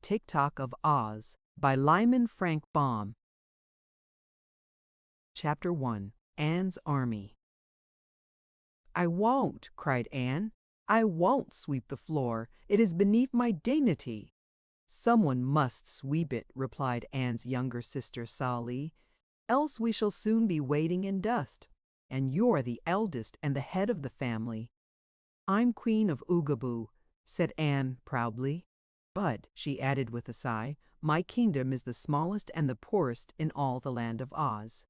Tik-Tok of Oz by Lyman Frank Baum. Chapter 1. Anne's Army. "I won't," cried Anne. "I won't sweep the floor. It is beneath my dignity." "Someone must sweep it," replied Anne's younger sister Sally, "else we shall soon be wading in dust. And you're the eldest and the head of the family." "I'm Queen of Oogaboo," said Anne proudly. "But," she added with a sigh, "my kingdom is the smallest and the poorest in all the land of Oz."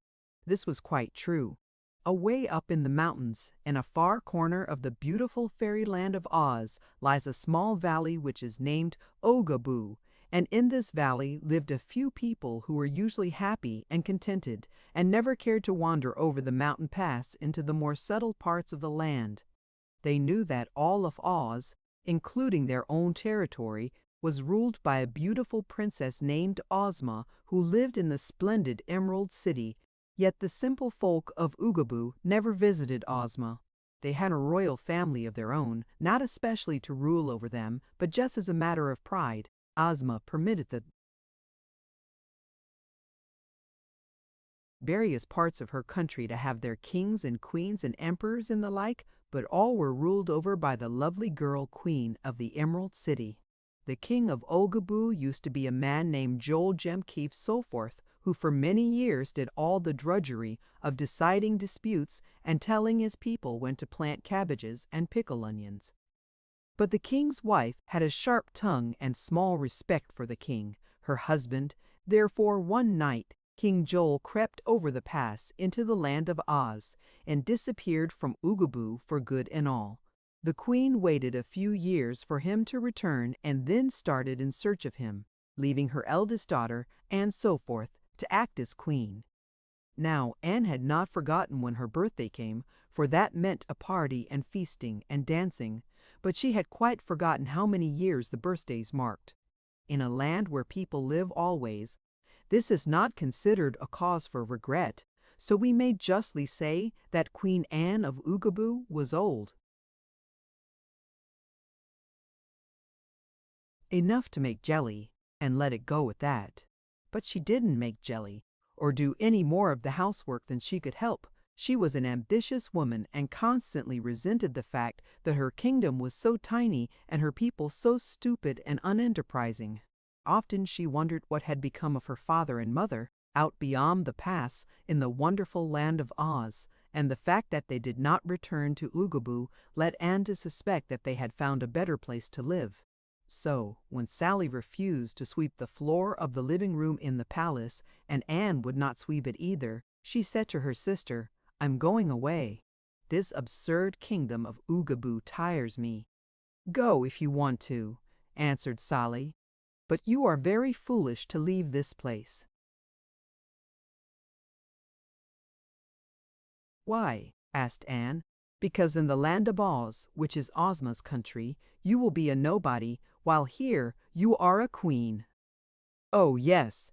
This was quite true. Away up in the mountains, in a far corner of the beautiful fairyland of Oz, lies a small valley which is named Oogaboo, and in this valley lived a few people who were usually happy and contented, and never cared to wander over the mountain paths into the more settled parts of the land. They knew that all of Oz, including their own territory, was ruled by a beautiful princess named Ozma, who lived in the splendid Emerald City. Yet the simple folk of Oogaboo never visited Ozma. They had a royal family of their own, not especially to rule over them, but just as a matter of pride. Ozma permitted the various parts of her country to have their kings and queens and emperors and the like, but all were ruled over by the lovely girl queen of the Emerald City. The king of Oogaboo used to be a man named Joel Jemkeef Soforth, who for many years did all the drudgery of deciding disputes and telling his people when to plant cabbages and pickle onions. But the king's wife had a sharp tongue and small respect for the king, her husband. Therefore one night King Joel crept over the pass into the land of Oz and disappeared from Oogaboo for good and all. The queen waited a few years for him to return and then started in search of him, leaving her eldest daughter, Anne Soforth, to act as queen. Now Anne had not forgotten when her birthday came, for that meant a party and feasting and dancing, but she had quite forgotten how many years the birthdays marked. In a land where people live always, this is not considered a cause for regret, so we may justly say that Queen Anne of Oogaboo was old. Enough to make jelly, and let it go at that. But she didn't make jelly, or do any more of the housework than she could help. She was an ambitious woman and constantly resented the fact that her kingdom was so tiny and her people so stupid and unenterprising. Often she wondered what had become of her father and mother out beyond the pass in the wonderful land of Oz, and the fact that they did not return to Oogaboo led Anne to suspect that they had found a better place to live. So, when Sally refused to sweep the floor of the living room in the palace, and Anne would not sweep it either, she said to her sister, "I'm going away. This absurd kingdom of Oogaboo tires me." "Go if you want to," answered Sally, "but you are very foolish to leave this place." "Why?" asked Anne. "Because in the land of Oz, which is Ozma's country, you will be a nobody, while here you are a queen." "Oh, yes,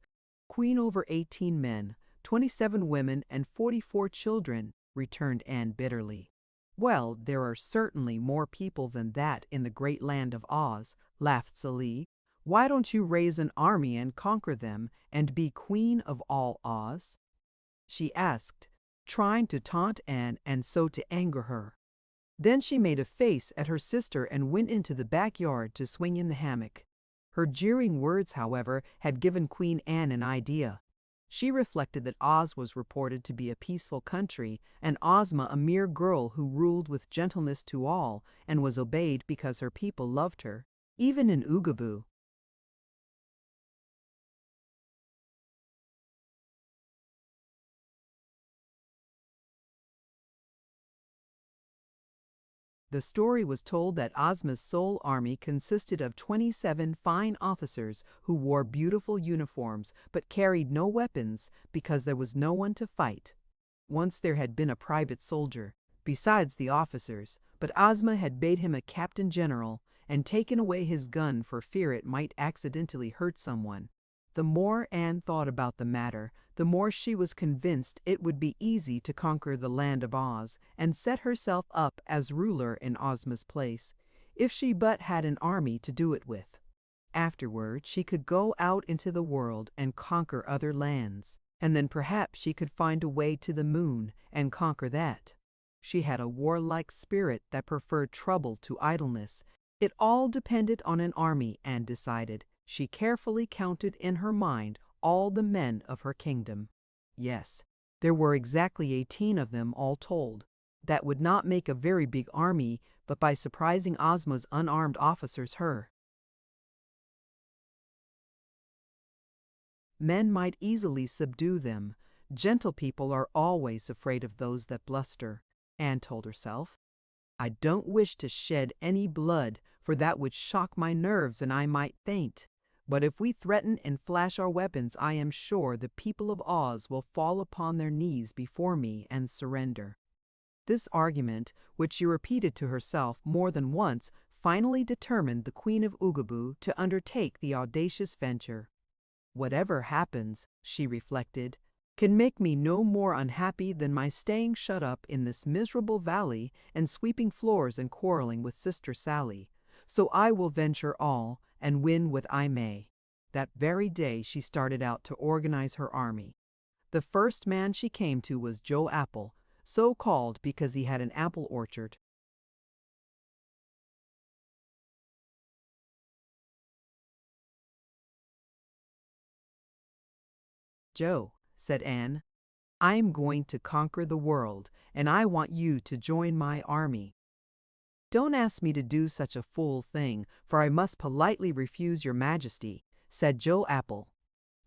queen over 18 men, 27 women, and 44 children," returned Anne bitterly. "Well, there are certainly more people than that in the great land of Oz," laughed Sally. "Why don't you raise an army and conquer them, and be queen of all Oz?" she asked, trying to taunt Anne and so to anger her. Then she made a face at her sister and went into the backyard to swing in the hammock. Her jeering words, however, had given Queen Anne an idea. She reflected that Oz was reported to be a peaceful country, and Ozma a mere girl who ruled with gentleness to all and was obeyed because her people loved her, even in Oogaboo. The story was told that Ozma's sole army consisted of 27 fine officers who wore beautiful uniforms but carried no weapons because there was no one to fight. Once there had been a private soldier, besides the officers, but Ozma had made him a captain general and taken away his gun for fear it might accidentally hurt someone. The more Anne thought about the matter, the more she was convinced it would be easy to conquer the land of Oz and set herself up as ruler in Ozma's place, if she but had an army to do it with. Afterward, she could go out into the world and conquer other lands, and then perhaps she could find a way to the moon and conquer that. She had a warlike spirit that preferred trouble to idleness. It all depended on an army, Anne decided. She carefully counted in her mind all the men of her kingdom. Yes, there were exactly 18 of them all told. That would not make a very big army, but by surprising Ozma's unarmed officers men might easily subdue them. Gentle people are always afraid of those that bluster, Anne told herself. I don't wish to shed any blood, for that would shock my nerves and I might faint. But if we threaten and flash our weapons, I am sure the people of Oz will fall upon their knees before me and surrender. This argument, which she repeated to herself more than once, finally determined the Queen of Oogaboo to undertake the audacious venture. Whatever happens, she reflected, can make me no more unhappy than my staying shut up in this miserable valley and sweeping floors and quarreling with Sister Sally. So I will venture all and win what I may. That very day she started out to organize her army. The first man she came to was Joe Apple, so called because he had an apple orchard. Joe, said Anne, I'm going to conquer the world, and I want you to join my army. Don't ask me to do such a fool thing, for I must politely refuse your majesty, said Joe Apple.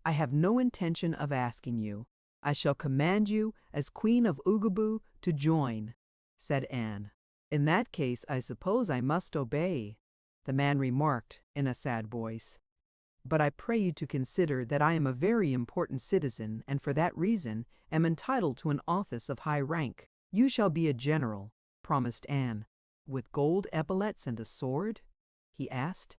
I have no intention of asking you. I shall command you, as Queen of Oogaboo, to join, said Anne. In that case, I suppose I must obey, the man remarked in a sad voice. But I pray you to consider that I am a very important citizen, and for that reason am entitled to an office of high rank. You shall be a general, promised Anne. With gold epaulets and a sword? He asked.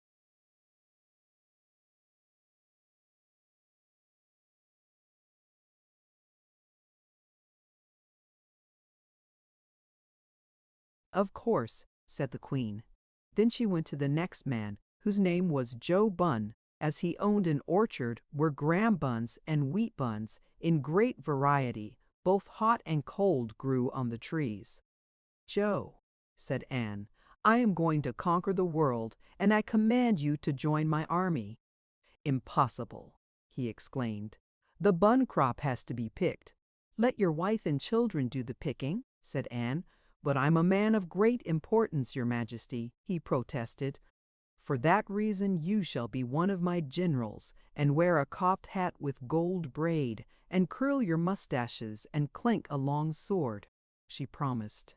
Of course, said the Queen. Then she went to the next man, whose name was Joe Bun, as he owned an orchard where graham buns and wheat buns, in great variety, both hot and cold, grew on the trees. Joe, said Anne, I am going to conquer the world, and I command you to join my army. Impossible, he exclaimed. The bun crop has to be picked. Let your wife and children do the picking, said Anne. But I'm a man of great importance, your majesty, he protested. For that reason you shall be one of my generals, and wear a cocked hat with gold braid, and curl your mustaches and clink a long sword, she promised.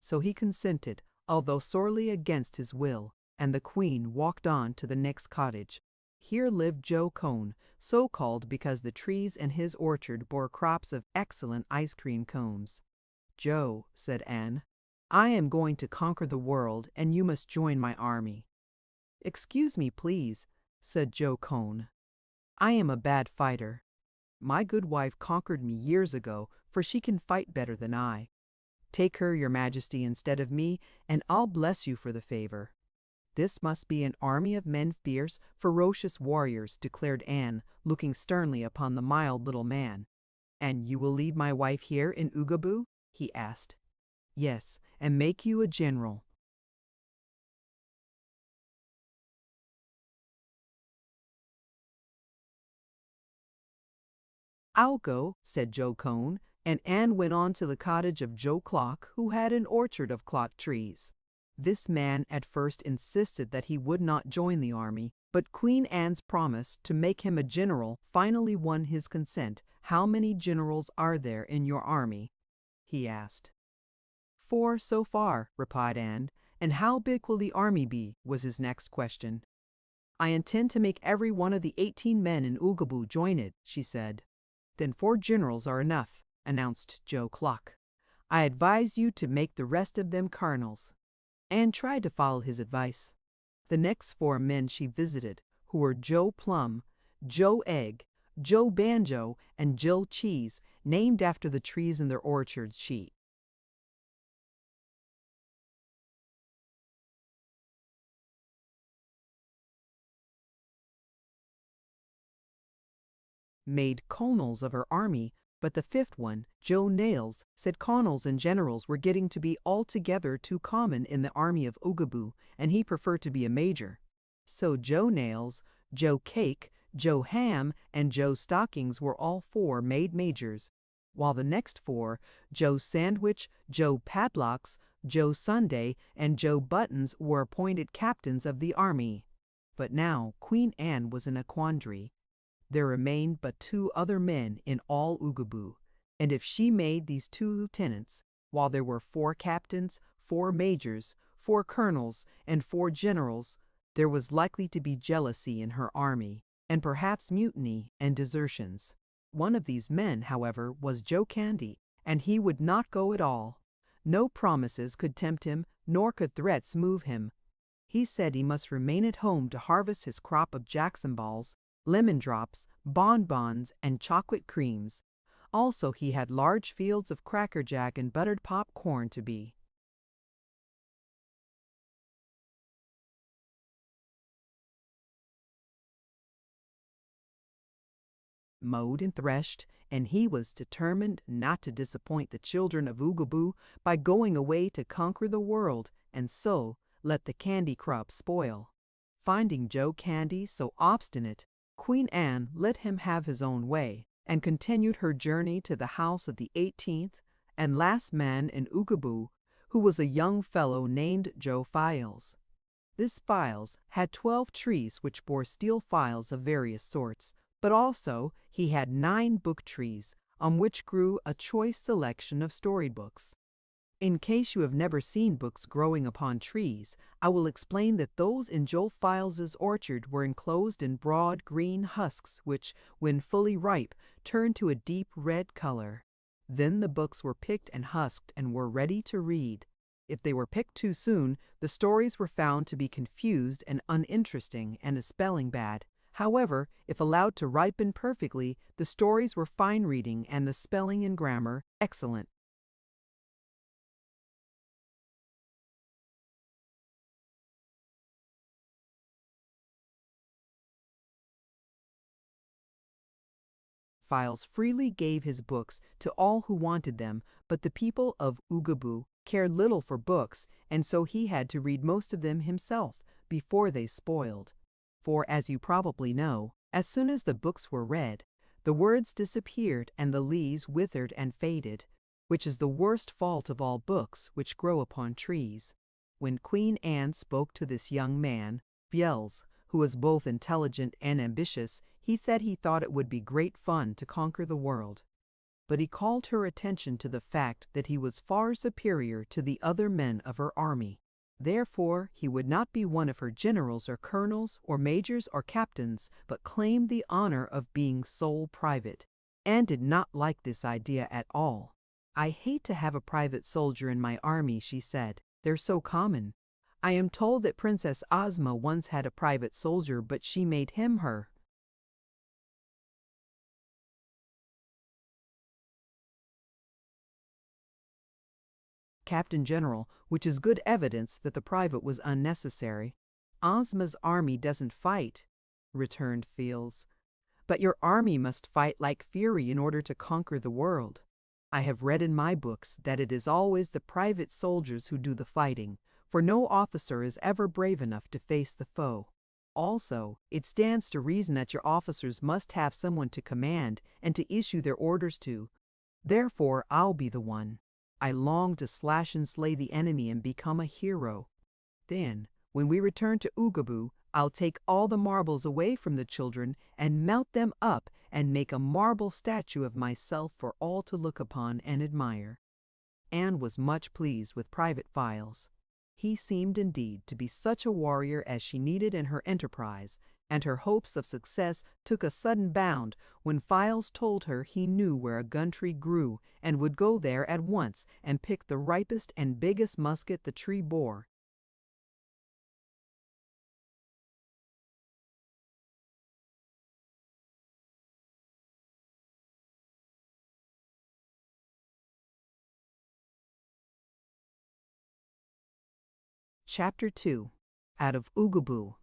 So he consented, although sorely against his will, and the Queen walked on to the next cottage. Here lived Joe Cone, so called because the trees in his orchard bore crops of excellent ice cream cones. Joe, said Anne, I am going to conquer the world, and you must join my army. Excuse me, please, said Joe Cone. I am a bad fighter. My good wife conquered me years ago, for she can fight better than I. Take her, your majesty, instead of me, and I'll bless you for the favor. This must be an army of men, fierce, ferocious warriors, declared Anne, looking sternly upon the mild little man. And you will leave my wife here in Oogaboo? He asked. Yes, and make you a general. I'll go, said Joe Cone, and Anne went on to the cottage of Joe Clock, who had an orchard of clock trees. This man at first insisted that he would not join the army, but Queen Anne's promise to make him a general finally won his consent. How many generals are there in your army? He asked. 4 so far, replied Anne. And how big will the army be? Was his next question. I intend to make every one of the 18 men in Oogaboo join it, she said. Then 4 generals are enough, announced Joe Clock. I advise you to make the rest of them colonels. Anne tried to follow his advice. The next 4 men she visited, who were Joe Plum, Joe Egg, Joe Banjo, and Joe Cheese, named after the trees in their orchards, made colonels of her army, but the fifth one, Joe Nails, said colonels and generals were getting to be altogether too common in the army of Oogaboo, and he preferred to be a major. So Joe Nails, Joe Cake, Joe Ham, and Joe Stockings were all four made majors, while the next four, Joe Sandwich, Joe Padlocks, Joe Sunday, and Joe Buttons, were appointed captains of the army. But now Queen Anne was in a quandary. There remained but two other men in all Oogaboo, and if she made these two lieutenants, while there were four captains, four majors, four colonels, and four generals, there was likely to be jealousy in her army, and perhaps mutiny and desertions. One of these men, however, was Joe Candy, and he would not go at all. No promises could tempt him, nor could threats move him. He said he must remain at home to harvest his crop of Jackson balls, lemon drops, bonbons, and chocolate creams. Also, he had large fields of Cracker Jack and buttered popcorn to be mowed and threshed, and he was determined not to disappoint the children of Oogaboo by going away to conquer the world, and so let the candy crop spoil. Finding Joe Candy so obstinate, Queen Anne let him have his own way, and continued her journey to the house of the 18th and last man in Oogaboo, who was a young fellow named Joe Files. This Files had 12 trees which bore steel files of various sorts, but also he had 9 book trees, on which grew a choice selection of storybooks. In case you have never seen books growing upon trees, I will explain that those in Joe Files's orchard were enclosed in broad green husks which, when fully ripe, turned to a deep red color. Then the books were picked and husked and were ready to read. If they were picked too soon, the stories were found to be confused and uninteresting and the spelling bad. However, if allowed to ripen perfectly, the stories were fine reading and the spelling and grammar excellent. Files freely gave his books to all who wanted them, but the people of Oogaboo cared little for books, and so he had to read most of them himself before they spoiled. For, as you probably know, as soon as the books were read, the words disappeared and the leaves withered and faded, which is the worst fault of all books which grow upon trees. When Queen Anne spoke to this young man, Files, who was both intelligent and ambitious, he said he thought it would be great fun to conquer the world. But he called her attention to the fact that he was far superior to the other men of her army. Therefore, he would not be one of her generals or colonels or majors or captains, but claimed the honor of being sole private. Anne did not like this idea at all. "I hate to have a private soldier in my army," she said. "They're so common. I am told that Princess Ozma once had a private soldier, but she made him her Captain General, which is good evidence that the private was unnecessary." "Ozma's army doesn't fight," returned Fields. "But your army must fight like fury in order to conquer the world. I have read in my books that it is always the private soldiers who do the fighting, for no officer is ever brave enough to face the foe. Also, it stands to reason that your officers must have someone to command and to issue their orders to. Therefore, I'll be the one. I long to slash and slay the enemy and become a hero. Then, when we return to Oogaboo, I'll take all the marbles away from the children and melt them up and make a marble statue of myself for all to look upon and admire." Anne was much pleased with Private Files. He seemed indeed to be such a warrior as she needed in her enterprise, and her hopes of success took a sudden bound when Files told her he knew where a gun tree grew and would go there at once and pick the ripest and biggest musket the tree bore. Chapter 2. Out of Oogaboo.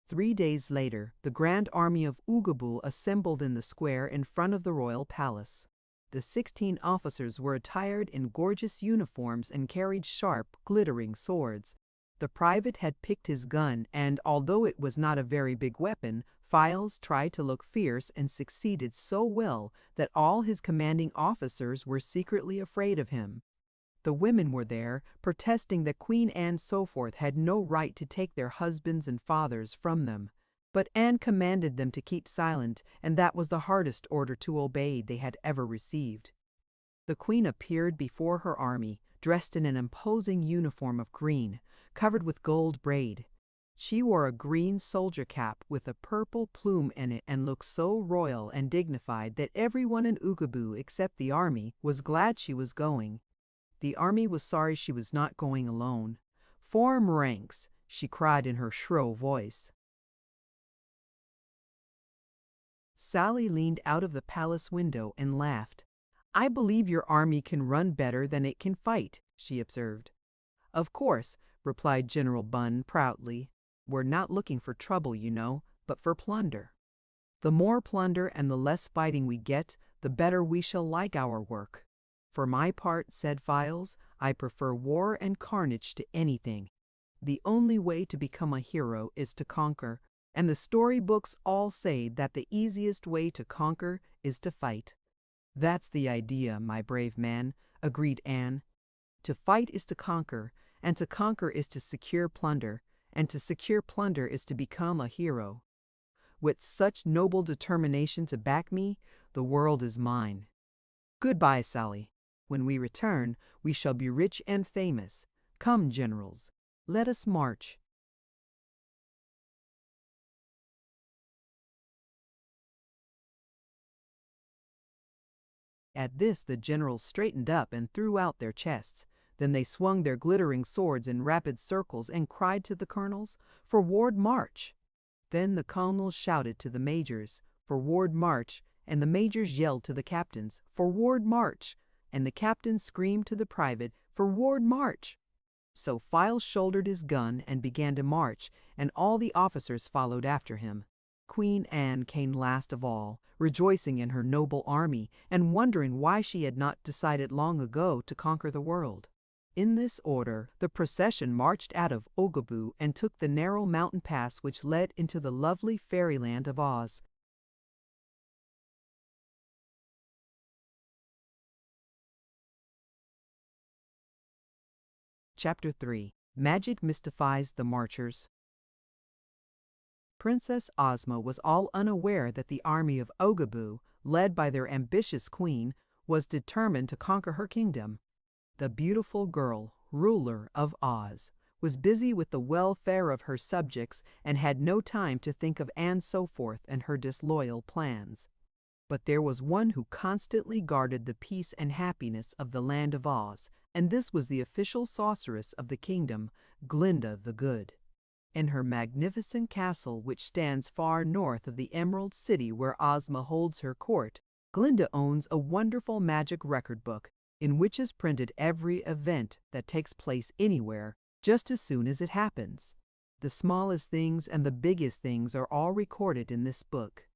3 days later, the grand army of Oogaboo assembled in the square in front of the royal palace. The 16 officers were attired in gorgeous uniforms and carried sharp, glittering swords. The private had picked his gun, and although it was not a very big weapon, Files tried to look fierce and succeeded so well that all his commanding officers were secretly afraid of him. The women were there, protesting that Queen Anne so forth had no right to take their husbands and fathers from them. But Anne commanded them to keep silent, and that was the hardest order to obey they had ever received. The Queen appeared before her army, dressed in an imposing uniform of green, covered with gold braid. She wore a green soldier cap with a purple plume in it and looked so royal and dignified that everyone in Oogaboo except the army was glad she was going. The army was sorry she was not going alone. "Form ranks," she cried in her shrill voice. Sally leaned out of the palace window and laughed. "I believe your army can run better than it can fight," she observed. "Of course," replied General Bunn proudly. "We're not looking for trouble, you know, but for plunder. The more plunder and the less fighting we get, the better we shall like our work." "For my part," said Files, "I prefer war and carnage to anything. The only way to become a hero is to conquer, and the storybooks all say that the easiest way to conquer is to fight." "That's the idea, my brave man," agreed Anne. "To fight is to conquer, and to conquer is to secure plunder, and to secure plunder is to become a hero. With such noble determination to back me, the world is mine. Goodbye, Sally. When we return, we shall be rich and famous. Come, generals, let us march." At this the generals straightened up and threw out their chests. Then they swung their glittering swords in rapid circles and cried to the colonels, "Forward march!" Then the colonels shouted to the majors, "Forward march!" and the majors yelled to the captains, "Forward march!" and the captains screamed to the private, "Forward march!" So Files shouldered his gun and began to march, and all the officers followed after him. Queen Anne came last of all, rejoicing in her noble army and wondering why she had not decided long ago to conquer the world. In this order, the procession marched out of Oogaboo and took the narrow mountain pass which led into the lovely fairyland of Oz. Chapter 3. Magic Mystifies the Marchers. Princess Ozma was all unaware that the army of Oogaboo, led by their ambitious queen, was determined to conquer her kingdom. The beautiful girl, ruler of Oz, was busy with the welfare of her subjects and had no time to think of Anne Soforth and her disloyal plans. But there was one who constantly guarded the peace and happiness of the land of Oz, and this was the official sorceress of the kingdom, Glinda the Good. In her magnificent castle, which stands far north of the Emerald City where Ozma holds her court, Glinda owns a wonderful magic record book in which is printed every event that takes place anywhere, just as soon as it happens. The smallest things and the biggest things are all recorded in this book.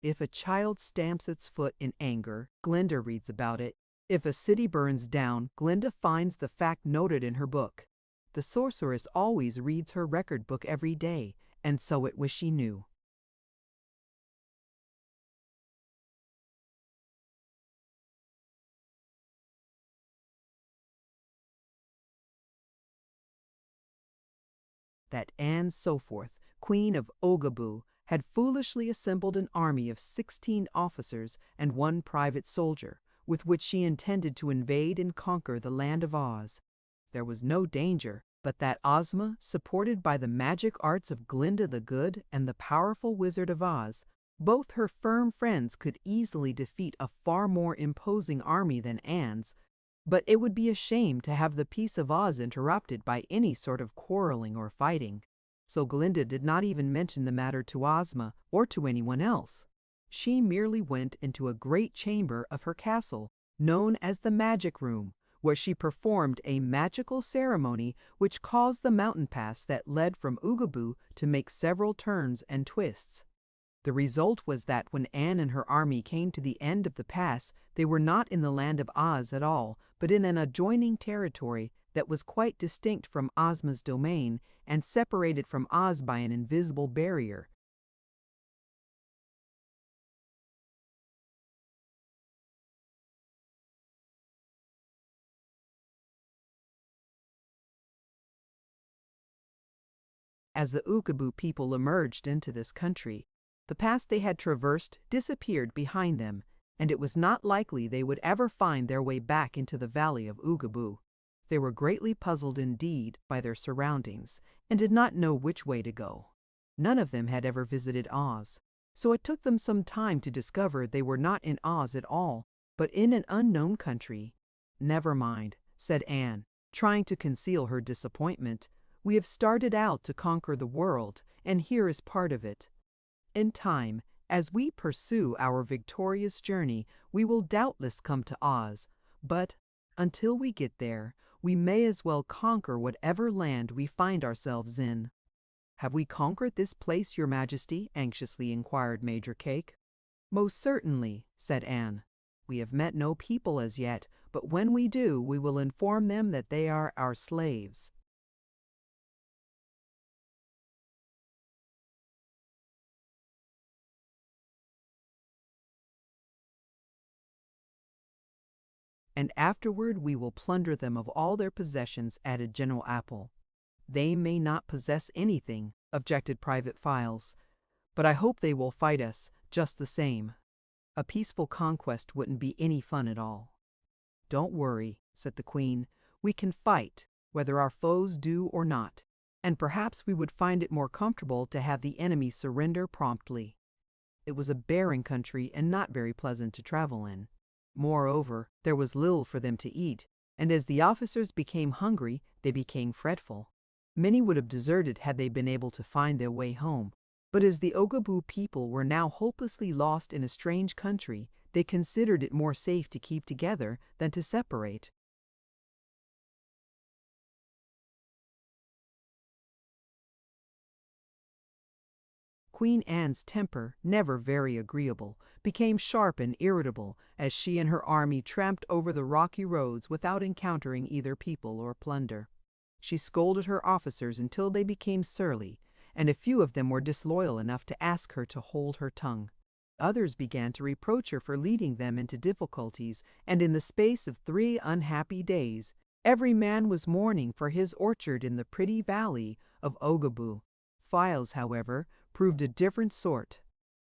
If a child stamps its foot in anger, Glinda reads about it. If a city burns down, Glinda finds the fact noted in her book. The sorceress always reads her record book every day, and so it was she knew. That Anne Soforth, Queen of Oogaboo, had foolishly assembled an army of 16 officers and 1 private soldier, with which she intended to invade and conquer the land of Oz. There was no danger but that Ozma, supported by the magic arts of Glinda the Good and the powerful Wizard of Oz, both her firm friends could easily defeat a far more imposing army than Anne's. But it would be a shame to have the peace of Oz interrupted by any sort of quarreling or fighting. So Glinda did not even mention the matter to Ozma or to anyone else. She merely went into a great chamber of her castle, known as the Magic Room, where she performed a magical ceremony which caused the mountain pass that led from Oogaboo to make several turns and twists. The result was that when Anne and her army came to the end of the pass, they were not in the land of Oz at all, but in an adjoining territory that was quite distinct from Ozma's domain and separated from Oz by an invisible barrier. As the Oogaboo people emerged into this country, the pass they had traversed disappeared behind them, and it was not likely they would ever find their way back into the valley of Oogaboo. They were greatly puzzled indeed by their surroundings and did not know which way to go. None of them had ever visited Oz, so it took them some time to discover they were not in Oz at all, but in an unknown country. "Never mind," said Anne, trying to conceal her disappointment. "We have started out to conquer the world, and here is part of it. In time, as we pursue our victorious journey, we will doubtless come to Oz, but until we get there, we may as well conquer whatever land we find ourselves in." "Have we conquered this place, Your Majesty?" anxiously inquired Major Cake. "Most certainly," said Anne. "We have met no people as yet, but when we do, we will inform them that they are our slaves." "And afterward we will plunder them of all their possessions," added General Apple. "They may not possess anything," objected Private Files, "but I hope they will fight us just the same. A peaceful conquest wouldn't be any fun at all." "Don't worry," said the Queen. "We can fight, whether our foes do or not, and perhaps we would find it more comfortable to have the enemy surrender promptly." It was a barren country and not very pleasant to travel in. Moreover, there was little for them to eat, and as the officers became hungry, they became fretful. Many would have deserted had they been able to find their way home, but as the Oogaboo people were now hopelessly lost in a strange country, they considered it more safe to keep together than to separate. Queen Anne's temper, never very agreeable, became sharp and irritable as she and her army tramped over the rocky roads without encountering either people or plunder. She scolded her officers until they became surly, and a few of them were disloyal enough to ask her to hold her tongue. Others began to reproach her for leading them into difficulties, and in the space of 3 unhappy days, every man was mourning for his orchard in the pretty valley of Oogaboo. Files, however, proved a different sort.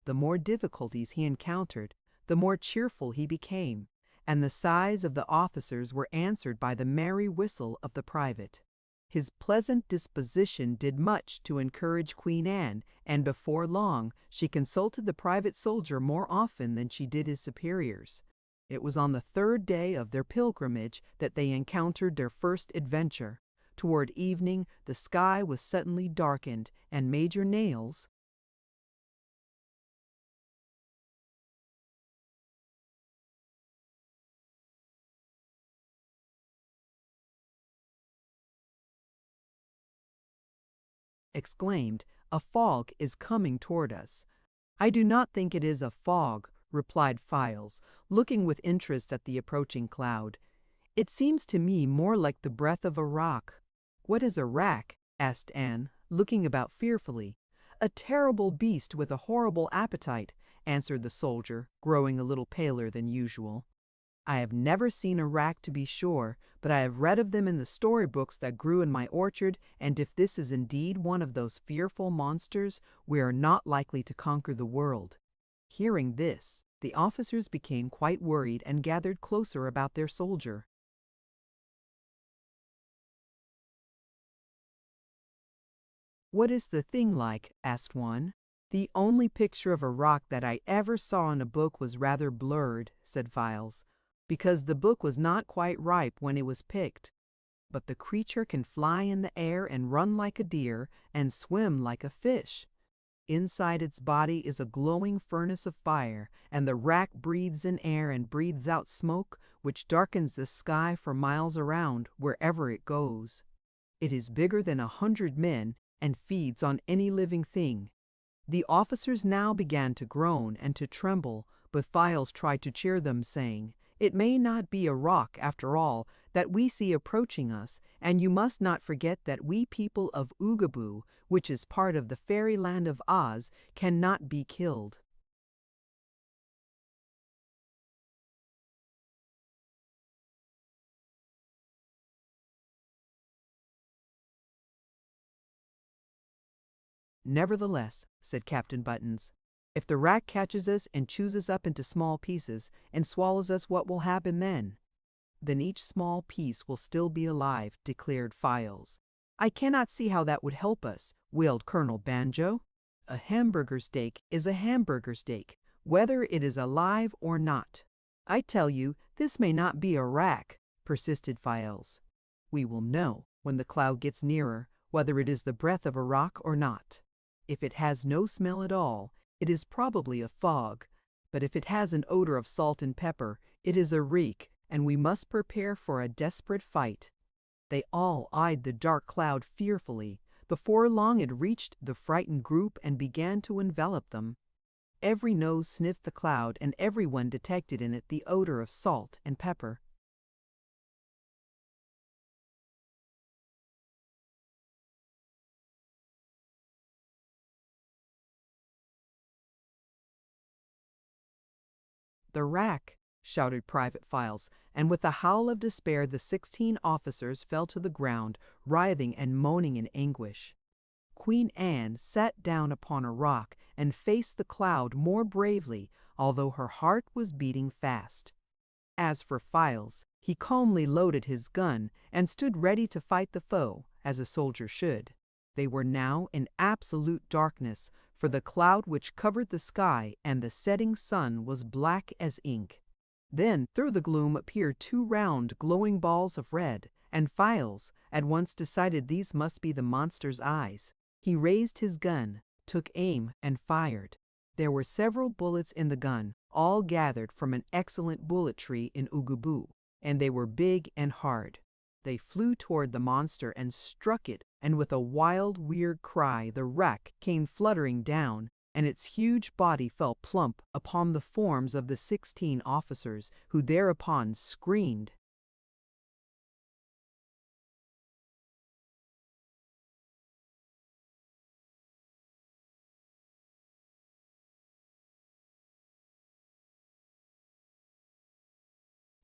The more difficulties he encountered, the more cheerful he became, and the sighs of the officers were answered by the merry whistle of the private. His pleasant disposition did much to encourage Queen Anne, and before long she consulted the private soldier more often than she did his superiors. It was on the 3rd day of their pilgrimage that they encountered their first adventure. Toward evening the sky was suddenly darkened, and Major Nails, exclaimed, "A fog is coming toward us." "I do not think it is a fog," replied Files, looking with interest at the approaching cloud. "It seems to me more like the breath of a roc." "What is a rac?" asked Anne, looking about fearfully. "A terrible beast with a horrible appetite," answered the soldier, growing a little paler than usual. "I have never seen a rac, to be sure, but I have read of them in the storybooks that grew in my orchard, and if this is indeed one of those fearful monsters, we are not likely to conquer the world." Hearing this, the officers became quite worried and gathered closer about their soldier. "What is the thing like?" asked one. "The only picture of a roc that I ever saw in a book was rather blurred," said Files, "because the book was not quite ripe when it was picked. But the creature can fly in the air and run like a deer and swim like a fish." Inside its body is a glowing furnace of fire, and the rack breathes in air and breathes out smoke, which darkens the sky for miles around wherever it goes. It is bigger than 100 men and feeds on any living thing. The officers now began to groan and to tremble, but Files tried to cheer them, saying, "It may not be a rock, after all, that we see approaching us, and you must not forget that we people of Oogaboo, which is part of the fairyland of Oz, cannot be killed." "Nevertheless," said Captain Buttons, "if the rat catches us and chews us up into small pieces and swallows us, what will happen then?" "Then each small piece will still be alive," declared Files. "I cannot see how that would help us," wailed Colonel Banjo. "A hamburger steak is a hamburger steak, whether it is alive or not." "I tell you, this may not be a rack," persisted Files. "We will know, when the cloud gets nearer, whether it is the breath of a rock or not. If it has no smell at all, it is probably a fog, but if it has an odor of salt and pepper, it is a reek, and we must prepare for a desperate fight." They all eyed the dark cloud fearfully. Before long it reached the frightened group and began to envelop them. Every nose sniffed the cloud, and everyone detected in it the odor of salt and pepper. "The rack!" shouted Private Files, and with a howl of despair the 16 officers fell to the ground, writhing and moaning in anguish. Queen Anne sat down upon a rock and faced the cloud more bravely, although her heart was beating fast. As for Files, he calmly loaded his gun and stood ready to fight the foe, as a soldier should. They were now in absolute darkness, for the cloud which covered the sky and the setting sun was black as ink. Then through the gloom appeared 2 round, glowing balls of red, and Files at once decided these must be the monster's eyes. He raised his gun, took aim, and fired. There were several bullets in the gun, all gathered from an excellent bullet tree in Oogaboo, and they were big and hard. They flew toward the monster and struck it, and with a wild, weird cry the wreck came fluttering down, and its huge body fell plump upon the forms of the 16 officers, who thereupon screamed.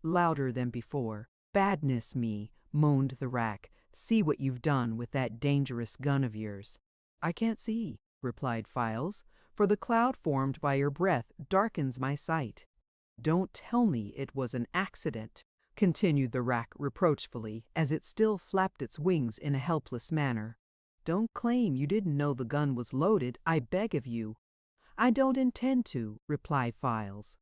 Louder than before. "Badness me," moaned the rack. "See what you've done with that dangerous gun of yours." "I can't see," replied Files, "for the cloud formed by your breath darkens my sight." "Don't tell me it was an accident," continued the rack reproachfully, as it still flapped its wings in a helpless manner. "Don't claim you didn't know the gun was loaded, I beg of you." "I don't intend to," replied Files.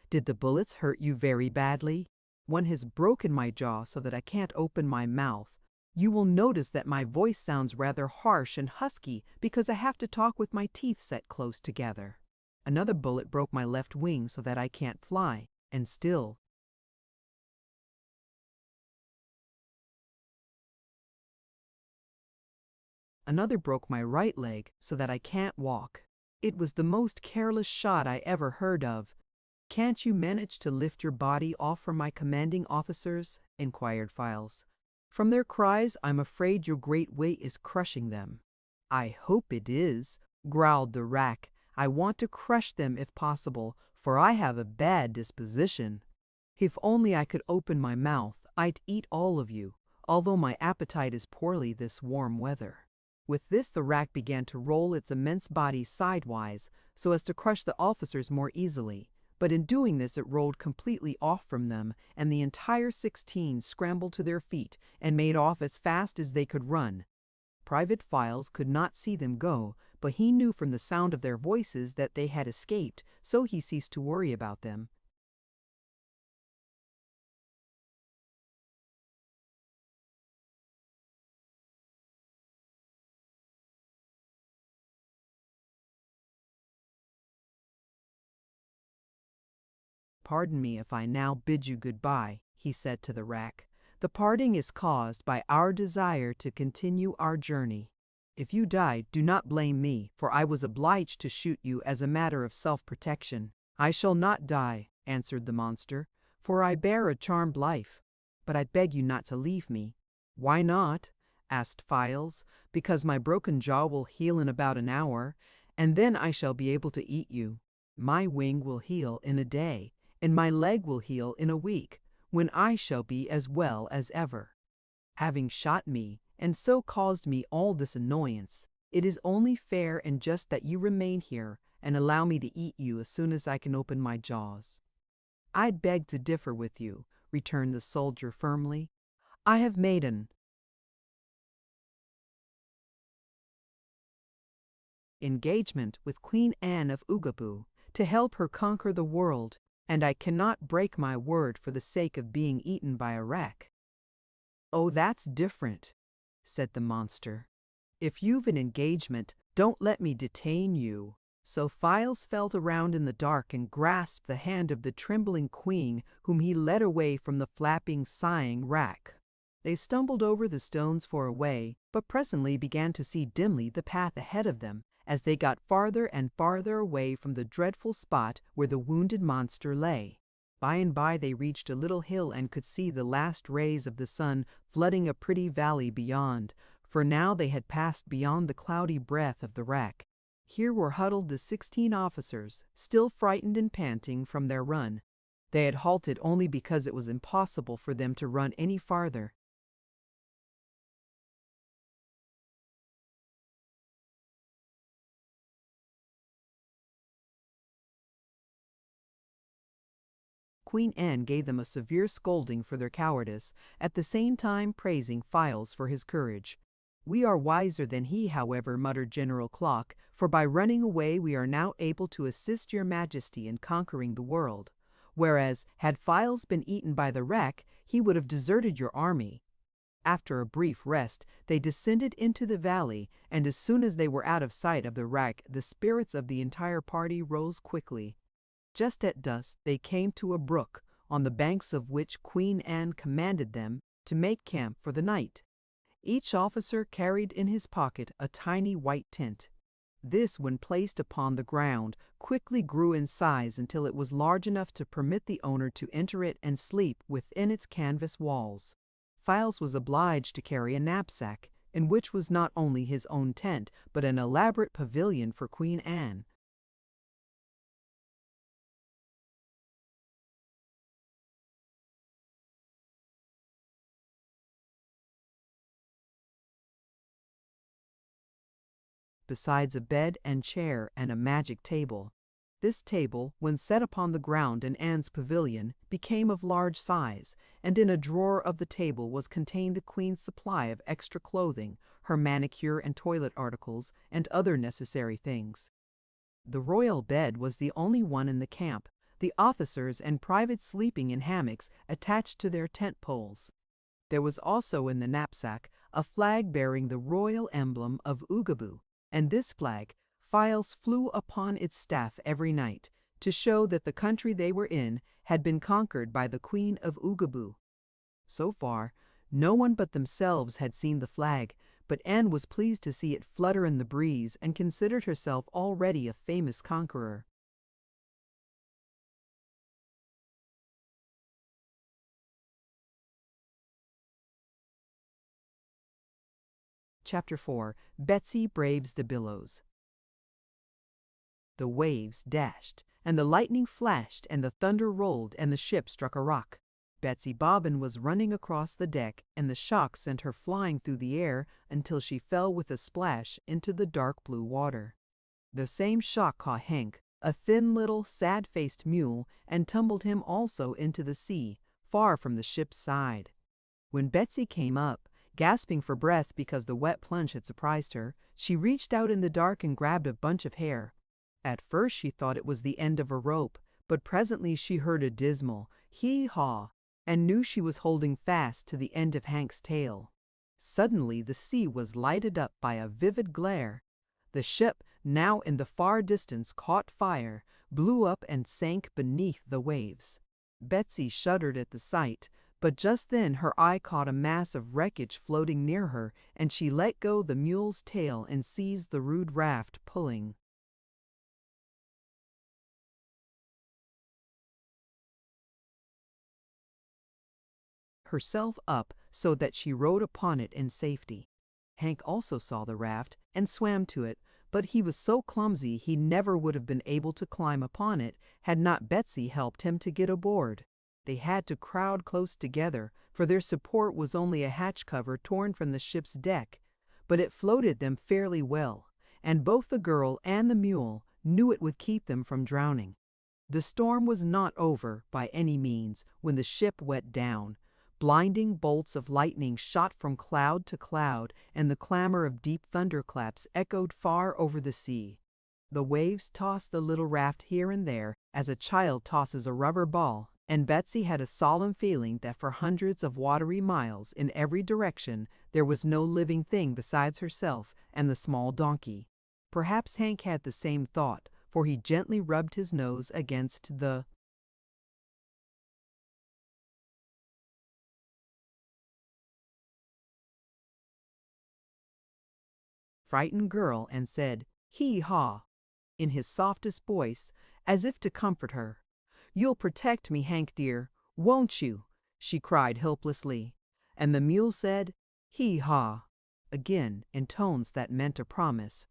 "Did the bullets hurt you very badly?" "One has broken my jaw so that I can't open my mouth. You will notice that my voice sounds rather harsh and husky because I have to talk with my teeth set close together. Another bullet broke my left wing so that I can't fly, and still." "Another broke my right leg so that I can't walk. It was the most careless shot I ever heard of." "Can't you manage to lift your body off from my commanding officers?" inquired Files. "From their cries, I'm afraid your great weight is crushing them." "I hope it is," growled the rack. "I want to crush them if possible, for I have a bad disposition. If only I could open my mouth, I'd eat all of you, although my appetite is poorly this warm weather." With this the rack began to roll its immense body sidewise, so as to crush the officers more easily. But in doing this it rolled completely off from them, and the entire 16 scrambled to their feet and made off as fast as they could run. Private Files could not see them go, but he knew from the sound of their voices that they had escaped, so he ceased to worry about them. "Pardon me if I now bid you goodbye," he said to the wreck. "The parting is caused by our desire to continue our journey. If you die, do not blame me, for I was obliged to shoot you as a matter of self-protection." "I shall not die," answered the monster, "for I bear a charmed life. But I beg you not to leave me." "Why not?" asked Files. "Because my broken jaw will heal in about an hour, and then I shall be able to eat you. My wing will heal in a day, and my leg will heal in a week, when I shall be as well as ever. Having shot me, and so caused me all this annoyance, it is only fair and just that you remain here and allow me to eat you as soon as I can open my jaws." "I beg to differ with you," returned the soldier firmly. "I have made an engagement with Queen Anne of Oogaboo to help her conquer the world, and I cannot break my word for the sake of being eaten by a wreck." "Oh, that's different," said the monster. "If you've an engagement, don't let me detain you." So Files felt around in the dark and grasped the hand of the trembling queen, whom he led away from the flapping, sighing wreck. They stumbled over the stones for a way, but presently began to see dimly the path ahead of them, as they got farther and farther away from the dreadful spot where the wounded monster lay. By and by they reached a little hill and could see the last rays of the sun flooding a pretty valley beyond, for now they had passed beyond the cloudy breath of the wreck. Here were huddled the 16 officers, still frightened and panting from their run. They had halted only because it was impossible for them to run any farther. Queen Anne gave them a severe scolding for their cowardice, at the same time praising Files for his courage. "We are wiser than he, however," muttered General Clock, "for by running away we are now able to assist your Majesty in conquering the world. Whereas, had Files been eaten by the wreck, he would have deserted your army." After a brief rest, they descended into the valley, and as soon as they were out of sight of the wreck, the spirits of the entire party rose quickly. Just at dusk they came to a brook, on the banks of which Queen Anne commanded them to make camp for the night. Each officer carried in his pocket a tiny white tent. This, when placed upon the ground, quickly grew in size until it was large enough to permit the owner to enter it and sleep within its canvas walls. Files was obliged to carry a knapsack, in which was not only his own tent, but an elaborate pavilion for Queen Anne. Besides a bed and chair and a magic table. This table, when set upon the ground in Anne's pavilion, became of large size, and in a drawer of the table was contained the queen's supply of extra clothing, her manicure and toilet articles, and other necessary things. The royal bed was the only one in the camp, the officers and privates sleeping in hammocks attached to their tent poles. There was also in the knapsack a flag bearing the royal emblem of Oogaboo, and this flag Files flew upon its staff every night, to show that the country they were in had been conquered by the Queen of Oogaboo. So far, no one but themselves had seen the flag, but Anne was pleased to see it flutter in the breeze and considered herself already a famous conqueror. Chapter 4. Betsy Braves the Billows. The waves dashed, and the lightning flashed, and the thunder rolled, and the ship struck a rock. Betsy Bobbin was running across the deck, and the shock sent her flying through the air until she fell with a splash into the dark blue water. The same shock caught Hank, a thin little sad-faced mule, and tumbled him also into the sea, far from the ship's side. When Betsy came up, gasping for breath because the wet plunge had surprised her, she reached out in the dark and grabbed a bunch of hair. At first she thought it was the end of a rope, but presently she heard a dismal hee-haw and knew she was holding fast to the end of Hank's tail. Suddenly the sea was lighted up by a vivid glare. The ship, now in the far distance, caught fire, blew up and sank beneath the waves. Betsy shuddered at the sight, but just then her eye caught a mass of wreckage floating near her, and she let go the mule's tail and seized the rude raft, pulling herself up so that she rode upon it in safety. Hank also saw the raft and swam to it, but he was so clumsy he never would have been able to climb upon it had not Betsy helped him to get aboard. They had to crowd close together, for their support was only a hatch cover torn from the ship's deck, but it floated them fairly well, and both the girl and the mule knew it would keep them from drowning. The storm was not over by any means when the ship went down. Blinding bolts of lightning shot from cloud to cloud, and the clamor of deep thunderclaps echoed far over the sea. The waves tossed the little raft here and there as a child tosses a rubber ball, and Betsy had a solemn feeling that for hundreds of watery miles in every direction there was no living thing besides herself and the small donkey. Perhaps Hank had the same thought, for he gently rubbed his nose against the frightened girl and said, "Hee-haw," in his softest voice, as if to comfort her. "You'll protect me, Hank dear, won't you?" she cried helplessly. And the mule said, "Hee-haw," again in tones that meant a promise.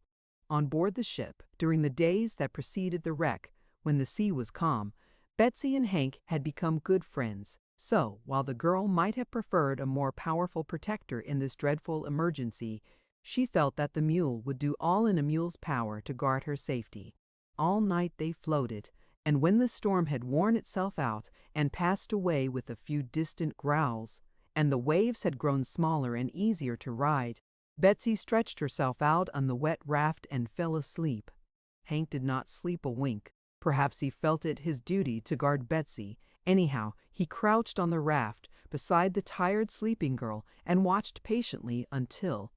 On board the ship, during the days that preceded the wreck, when the sea was calm, Betsy and Hank had become good friends. So, while the girl might have preferred a more powerful protector in this dreadful emergency, she felt that the mule would do all in a mule's power to guard her safety. All night they floated, and when the storm had worn itself out and passed away with a few distant growls, and the waves had grown smaller and easier to ride, Betsy stretched herself out on the wet raft and fell asleep. Hank did not sleep a wink. Perhaps he felt it his duty to guard Betsy. Anyhow, he crouched on the raft beside the tired sleeping girl and watched patiently until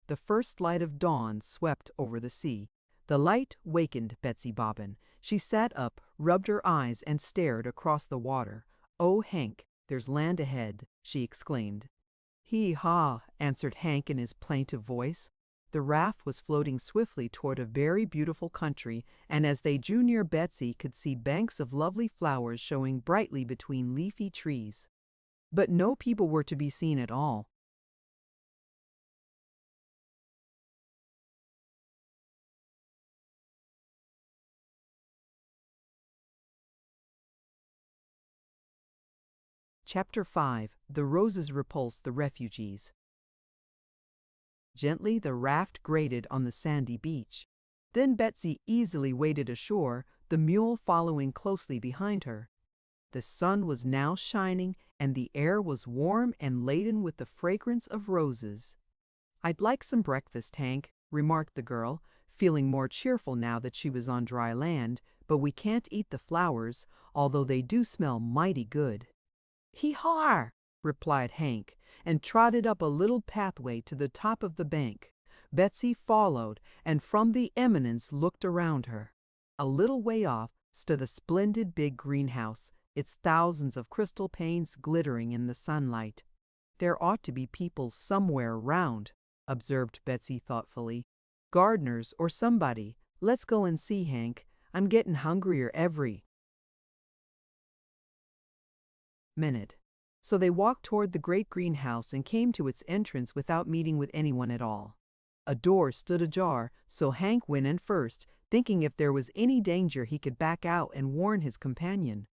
the first light of dawn swept over the sea. The light wakened Betsy Bobbin. She sat up, rubbed her eyes, and stared across the water. "Oh, Hank, there's land ahead," she exclaimed. "Hee-haw," answered Hank in his plaintive voice. The raft was floating swiftly toward a very beautiful country, and as they drew near, Betsy could see banks of lovely flowers showing brightly between leafy trees. But no people were to be seen at all. Chapter 5. The Roses Repulse the Refugees. Gently the raft grated on the sandy beach. Then Betsy easily waded ashore, the mule following closely behind her. The sun was now shining, and the air was warm and laden with the fragrance of roses. "I'd like some breakfast, Hank," remarked the girl, feeling more cheerful now that she was on dry land, "but we can't eat the flowers, although they do smell mighty good." "Hee-haw!" replied Hank, and trotted up a little pathway to the top of the bank. Betsy followed, and from the eminence looked around her. A little way off stood a splendid big greenhouse, its thousands of crystal panes glittering in the sunlight. "There ought to be people somewhere around," observed Betsy thoughtfully. "Gardeners or somebody. Let's go and see, Hank. I'm getting hungrier every minute." So they walked toward the great greenhouse and came to its entrance without meeting with anyone at all. A door stood ajar, so Hank went in first, thinking if there was any danger he could back out and warn his companion.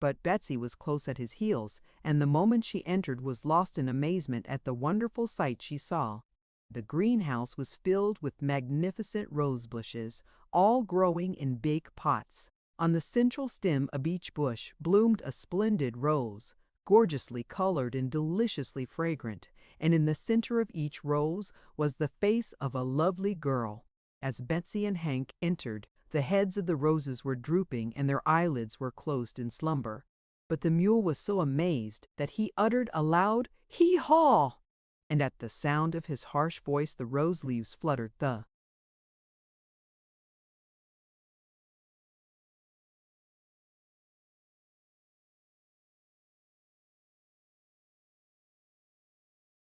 But Betsy was close at his heels, and the moment she entered was lost in amazement at the wonderful sight she saw. The greenhouse was filled with magnificent rose bushes, all growing in big pots. On the central stem of each bush bloomed a splendid rose, gorgeously colored and deliciously fragrant, and in the center of each rose was the face of a lovely girl. As Betsy and Hank entered, the heads of the roses were drooping and their eyelids were closed in slumber. But the mule was so amazed that he uttered a loud "Hee-haw!" and at the sound of his harsh voice the rose leaves fluttered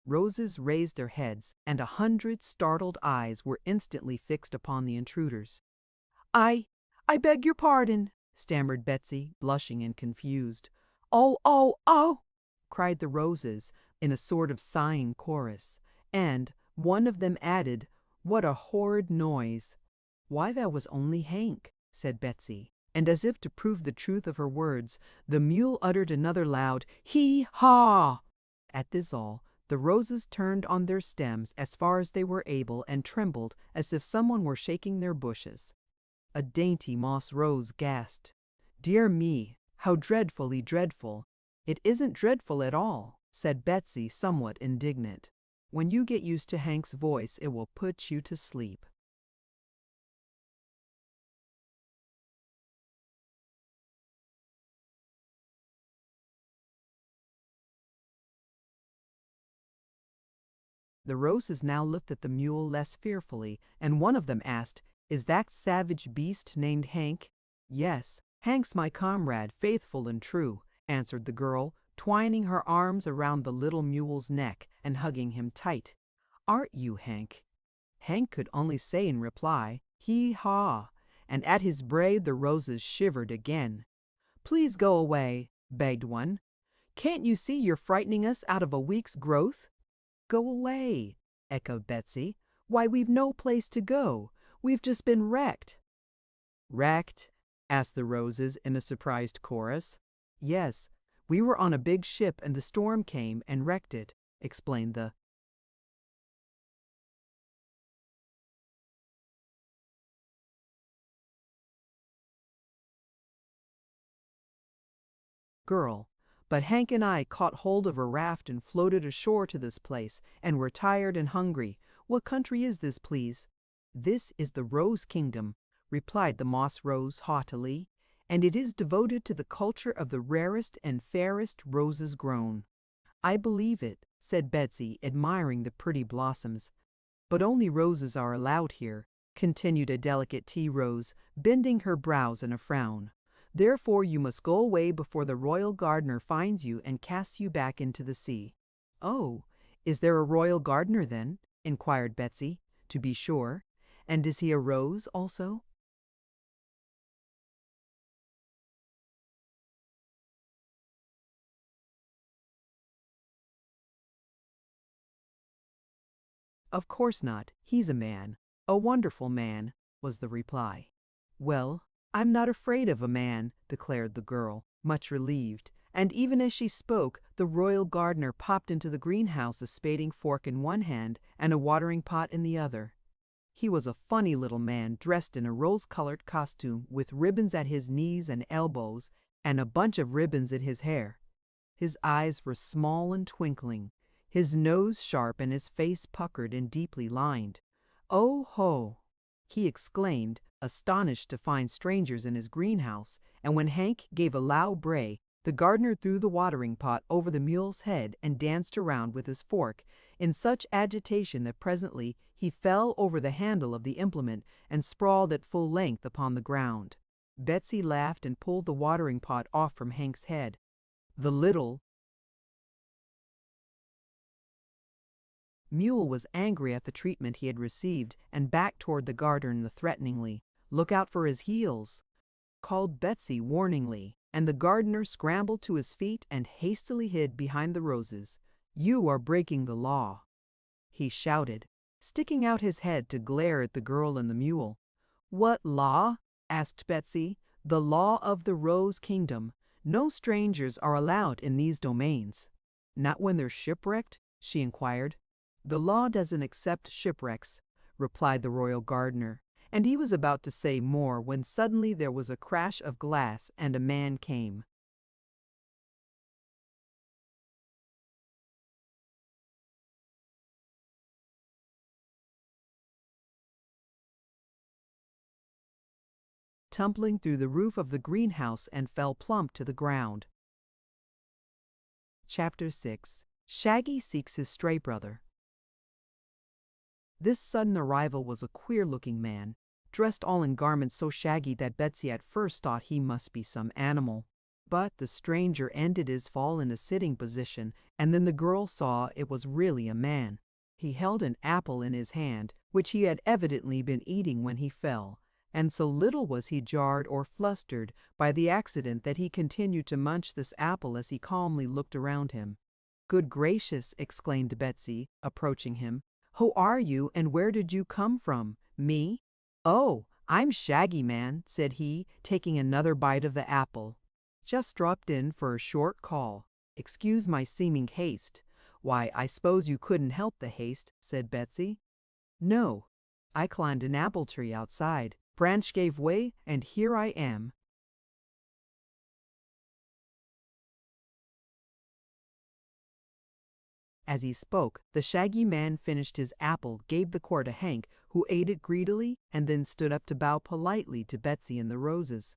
Roses raised their heads, and 100 startled eyes were instantly fixed upon the intruders. I beg your pardon," stammered Betsy, blushing and confused. "Oh, oh, oh!" cried the roses in a sort of sighing chorus, and one of them added, "What a horrid noise!" "Why, that was only Hank," said Betsy, and as if to prove the truth of her words, the mule uttered another loud hee-haw. At this all, the roses turned on their stems as far as they were able and trembled as if someone were shaking their bushes. A dainty moss rose gasped, "Dear me, how dreadfully dreadful!" "It isn't dreadful at all," said Betsy, somewhat indignant. "When you get used to Hank's voice, it will put you to sleep." The roses now looked at the mule less fearfully, and one of them asked, "Is that savage beast named Hank?" "Yes, Hank's my comrade, faithful and true," answered the girl, twining her arms around the little mule's neck and hugging him tight. "Aren't you, Hank?" Hank could only say in reply, "Hee-haw," and at his bray the roses shivered again. "Please go away," begged one. "Can't you see you're frightening us out of a week's growth?" "Go away," echoed Betsy. "Why, we've no place to go. We've just been wrecked." "Wrecked?" asked the roses in a surprised chorus. "Yes, we were on a big ship and the storm came and wrecked it," explained the girl. "But Hank and I caught hold of a raft and floated ashore to this place, and we're tired and hungry. What country is this, please?" "This is the Rose Kingdom," replied the moss rose haughtily, "and it is devoted to the culture of the rarest and fairest roses grown." "I believe it," said Betsy, admiring the pretty blossoms. "But only roses are allowed here," continued a delicate tea rose, bending her brows in a frown. "Therefore you must go away before the royal gardener finds you and casts you back into the sea." "Oh, is there a royal gardener then?" inquired Betsy. "To be sure. And is he a rose also?" "Of course not. He's a man. A wonderful man," was the reply. "Well, I'm not afraid of a man," declared the girl, much relieved, and even as she spoke, the royal gardener popped into the greenhouse, a spading fork in one hand and a watering pot in the other. He was a funny little man dressed in a rose-colored costume with ribbons at his knees and elbows and a bunch of ribbons in his hair. His eyes were small and twinkling, his nose sharp and his face puckered and deeply lined. "Oh ho!" he exclaimed, astonished to find strangers in his greenhouse, and when Hank gave a loud bray, the gardener threw the watering pot over the mule's head and danced around with his fork in such agitation that presently he fell over the handle of the implement and sprawled at full length upon the ground. Betsy laughed and pulled the watering pot off from Hank's head. The little mule was angry at the treatment he had received and backed toward the gardener threateningly. "Look out for his heels," called Betsy warningly, and the gardener scrambled to his feet and hastily hid behind the roses. "You are breaking the law," he shouted, sticking out his head to glare at the girl and the mule. "What law?" asked Betsy. "The law of the Rose Kingdom. No strangers are allowed in these domains." "Not when they're shipwrecked?" she inquired. "The law doesn't accept shipwrecks," replied the royal gardener, and he was about to say more when suddenly there was a crash of glass and a man came. Tumbling through the roof of the greenhouse and fell plump to the ground. Chapter 6. Shaggy Seeks His Stray Brother. This sudden arrival was a queer-looking man, dressed all in garments so shaggy that Betsy at first thought he must be some animal. But the stranger ended his fall in a sitting position, and then the girl saw it was really a man. He held an apple in his hand, which he had evidently been eating when he fell, and so little was he jarred or flustered by the accident that he continued to munch this apple as he calmly looked around him. "Good gracious!" exclaimed Betsy, approaching him. "Who are you, and where did you come from? Me?" "Oh, I'm Shaggy Man," said he, taking another bite of the apple. "Just dropped in for a short call. Excuse my seeming haste." "Why, I suppose you couldn't help the haste," said Betsy. "No, I climbed an apple tree outside. Branch gave way, and here I am." As he spoke, the Shaggy Man finished his apple, gave the core to Hank, who ate it greedily, and then stood up to bow politely to Betsy and the Roses.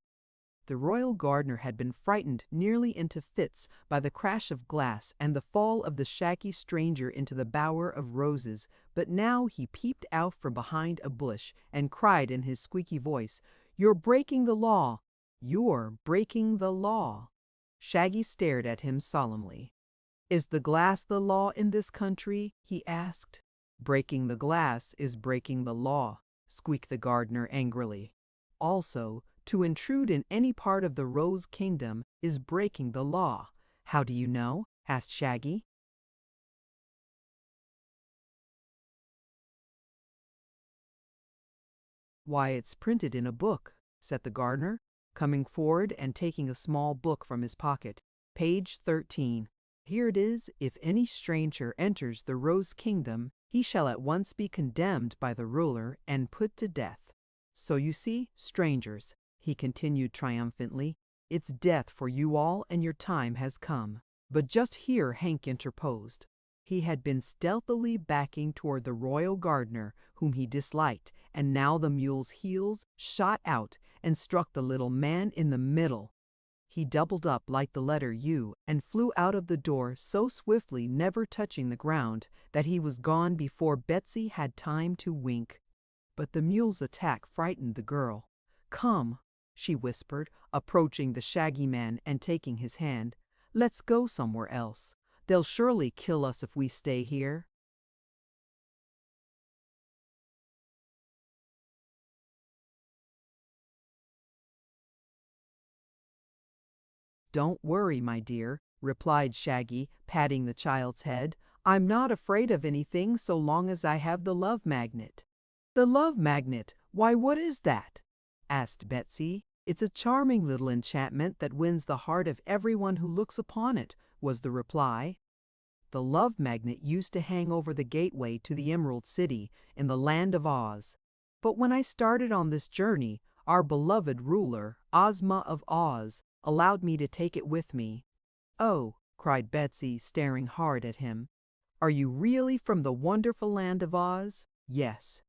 The royal gardener had been frightened nearly into fits by the crash of glass and the fall of the shaggy stranger into the bower of roses, but now he peeped out from behind a bush and cried in his squeaky voice, "You're breaking the law! You're breaking the law!" Shaggy stared at him solemnly. "Is the glass the law in this country?" he asked. "Breaking the glass is breaking the law," squeaked the gardener angrily. "Also, to intrude in any part of the Rose Kingdom is breaking the law." "How do you know?" asked Shaggy. "Why, it's printed in a book," said the gardener, coming forward and taking a small book from his pocket. "Page 13. Here it is: if any stranger enters the Rose Kingdom, he shall at once be condemned by the ruler and put to death. So you see, strangers," he continued triumphantly, "it's death for you all, and your time has come." But just here Hank interposed. He had been stealthily backing toward the royal gardener, whom he disliked, and now the mule's heels shot out and struck the little man in the middle. He doubled up like the letter U and flew out of the door so swiftly, never touching the ground, that he was gone before Betsy had time to wink. But the mule's attack frightened the girl. "Come," she whispered, approaching the Shaggy Man and taking his hand. "Let's go somewhere else. They'll surely kill us if we stay here." "Don't worry, my dear," replied Shaggy, patting the child's head. "I'm not afraid of anything so long as I have the Love Magnet." "The Love Magnet? Why, what is that?" asked Betsy. "It's a charming little enchantment that wins the heart of everyone who looks upon it," was the reply. "The Love Magnet used to hang over the gateway to the Emerald City in the Land of Oz. But when I started on this journey, our beloved ruler, Ozma of Oz, allowed me to take it with me." "Oh," cried Betsy, staring hard at him. "Are you really from the wonderful Land of Oz?" "Yes."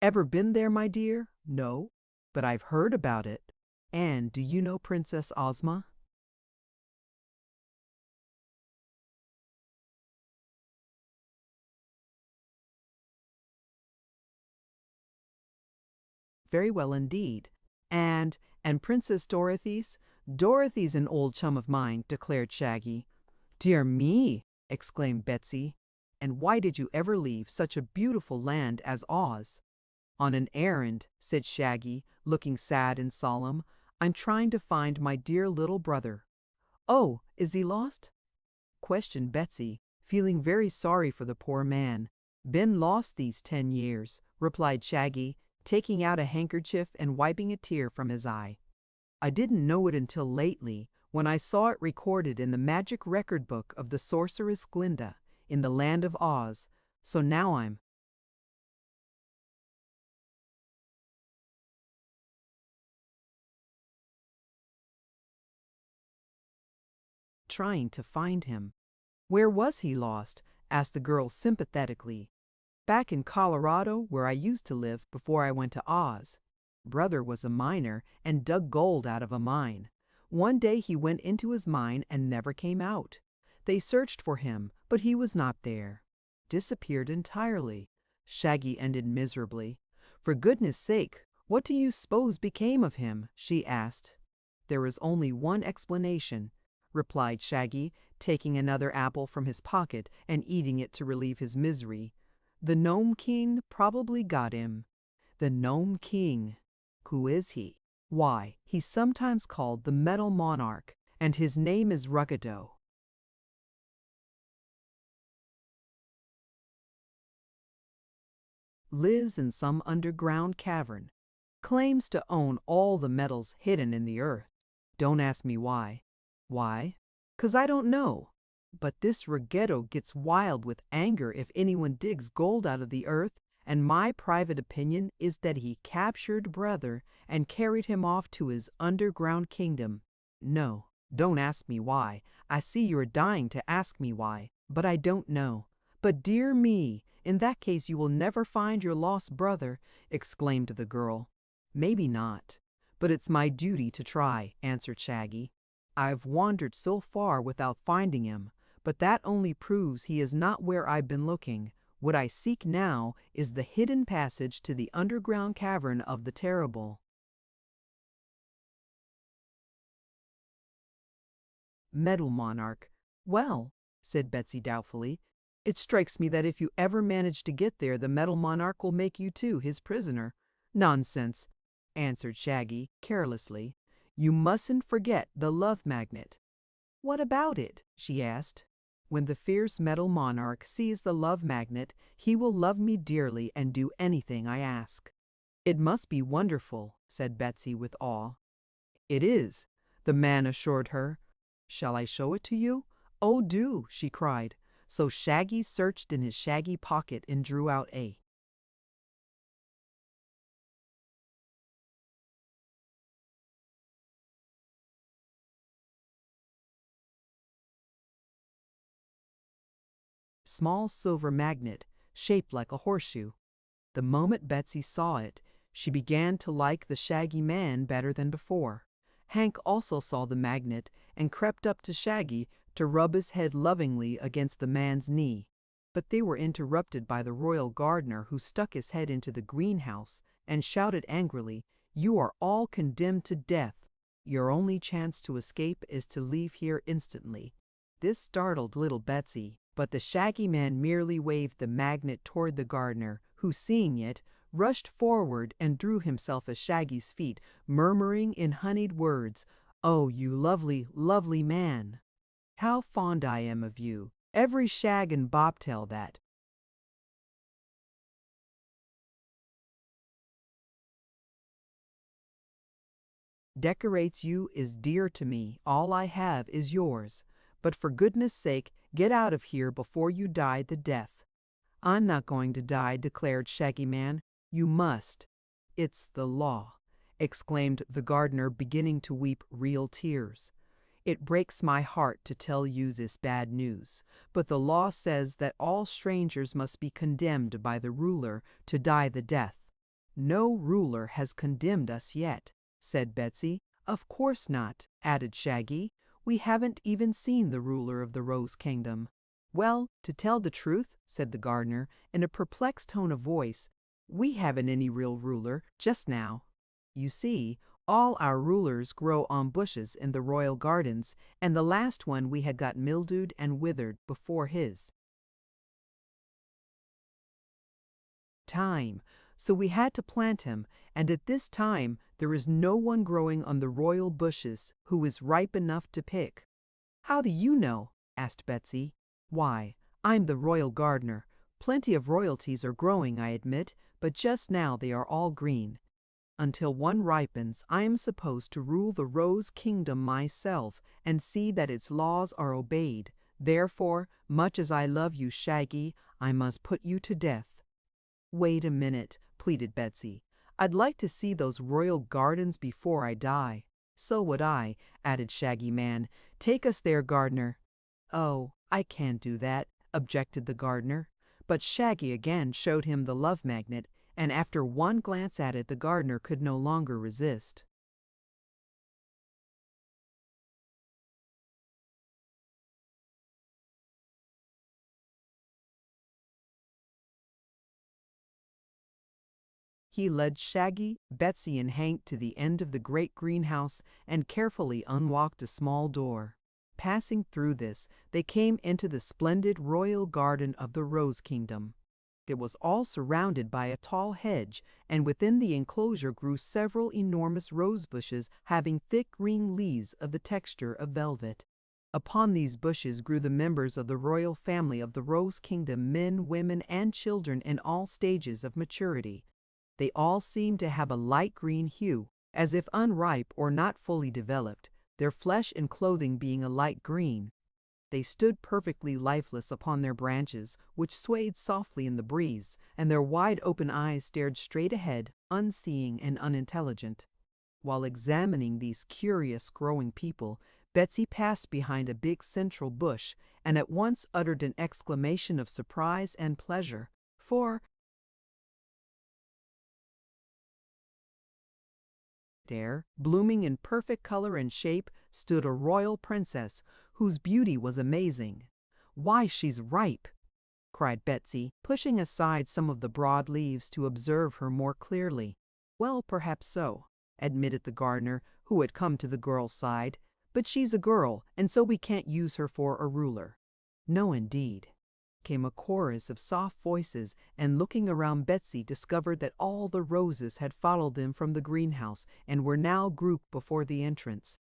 "Ever been there, my dear?" "No, but I've heard about it." "And do you know Princess Ozma?" "Very well indeed. And Princess Dorothy's?" "Dorothy's an old chum of mine," declared Shaggy. "Dear me!" exclaimed Betsy. "And why did you ever leave such a beautiful land as Oz?" "On an errand," said Shaggy, looking sad and solemn. "I'm trying to find my dear little brother." "Oh, is he lost?" questioned Betsy, feeling very sorry for the poor man. "Been lost these 10 years," replied Shaggy, taking out a handkerchief and wiping a tear from his eye. "I didn't know it until lately, when I saw it recorded in the magic record book of the sorceress Glinda in the Land of Oz. So now I'm trying to find him." "Where was he lost?" asked the girl sympathetically. "Back in Colorado, where I used to live before I went to Oz. Brother was a miner and dug gold out of a mine. One day he went into his mine and never came out. They searched for him, but he was not there. Disappeared entirely." Shaggy ended miserably. "For goodness sake, what do you suppose became of him?" she asked. There is only one explanation, replied Shaggy, taking another apple from his pocket and eating it to relieve his misery. The Gnome King probably got him. The Gnome King. Who is he? Why, he's sometimes called the Metal Monarch, and his name is Ruggedo. Lives in some underground cavern. Claims to own all the metals hidden in the earth. Don't ask me why. Why? 'Cause I don't know. But this Ruggedo gets wild with anger if anyone digs gold out of the earth, and my private opinion is that he captured Brother and carried him off to his underground kingdom. No, don't ask me why. I see you're dying to ask me why, but I don't know. But dear me, in that case you will never find your lost brother, exclaimed the girl. Maybe not, but it's my duty to try, answered Shaggy. I've wandered so far without finding him, but that only proves he is not where I've been looking. What I seek now is the hidden passage to the underground cavern of the Terrible. Metal Monarch. Well, said Betsy doubtfully, it strikes me that if you ever manage to get there, the Metal Monarch will make you too his prisoner. Nonsense, answered Shaggy carelessly. You mustn't forget the love magnet. What about it? She asked. When the fierce Metal Monarch sees the love magnet, he will love me dearly and do anything I ask. It must be wonderful, said Betsy with awe. It is, the man assured her. Shall I show it to you? Oh, do, she cried. So Shaggy searched in his shaggy pocket and drew out a small silver magnet shaped like a horseshoe. The moment Betsy saw it, she began to like the Shaggy Man better than before. Hank also saw the magnet and crept up to Shaggy to rub his head lovingly against the man's knee. But they were interrupted by the royal gardener, who stuck his head into the greenhouse and shouted angrily, "You are all condemned to death. Your only chance to escape is to leave here instantly." This startled little Betsy, but the Shaggy Man merely waved the magnet toward the gardener, who, seeing it, rushed forward and drew himself at Shaggy's feet, murmuring in honeyed words, "Oh, you lovely, lovely man! How fond I am of you! Every shag and bobtail that decorates you is dear to me. All I have is yours. But for goodness sake, get out of here before you die the death." "I'm not going to die," declared Shaggy Man. "You must. It's the law," exclaimed the gardener, beginning to weep real tears. "It breaks my heart to tell you this bad news, but the law says that all strangers must be condemned by the ruler to die the death." "No ruler has condemned us yet," said Betsy. "Of course not," added Shaggy. "We haven't even seen the ruler of the Rose Kingdom." "Well, to tell the truth," said the gardener, in a perplexed tone of voice, "we haven't any real ruler just now. You see, all our rulers grow on bushes in the royal gardens, and the last one we had got mildewed and withered before his time, so we had to plant him, and at this time there is no one growing on the royal bushes who is ripe enough to pick." "How do you know?" asked Betsy. "Why, I'm the royal gardener. Plenty of royalties are growing, I admit, but just now they are all green. Until one ripens, I am supposed to rule the Rose Kingdom myself and see that its laws are obeyed. Therefore, much as I love you, Shaggy, I must put you to death." "Wait a minute," pleaded Betsy. "I'd like to see those royal gardens before I die." "So would I," added Shaggy Man. "Take us there, gardener." "Oh, I can't do that," objected the gardener. But Shaggy again showed him the love magnet, and after one glance at it the gardener could no longer resist. He led Shaggy, Betsy, and Hank to the end of the great greenhouse and carefully unlocked a small door. Passing through this, they came into the splendid royal garden of the Rose Kingdom. It was all surrounded by a tall hedge, and within the enclosure grew several enormous rose bushes having thick green leaves of the texture of velvet. Upon these bushes grew the members of the royal family of the Rose Kingdom, men, women, and children in all stages of maturity. They all seemed to have a light green hue, as if unripe or not fully developed, their flesh and clothing being a light green. They stood perfectly lifeless upon their branches, which swayed softly in the breeze, and their wide open eyes stared straight ahead, unseeing and unintelligent. While examining these curious growing people, Betsy passed behind a big central bush and at once uttered an exclamation of surprise and pleasure, for there, blooming in perfect color and shape, stood a royal princess whose beauty was amazing. "Why, she's ripe!" cried Betsy, pushing aside some of the broad leaves to observe her more clearly. "Well, perhaps so," admitted the gardener, who had come to the girl's side, "but she's a girl, and so we can't use her for a ruler." "No, indeed," came a chorus of soft voices, and looking around, Betsy discovered that all the roses had followed them from the greenhouse and were now grouped before the entrance.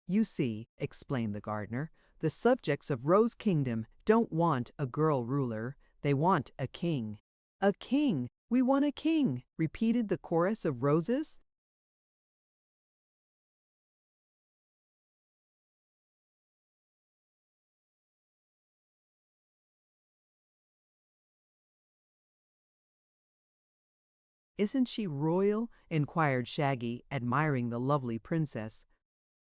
"You see," explained the gardener, "the subjects of Rose Kingdom don't want a girl ruler, they want a king." "A king! We want a king!" repeated the chorus of roses. "Isn't she royal?" inquired Shaggy, admiring the lovely princess.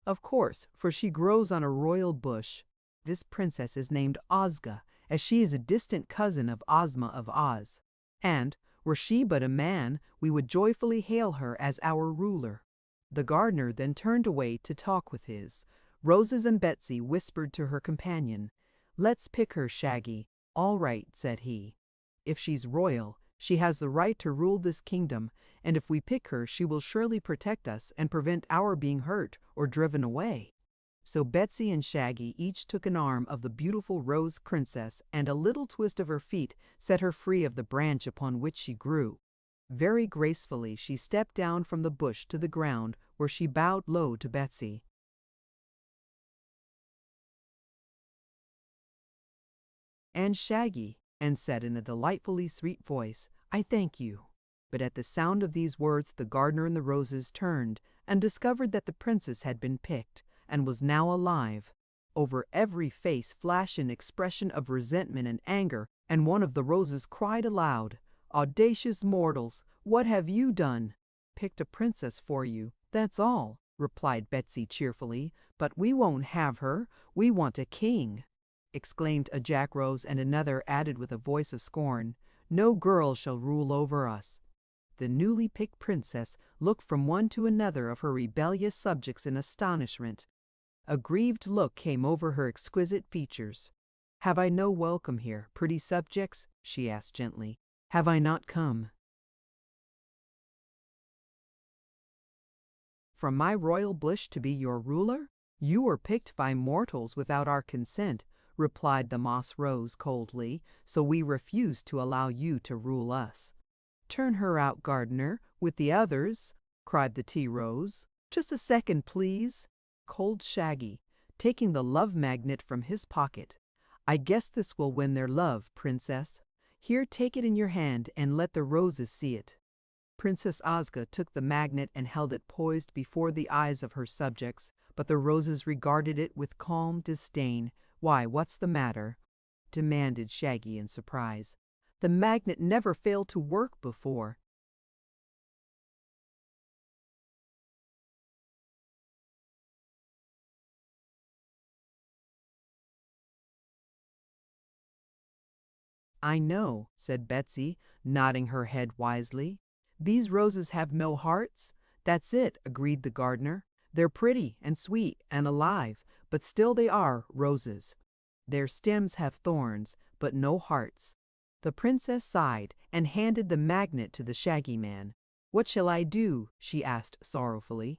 "Of course, for she grows on a royal bush. This princess is named Ozga, as she is a distant cousin of Ozma of Oz. And, were she but a man, we would joyfully hail her as our ruler." The gardener then turned away to talk with his. Roses and Betsy whispered to her companion. "Let's pick her, Shaggy." "All right," said he. "If she's royal, she has the right to rule this kingdom, and if we pick her she will surely protect us and prevent our being hurt or driven away." So Betsy and Shaggy each took an arm of the beautiful Rose Princess, and a little twist of her feet set her free of the branch upon which she grew. Very gracefully she stepped down from the bush to the ground, where she bowed low to Betsy. "And Shaggy," and said in a delightfully sweet voice, "I thank you." But at the sound of these words the gardener and the roses turned and discovered that the princess had been picked, and was now alive. Over every face flashed an expression of resentment and anger, and one of the roses cried aloud, "Audacious mortals, what have you done?" "Picked a princess for you, that's all," replied Betsy cheerfully, "but we won't have her, we want a king," exclaimed a Jack Rose, and another added with a voice of scorn, "No girl shall rule over us." The newly picked princess looked from one to another of her rebellious subjects in astonishment. A grieved look came over her exquisite features. "Have I no welcome here, pretty subjects?" she asked gently. "Have I not come from my royal bush to be your ruler? You were picked by mortals without our consent," replied the moss rose coldly, "so we refuse to allow you to rule us." "Turn her out, gardener, with the others," cried the tea rose. "Just a second, please," called Shaggy, taking the love magnet from his pocket. "I guess this will win their love, princess. Here, take it in your hand and let the roses see it." Princess Ozga took the magnet and held it poised before the eyes of her subjects, but the roses regarded it with calm disdain. "Why, what's the matter?" demanded Shaggy in surprise. "The magnet never failed to work before." "I know," said Betsy, nodding her head wisely. "These roses have no hearts?" "That's it," agreed the gardener. "They're pretty and sweet and alive, but still they are roses. Their stems have thorns, but no hearts." The princess sighed and handed the magnet to the Shaggy Man. "What shall I do?" she asked sorrowfully.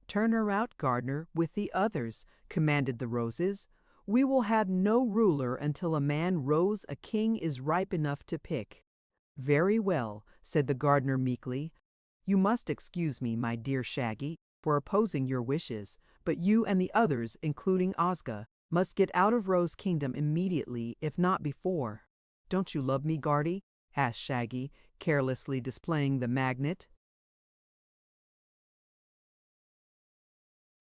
"Turn her out, gardener, with the others," commanded the roses. "We will have no ruler until a man rose a king is ripe enough to pick." "Very well," said the gardener meekly. "You must excuse me, my dear Shaggy, for opposing your wishes, but you and the others, including Ozga, must get out of Rose Kingdom immediately, if not before." "Don't you love me, Guardy?" asked Shaggy, carelessly displaying the magnet.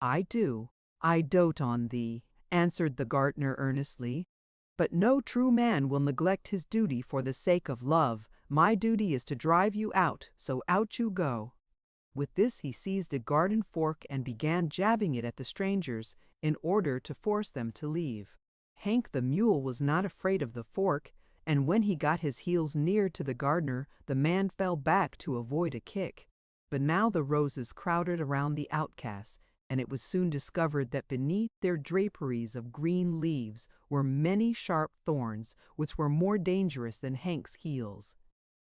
"I do. I dote on thee," answered the gardener earnestly. "But no true man will neglect his duty for the sake of love. My duty is to drive you out, so out you go." With this he seized a garden fork and began jabbing it at the strangers in order to force them to leave. Hank the mule was not afraid of the fork, and when he got his heels near to the gardener, the man fell back to avoid a kick. But now the roses crowded around the outcasts, and it was soon discovered that beneath their draperies of green leaves were many sharp thorns, which were more dangerous than Hank's heels.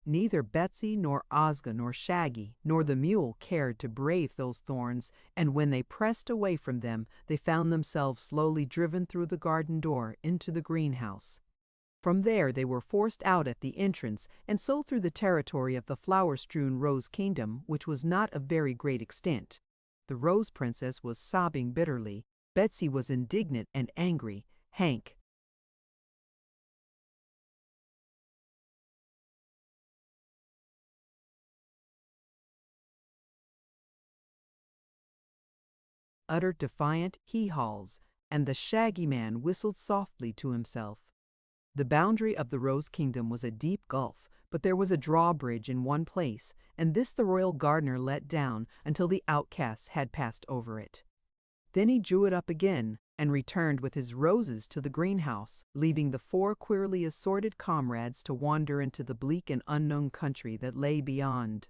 Neither Betsy nor Ozga nor Shaggy nor the mule cared to brave those thorns, and when they pressed away from them, they found themselves slowly driven through the garden door into the greenhouse. From there they were forced out at the entrance, and so through the territory of the flower-strewn Rose Kingdom, which was not of very great extent. The Rose Princess was sobbing bitterly. Betsy was indignant and angry. Hank uttered defiant hee-haws, and the Shaggy Man whistled softly to himself. The boundary of the Rose Kingdom was a deep gulf, but there was a drawbridge in one place, and this the royal gardener let down until the outcasts had passed over it. Then he drew it up again, and returned with his roses to the greenhouse, leaving the four queerly assorted comrades to wander into the bleak and unknown country that lay beyond.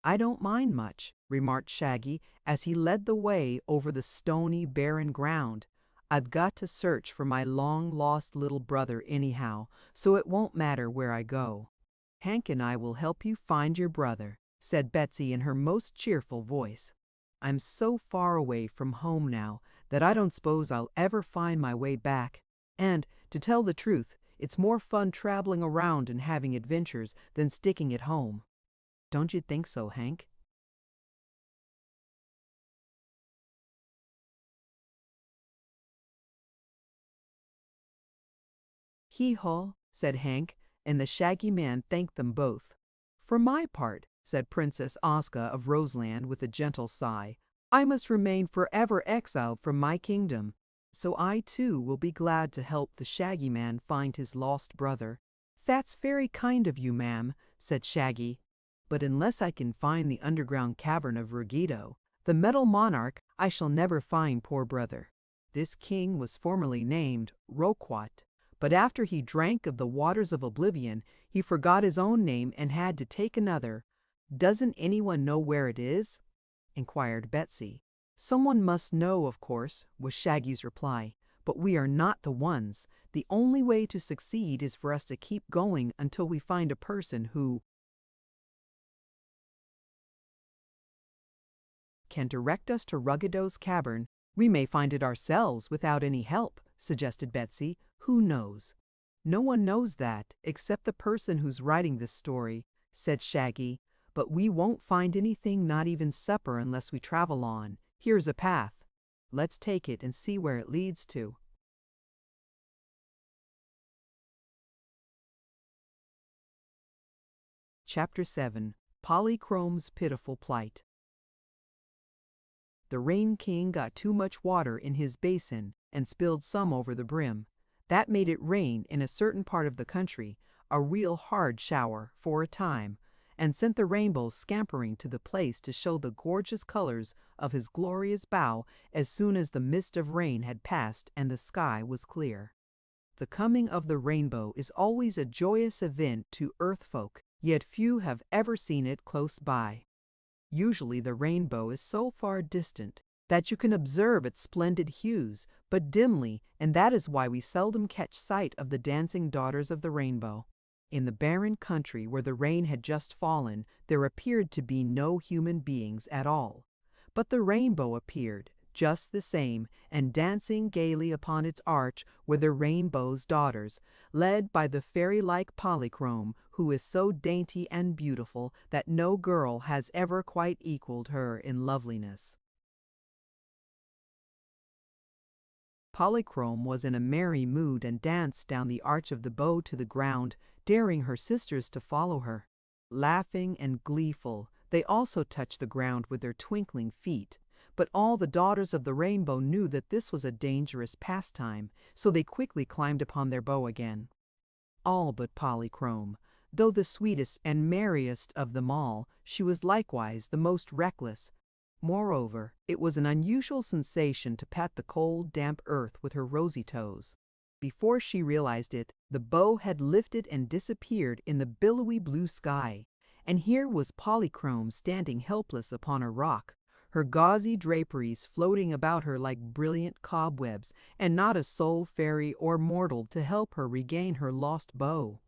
"I don't mind much," remarked Shaggy as he led the way over the stony, barren ground. "I've got to search for my long-lost little brother anyhow, so it won't matter where I go." "Hank and I will help you find your brother," said Betsy in her most cheerful voice. "I'm so far away from home now that I don't suppose I'll ever find my way back. And, to tell the truth, it's more fun traveling around and having adventures than sticking at home. Don't you think so, Hank?" "Hee-haw," said Hank, and the Shaggy Man thanked them both. "For my part," said Princess Ozga of Roseland with a gentle sigh, "I must remain forever exiled from my kingdom. So I, too, will be glad to help the Shaggy Man find his lost brother." "That's very kind of you, ma'am," said Shaggy. "But unless I can find the underground cavern of Ruggedo, the Metal Monarch, I shall never find poor brother." This king was formerly named Roquat, but after he drank of the waters of oblivion, he forgot his own name and had to take another. "Doesn't anyone know where it is?" inquired Betsy. "Someone must know, of course," was Shaggy's reply, "but we are not the ones. The only way to succeed is for us to keep going until we find a person who can direct us to Ruggedo's cavern. We may find it ourselves without any help," suggested Betsy. "Who knows?" "No one knows that, except the person who's writing this story," said Shaggy. "But we won't find anything, not even supper, unless we travel on. Here's a path. Let's take it and see where it leads to." Chapter 7. Polychrome's Pitiful Plight. The Rain King got too much water in his basin and spilled some over the brim. That made it rain in a certain part of the country, a real hard shower, for a time, and sent the rainbow scampering to the place to show the gorgeous colors of his glorious bow as soon as the mist of rain had passed and the sky was clear. The coming of the rainbow is always a joyous event to earth folk, yet few have ever seen it close by. Usually the rainbow is so far distant that you can observe its splendid hues, but dimly, and that is why we seldom catch sight of the dancing daughters of the rainbow. In the barren country where the rain had just fallen, there appeared to be no human beings at all. But the rainbow appeared, just the same, and dancing gaily upon its arch were the rainbow's daughters, led by the fairy-like Polychrome, who is so dainty and beautiful that no girl has ever quite equaled her in loveliness. Polychrome was in a merry mood and danced down the arch of the bow to the ground, daring her sisters to follow her. Laughing and gleeful, they also touched the ground with their twinkling feet. But all the daughters of the rainbow knew that this was a dangerous pastime, so they quickly climbed upon their bow again. All but Polychrome. Though the sweetest and merriest of them all, she was likewise the most reckless. Moreover, it was an unusual sensation to pat the cold, damp earth with her rosy toes. Before she realized it, the bow had lifted and disappeared in the billowy blue sky, and here was Polychrome standing helpless upon a rock, her gauzy draperies floating about her like brilliant cobwebs, and not a soul, fairy or mortal, to help her regain her lost bow.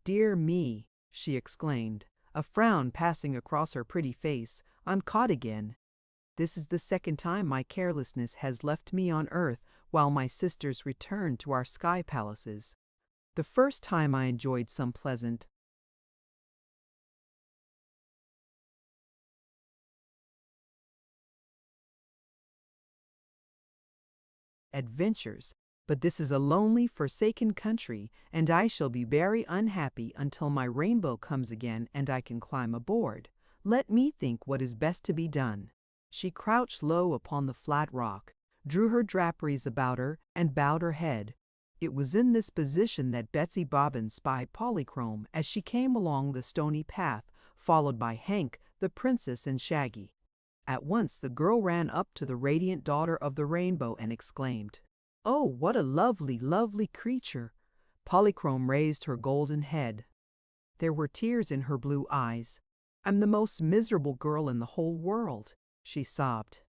"Dear me," she exclaimed, a frown passing across her pretty face, "I'm caught again. This is the second time my carelessness has left me on earth while my sisters returned to our sky palaces. The first time I enjoyed some pleasant adventures, but this is a lonely, forsaken country, and I shall be very unhappy until my rainbow comes again and I can climb aboard. Let me think what is best to be done." She crouched low upon the flat rock, drew her draperies about her, and bowed her head. It was in this position that Betsy Bobbin spied Polychrome as she came along the stony path, followed by Hank, the princess, and Shaggy. At once the girl ran up to the radiant daughter of the rainbow and exclaimed, "Oh, what a lovely, lovely creature!" Polychrome raised her golden head. There were tears in her blue eyes. "I'm the most miserable girl in the whole world," she sobbed.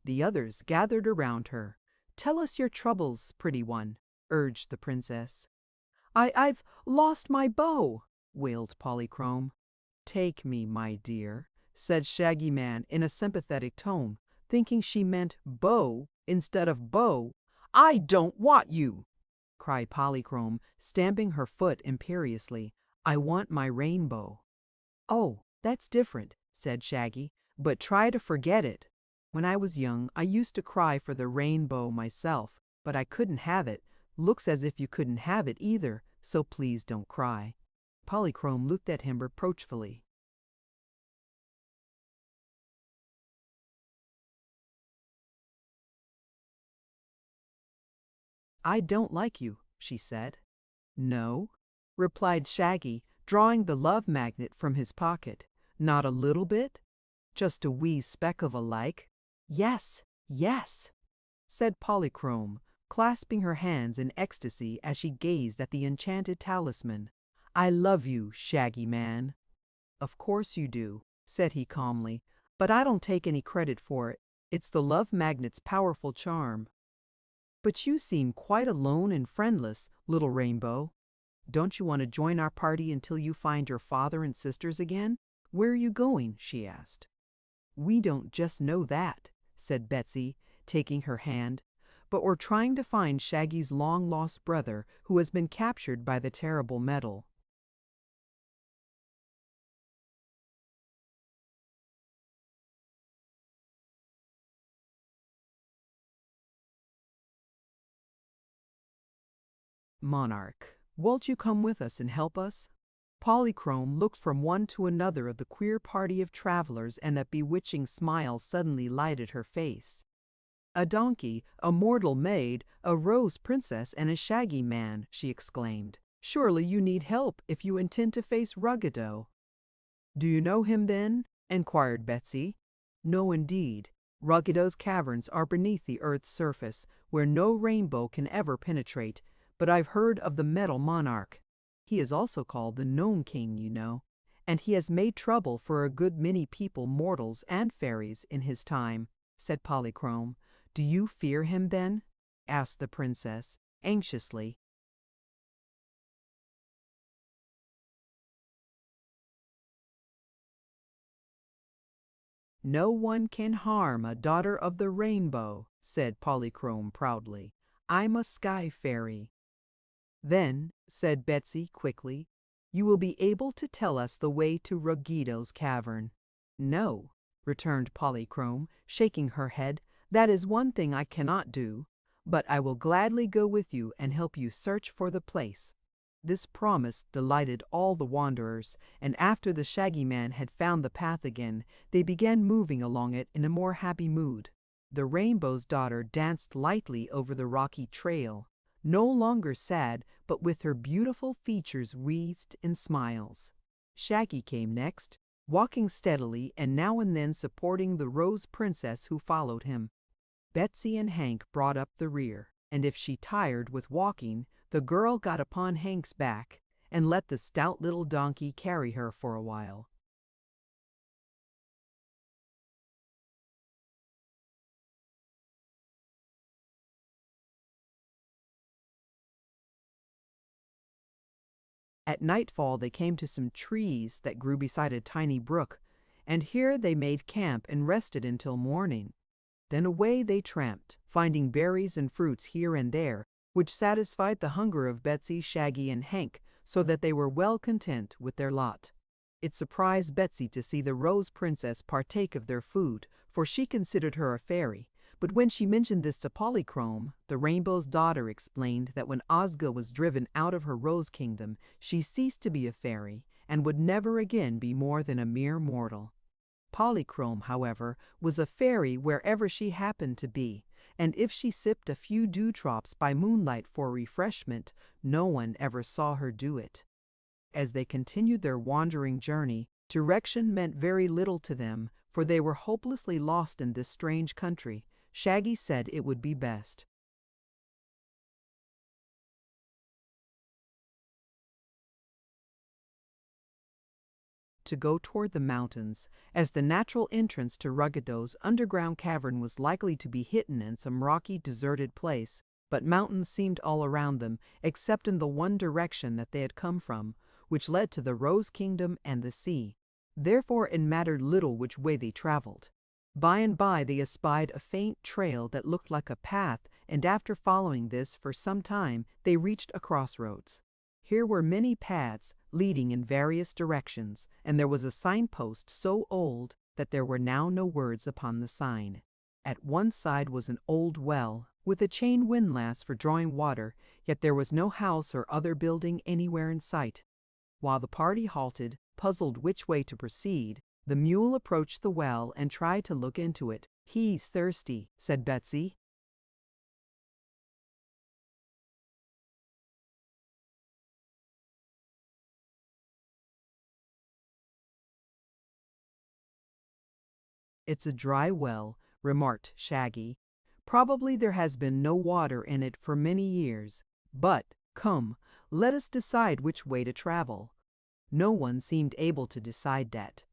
The others gathered around her. "Tell us your troubles, pretty one," urged the princess. I've lost my bow," wailed Polychrome. "Take me, my dear," said Shaggy Man in a sympathetic tone, thinking she meant bow instead of bow. "I don't want you," cried Polychrome, stamping her foot imperiously. "I want my rainbow." "Oh, that's different," said Shaggy, "but try to forget it. When I was young, I used to cry for the rainbow myself, but I couldn't have it. Looks as if you couldn't have it either, so please don't cry." Polychrome looked at him reproachfully. "I don't like you," she said. "No?" replied Shaggy, drawing the love magnet from his pocket. "Not a little bit? Just a wee speck of a like?" "Yes, yes," said Polychrome, clasping her hands in ecstasy as she gazed at the enchanted talisman. "I love you, Shaggy Man." "Of course you do," said he calmly, "but I don't take any credit for it. It's the love magnet's powerful charm." "But you seem quite alone and friendless, little Rainbow. Don't you want to join our party until you find your father and sisters again? Where are you going?" she asked. "We don't just know that," said Betsy, taking her hand, "but we're trying to find Shaggy's long-lost brother who has been captured by the terrible metal." "Monarch, won't you come with us and help us?" Polychrome looked from one to another of the queer party of travelers, and a bewitching smile suddenly lighted her face. "A donkey, a mortal maid, a rose princess, and a Shaggy Man," she exclaimed. "Surely you need help if you intend to face Ruggedo." "Do you know him, then?" inquired Betsy. "No, indeed. Ruggedo's caverns are beneath the earth's surface, where no rainbow can ever penetrate, but I've heard of the Metal Monarch. He is also called the Gnome King, you know, and he has made trouble for a good many people, mortals and fairies, in his time," said Polychrome. "Do you fear him, then?" asked the princess, anxiously. "No one can harm a daughter of the rainbow," said Polychrome proudly. "I'm a sky fairy." "Then," said Betsy quickly, "you will be able to tell us the way to Ruggedo's cavern." "No," returned Polychrome, shaking her head, "that is one thing I cannot do. But I will gladly go with you and help you search for the place." This promise delighted all the wanderers, and after the Shaggy Man had found the path again, they began moving along it in a more happy mood. The Rainbow's Daughter danced lightly over the rocky trail, no longer sad, but with her beautiful features wreathed in smiles. Shaggy came next, walking steadily and now and then supporting the Rose Princess who followed him. Betsy and Hank brought up the rear, and if she tired with walking, the girl got upon Hank's back and let the stout little donkey carry her for a while. At nightfall they came to some trees that grew beside a tiny brook, and here they made camp and rested until morning. Then away they tramped, finding berries and fruits here and there, which satisfied the hunger of Betsy, Shaggy, and Hank, so that they were well content with their lot. It surprised Betsy to see the Rose Princess partake of their food, for she considered her a fairy. But when she mentioned this to Polychrome, the Rainbow's Daughter explained that when Ozga was driven out of her Rose Kingdom, she ceased to be a fairy and would never again be more than a mere mortal. Polychrome, however, was a fairy wherever she happened to be, and if she sipped a few dewdrops by moonlight for refreshment, no one ever saw her do it. As they continued their wandering journey, direction meant very little to them, for they were hopelessly lost in this strange country. Shaggy said it would be best to go toward the mountains, as the natural entrance to Ruggedo's underground cavern was likely to be hidden in some rocky, deserted place, but mountains seemed all around them, except in the one direction that they had come from, which led to the Rose Kingdom and the sea. Therefore it mattered little which way they traveled. By and by they espied a faint trail that looked like a path, and after following this for some time they reached a crossroads. Here were many paths leading in various directions, and there was a signpost so old that there were now no words upon the sign. At one side was an old well, with a chain windlass for drawing water, yet there was no house or other building anywhere in sight. While the party halted, puzzled which way to proceed, the mule approached the well and tried to look into it. "He's thirsty," said Betsy. "It's a dry well," remarked Shaggy. "Probably there has been no water in it for many years. But, come, let us decide which way to travel." No one seemed able to decide that.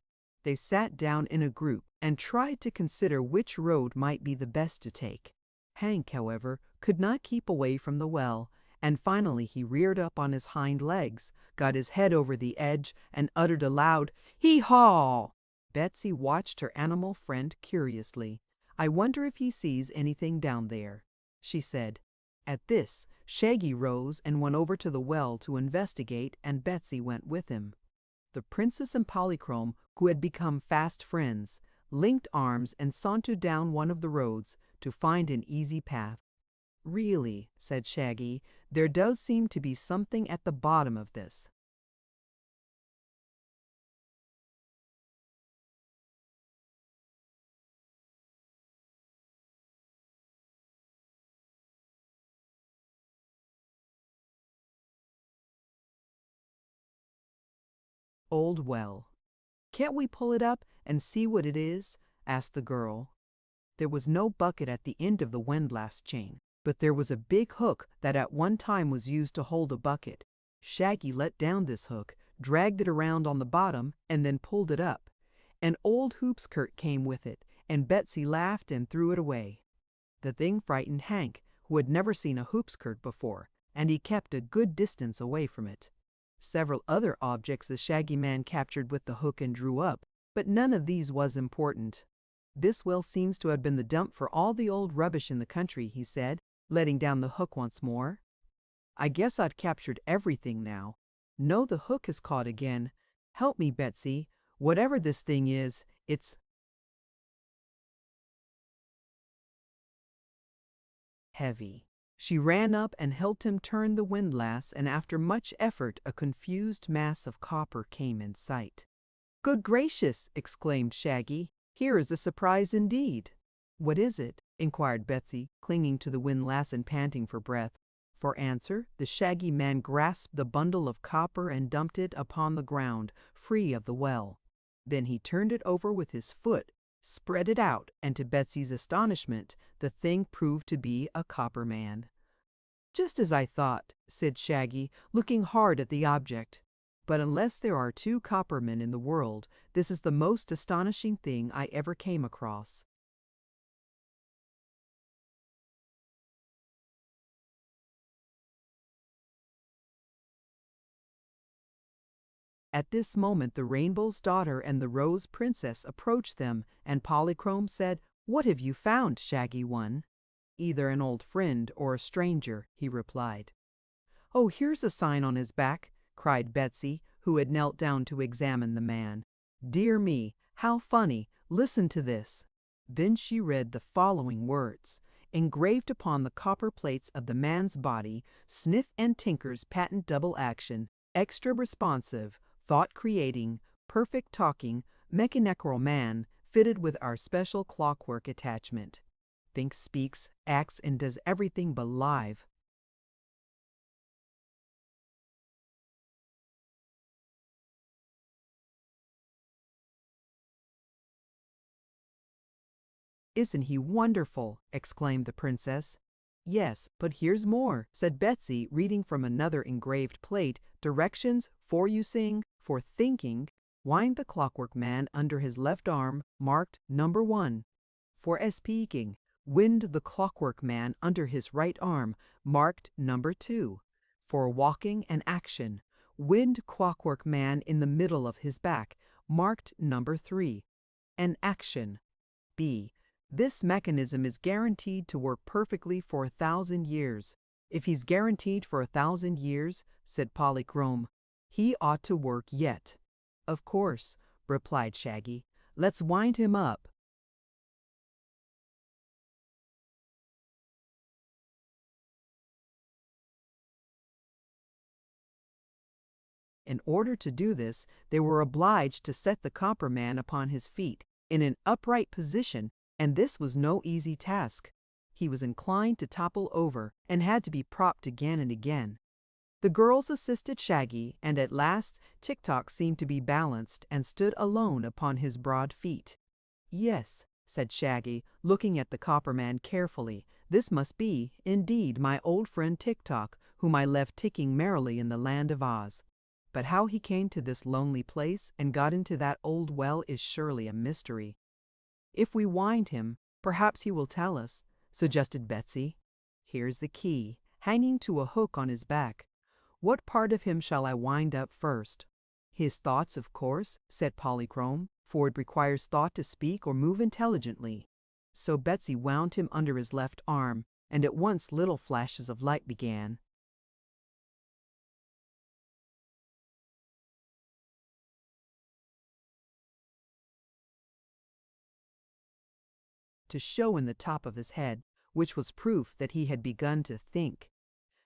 They sat down in a group and tried to consider which road might be the best to take. Hank, however, could not keep away from the well, and finally he reared up on his hind legs, got his head over the edge, and uttered a loud "Hee-haw!" Betsy watched her animal friend curiously. "I wonder if he sees anything down there," she said. At this, Shaggy rose and went over to the well to investigate, and Betsy went with him. The princess and Polychrome, who had become fast friends, linked arms and sauntered down one of the roads to find an easy path. "Really," said Shaggy, "there does seem to be something at the bottom of this." "Old well. Can't we pull it up and see what it is?" asked the girl. There was no bucket at the end of the windlass chain, but there was a big hook that at one time was used to hold a bucket. Shaggy let down this hook, dragged it around on the bottom, and then pulled it up. An old hoop skirt came with it, and Betsy laughed and threw it away. The thing frightened Hank, who had never seen a hoop skirt before, and he kept a good distance away from it. Several other objects the Shaggy Man captured with the hook and drew up, but none of these was important. "This well seems to have been the dump for all the old rubbish in the country," he said, letting down the hook once more. "I guess I've captured everything now. No, the hook is caught again. Help me, Betsy. Whatever this thing is, it's heavy." She ran up and helped him turn the windlass, and after much effort a confused mass of copper came in sight. "Good gracious!" exclaimed Shaggy. "Here is a surprise indeed." "What is it?" inquired Betsy, clinging to the windlass and panting for breath. For answer, the Shaggy Man grasped the bundle of copper and dumped it upon the ground, free of the well. Then he turned it over with his foot, spread it out, and to Betsy's astonishment, the thing proved to be a copper man. "Just as I thought," said Shaggy, looking hard at the object. "But unless there are two copper men in the world, this is the most astonishing thing I ever came across." At this moment the Rainbow's Daughter and the Rose Princess approached them, and Polychrome said, "What have you found, Shaggy One?" "Either an old friend or a stranger," he replied. "Oh, here's a sign on his back," cried Betsy, who had knelt down to examine the man. "Dear me, how funny! Listen to this." Then she read the following words. Engraved upon the copper plates of the man's body, Sniff and Tinker's patent double action, extra responsive, thought-creating, perfect talking, mechanical man, fitted with our special clockwork attachment. Thinks, speaks, acts, and does everything but live. "Isn't he wonderful?" exclaimed the princess. "Yes, but here's more," said Betsy, reading from another engraved plate, directions for using, for thinking. Wind the clockwork man under his left arm, marked number 1. For speaking, wind the clockwork man under his right arm, marked number 2. For walking and action, wind clockwork man in the middle of his back, marked number 3. And action. B. This mechanism is guaranteed to work perfectly for 1,000 years. "If he's guaranteed for 1,000 years," said Polychrome, "he ought to work yet." "Of course," replied Shaggy. "Let's wind him up." In order to do this, they were obliged to set the copper man upon his feet in an upright position, and this was no easy task. He was inclined to topple over and had to be propped again and again. The girls assisted Shaggy, and at last Tik-Tok seemed to be balanced and stood alone upon his broad feet. "Yes," said Shaggy, looking at the copper man carefully, "this must be, indeed, my old friend Tik-Tok, whom I left ticking merrily in the land of Oz. But how he came to this lonely place and got into that old well is surely a mystery." "If we wind him, perhaps he will tell us," suggested Betsy. "Here's the key, hanging to a hook on his back. What part of him shall I wind up first?" "His thoughts, of course," said Polychrome, "for it requires thought to speak or move intelligently." So Betsy wound him under his left arm, and at once little flashes of light began to show in the top of his head, which was proof that he had begun to think.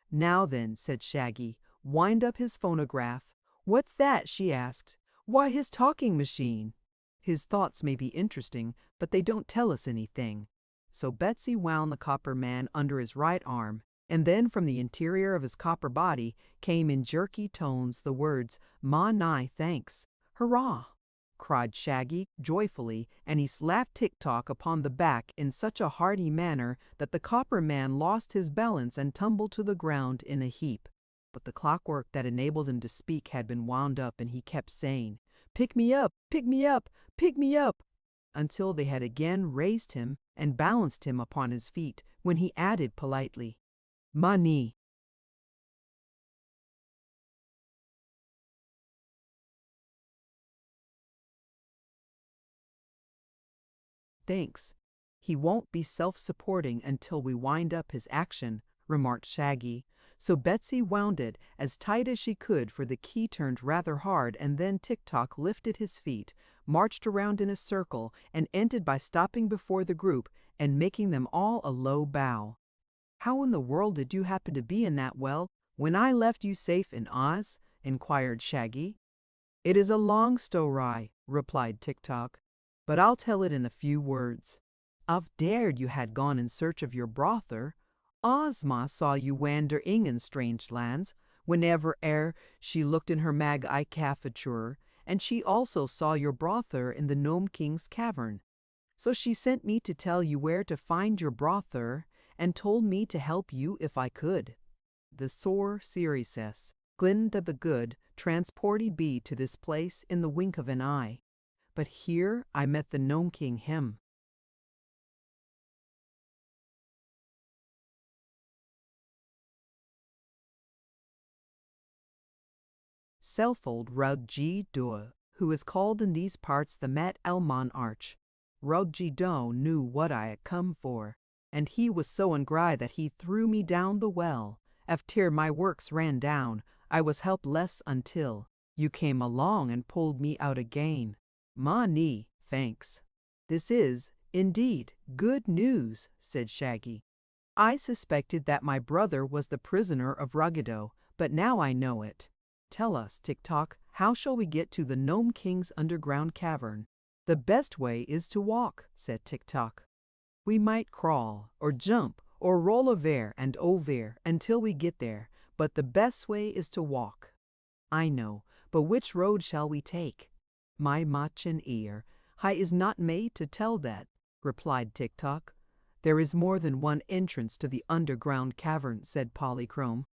"Now then," said Shaggy, "wind up his phonograph." "What's that?" she asked. "Why, his talking machine." "His thoughts may be interesting, but they don't tell us anything." So Betsy wound the copper man under his right arm, and then from the interior of his copper body came in jerky tones the words, "Ma Nye, thanks." "Hurrah!" cried Shaggy joyfully, and he slapped Tik-Tok upon the back in such a hearty manner that the copper man lost his balance and tumbled to the ground in a heap. But the clockwork that enabled him to speak had been wound up, and he kept saying, "Pick me up, pick me up, pick me up." until they had again raised him and balanced him upon his feet, when he added politely, "Money." "Thanks. He won't be self-supporting until we wind up his action," remarked Shaggy. So Betsy wound it as tight as she could, for the key turned rather hard, and then Tik-Tok lifted his feet, marched around in a circle, and ended by stopping before the group and making them all a low bow. "How in the world did you happen to be in that well when I left you safe in Oz?" inquired Shaggy. "It is a long story," replied Tik-Tok, "but I'll tell it in a few words. I've dared you had gone in search of your brother. Ozma saw you wandering in strange lands, whenever she looked in her mag-eye cafeture, and she also saw your brother in the Gnome King's cavern. So she sent me to tell you where to find your brother, and told me to help you if I could. The sore Sirius, Glyn to the good, transporty be to this place in the wink of an eye. But here I met the Gnome King him." Selfold Ruggy Dua, who is called in these parts the Mat Elmon Arch. Ruggy Do knew what I had come for, and he was so angry that he threw me down the well. After my works ran down, I was helpless until you came along and pulled me out again. "Money, thanks." "This is, indeed, good news," said Shaggy. "I suspected that my brother was the prisoner of Ruggedo, but now I know it. Tell us, Tik-Tok, how shall we get to the Gnome King's underground cavern?" "The best way is to walk," said Tik-Tok. "We might crawl, or jump, or roll over and over until we get there, but the best way is to walk." "I know, but which road shall we take?" "My machin ear, I is not made to tell that," replied Tik-Tok. "There is more than one entrance to the underground cavern," said Polychrome.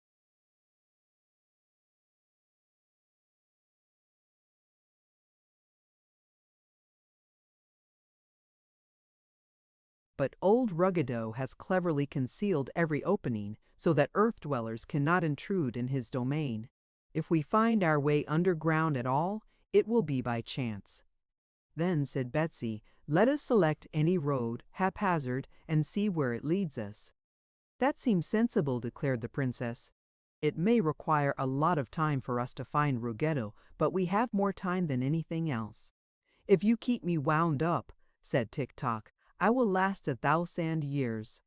"But old Ruggedo has cleverly concealed every opening so that earth dwellers cannot intrude in his domain. If we find our way underground at all, it will be by chance." "Then," said Betsy, "let us select any road, haphazard, and see where it leads us." "That seems sensible," declared the princess. "It may require a lot of time for us to find Ruggedo, but we have more time than anything else." "If you keep me wound up," said Tik-Tok, "I will last 1,000 years."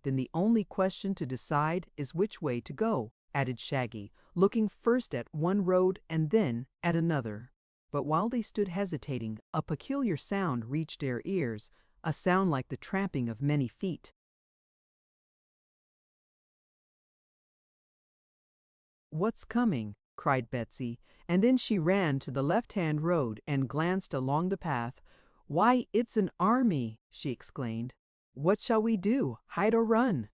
"Then the only question to decide is which way to go," added Shaggy, looking first at one road and then at another. But while they stood hesitating, a peculiar sound reached their ears, a sound like the tramping of many feet. "What's coming?" cried Betsy, and then she ran to the left-hand road and glanced along the path. "Why, it's an army!" she exclaimed. "What shall we do, hide or run?"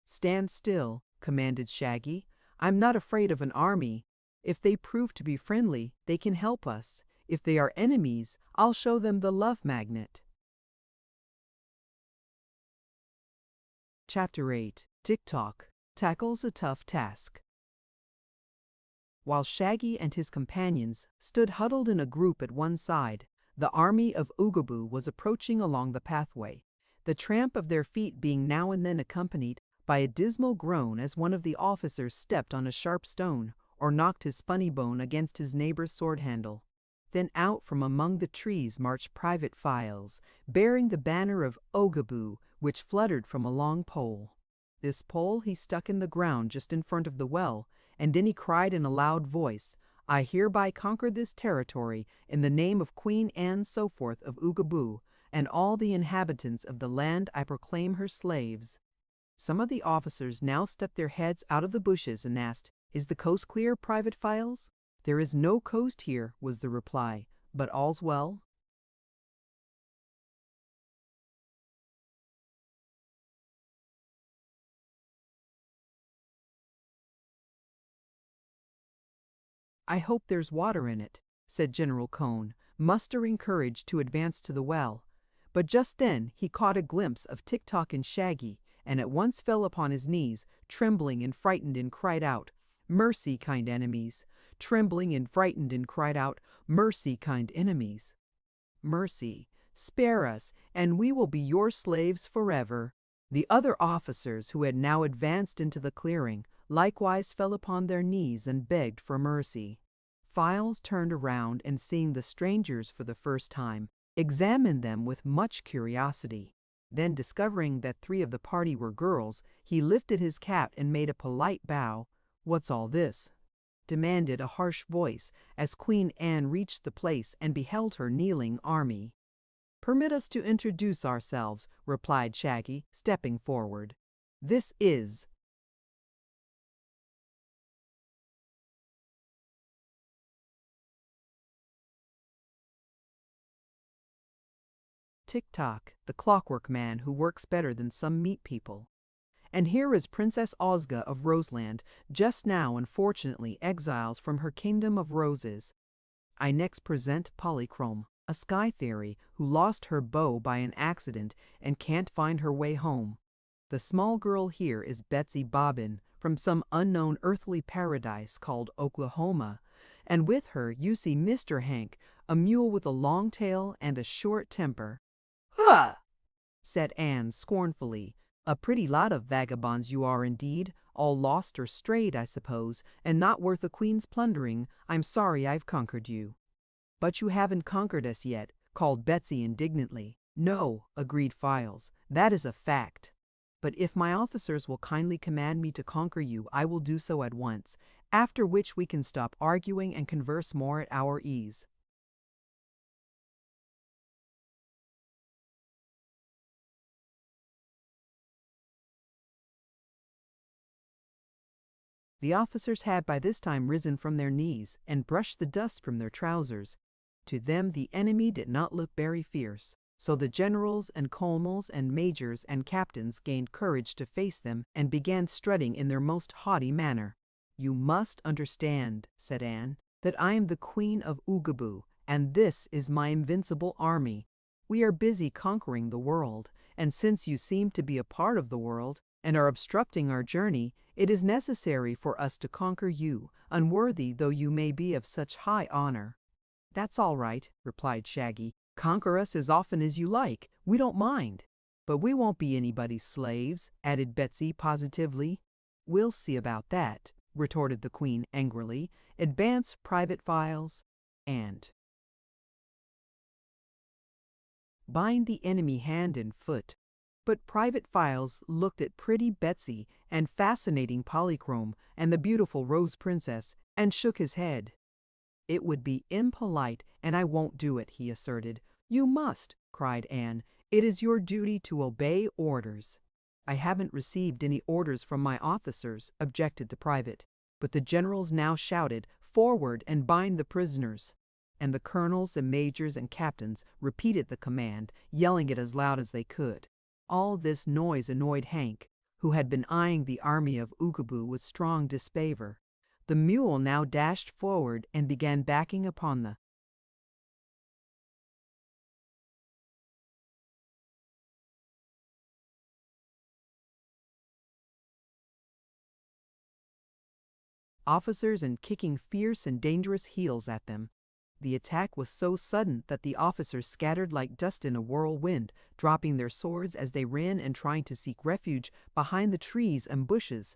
"Stand still," commanded Shaggy. "I'm not afraid of an army. If they prove to be friendly, they can help us. If they are enemies, I'll show them the love magnet." Chapter 8. Tik-Tok tackles a tough task. While Shaggy and his companions stood huddled in a group at one side, the army of Oogaboo was approaching along the pathway, the tramp of their feet being now and then accompanied by a dismal groan as one of the officers stepped on a sharp stone or knocked his funny bone against his neighbor's sword handle. Then out from among the trees marched private files, bearing the banner of Oogaboo, which fluttered from a long pole. This pole he stuck in the ground just in front of the well, and then he cried in a loud voice, "I hereby conquer this territory in the name of Queen Anne Soforth of Oogaboo, and all the inhabitants of the land I proclaim her slaves." Some of the officers now stepped their heads out of the bushes and asked, "Is the coast clear, Private Files?" "There is no coast here," was the reply, "but all's well." "I hope there's water in it," said General Cone, mustering courage to advance to the well. But just then he caught a glimpse of Tik-Tok and Shaggy, and at once fell upon his knees, trembling and frightened, and cried out, "Mercy, kind enemies!" Trembling and frightened, and cried out, "Mercy, kind enemies! Mercy, spare us, and we will be your slaves forever." The other officers, who had now advanced into the clearing, likewise fell upon their knees and begged for mercy. Files turned around, and seeing the strangers for the first time, examined them with much curiosity. Then, discovering that 3 of the party were girls, he lifted his cap and made a polite bow. "What's all this?" demanded a harsh voice, as Queen Anne reached the place and beheld her kneeling army. "Permit us to introduce ourselves," replied Shaggy, stepping forward. "This is Tik-Tok, the clockwork man who works better than some meat people. And here is Princess Ozga of Roseland, just now unfortunately exiled from her kingdom of roses. I next present Polychrome, a sky fairy who lost her bow by an accident and can't find her way home. The small girl here is Betsy Bobbin, from some unknown earthly paradise called Oklahoma, and with her you see Mr. Hank, a mule with a long tail and a short temper. "Huh!" said Anne scornfully. "A pretty lot of vagabonds you are indeed, all lost or strayed, I suppose, and not worth a queen's plundering. I'm sorry I've conquered you." "But you haven't conquered us yet," called Betsy indignantly. "No," agreed Files, "that is a fact. But if my officers will kindly command me to conquer you, I will do so at once, after which we can stop arguing and converse more at our ease." The officers had by this time risen from their knees and brushed the dust from their trousers. To them the enemy did not look very fierce, so the generals and colonels and majors and captains gained courage to face them and began strutting in their most haughty manner. "You must understand," said Anne, "that I am the Queen of Oogaboo, and this is my invincible army. We are busy conquering the world, and since you seem to be a part of the world and are obstructing our journey, it is necessary for us to conquer you, unworthy though you may be of such high honor." "That's all right," replied Shaggy. "Conquer us as often as you like. We don't mind." "But we won't be anybody's slaves," added Betsy positively. "We'll see about that," retorted the Queen angrily. "Advance, Private Files, and bind the enemy hand and foot." But Private Files looked at pretty Betsy and fascinating Polychrome and the beautiful Rose Princess and shook his head. "It would be impolite, and I won't do it," he asserted. "You must," cried Anne. "It is your duty to obey orders." "I haven't received any orders from my officers," objected the private. But the generals now shouted, "Forward and bind the prisoners!" And the colonels and majors and captains repeated the command, yelling it as loud as they could. All this noise annoyed Hank, who had been eyeing the army of Oogaboo with strong disfavor. The mule now dashed forward and began backing upon the officers and kicking fierce and dangerous heels at them. The attack was so sudden that the officers scattered like dust in a whirlwind, dropping their swords as they ran and trying to seek refuge behind the trees and bushes.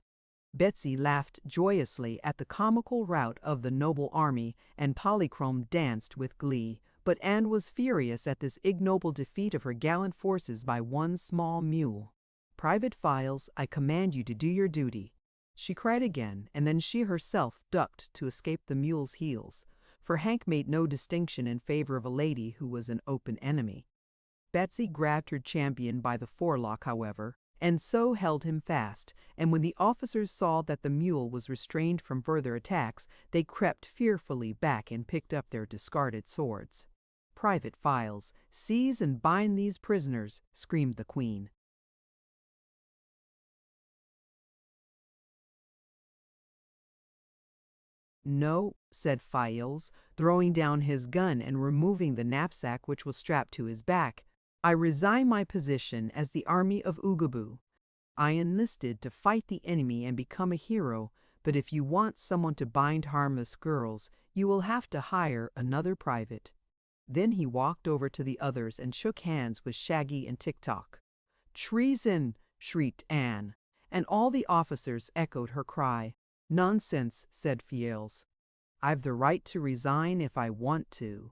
Betsy laughed joyously at the comical rout of the noble army, and Polychrome danced with glee. But Anne was furious at this ignoble defeat of her gallant forces by one small mule. "Private Files, I command you to do your duty," she cried again, and then she herself ducked to escape the mule's heels, for Hank made no distinction in favor of a lady who was an open enemy. Betsy grabbed her champion by the forelock, however, and so held him fast, and when the officers saw that the mule was restrained from further attacks, they crept fearfully back and picked up their discarded swords. "Private Files, seize and bind these prisoners," screamed the Queen. "No," said Files, throwing down his gun and removing the knapsack which was strapped to his back. I resign my position as the army of Oogaboo. I enlisted to fight the enemy and become a hero, but if you want someone to bind harmless girls, you will have to hire another private." Then he walked over to the others and shook hands with Shaggy and Tik-Tok. "Treason!" shrieked Anne, and all the officers echoed her cry. "Nonsense," said Fields. "I've the right to resign if I want to."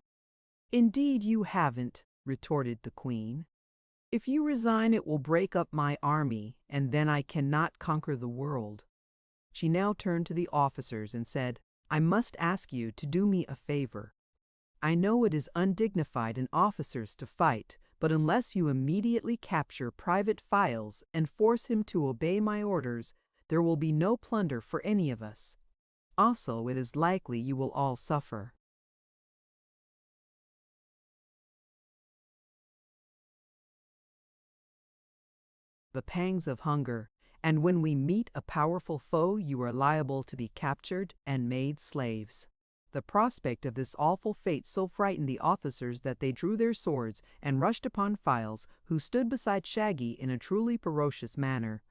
"Indeed you haven't," retorted the Queen. "If you resign it will break up my army, and then I cannot conquer the world." She now turned to the officers and said, "I must ask you to do me a favor. I know it is undignified in officers to fight, but unless you immediately capture Private Files and force him to obey my orders, there will be no plunder for any of us. Also, it is likely you will all suffer." The pangs of hunger, and when we meet a powerful foe, you are liable to be captured and made slaves. The prospect of this awful fate so frightened the officers that they drew their swords and rushed upon Files, who stood beside Shaggy in a truly ferocious manner.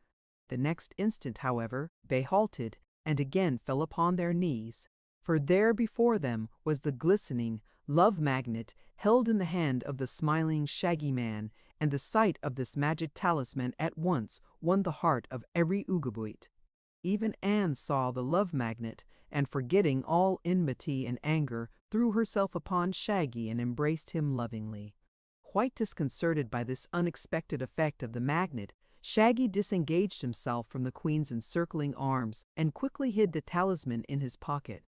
The next instant, however, they halted and again fell upon their knees, for there before them was the glistening love magnet held in the hand of the smiling Shaggy Man, and the sight of this magic talisman at once won the heart of every Oogaboot. Even Anne saw the love magnet, and forgetting all enmity and anger, threw herself upon Shaggy and embraced him lovingly. Quite disconcerted by this unexpected effect of the magnet, Shaggy disengaged himself from the Queen's encircling arms and quickly hid the talisman in his pocket.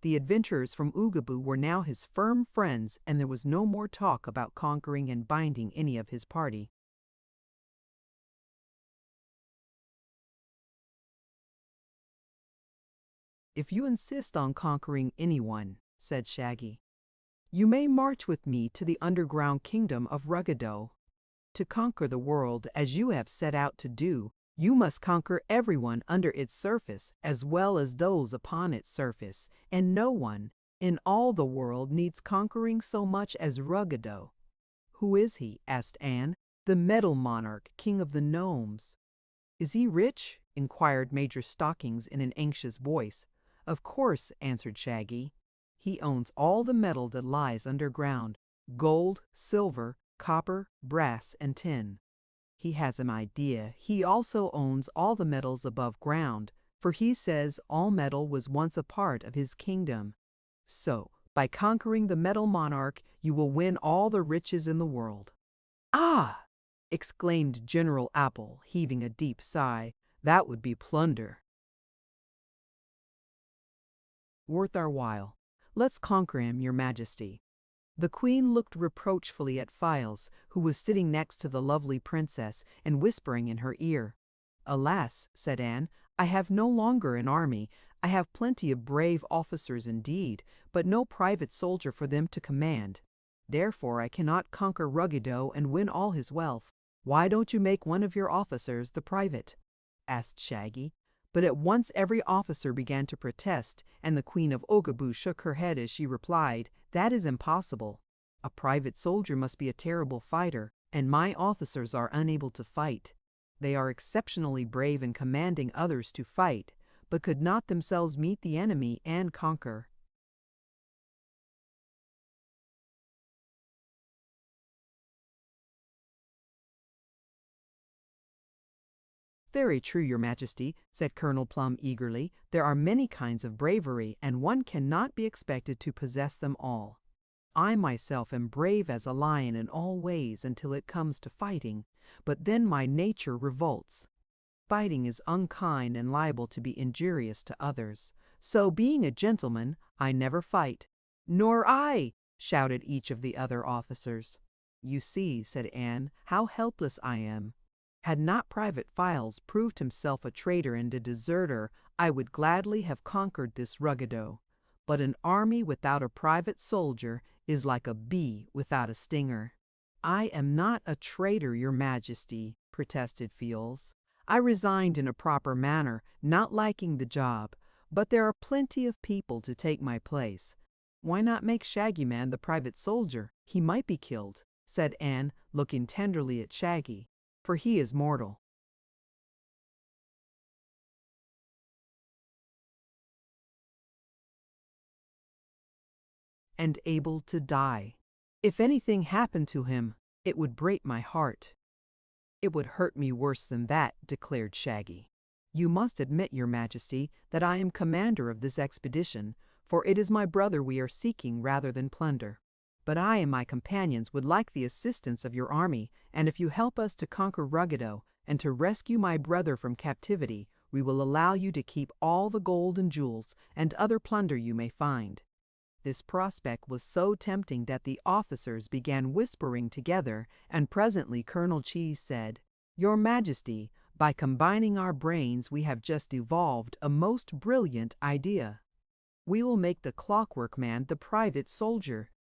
The adventurers from Oogaboo were now his firm friends, and there was no more talk about conquering and binding any of his party. "If you insist on conquering anyone," said Shaggy, "you may march with me to the underground kingdom of Ruggedo. To conquer the world as you have set out to do, you must conquer everyone under its surface as well as those upon its surface, and no one in all the world needs conquering so much as Ruggedo." "Who is he?" asked Anne. "The Metal Monarch, King of the Gnomes." "Is he rich?" inquired Major Stockings in an anxious voice. "Of course," answered Shaggy. "He owns all the metal that lies underground, gold, silver, copper, brass, and tin. He has an idea. He also owns all the metals above ground, for he says all metal was once a part of his kingdom. So, by conquering the Metal Monarch, you will win all the riches in the world." "Ah!" exclaimed General Apple, heaving a deep sigh. "That would be plunder." "Worth our while. Let's conquer him, Your Majesty." The Queen looked reproachfully at Files, who was sitting next to the lovely princess and whispering in her ear. "Alas," said Anne, "I have no longer an army. I have plenty of brave officers indeed, but no private soldier for them to command. Therefore I cannot conquer Ruggedo and win all his wealth." "Why don't you make one of your officers the private?" asked Shaggy. But at once every officer began to protest, and the Queen of Oogaboo shook her head as she replied, "That is impossible. A private soldier must be a terrible fighter, and my officers are unable to fight. They are exceptionally brave in commanding others to fight, but could not themselves meet the enemy and conquer." "Very true, Your Majesty," said Colonel Plum eagerly. "There are many kinds of bravery, and one cannot be expected to possess them all. I myself am brave as a lion in all ways until it comes to fighting, but then my nature revolts. Fighting is unkind and liable to be injurious to others. So, being a gentleman, I never fight." "Nor I!" shouted each of the other officers. "You see," said Anne, "how helpless I am. Had not Private Files proved himself a traitor and a deserter, I would gladly have conquered this Ruggedo. But an army without a private soldier is like a bee without a stinger." "I am not a traitor, Your Majesty," protested Files. "I resigned in a proper manner, not liking the job, but there are plenty of people to take my place. Why not make Shaggy Man the private soldier? He might be killed." said Anne, looking tenderly at Shaggy, "for he is mortal and able to die. If anything happened to him, it would break my heart." "It would hurt me worse than that," declared Shaggy. "You must admit, Your Majesty, that I am commander of this expedition, for it is my brother we are seeking rather than plunder. But I and my companions would like the assistance of your army, and if you help us to conquer Ruggedo and to rescue my brother from captivity, we will allow you to keep all the gold and jewels and other plunder you may find." This prospect was so tempting that the officers began whispering together, and presently Colonel Cheese said, "Your Majesty, by combining our brains we have just evolved a most brilliant idea. We will make the Clockwork Man the private soldier."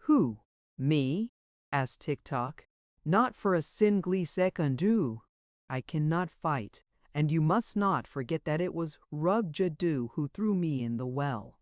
"Who? Me?" asked Tik-Tok. "Not for a singly secondu. I cannot fight, and you must not forget that it was Rug-Jadoo who threw me in the well."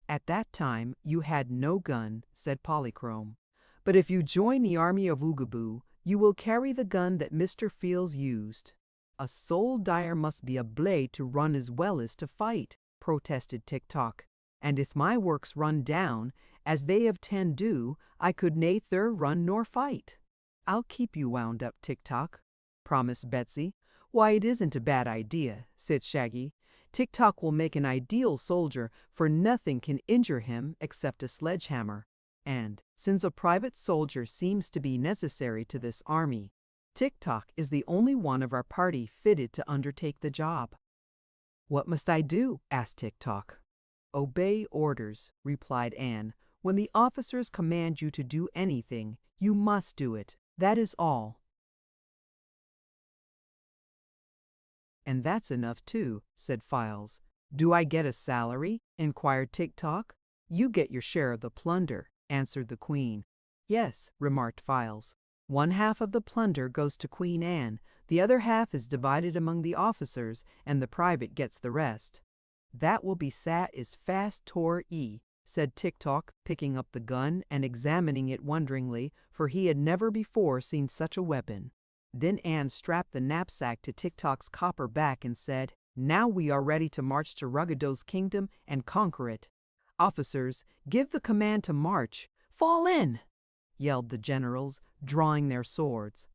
"At that time you had no gun," said Polychrome. "But if you join the army of Oogaboo, you will carry the gun that Mr. Fields used." "A soul dyer must be a blade to run as well as to fight," protested Tik-Tok. "And if my works run down, as they of 10 do, I could neither run nor fight." "I'll keep you wound up, Tik-Tok," promised Betsy. "Why, it isn't a bad idea," said Shaggy. "Tik-Tok will make an ideal soldier, for nothing can injure him except a sledgehammer. And, since a private soldier seems to be necessary to this army, Tik-Tok is the only one of our party fitted to undertake the job." "What must I do?" asked Tik-Tok. "Obey orders," replied Anne. "When the officers command you to do anything, you must do it. That is all." "And that's enough too," said Files. "Do I get a salary?" inquired Tik-Tok. "You get your share of the plunder," answered the Queen. "Yes," remarked Files. "One half of the plunder goes to Queen Anne, the other half is divided among the officers, and the private gets the rest." "That will be sat is fast tor e," said Tik-Tok, picking up the gun and examining it wonderingly, for he had never before seen such a weapon. Then Anne strapped the knapsack to Tik-Tok's copper back and said, "Now we are ready to march to Ruggedo's kingdom and conquer it. Officers, give the command to march. Fall in!" yelled the generals, drawing their swords.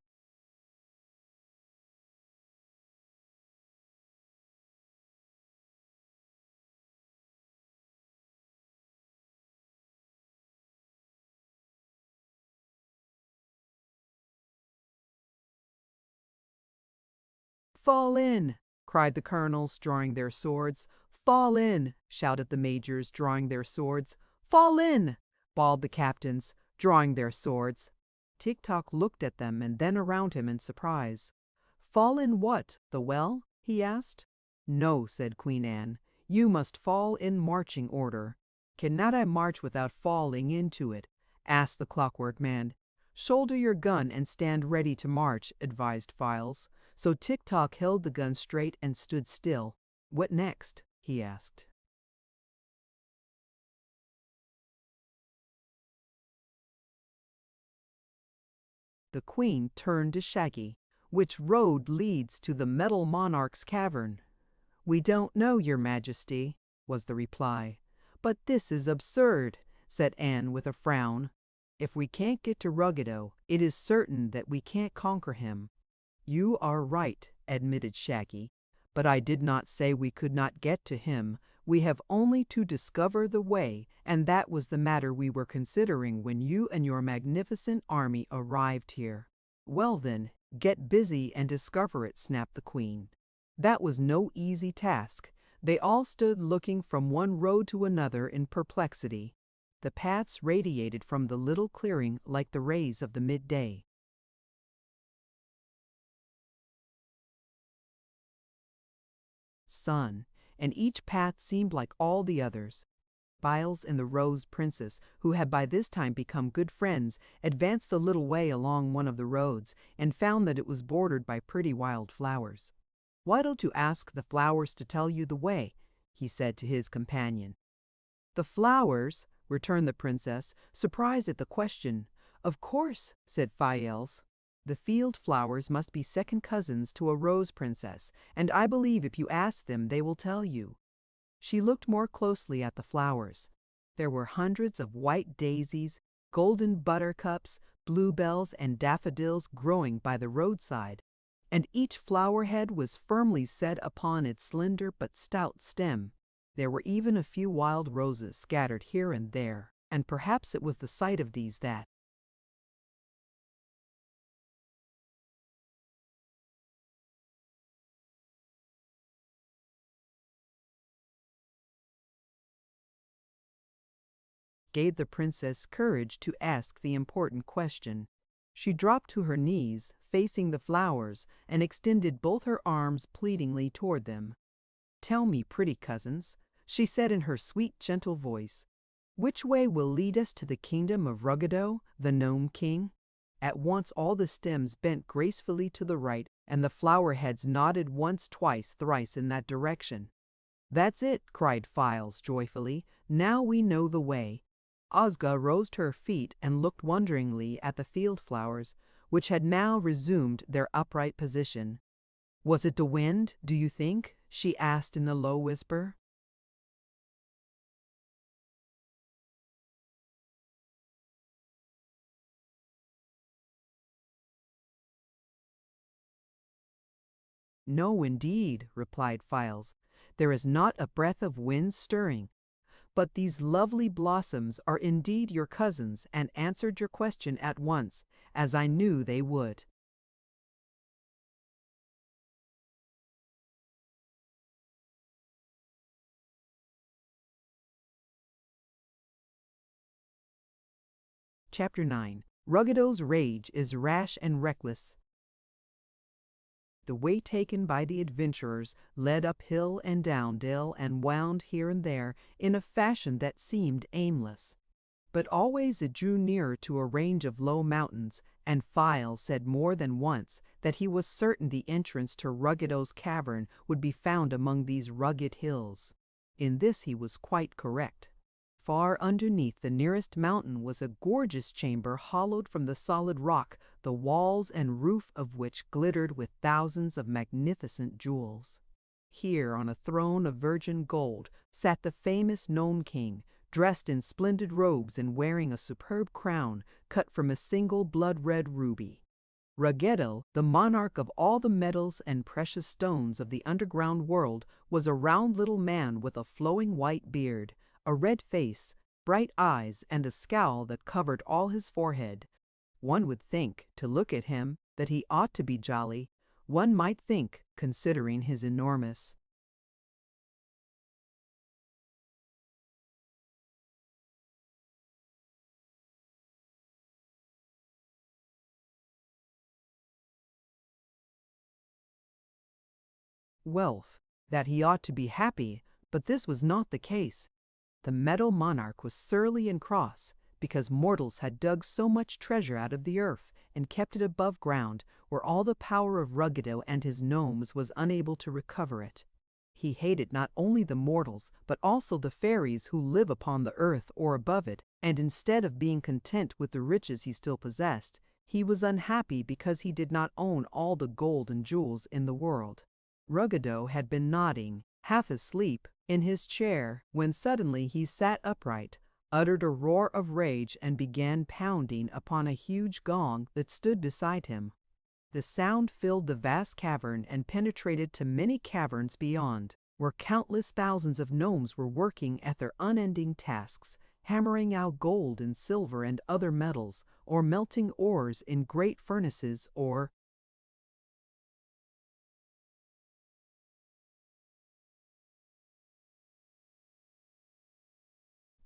"Fall in!" cried the colonels, drawing their swords. "Fall in!" shouted the majors, drawing their swords. "Fall in!" bawled the captains, drawing their swords. Tik-Tok looked at them and then around him in surprise. "Fall in what? The well?" he asked. "No," said Queen Anne. "You must fall in marching order." "Cannot I march without falling into it?" asked the Clockwork Man. "Shoulder your gun and stand ready to march," advised Files. So Tik-Tok held the gun straight and stood still. "What next?" he asked. The Queen turned to Shaggy. "Which road leads to the Metal Monarch's cavern?" "We don't know, Your Majesty," was the reply. "But this is absurd," said Anne with a frown. "If we can't get to Ruggedo, it is certain that we can't conquer him." "You are right," admitted Shaggy. "But I did not say we could not get to him. We have only to discover the way, and that was the matter we were considering when you and your magnificent army arrived here." "Well then, get busy and discover it," snapped the Queen. That was no easy task. They all stood looking from one road to another in perplexity. The paths radiated from the little clearing like the rays of the midday. Sun, and each path seemed like all the others. Biles and the Rose Princess, who had by this time become good friends, advanced a little way along one of the roads and found that it was bordered by pretty wild flowers. "Why don't you ask the flowers to tell you the way?" he said to his companion. "The flowers?" returned the princess, surprised at the question. "Of course," said Files. "The field flowers must be second cousins to a rose princess, and I believe if you ask them they will tell you." She looked more closely at the flowers. There were hundreds of white daisies, golden buttercups, bluebells, and daffodils growing by the roadside, and each flower head was firmly set upon its slender but stout stem. There were even a few wild roses scattered here and there, and perhaps it was the sight of these that gave the princess courage to ask the important question. She dropped to her knees, facing the flowers, and extended both her arms pleadingly toward them. "Tell me, pretty cousins," she said in her sweet, gentle voice, "which way will lead us to the kingdom of Ruggedo, the Gnome King?" At once all the stems bent gracefully to the right, and the flower heads nodded once, twice, thrice in that direction. "That's it," cried Files joyfully. "Now we know the way." Ozga rose to her feet and looked wonderingly at the field flowers, which had now resumed their upright position. "Was it the wind, do you think?" she asked in a low whisper. "No, indeed," replied Files. "There is not a breath of wind stirring. But these lovely blossoms are indeed your cousins and answered your question at once, as I knew they would." Chapter 9. Ruggedo's Rage is Rash and Reckless. The way taken by the adventurers led up hill and down dale and wound here and there in a fashion that seemed aimless. But always it drew nearer to a range of low mountains, and Files said more than once that he was certain the entrance to Ruggedo's cavern would be found among these rugged hills. In this he was quite correct. Far underneath the nearest mountain was a gorgeous chamber hollowed from the solid rock, the walls and roof of which glittered with thousands of magnificent jewels. Here, on a throne of virgin gold, sat the famous Gnome King, dressed in splendid robes and wearing a superb crown cut from a single blood-red ruby. Ruggedo, the monarch of all the metals and precious stones of the underground world, was a round little man with a flowing white beard, a red face, bright eyes, and a scowl that covered all his forehead. One would think, to look at him, that he ought to be jolly. One might think, considering his enormous wealth, that he ought to be happy, but this was not the case. The metal monarch was surly and cross, because mortals had dug so much treasure out of the earth and kept it above ground, where all the power of Ruggedo and his gnomes was unable to recover it. He hated not only the mortals, but also the fairies who live upon the earth or above it, and instead of being content with the riches he still possessed, he was unhappy because he did not own all the gold and jewels in the world. Ruggedo had been nodding, half asleep, in his chair, when suddenly he sat upright, uttered a roar of rage, and began pounding upon a huge gong that stood beside him. The sound filled the vast cavern and penetrated to many caverns beyond, where countless thousands of gnomes were working at their unending tasks, hammering out gold and silver and other metals, or melting ores in great furnaces, or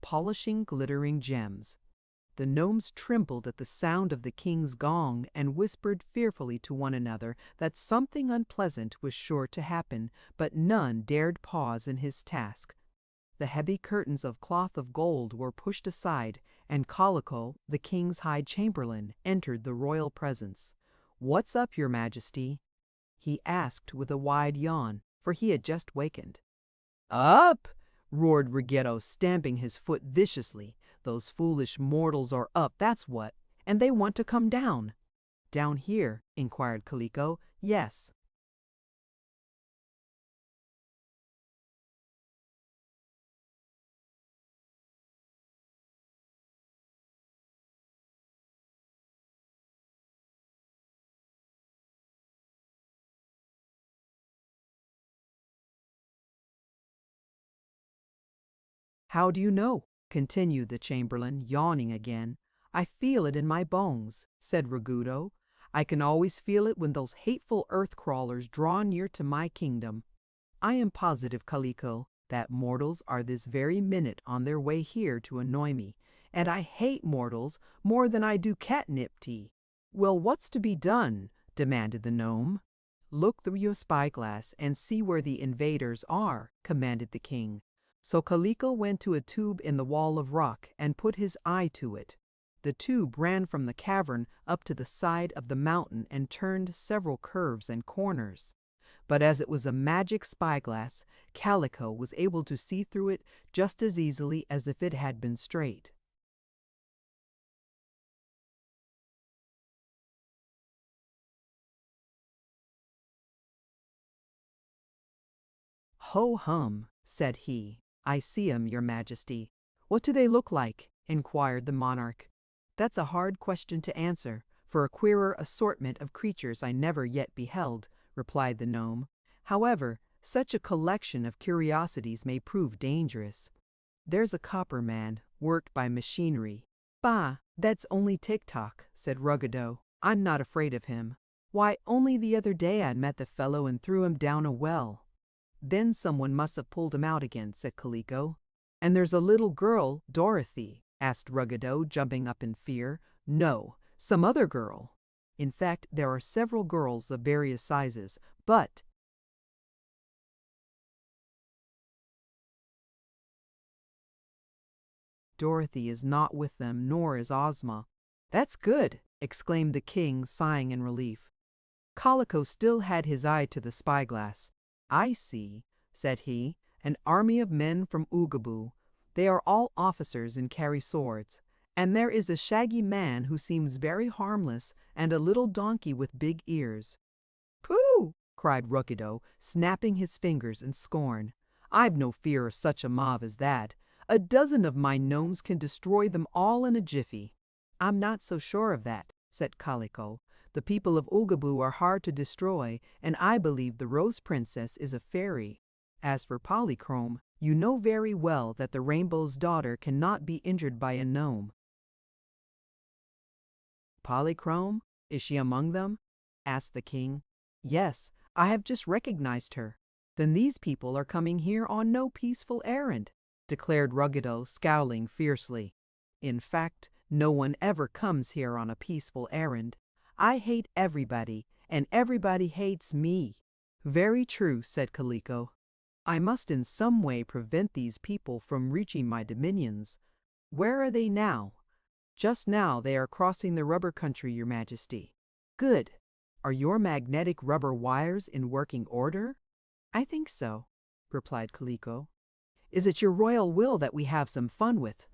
polishing glittering gems. The gnomes trembled at the sound of the king's gong and whispered fearfully to one another that something unpleasant was sure to happen, but none dared pause in his task. The heavy curtains of cloth of gold were pushed aside, and Calico, the king's high chamberlain, entered the royal presence. "What's up, your majesty?" he asked with a wide yawn, for he had just wakened. Up! Roared Ruggedo, stamping his foot viciously. Those foolish mortals are up, that's what, and they want to come down. Down here? Inquired Kaliko. Yes. How do you know? Continued the Chamberlain, yawning again. I feel it in my bones, said Raghudo. I can always feel it when those hateful earth crawlers draw near to my kingdom. I am positive, Kaliko, that mortals are this very minute on their way here to annoy me, and I hate mortals more than I do catnip tea. Well, what's to be done? Demanded the gnome. Look through your spyglass and see where the invaders are, commanded the king. So Kaliko went to a tube in the wall of rock and put his eye to it. The tube ran from the cavern up to the side of the mountain and turned several curves and corners. But as it was a magic spyglass, Calico was able to see through it just as easily as if it had been straight. Ho-hum, said he. I see 'em, your majesty. What do they look like? Inquired the monarch. That's a hard question to answer, for a queerer assortment of creatures I never yet beheld, replied the gnome. However, such a collection of curiosities may prove dangerous. There's a copper man, worked by machinery. Bah, that's only Tik-Tok, said Ruggedo. I'm not afraid of him. Why, only the other day I met the fellow and threw him down a well. Then someone must have pulled him out again, said Kaliko. And there's a little girl, Dorothy, asked Ruggedo, jumping up in fear. No, some other girl. In fact, there are several girls of various sizes, but Dorothy is not with them, nor is Ozma. That's good, exclaimed the king, sighing in relief. Kaliko still had his eye to the spyglass. I see, said he, an army of men from Oogaboo. They are all officers and carry swords. And there is a shaggy man who seems very harmless, and a little donkey with big ears. Pooh! Cried Ruggedo, snapping his fingers in scorn. I've no fear of such a mob as that. A dozen of my gnomes can destroy them all in a jiffy. I'm not so sure of that, said Kaliko. The people of Oogaboo are hard to destroy, and I believe the Rose Princess is a fairy. As for Polychrome, you know very well that the Rainbow's daughter cannot be injured by a gnome. Polychrome? Is she among them? Asked the king. Yes, I have just recognized her. Then these people are coming here on no peaceful errand, declared Ruggedo, scowling fiercely. In fact, no one ever comes here on a peaceful errand. I hate everybody, and everybody hates me. Very true, said Kaliko. I must in some way prevent these people from reaching my dominions. Where are they now? Just now they are crossing the rubber country, your majesty. Good. Are your magnetic rubber wires in working order? I think so, replied Kaliko. Is it your royal will that we have some fun with?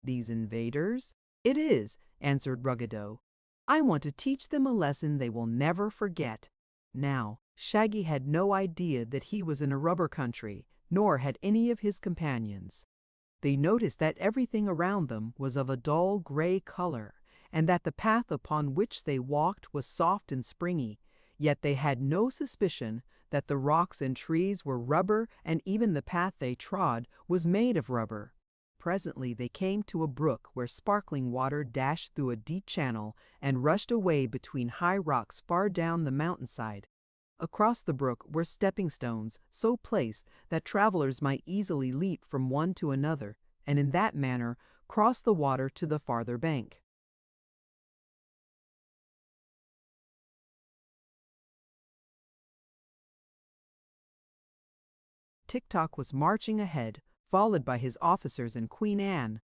These invaders? It is, answered Ruggedo. I want to teach them a lesson they will never forget. Now, Shaggy had no idea that he was in a rubber country, nor had any of his companions. They noticed that everything around them was of a dull gray color, and that the path upon which they walked was soft and springy, yet they had no suspicion that the rocks and trees were rubber, and even the path they trod was made of rubber. Presently they came to a brook where sparkling water dashed through a deep channel and rushed away between high rocks far down the mountainside. Across the brook were stepping stones so placed that travelers might easily leap from one to another, and in that manner cross the water to the farther bank. Tik-Tok was marching ahead, followed by his officers and Queen Anne.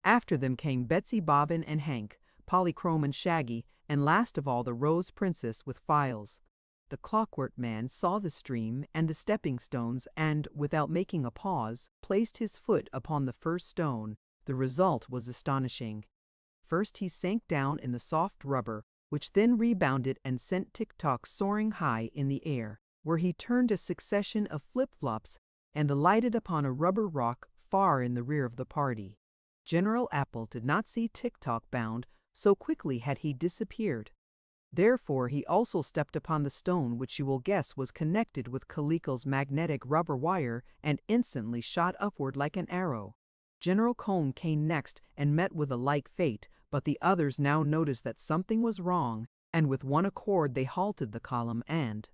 After them came Betsy Bobbin and Hank, Polychrome and Shaggy, and last of all the Rose Princess with Files. The Clockwork Man saw the stream and the stepping stones and, without making a pause, placed his foot upon the first stone. The result was astonishing. First he sank down in the soft rubber, which then rebounded and sent Tik-Tok soaring high in the air, where he turned a succession of flip-flops and alighted upon a rubber rock far in the rear of the party. General Apple did not see Tik-Tok bound, so quickly had he disappeared. Therefore he also stepped upon the stone which you will guess was connected with Kaliko's magnetic rubber wire and instantly shot upward like an arrow. General Cone came next and met with a like fate, but the others now noticed that something was wrong, and with one accord they halted the column and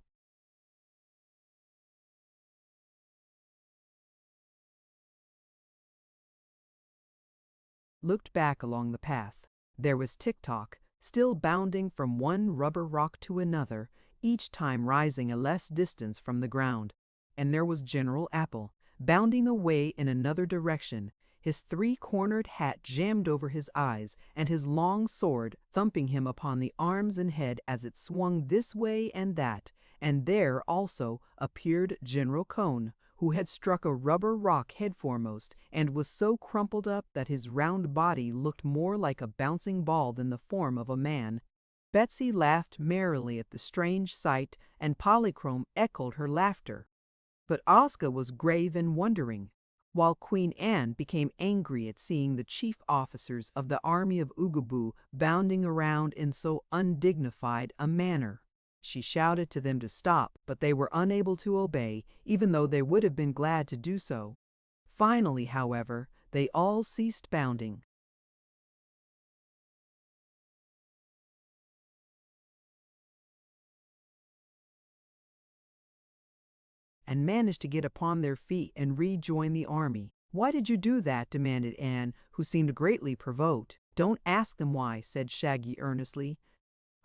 looked back along the path. There was Tik-Tok, still bounding from one rubber rock to another, each time rising a less distance from the ground. And there was General Apple, bounding away in another direction, his three-cornered hat jammed over his eyes, and his long sword thumping him upon the arms and head as it swung this way and that. And there, also, appeared General Cone, who had struck a rubber rock head foremost, and was so crumpled up that his round body looked more like a bouncing ball than the form of a man. Betsy laughed merrily at the strange sight, and Polychrome echoed her laughter. But Ozga was grave and wondering, while Queen Anne became angry at seeing the chief officers of the army of Oogaboo bounding around in so undignified a manner. She shouted to them to stop, but they were unable to obey, even though they would have been glad to do so. Finally, however, they all ceased bounding. And managed to get upon their feet and rejoin the army. "Why did you do that?" demanded Anne, who seemed greatly provoked. "Don't ask them why," said Shaggy earnestly.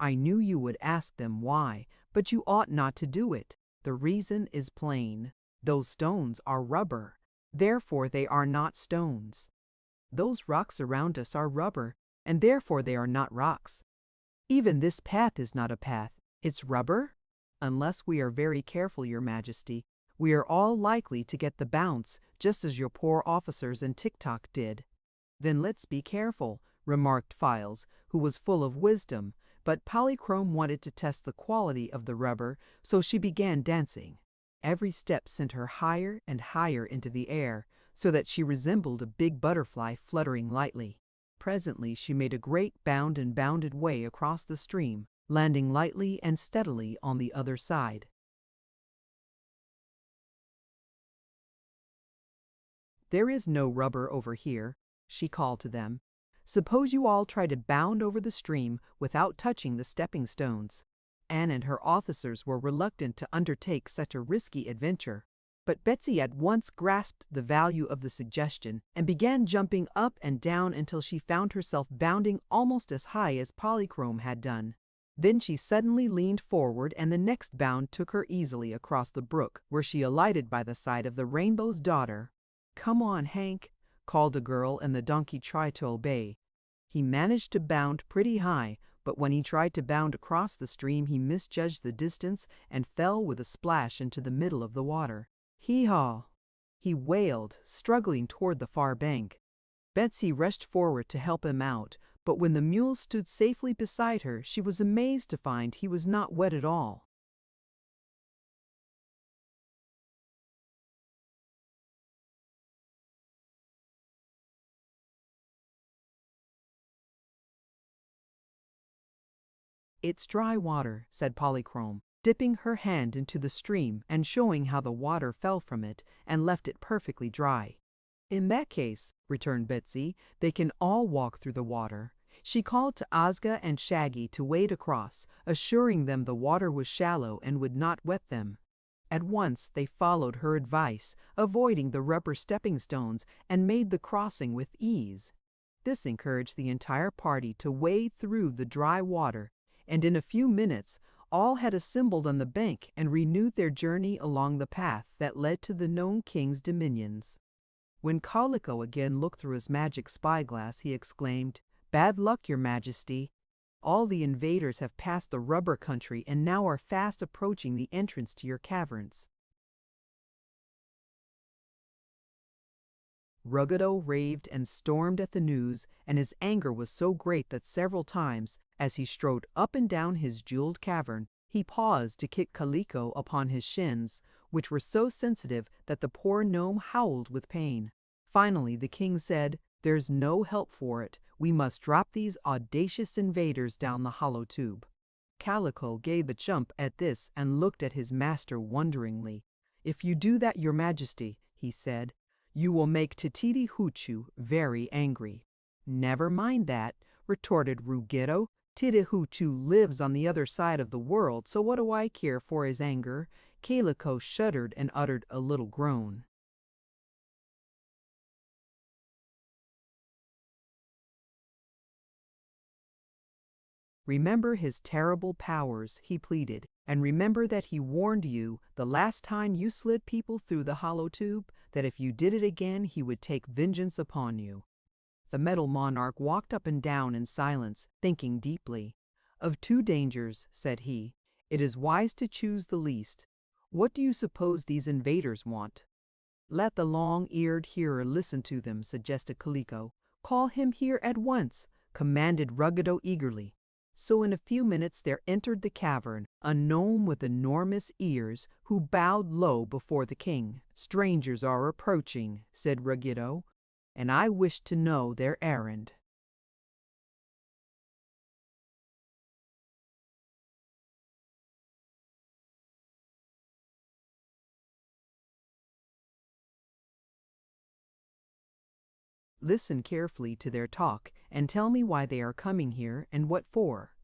"I knew you would ask them why, but you ought not to do it. The reason is plain. Those stones are rubber. Therefore they are not stones. Those rocks around us are rubber, and therefore they are not rocks. Even this path is not a path. It's rubber. Unless we are very careful, Your Majesty, we are all likely to get the bounce, just as your poor officers and Tik-Tok did." "Then let's be careful," remarked Files, who was full of wisdom, but Polychrome wanted to test the quality of the rubber, so she began dancing. Every step sent her higher and higher into the air, so that she resembled a big butterfly fluttering lightly. Presently she made a great bound and bounded way across the stream, landing lightly and steadily on the other side. "There is no rubber over here," she called to them. "Suppose you all try to bound over the stream without touching the stepping stones." Anne and her officers were reluctant to undertake such a risky adventure, but Betsy at once grasped the value of the suggestion and began jumping up and down until she found herself bounding almost as high as Polychrome had done. Then she suddenly leaned forward, and the next bound took her easily across the brook, where she alighted by the side of the Rainbow's Daughter. "Come on, Hank," called the girl, and the donkey tried to obey. He managed to bound pretty high, but when he tried to bound across the stream he misjudged the distance and fell with a splash into the middle of the water. "Hee-haw!" he wailed, struggling toward the far bank. Betsy rushed forward to help him out, but when the mule stood safely beside her, she was amazed to find he was not wet at all. "It's dry water," said Polychrome, dipping her hand into the stream and showing how the water fell from it and left it perfectly dry. "In that case," returned Betsy, "they can all walk through the water." She called to Ozga and Shaggy to wade across, assuring them the water was shallow and would not wet them. At once they followed her advice, avoiding the rubber stepping stones, and made the crossing with ease. This encouraged the entire party to wade through the dry water, and in a few minutes all had assembled on the bank and renewed their journey along the path that led to the Gnome King's dominions. When Calico again looked through his magic spyglass, he exclaimed, "Bad luck, your majesty. All the invaders have passed the rubber country and now are fast approaching the entrance to your caverns." Ruggedo raved and stormed at the news, and his anger was so great that several times, as he strode up and down his jeweled cavern, he paused to kick Calico upon his shins, which were so sensitive that the poor gnome howled with pain. Finally, the king said, "There's no help for it. We must drop these audacious invaders down the hollow tube." Calico gave a jump at this and looked at his master wonderingly. "If you do that, your majesty," he said, "you will make Tititi Hoochoo very angry." "Never mind that," retorted Ruggedo. "Tititi Hoochoo lives on the other side of the world, so what do I care for his anger?" Calico shuddered and uttered a little groan. "Remember his terrible powers," he pleaded, "and remember that he warned you the last time you slid people through the hollow tube, that if you did it again he would take vengeance upon you." The metal monarch walked up and down in silence, thinking deeply. "Of two dangers," said he, "it is wise to choose the least. What do you suppose these invaders want?" "Let the long-eared hearer listen to them," suggested Calico. "Call him here at once," commanded Ruggedo eagerly. So in a few minutes there entered the cavern a gnome with enormous ears, who bowed low before the king. "Strangers are approaching," said Ruggedo, "and I wish to know their errand." "Listen carefully to their talk and tell me why they are coming here and what for."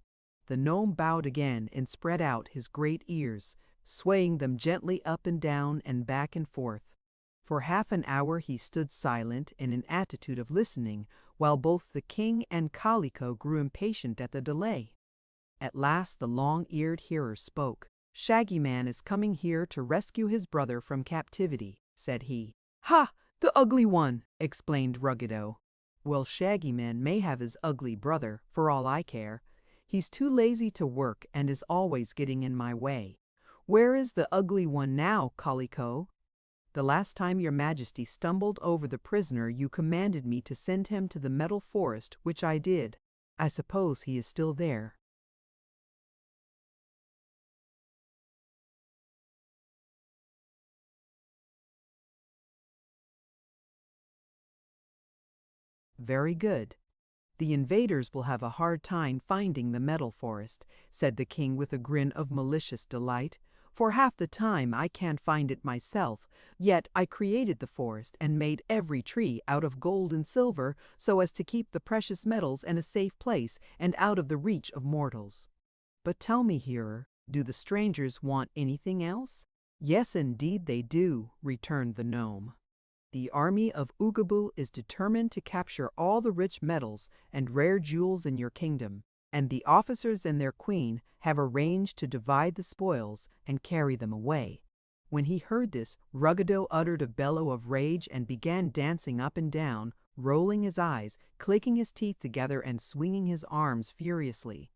The gnome bowed again and spread out his great ears, swaying them gently up and down and back and forth. For half an hour he stood silent in an attitude of listening, while both the king and Calico grew impatient at the delay. At last the long-eared hearer spoke. "Shaggy Man is coming here to rescue his brother from captivity," said he. "Ha! The ugly one!" exclaimed Ruggedo. "Well, Shaggy Man may have his ugly brother, for all I care. He's too lazy to work and is always getting in my way. Where is the ugly one now, Calico? The last time your majesty stumbled over the prisoner you commanded me to send him to the metal forest, which I did. I suppose he is still there." "Very good. The invaders will have a hard time finding the metal forest," said the king with a grin of malicious delight. "For half the time I can't find it myself, yet I created the forest and made every tree out of gold and silver so as to keep the precious metals in a safe place and out of the reach of mortals. But tell me, hearer, do the strangers want anything else?" "Yes, indeed they do," returned the gnome. "The army of Oogaboo is determined to capture all the rich metals and rare jewels in your kingdom, and the officers and their queen have arranged to divide the spoils and carry them away." When he heard this, Ruggedo uttered a bellow of rage and began dancing up and down, rolling his eyes, clicking his teeth together, and swinging his arms furiously.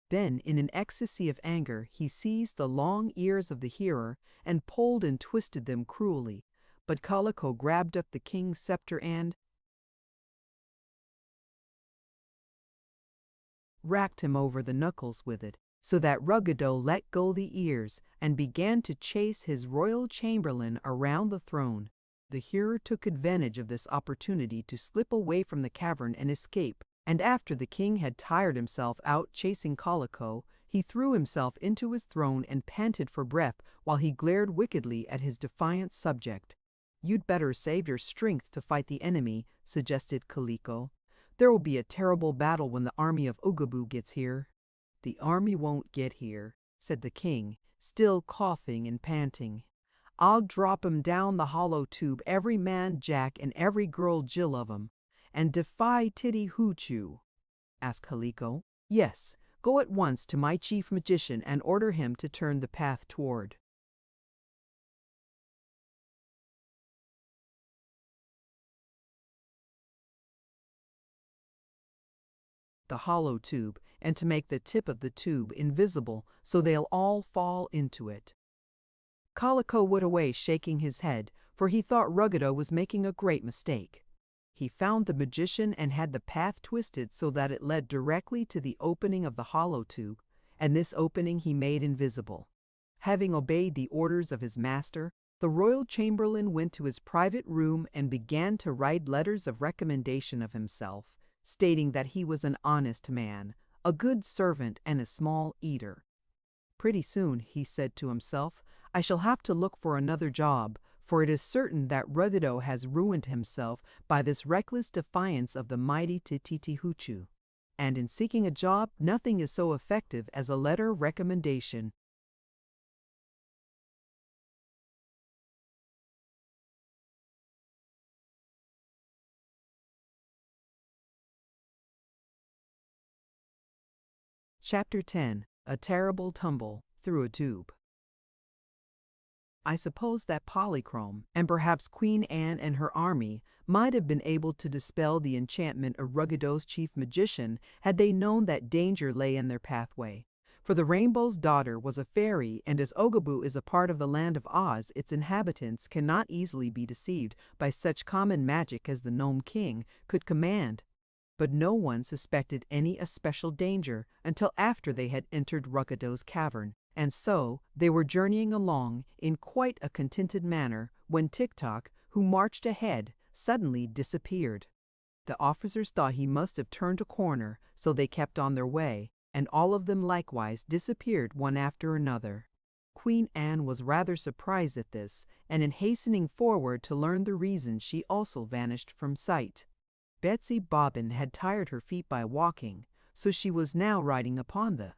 Then, in an ecstasy of anger, he seized the long ears of the hearer and pulled and twisted them cruelly. But Calico grabbed up the king's scepter and racked him over the knuckles with it, so that Ruggedo let go the ears and began to chase his royal chamberlain around the throne. The hearer took advantage of this opportunity to slip away from the cavern and escape, and after the king had tired himself out chasing Calico, he threw himself into his throne and panted for breath while he glared wickedly at his defiant subject. "You'd better save your strength to fight the enemy," suggested Calico. "There will be a terrible battle when the army of Oogaboo gets here." "The army won't get here," said the king, still coughing and panting. "I'll drop 'em down the hollow tube, every man Jack and every girl Jill of 'em." "And defy Titty Hoochoo?" asked Calico. "Yes, go at once to my chief magician and order him to turn the path toward." the hollow tube and to make the tip of the tube invisible so they'll all fall into it. Calico went away shaking his head, for he thought Ruggedo was making a great mistake. He found the magician and had the path twisted so that it led directly to the opening of the hollow tube, and this opening he made invisible. Having obeyed the orders of his master, the royal chamberlain went to his private room and began to write letters of recommendation of himself, stating that he was an honest man, a good servant, and a small eater. Pretty soon, he said to himself, I shall have to look for another job, for it is certain that Ruggedo has ruined himself by this reckless defiance of the mighty Tititi-Hoochoo. And in seeking a job, nothing is so effective as a letter recommendation. Chapter 10. A Terrible Tumble Through a Tube. I suppose that Polychrome, and perhaps Queen Anne and her army, might have been able to dispel the enchantment of Ruggedo's chief magician had they known that danger lay in their pathway. For the Rainbow's daughter was a fairy, and as Oogaboo is a part of the land of Oz, its inhabitants cannot easily be deceived by such common magic as the Gnome King could command. But no one suspected any especial danger until after they had entered Ruggedo's cavern, and so they were journeying along in quite a contented manner when Tik-Tok, who marched ahead, suddenly disappeared. The officers thought he must have turned a corner, so they kept on their way, and all of them likewise disappeared one after another. Queen Anne was rather surprised at this, and in hastening forward to learn the reason she also vanished from sight. Betsy Bobbin had tired her feet by walking, so she was now riding upon the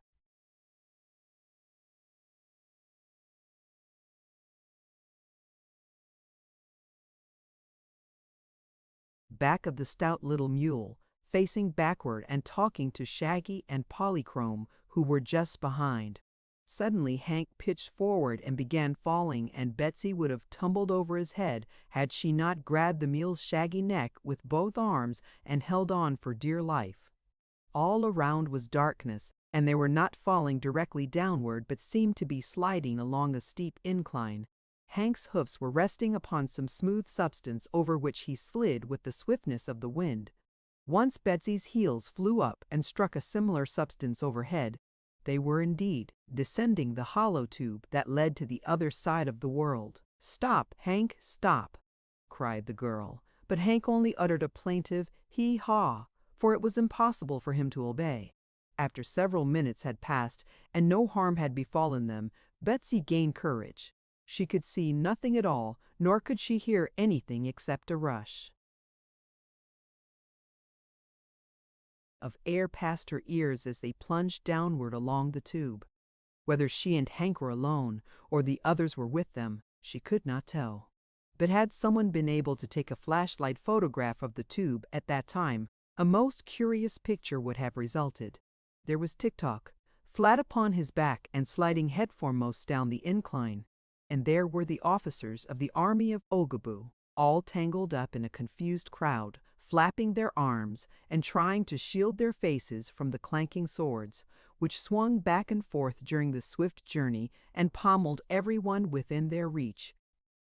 back of the stout little mule, facing backward and talking to Shaggy and Polychrome, who were just behind. Suddenly Hank pitched forward and began falling, and Betsy would have tumbled over his head had she not grabbed the mule's shaggy neck with both arms and held on for dear life. All around was darkness, and they were not falling directly downward but seemed to be sliding along a steep incline. Hank's hoofs were resting upon some smooth substance over which he slid with the swiftness of the wind. Once Betsy's heels flew up and struck a similar substance overhead. They were indeed descending the hollow tube that led to the other side of the world. "Stop, Hank, stop!" cried the girl, but Hank only uttered a plaintive hee-haw, for it was impossible for him to obey. After several minutes had passed and no harm had befallen them, Betsy gained courage. She could see nothing at all, nor could she hear anything except a rush of air past her ears as they plunged downward along the tube. Whether she and Hank were alone, or the others were with them, she could not tell. But had someone been able to take a flashlight photograph of the tube at that time, a most curious picture would have resulted. There was Tik-Tok, flat upon his back and sliding headforemost down the incline, and there were the officers of the army of Oogaboo, all tangled up in a confused crowd, flapping their arms and trying to shield their faces from the clanking swords, which swung back and forth during the swift journey and pommeled everyone within their reach.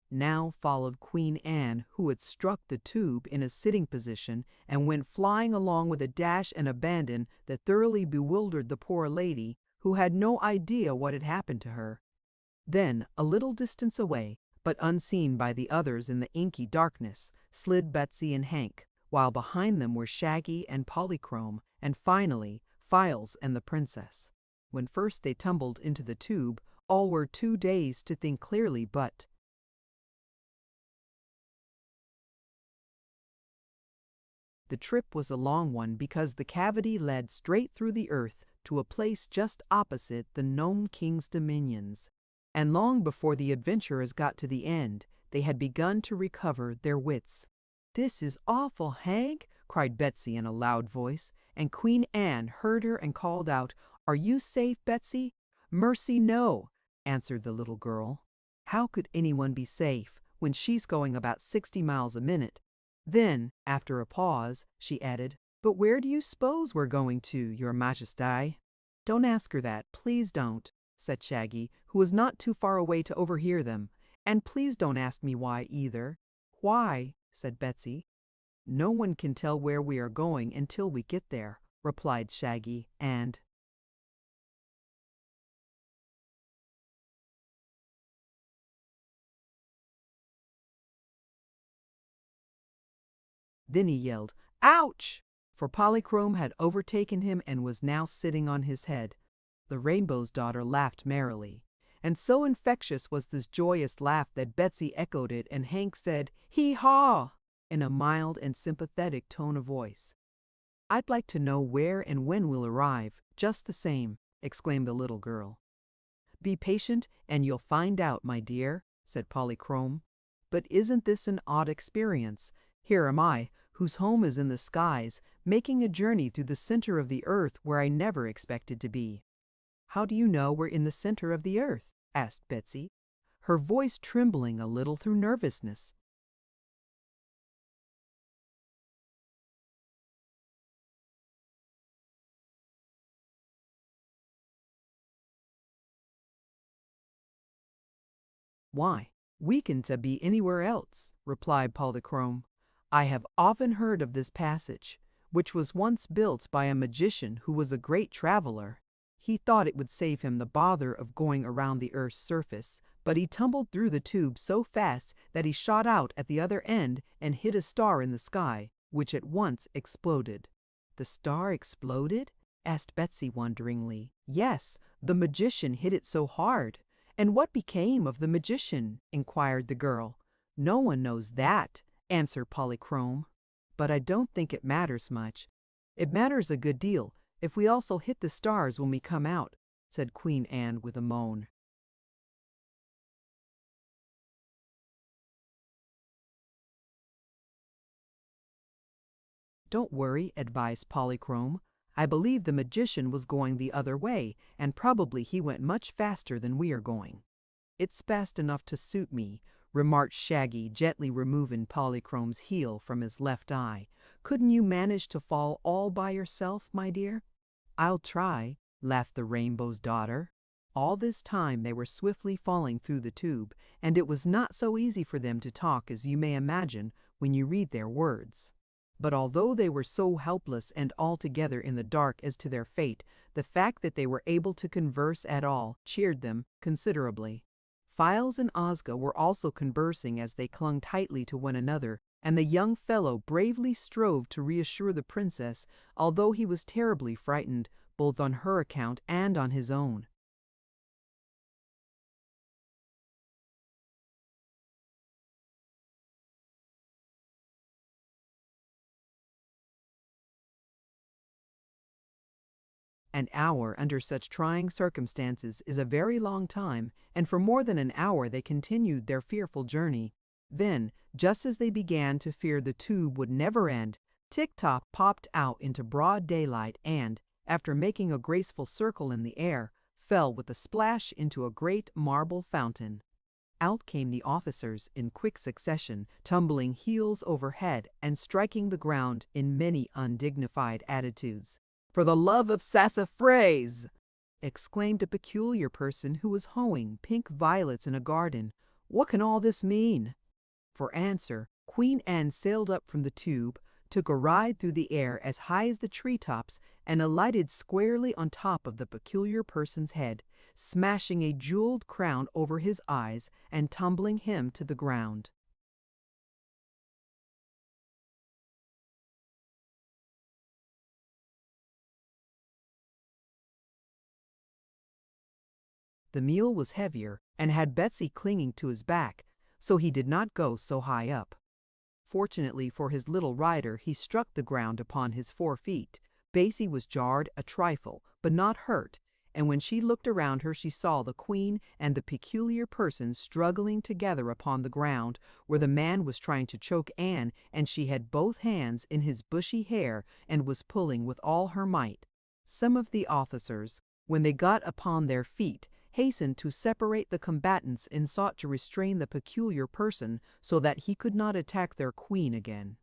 Now followed Queen Anne, who had struck the tube in a sitting position and went flying along with a dash and abandon that thoroughly bewildered the poor lady, who had no idea what had happened to her. Then, a little distance away, but unseen by the others in the inky darkness, slid Betsy and Hank, while behind them were Shaggy and Polychrome, and finally Files and the princess. When first they tumbled into the tube, all were too dazed to think clearly, but the trip was a long one because the cavity led straight through the earth to a place just opposite the Gnome King's dominions. And long before the adventurers got to the end, they had begun to recover their wits. "This is awful, Hank!" cried Betsy in a loud voice, and Queen Anne heard her and called out, "Are you safe, Betsy?" "Mercy, no," answered the little girl. "How could anyone be safe when she's going about 60 miles a minute?" Then, after a pause, she added, "But where do you suppose we're going to, your majesty?" "Don't ask her that, please don't," said Shaggy, who was not too far away to overhear them. "And please don't ask me why either." "Why?" said Betsy. "No one can tell where we are going until we get there," replied Shaggy, and then he yelled, "Ouch!" for Polychrome had overtaken him and was now sitting on his head. The Rainbow's Daughter laughed merrily, and so infectious was this joyous laugh that Betsy echoed it, and Hank said, "Hee-haw!" in a mild and sympathetic tone of voice. "I'd like to know where and when we'll arrive, just the same," exclaimed the little girl. "Be patient and you'll find out, my dear," said Polychrome. "But isn't this an odd experience? Here am I, whose home is in the skies, making a journey through the center of the earth where I never expected to be." "How do you know we're in the center of the earth?" asked Betsy, her voice trembling a little through nervousness. "Why, we can to be anywhere else," replied Polychrome. "I have often heard of this passage, which was once built by a magician who was a great traveler. He thought it would save him the bother of going around the earth's surface, but he tumbled through the tube so fast that he shot out at the other end and hit a star in the sky, which at once exploded." "The star exploded?" asked Betsy wonderingly. "Yes, the magician hit it so hard." "And what became of the magician?" inquired the girl. "No one knows that," answered Polychrome. "But I don't think it matters much." "It matters a good deal if we also hit the stars when we come out," said Queen Anne with a moan. "Don't worry," advised Polychrome. "I believe the magician was going the other way, and probably he went much faster than we are going." "It's fast enough to suit me," remarked Shaggy, gently removing Polychrome's heel from his left eye. "Couldn't you manage to fall all by yourself, my dear?" "I'll try," laughed the Rainbow's Daughter. All this time they were swiftly falling through the tube, and it was not so easy for them to talk as you may imagine when you read their words. But although they were so helpless and altogether in the dark as to their fate, the fact that they were able to converse at all cheered them considerably. Files and Ozga were also conversing as they clung tightly to one another, and the young fellow bravely strove to reassure the princess, although he was terribly frightened, both on her account and on his own. An hour under such trying circumstances is a very long time, and for more than an hour they continued their fearful journey. Then, just as they began to fear the tube would never end, Tik-Tok popped out into broad daylight and, after making a graceful circle in the air, fell with a splash into a great marble fountain. Out came the officers in quick succession, tumbling heels over head and striking the ground in many undignified attitudes. "For the love of sassafras!" exclaimed a peculiar person who was hoeing pink violets in a garden. "What can all this mean?" For answer, Queen Anne sailed up from the tube, took a ride through the air as high as the treetops, and alighted squarely on top of the peculiar person's head, smashing a jeweled crown over his eyes and tumbling him to the ground. The mule was heavier and had Betsy clinging to his back, so he did not go so high up. Fortunately for his little rider, he struck the ground upon his 4 feet. Betsy was jarred a trifle, but not hurt, and when she looked around her she saw the Queen and the peculiar person struggling together upon the ground, where the man was trying to choke Anne, and she had both hands in his bushy hair and was pulling with all her might. Some of the officers, when they got upon their feet, hastened to separate the combatants and sought to restrain the peculiar person so that he could not attack their queen again.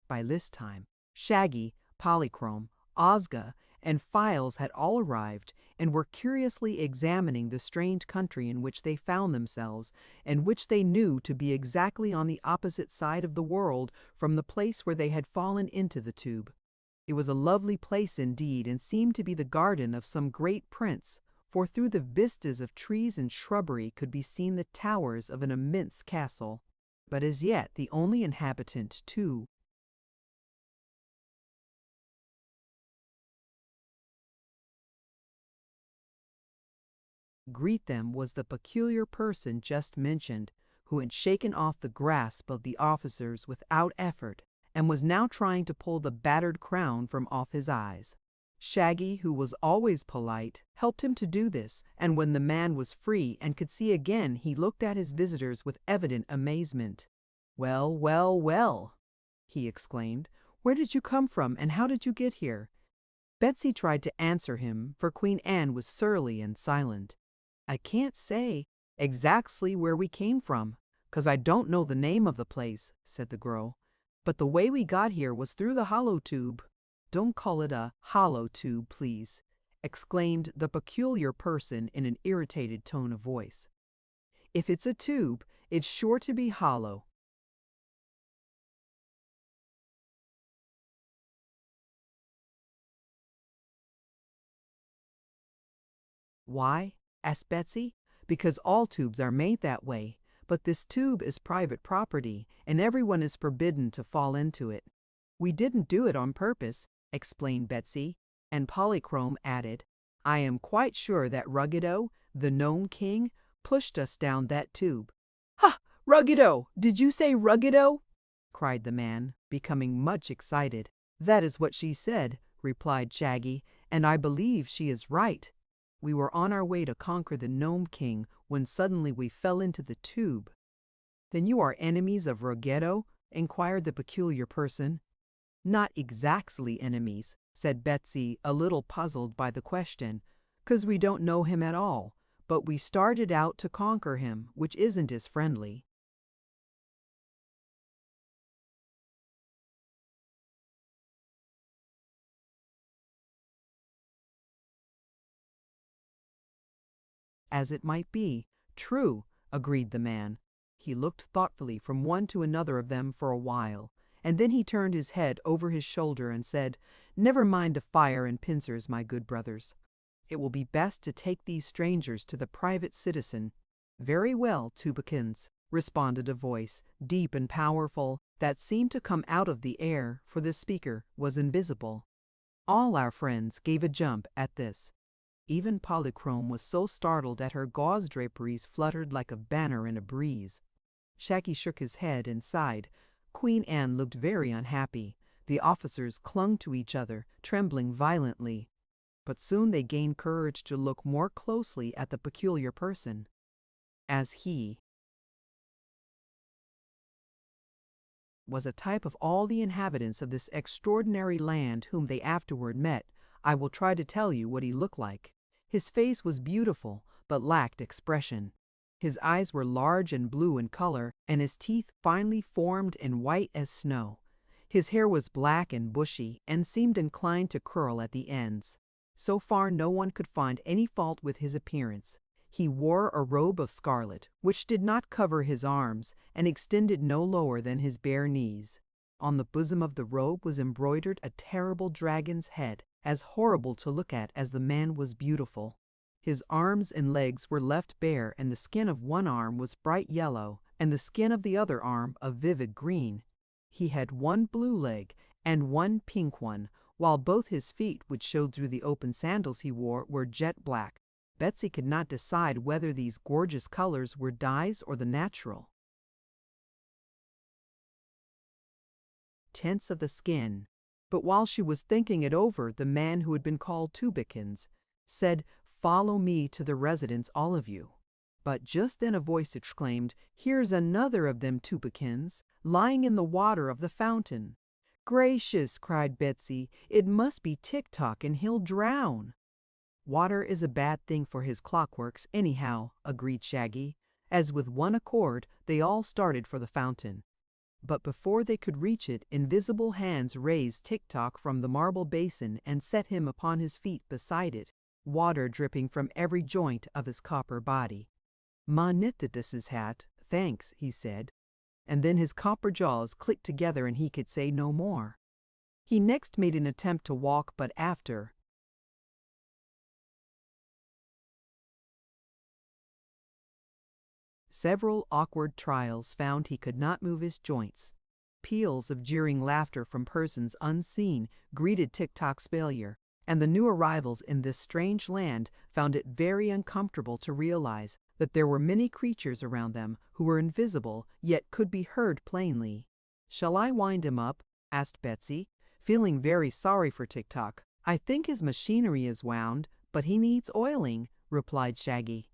By this time, Shaggy, Polychrome, Ozga, and Files had all arrived and were curiously examining the strange country in which they found themselves, and which they knew to be exactly on the opposite side of the world from the place where they had fallen into the tube. It was a lovely place indeed, and seemed to be the garden of some great prince, for through the vistas of trees and shrubbery could be seen the towers of an immense castle. But as yet the only inhabitant, to greet them was the peculiar person just mentioned, who had shaken off the grasp of the officers without effort, and was now trying to pull the battered crown from off his eyes. Shaggy, who was always polite, helped him to do this, and when the man was free and could see again, he looked at his visitors with evident amazement. "Well, well, well!" he exclaimed. "Where did you come from, and how did you get here?" Betsy tried to answer him, for Queen Anne was surly and silent. "I can't say exactly where we came from, 'cause I don't know the name of the place," said the girl. "But the way we got here was through the hollow tube." "Don't call it a hollow tube, please," exclaimed the peculiar person in an irritated tone of voice. "If it's a tube, it's sure to be hollow." "Why?" asked Betsy. "Because all tubes are made that way, but this tube is private property, and everyone is forbidden to fall into it." "We didn't do it on purpose," explained Betsy, and Polychrome added, "I am quite sure that Ruggedo, the Gnome King, pushed us down that tube." "Ha! Ruggedo! Did you say Ruggedo?" cried the man, becoming much excited. "That is what she said," replied Shaggy, "and I believe she is right. We were on our way to conquer the Gnome King when suddenly we fell into the tube." "Then you are enemies of Ruggedo?" inquired the peculiar person. "Not exactly enemies," said Betsy, a little puzzled by the question, "'cause we don't know him at all, but we started out to conquer him, which isn't as friendly." "As it might be. True," agreed the man. He looked thoughtfully from one to another of them for a while, and then he turned his head over his shoulder and said, "Never mind the fire and pincers, my good brothers. It will be best to take these strangers to the private citizen." "Very well, Tubekins," responded a voice, deep and powerful, that seemed to come out of the air, for the speaker was invisible. All our friends gave a jump at this. Even Polychrome was so startled that her gauze draperies fluttered like a banner in a breeze. Shaggy shook his head and sighed. Queen Anne looked very unhappy. The officers clung to each other, trembling violently. But soon they gained courage to look more closely at the peculiar person. As he was a type of all the inhabitants of this extraordinary land whom they afterward met, I will try to tell you what he looked like. His face was beautiful, but lacked expression. His eyes were large and blue in color, and his teeth finely formed and white as snow. His hair was black and bushy, and seemed inclined to curl at the ends. So far no one could find any fault with his appearance. He wore a robe of scarlet, which did not cover his arms, and extended no lower than his bare knees. On the bosom of the robe was embroidered a terrible dragon's head, as horrible to look at as the man was beautiful. His arms and legs were left bare, and the skin of one arm was bright yellow, and the skin of the other arm a vivid green. He had one blue leg and one pink one, while both his feet, which showed through the open sandals he wore, were jet black. Betsy could not decide whether these gorgeous colors were dyes or the natural tints of the skin. But while she was thinking it over, the man who had been called Tubekins said, "Follow me to the residence, all of you." But just then a voice exclaimed, "Here's another of them Tubekins, lying in the water of the fountain." "Gracious!" cried Betsy, "it must be Tik-Tok, and he'll drown." "Water is a bad thing for his clockworks, anyhow," agreed Shaggy, as with one accord they all started for the fountain. But before they could reach it, invisible hands raised Tik-Tok from the marble basin and set him upon his feet beside it, water dripping from every joint of his copper body. "Ma knitted his hat, thanks," he said, and then his copper jaws clicked together and he could say no more. He next made an attempt to walk, but after several awkward trials found he could not move his joints. Peals of jeering laughter from persons unseen greeted Tik-Tok's failure, and the new arrivals in this strange land found it very uncomfortable to realize that there were many creatures around them who were invisible yet could be heard plainly. "Shall I wind him up?" asked Betsy, feeling very sorry for Tik-Tok. "I think his machinery is wound, but he needs oiling," replied Shaggy.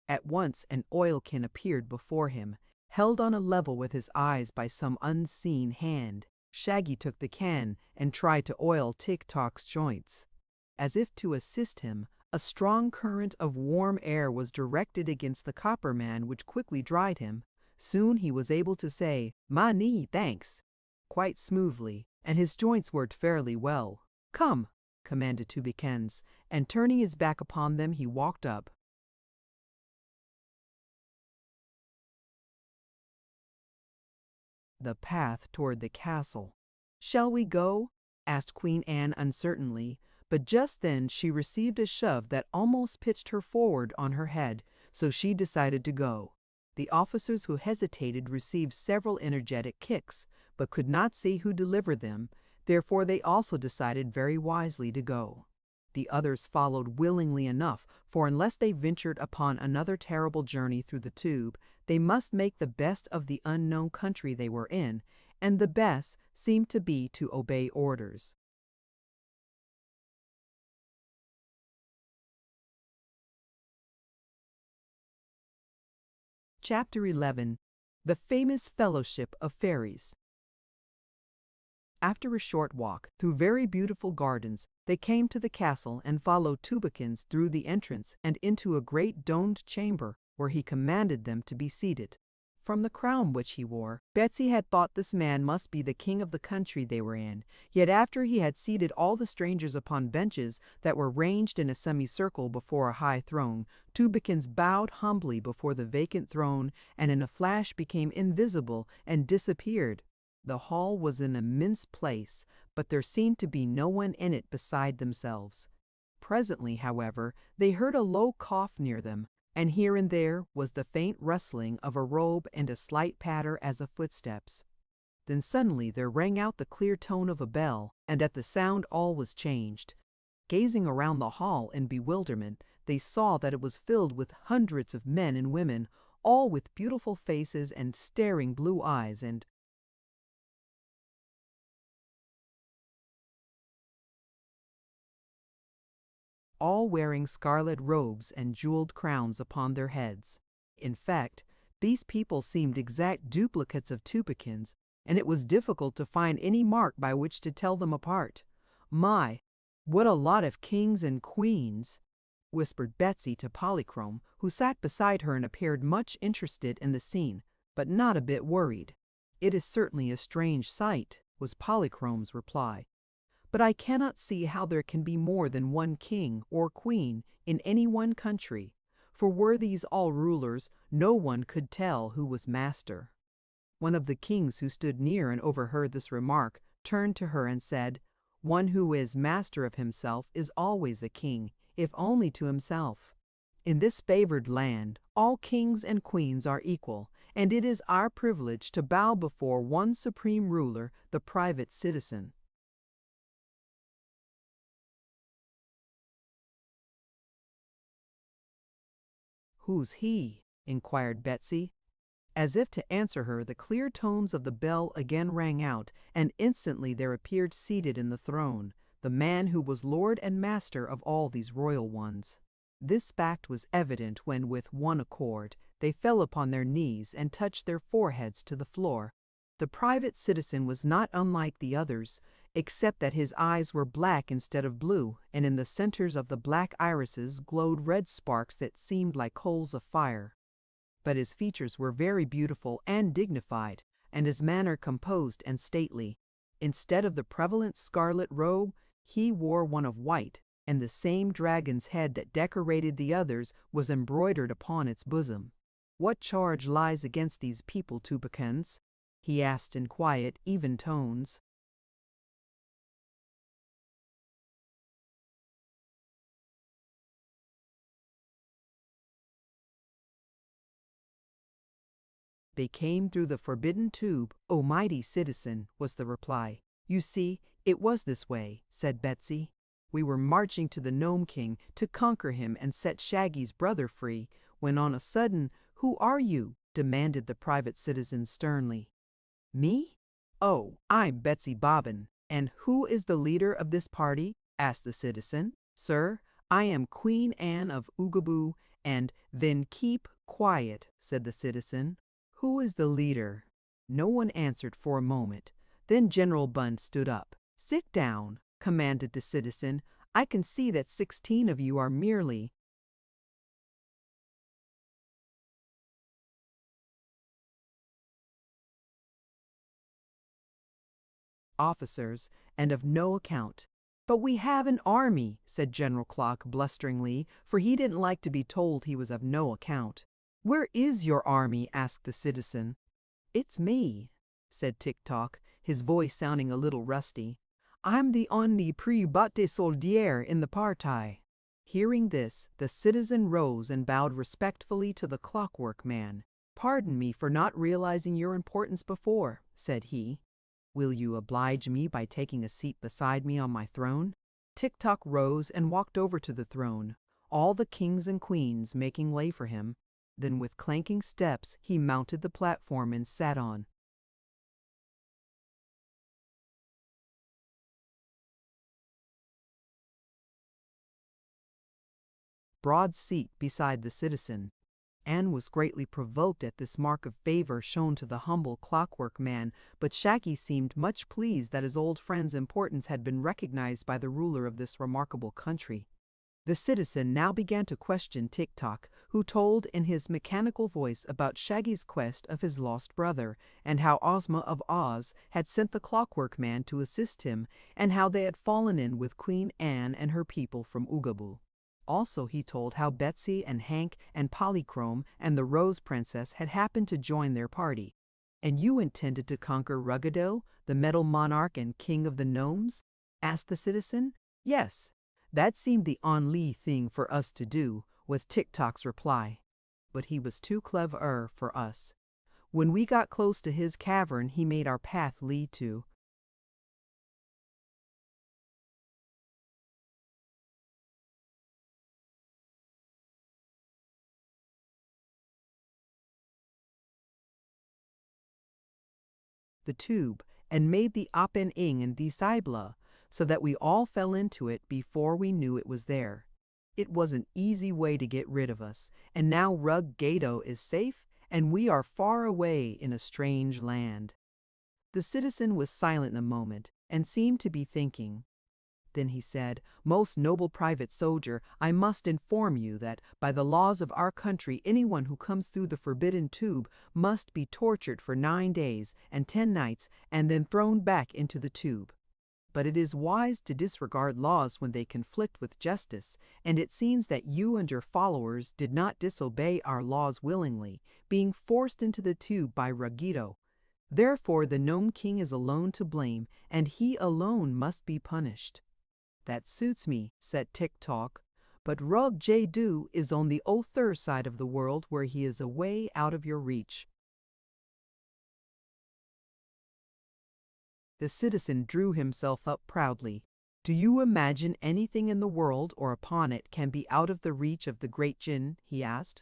At once an oil can appeared before him, held on a level with his eyes by some unseen hand. Shaggy took the can and tried to oil Tik-Tok's joints. As if to assist him, a strong current of warm air was directed against the copper man, which quickly dried him. Soon he was able to say, "Ma knee, thanks," quite smoothly, and his joints worked fairly well. "Come," commanded Tubekins, and turning his back upon them, he walked up the path toward the castle. "Shall we go?" asked Queen Anne uncertainly, but just then she received a shove that almost pitched her forward on her head, so she decided to go. The officers who hesitated received several energetic kicks, but could not see who delivered them, therefore they also decided very wisely to go. The others followed willingly enough, for unless they ventured upon another terrible journey through the tube, they must make the best of the unknown country they were in, and the best seemed to be to obey orders. Chapter 11. The Famous Fellowship of Fairies. After a short walk through very beautiful gardens, they came to the castle and followed Tubekins through the entrance and into a great domed chamber, where he commanded them to be seated. From the crown which he wore, Betsy had thought this man must be the king of the country they were in, yet after he had seated all the strangers upon benches that were ranged in a semicircle before a high throne, Tubekins bowed humbly before the vacant throne and in a flash became invisible and disappeared. The hall was an immense place, but there seemed to be no one in it beside themselves. Presently, however, they heard a low cough near them, and here and there was the faint rustling of a robe and a slight patter as of footsteps. Then suddenly there rang out the clear tone of a bell, and at the sound all was changed. Gazing around the hall in bewilderment, they saw that it was filled with hundreds of men and women, all with beautiful faces and staring blue eyes, and all wearing scarlet robes and jeweled crowns upon their heads. In fact, these people seemed exact duplicates of Tubekins, and it was difficult to find any mark by which to tell them apart. "My, what a lot of kings and queens," whispered Betsy to Polychrome, who sat beside her and appeared much interested in the scene, but not a bit worried. "It is certainly a strange sight," was Polychrome's reply. "But I cannot see how there can be more than one king or queen in any one country, for were these all rulers, no one could tell who was master." One of the kings who stood near and overheard this remark turned to her and said, "One who is master of himself is always a king, if only to himself. In this favored land, all kings and queens are equal, and it is our privilege to bow before one supreme ruler, the private citizen." "Who's he?" inquired Betsy. As if to answer her, the clear tones of the bell again rang out, and instantly there appeared seated in the throne the man who was lord and master of all these royal ones. This fact was evident when, with one accord, they fell upon their knees and touched their foreheads to the floor. The private citizen was not unlike the others, except that his eyes were black instead of blue, and in the centers of the black irises glowed red sparks that seemed like coals of fire. But his features were very beautiful and dignified, and his manner composed and stately. Instead of the prevalent scarlet robe, he wore one of white, and the same dragon's head that decorated the others was embroidered upon its bosom. "What charge lies against these people, Tubekins?" he asked in quiet, even tones. "They came through the forbidden tube, O mighty citizen," was the reply. "You see, it was this way," said Betsy. "We were marching to the Gnome King to conquer him and set Shaggy's brother free, when on a sudden, 'Who are you?' demanded the private citizen sternly. "Me? Oh, I'm Betsy Bobbin. And who is the leader of this party?" asked the citizen. "Sir, I am Queen Anne of Oogaboo, and—" "Then keep quiet," said the citizen. "Who is the leader?" No one answered for a moment. Then General Bun stood up. "Sit down," commanded the citizen. "I can see that 16 of you are merely officers and of no account." "But we have an army," said General Clock blusteringly, for he didn't like to be told he was of no account. "Where is your army?" asked the citizen. "It's me," said Tik-Tok, his voice sounding a little rusty. "I'm the only pre-batte soldier in the party." Hearing this, the citizen rose and bowed respectfully to the Clockwork Man. "Pardon me for not realizing your importance before," said he. "Will you oblige me by taking a seat beside me on my throne?" Tik-Tok rose and walked over to the throne, all the kings and queens making way for him. Then with clanking steps he mounted the platform and sat on. Broad seat beside the citizen. Anne was greatly provoked at this mark of favor shown to the humble Clockwork Man, but Shaggy seemed much pleased that his old friend's importance had been recognized by the ruler of this remarkable country. The citizen now began to question Tik-Tok, who told in his mechanical voice about Shaggy's quest of his lost brother, and how Ozma of Oz had sent the Clockwork Man to assist him, and how they had fallen in with Queen Anne and her people from Oogaboo. Also he told how Betsy and Hank and Polychrome and the Rose Princess had happened to join their party. "And you intended to conquer Ruggedo, the Metal Monarch and King of the Gnomes?" asked the citizen. "Yes, that seemed the only thing for us to do," was Tik-Tok's reply. "But he was too clever for us. When we got close to his cavern he made our path lead to the tube and made the opening in the Cybla, so that we all fell into it before we knew it was there. It was an easy way to get rid of us, and now Ruggedo is safe and we are far away in a strange land." The citizen was silent a moment and seemed to be thinking. Then he said, "Most noble private soldier, I must inform you that by the laws of our country anyone who comes through the forbidden tube must be tortured for 9 days and 10 nights and then thrown back into the tube. But it is wise to disregard laws when they conflict with justice, and it seems that you and your followers did not disobey our laws willingly, being forced into the tube by Ruggedo. Therefore the Gnome King is alone to blame, and he alone must be punished." "That suits me," said Tik-Tok, "but Ruggedo is on the other side of the world where he is away out of your reach." The citizen drew himself up proudly. "Do you imagine anything in the world or upon it can be out of the reach of the Great Jinn?" he asked.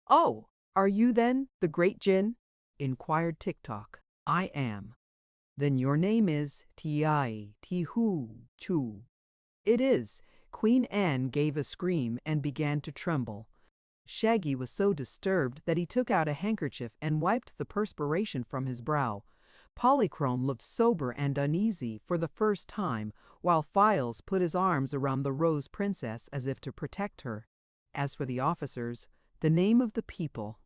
"Oh, are you then the Great Jinn?" inquired Tik-Tok. "I am." "Then your name is Ti-Hoo-Choo." "It is." Queen Anne gave a scream and began to tremble. Shaggy was so disturbed that he took out a handkerchief and wiped the perspiration from his brow. Polychrome looked sober and uneasy for the first time, while Files put his arms around the Rose Princess as if to protect her. As for the officers, the name of the people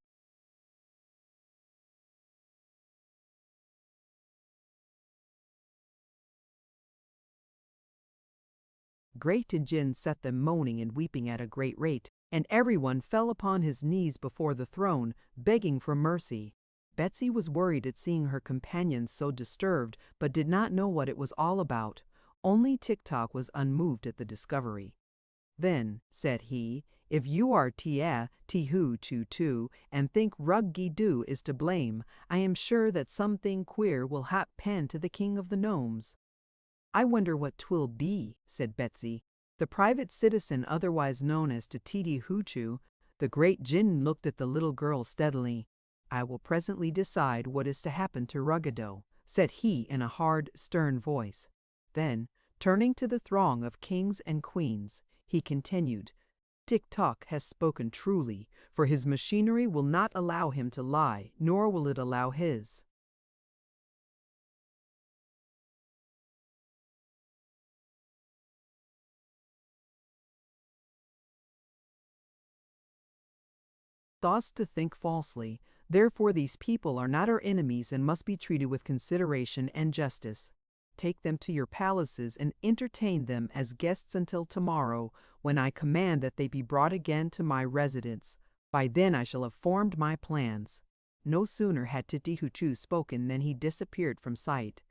Great Jin set them moaning and weeping at a great rate, and everyone fell upon his knees before the throne, begging for mercy. Betsy was worried at seeing her companions so disturbed, but did not know what it was all about. Only Tik-Tok was unmoved at the discovery. "Then," said he, "if you are Tia, Tihu Chu Tu, and think Ruggy Doo is to blame, I am sure that something queer will happen to the king of the gnomes." "I wonder what 'twill be," said Betsy. The private citizen, otherwise known as Titi Huchu, the great Jinn, looked at the little girl steadily. "I will presently decide what is to happen to Ruggedo," said he in a hard, stern voice. Then, turning to the throng of kings and queens, he continued, "Tik-Tok has spoken truly, for his machinery will not allow him to lie, nor will it allow his." Thus to think falsely. Therefore these people are not our enemies and must be treated with consideration and justice. Take them to your palaces and entertain them as guests until tomorrow, when I command that they be brought again to my residence. By then I shall have formed my plans." No sooner had Titihuchu spoken than he disappeared from sight.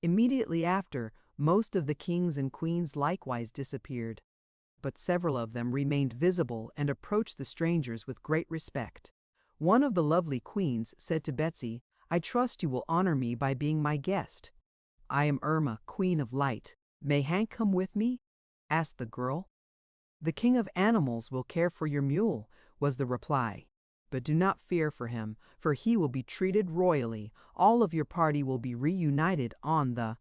Immediately after, most of the kings and queens likewise disappeared, but several of them remained visible and approached the strangers with great respect. One of the lovely queens said to Betsy, "I trust you will honor me by being my guest." "I am Irma, Queen of Light. May Hank come with me?" asked the girl. "The King of Animals will care for your mule," was the reply. "But do not fear for him, for he will be treated royally. All of your party will be reunited on the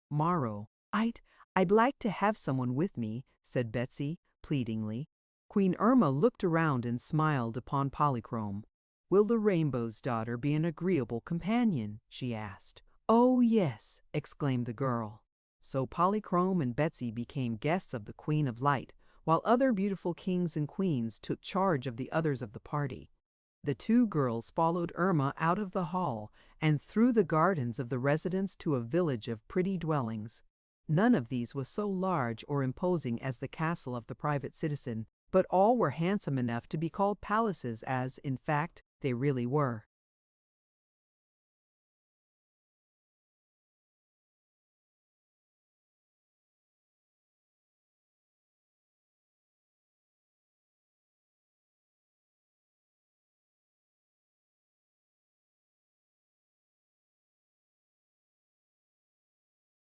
morrow." I'd like to have someone with me," said Betsy, pleadingly. Queen Irma looked around and smiled upon Polychrome. "Will the Rainbow's Daughter be an agreeable companion?" she asked. "Oh, yes," exclaimed the girl. So Polychrome and Betsy became guests of the Queen of Light, while other beautiful kings and queens took charge of the others of the party. The two girls followed Irma out of the hall and through the gardens of the residence to a village of pretty dwellings. None of these was so large or imposing as the castle of the private citizen, but all were handsome enough to be called palaces, as, in fact, they really were.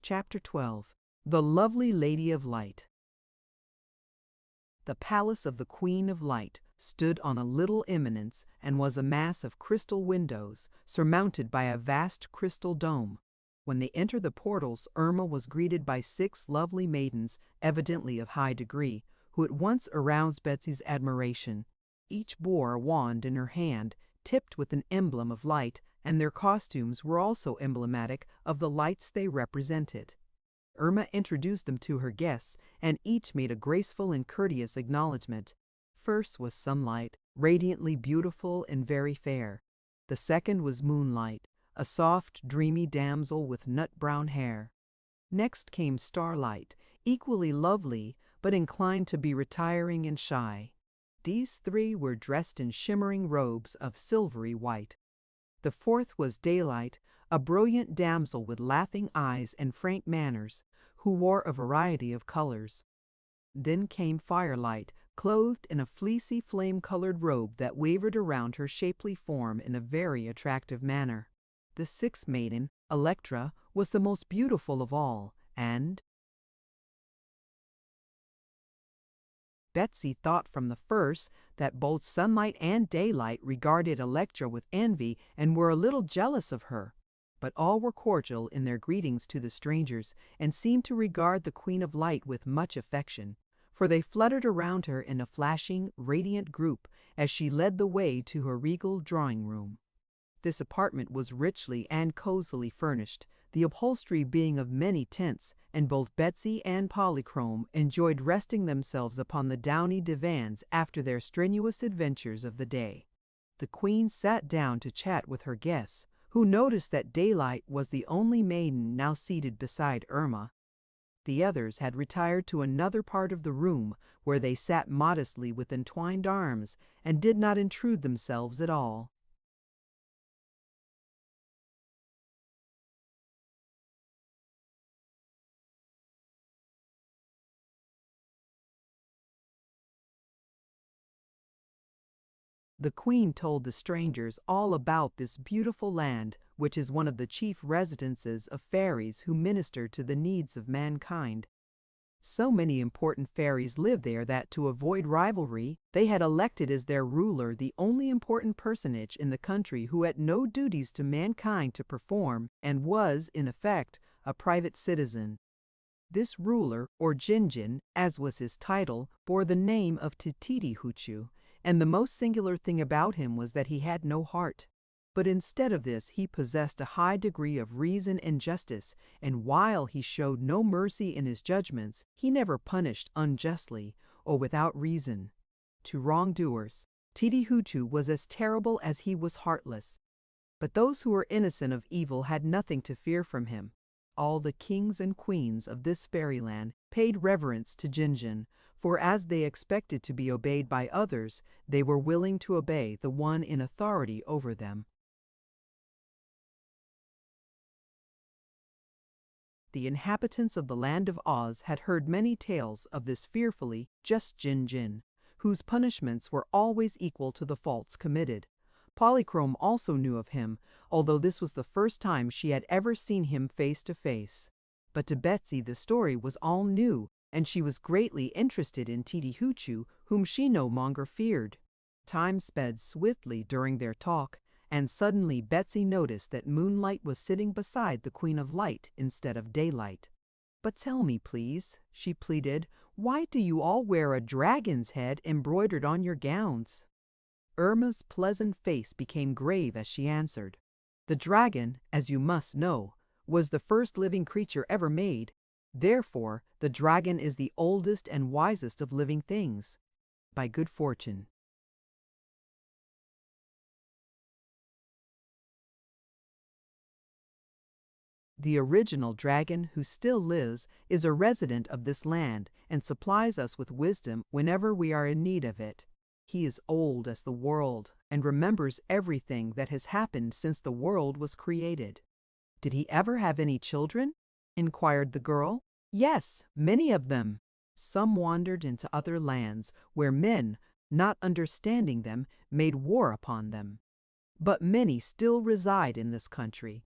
Chapter 12. The Lovely Lady of Light. The palace of the Queen of Light stood on a little eminence and was a mass of crystal windows, surmounted by a vast crystal dome. When they entered the portals, Irma was greeted by 6 lovely maidens, evidently of high degree, who at once aroused Betsy's admiration. Each bore a wand in her hand, tipped with an emblem of light, and their costumes were also emblematic of the lights they represented. Irma introduced them to her guests, and each made a graceful and courteous acknowledgment. First was Sunlight, radiantly beautiful and very fair. The second was Moonlight, a soft, dreamy damsel with nut-brown hair. Next came Starlight, equally lovely, but inclined to be retiring and shy. These 3 were dressed in shimmering robes of silvery white. The fourth was Daylight, a brilliant damsel with laughing eyes and frank manners, who wore a variety of colors. Then came Firelight, clothed in a fleecy flame-colored robe that wavered around her shapely form in a very attractive manner. The 6th maiden, Electra, was the most beautiful of all, and Betsy thought from the first that both Sunlight and Daylight regarded Electra with envy and were a little jealous of her. But all were cordial in their greetings to the strangers, and seemed to regard the Queen of Light with much affection, for they fluttered around her in a flashing, radiant group as she led the way to her regal drawing-room. This apartment was richly and cosily furnished, the upholstery being of many tints, and both Betsy and Polychrome enjoyed resting themselves upon the downy divans after their strenuous adventures of the day. the queen sat down to chat with her guests, who noticed that Daylight was the only maiden now seated beside Irma. The others had retired to another part of the room, where they sat modestly with entwined arms and did not intrude themselves at all. The queen told the strangers all about this beautiful land, which is one of the chief residences of fairies who minister to the needs of mankind. So many important fairies live there that, to avoid rivalry, they had elected as their ruler the only important personage in the country who had no duties to mankind to perform and was, in effect, a private citizen. This ruler, or Jinjin, as was his title, bore the name of Tititi-Hoochoo, and the most singular thing about him was that he had no heart. But instead of this, he possessed a high degree of reason and justice, and while he showed no mercy in his judgments, he never punished unjustly or without reason. To wrongdoers, Titi-Hoochoo was as terrible as he was heartless. But those who were innocent of evil had nothing to fear from him. All the kings and queens of this fairyland paid reverence to Jinjin, for as they expected to be obeyed by others, they were willing to obey the one in authority over them. The inhabitants of the land of Oz had heard many tales of this fearfully just Jinjin, whose punishments were always equal to the faults committed. Polychrome also knew of him, although this was the first time she had ever seen him face to face. But to Betsy the story was all new, and she was greatly interested in Titi-Hoochoo, whom she no longer feared. Time sped swiftly during their talk, and suddenly Betsy noticed that Moonlight was sitting beside the Queen of Light instead of Daylight. "But tell me, please," she pleaded, "why do you all wear a dragon's head embroidered on your gowns?" Irma's pleasant face became grave as she answered, "The dragon, as you must know, was the first living creature ever made. Therefore, the dragon is the oldest and wisest of living things. By good fortune." The original dragon, who still lives, is a resident of this land and supplies us with wisdom whenever we are in need of it. He is old as the world and remembers everything that has happened since the world was created. "Did he ever have any children?" inquired the girl. "Yes, many of them. Some wandered into other lands where men, not understanding them, made war upon them. But many still reside in this country.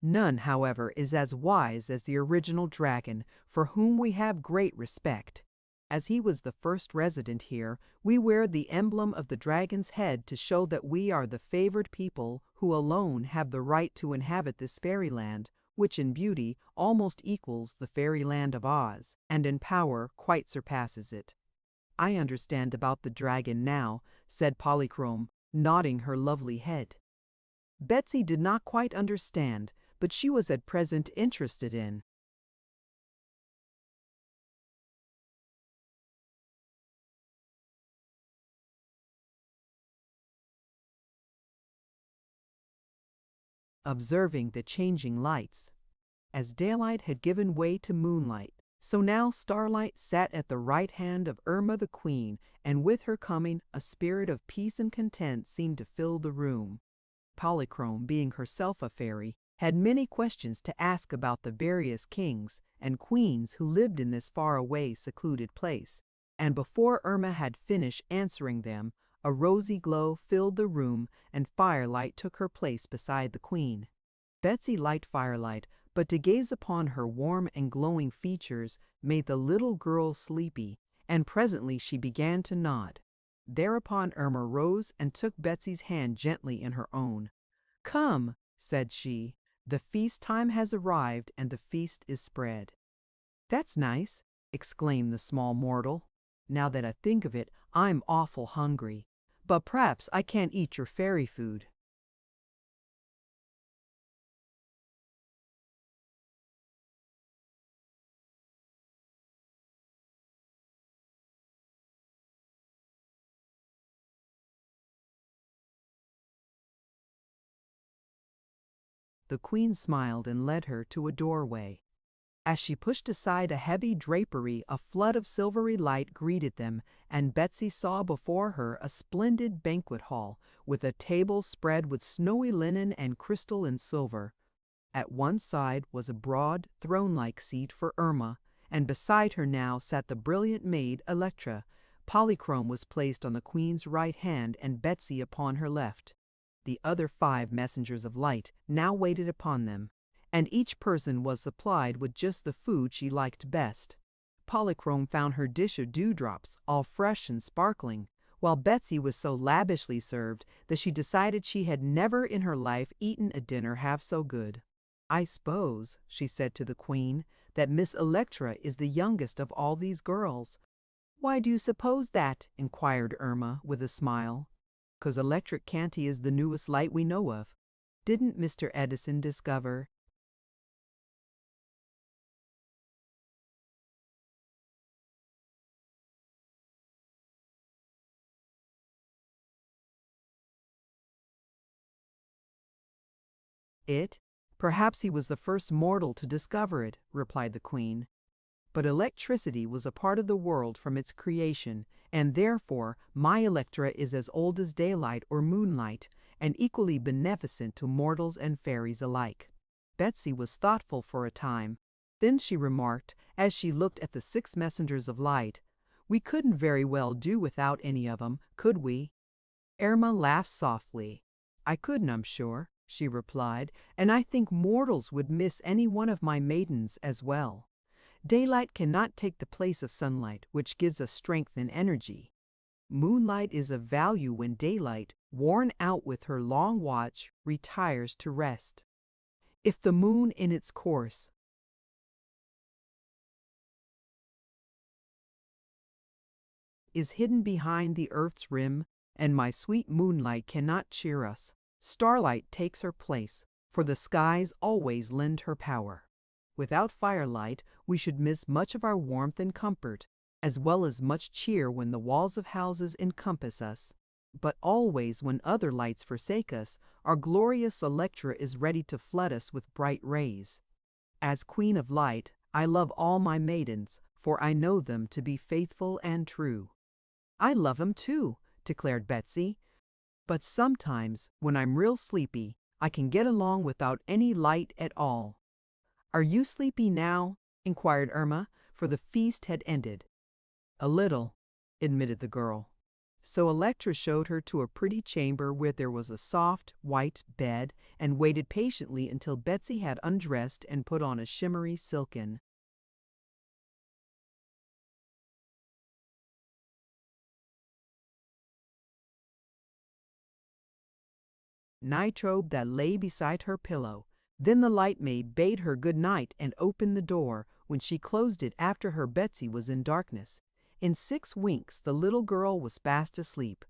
None, however, is as wise as the original dragon, for whom we have great respect. As he was the first resident here, we wear the emblem of the dragon's head to show that we are the favored people who alone have the right to inhabit this fairyland, which in beauty almost equals the fairyland of Oz, and in power quite surpasses it." "I understand about the dragon now," said Polychrome, nodding her lovely head. Betsy did not quite understand, but she was at present interested in observing the changing lights. As Daylight had given way to Moonlight, so now Starlight sat at the right hand of Irma the Queen, and with her coming a spirit of peace and content seemed to fill the room. Polychrome, being herself a fairy, had many questions to ask about the various kings and queens who lived in this far-away secluded place, and before Irma had finished answering them, a rosy glow filled the room and Firelight took her place beside the queen. Betsy liked Firelight, but to gaze upon her warm and glowing features made the little girl sleepy, and presently she began to nod. Thereupon Irma rose and took Betsy's hand gently in her own. "Come," said she, "the feast time has arrived and the feast is spread." "That's nice," exclaimed the small mortal. "Now that I think of it, I'm awful hungry. But p'raps I can't eat your fairy food." The queen smiled and led her to a doorway. As she pushed aside a heavy drapery, a flood of silvery light greeted them, and Betsy saw before her a splendid banquet hall, with a table spread with snowy linen and crystal and silver. At one side was a broad, throne-like seat for Irma, and beside her now sat the brilliant maid Electra. Polychrome was placed on the queen's right hand and Betsy upon her left. The other 5 messengers of light now waited upon them, and each person was supplied with just the food she liked best. Polychrome found her dish of dewdrops all fresh and sparkling, while Betsy was so lavishly served that she decided she had never in her life eaten a dinner half so good. "I suppose," she said to the queen, "that Miss Electra is the youngest of all these girls." "Why do you suppose that?" inquired Irma with a smile. "'Cause electric candy is the newest light we know of. Didn't Mr. Edison discover it? Perhaps he was the first mortal to discover it," replied the queen. "But electricity was a part of the world from its creation, and therefore my Electra is as old as daylight or moonlight, and equally beneficent to mortals and fairies alike." Betsy was thoughtful for a time. Then she remarked, as she looked at the 6 messengers of light, "We couldn't very well do without any of 'em, could we?" Irma laughed softly. "I couldn't, I'm sure," she replied, "and I think mortals would miss any one of my maidens as well. Daylight cannot take the place of sunlight, which gives us strength and energy. Moonlight is of value when daylight, worn out with her long watch, retires to rest. If the moon in its course is hidden behind the earth's rim, and my sweet moonlight cannot cheer us, starlight takes her place, for the skies always lend her power. Without firelight, we should miss much of our warmth and comfort, as well as much cheer when the walls of houses encompass us. But always when other lights forsake us, our glorious Electra is ready to flood us with bright rays. As Queen of Light, I love all my maidens, for I know them to be faithful and true." "I love 'em too," declared Betsy. "But sometimes, when I'm real sleepy, I can get along without any light at all." "Are you sleepy now?" inquired Irma, for the feast had ended. "A little," admitted the girl. So Electra showed her to a pretty chamber where there was a soft, white bed, and waited patiently until Betsy had undressed and put on a shimmery silken nightrobe that lay beside her pillow. Then the light maid bade her good night and opened the door. When she closed it after her, Betsy was in darkness. In 6 winks the little girl was fast asleep.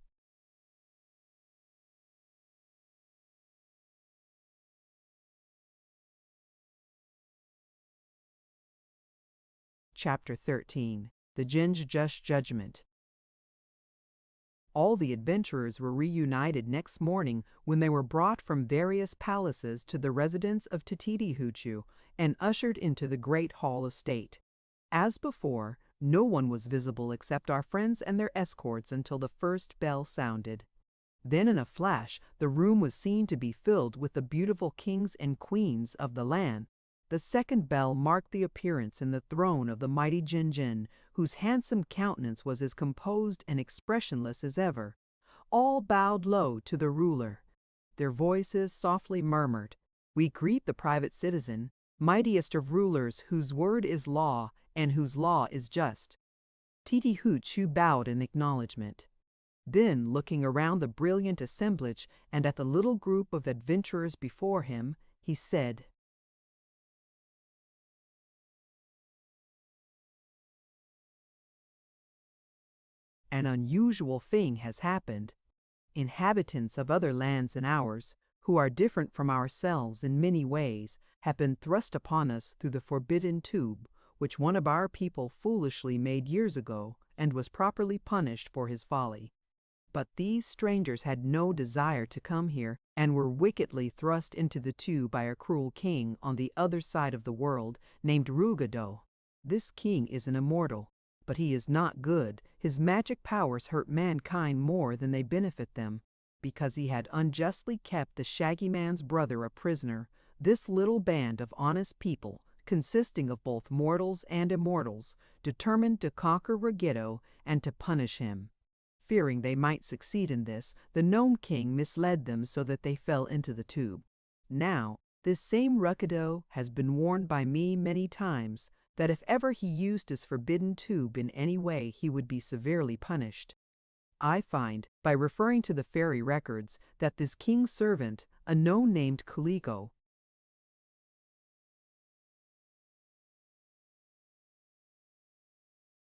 Chapter 13. The Just Judgment. All the adventurers were reunited next morning when they were brought from various palaces to the residence of Tititi-Hoochoo and ushered into the great hall of state. As before, no one was visible except our friends and their escorts until the first bell sounded. Then in a flash the room was seen to be filled with the beautiful kings and queens of the land. The second bell marked the appearance in the throne of the mighty Jinjin, whose handsome countenance was as composed and expressionless as ever. All bowed low to the ruler. Their voices softly murmured, "We greet the private citizen, mightiest of rulers, whose word is law and whose law is just." Titi-Hoochoo bowed in acknowledgement. Then, looking around the brilliant assemblage and at the little group of adventurers before him, he said, "An unusual thing has happened. Inhabitants of other lands than ours, who are different from ourselves in many ways, have been thrust upon us through the forbidden tube, which one of our people foolishly made years ago, and was properly punished for his folly. But these strangers had no desire to come here, and were wickedly thrust into the tube by a cruel king on the other side of the world named Ruggedo. This king is an immortal, but he is not good. His magic powers hurt mankind more than they benefit them. Because he had unjustly kept the Shaggy Man's brother a prisoner, this little band of honest people, consisting of both mortals and immortals, determined to conquer Ruggedo and to punish him. Fearing they might succeed in this, the Gnome King misled them so that they fell into the tube. Now, this same Ruggedo has been warned by me many times that if ever he used his forbidden tube in any way, he would be severely punished. I find, by referring to the fairy records, that this king's servant, a gnome named Calico,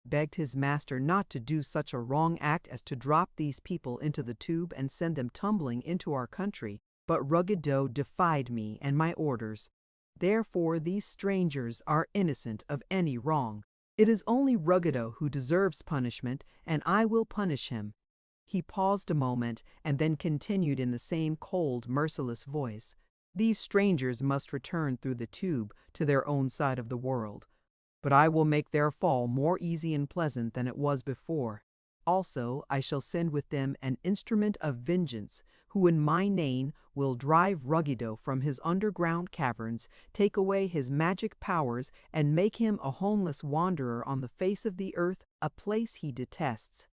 begged his master not to do such a wrong act as to drop these people into the tube and send them tumbling into our country, but Ruggedo defied me and my orders. Therefore these strangers are innocent of any wrong. It is only Ruggedo who deserves punishment, and I will punish him." He paused a moment and then continued in the same cold, merciless voice, "These strangers must return through the tube to their own side of the world. But I will make their fall more easy and pleasant than it was before. Also, I shall send with them an instrument of vengeance, who in my name will drive Ruggedo from his underground caverns, take away his magic powers, and make him a homeless wanderer on the face of the earth, a place he detests."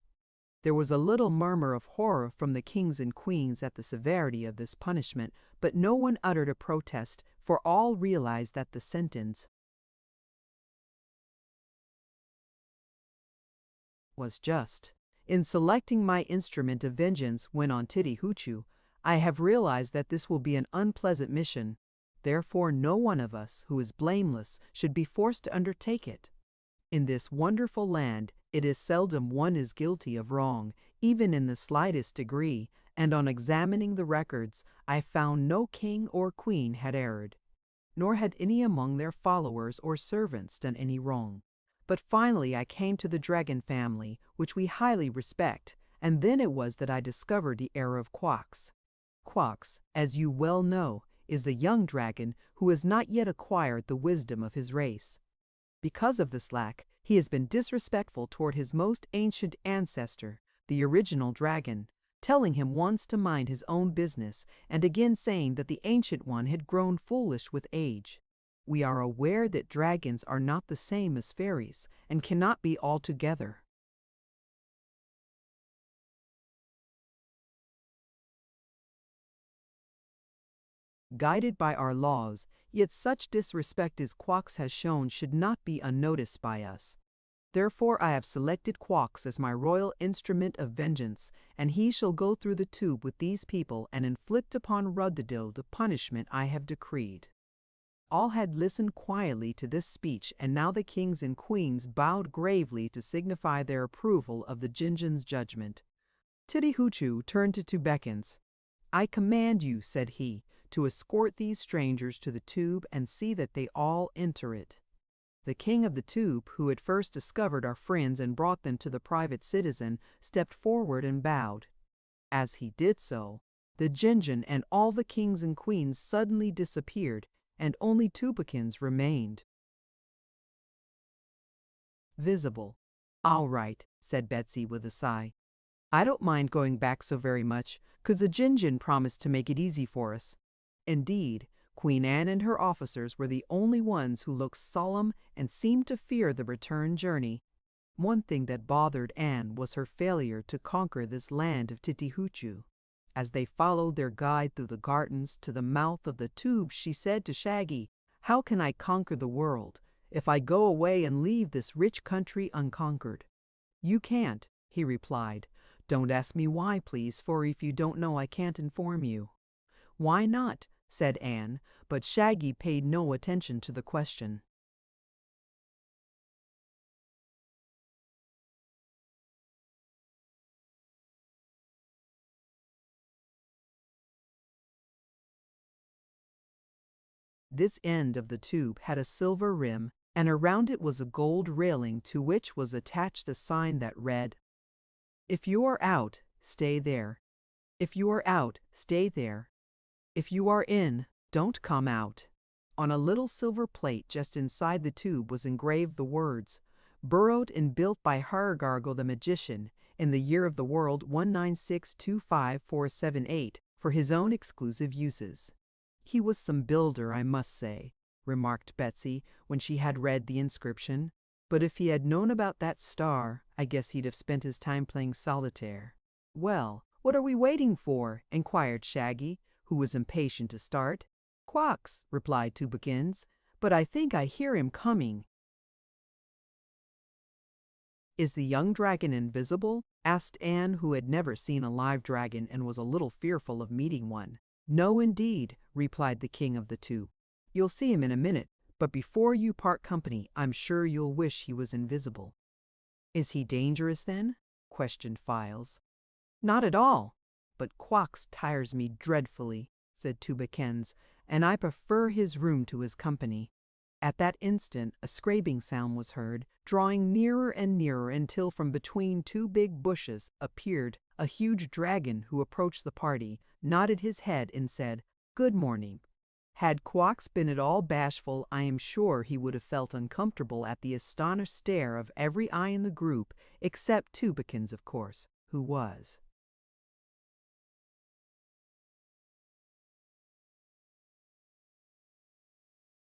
There was a little murmur of horror from the kings and queens at the severity of this punishment, but no one uttered a protest, for all realized that the sentence was just. "In selecting my instrument of vengeance," went on Titty Hoochoo, "I have realized that this will be an unpleasant mission. Therefore no one of us who is blameless should be forced to undertake it. In this wonderful land it is seldom one is guilty of wrong, even in the slightest degree, and on examining the records I found no king or queen had erred, nor had any among their followers or servants done any wrong. But finally I came to the dragon family, which we highly respect, and then it was that I discovered the error of Quox. Quox, as you well know, is the young dragon who has not yet acquired the wisdom of his race. Because of this lack, he has been disrespectful toward his most ancient ancestor, the original dragon, telling him once to mind his own business, and again saying that the ancient one had grown foolish with age. We are aware that dragons are not the same as fairies, and cannot be altogether guided by our laws, yet such disrespect as Quox has shown should not be unnoticed by us. Therefore I have selected Quox as my royal instrument of vengeance, and he shall go through the tube with these people and inflict upon Ruggedo the punishment I have decreed." All had listened quietly to this speech, and now the kings and queens bowed gravely to signify their approval of the Jinjin's judgment. Titty Hoochoo turned to Beckons. "I command you," said he, "to escort these strangers to the tube and see that they all enter it." The king of the tube, who had first discovered our friends and brought them to the private citizen, stepped forward and bowed. As he did so, the Jinjin and all the kings and queens suddenly disappeared, and only Tubekins remained visible. "All right," said Betsy with a sigh. "I don't mind going back so very much, 'cause the Jinjin promised to make it easy for us." Indeed, Queen Anne and her officers were the only ones who looked solemn and seemed to fear the return journey. One thing that bothered Anne was her failure to conquer this land of Titty Hoochoo. As they followed their guide through the gardens to the mouth of the tube, she said to Shaggy, "How can I conquer the world if I go away and leave this rich country unconquered?" "You can't," he replied. "Don't ask me why, please, for if you don't know I can't inform you." "Why not?" said Anne, but Shaggy paid no attention to the question. This end of the tube had a silver rim, and around it was a gold railing to which was attached a sign that read, "If you are out, stay there. If you are out, stay there. If you are in, don't come out." On a little silver plate just inside the tube was engraved the words, "Burrowed and built by Hargargle the magician, in the year of the world 19625,478, for his own exclusive uses." "He was some builder, I must say," remarked Betsy, when she had read the inscription. "But if he had known about that star, I guess he'd have spent his time playing solitaire." "Well, what are we waiting for?" inquired Shaggy, who was impatient to start. "Quox," replied Tubekins, "but I think I hear him coming." "Is the young dragon invisible?" asked Anne, who had never seen a live dragon and was a little fearful of meeting one. "No, indeed," replied the king of the two. "You'll see him in a minute, but before you part company I'm sure you'll wish he was invisible." "Is he dangerous then?" questioned Files. "Not at all, but Quox tires me dreadfully," said Tubekins, "and I prefer his room to his company." At that instant a scraping sound was heard, drawing nearer and nearer until from between two big bushes appeared a huge dragon who approached the party, nodded his head, and said, "Good morning." Had Quox been at all bashful, I am sure he would have felt uncomfortable at the astonished stare of every eye in the group, except Tubekins, of course, who was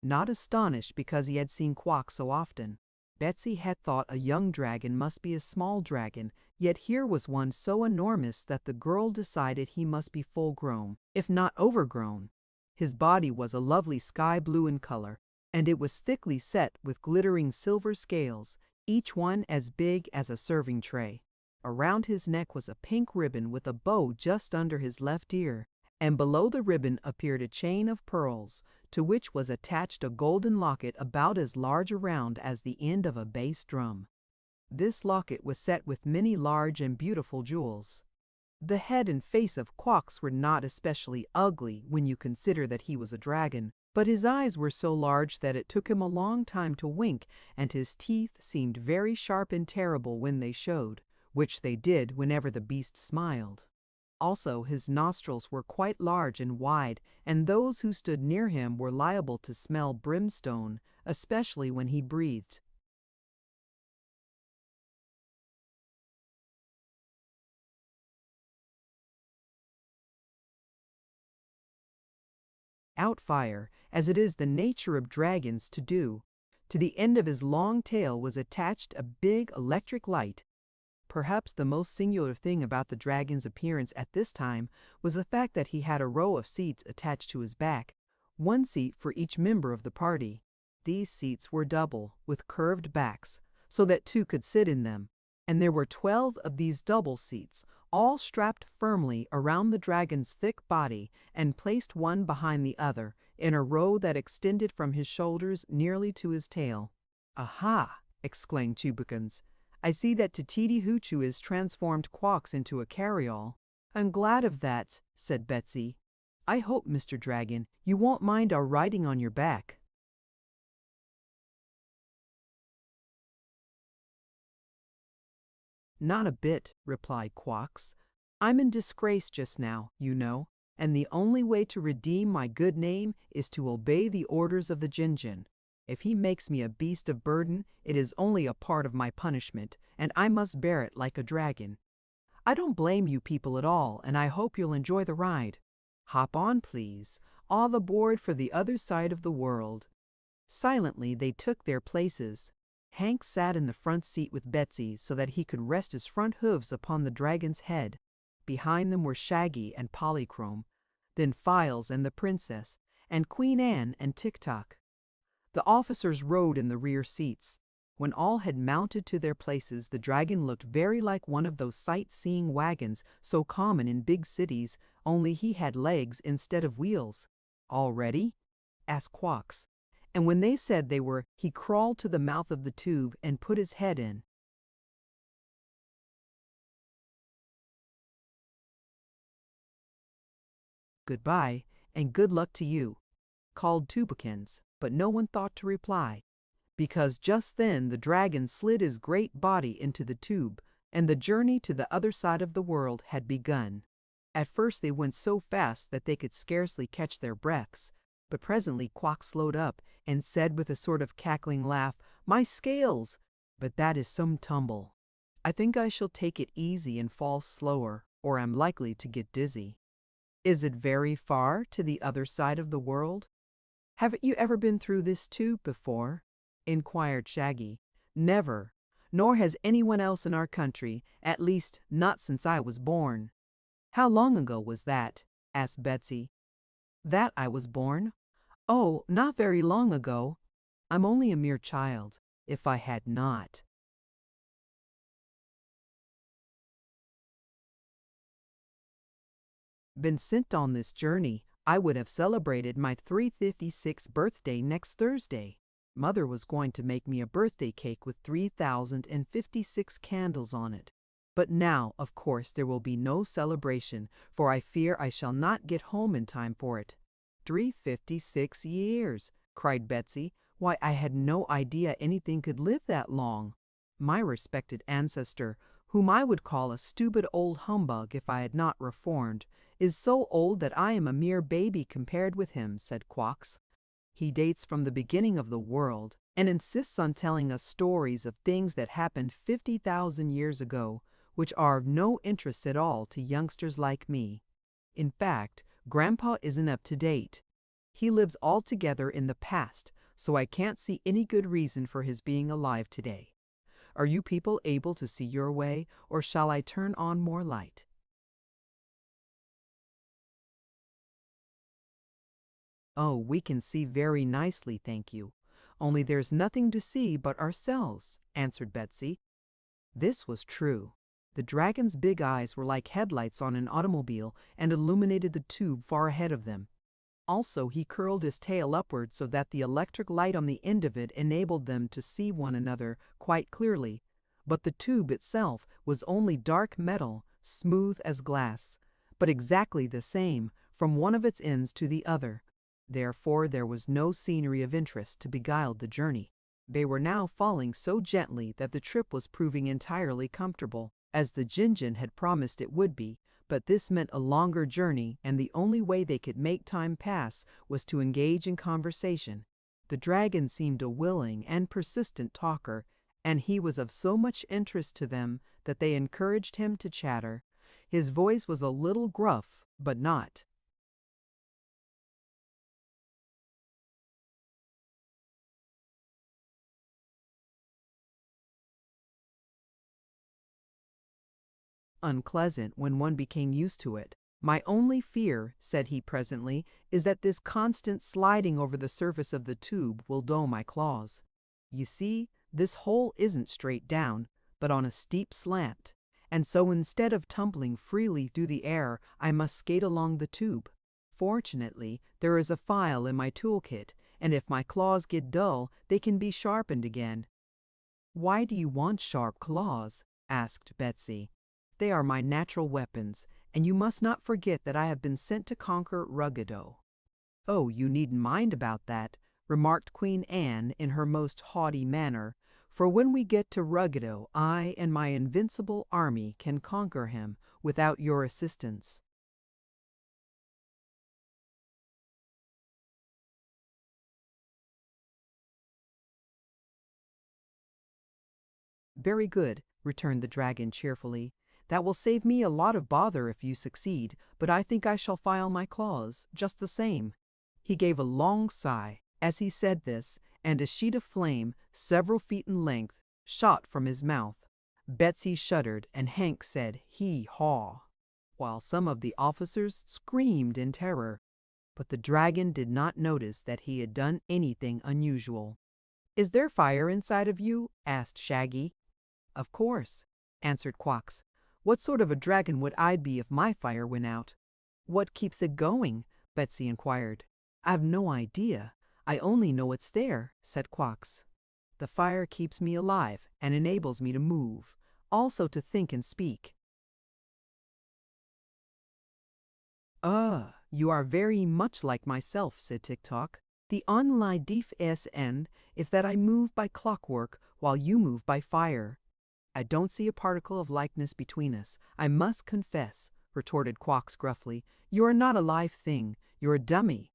not astonished because he had seen Quox so often. Betsy had thought a young dragon must be a small dragon, yet here was one so enormous that the girl decided he must be full grown, if not overgrown. His body was a lovely sky blue in color, and it was thickly set with glittering silver scales, each one as big as a serving tray. Around his neck was a pink ribbon with a bow just under his left ear, and below the ribbon appeared a chain of pearls, to which was attached a golden locket about as large around as the end of a bass drum. This locket was set with many large and beautiful jewels. The head and face of Quox were not especially ugly when you consider that he was a dragon, but his eyes were so large that it took him a long time to wink, and his teeth seemed very sharp and terrible when they showed, which they did whenever the beast smiled. Also, his nostrils were quite large and wide, and those who stood near him were liable to smell brimstone, especially when he breathed. Out fire, as it is the nature of dragons to do. To the end of his long tail was attached a big electric light. Perhaps the most singular thing about the dragon's appearance at this time was the fact that he had a row of seats attached to his back, one seat for each member of the party. These seats were double, with curved backs, so that two could sit in them, and there were 12 of these double seats, all strapped firmly around the dragon's thick body and placed one behind the other, in a row that extended from his shoulders nearly to his tail. "Aha!" exclaimed Tubekins. "I see that Tititi Hoochoo is transformed Quox into a carryall." "I'm glad of that," said Betsy. "I hope, Mr. Dragon, you won't mind our riding on your back." "Not a bit," replied Quox. "I'm in disgrace just now, you know, and the only way to redeem my good name is to obey the orders of the Jinjin. If he makes me a beast of burden, it is only a part of my punishment, and I must bear it like a dragon. I don't blame you people at all, and I hope you'll enjoy the ride. Hop on, please. All aboard for the other side of the world." Silently they took their places. Hank sat in the front seat with Betsy so that he could rest his front hooves upon the dragon's head. Behind them were Shaggy and Polychrome, then Files and the princess, and Queen Anne and Tik-Tok. The officers rode in the rear seats. When all had mounted to their places, the dragon looked very like one of those sightseeing wagons so common in big cities, only he had legs instead of wheels. "All ready?" asked Quox. And when they said they were, he crawled to the mouth of the tube and put his head in. "Goodbye, and good luck to you," called Tubekins, but no one thought to reply, because just then the dragon slid his great body into the tube, and the journey to the other side of the world had begun. At first they went so fast that they could scarcely catch their breaths, but presently Quox slowed up and said with a sort of cackling laugh, "My scales! But that is some tumble. I think I shall take it easy and fall slower, or I'm likely to get dizzy." "Is it very far to the other side of the world? Haven't you ever been through this tube before?" inquired Shaggy. "Never, nor has anyone else in our country, at least not since I was born." "How long ago was that?" asked Betsy. "That I was born? Oh, not very long ago. I'm only a mere child. If I had not been sent on this journey, I would have celebrated my 356th birthday next Thursday. Mother was going to make me a birthday cake with 3,056 candles on it. But now, of course, there will be no celebration, for I fear I shall not get home in time for it." 356 years, cried Betsy. "Why, I had no idea anything could live that long." "My respected ancestor, whom I would call a stupid old humbug if I had not reformed, is so old that I am a mere baby compared with him," said Quox. "He dates from the beginning of the world, and insists on telling us stories of things that happened 50,000 years ago, which are of no interest at all to youngsters like me. In fact, Grandpa isn't up to date. He lives altogether in the past, so I can't see any good reason for his being alive today. Are you people able to see your way, or shall I turn on more light?" "Oh, we can see very nicely, thank you. Only there's nothing to see but ourselves," answered Betsy. This was true. The dragon's big eyes were like headlights on an automobile and illuminated the tube far ahead of them. Also, he curled his tail upward so that the electric light on the end of it enabled them to see one another quite clearly. But the tube itself was only dark metal, smooth as glass, but exactly the same from one of its ends to the other. Therefore, there was no scenery of interest to beguile the journey. They were now falling so gently that the trip was proving entirely comfortable, as the Jinjin had promised it would be, but this meant a longer journey, and the only way they could make time pass was to engage in conversation. The dragon seemed a willing and persistent talker, and he was of so much interest to them that they encouraged him to chatter. His voice was a little gruff, but not unpleasant when one became used to it. "My only fear," said he presently, "is that this constant sliding over the surface of the tube will dull my claws. You see, this hole isn't straight down, but on a steep slant, and so instead of tumbling freely through the air, I must skate along the tube. Fortunately, there is a file in my toolkit, and if my claws get dull, they can be sharpened again." "Why do you want sharp claws?" asked Betsy. "They are my natural weapons, and you must not forget that I have been sent to conquer Ruggedo." "Oh, you needn't mind about that," remarked Queen Anne in her most haughty manner, "for when we get to Ruggedo, I and my invincible army can conquer him without your assistance." "Very good," returned the dragon cheerfully. "That will save me a lot of bother if you succeed, but I think I shall file my claws, just the same." He gave a long sigh as he said this, and a sheet of flame, several feet in length, shot from his mouth. Betsy shuddered, and Hank said, "Hee-haw," while some of the officers screamed in terror. But the dragon did not notice that he had done anything unusual. "Is there fire inside of you?" asked Shaggy. "Of course," answered Quox. "What sort of a dragon would I be if my fire went out?" "What keeps it going?" Betsy inquired. "I've no idea. I only know it's there," said Quox. "The fire keeps me alive and enables me to move, also to think and speak." You are very much like myself," said Tik-Tok. "The only difference is that I move by clockwork while you move by fire." I don't see a particle of likeness between us, I must confess, retorted Quox gruffly. You are not a live thing, you're a dummy.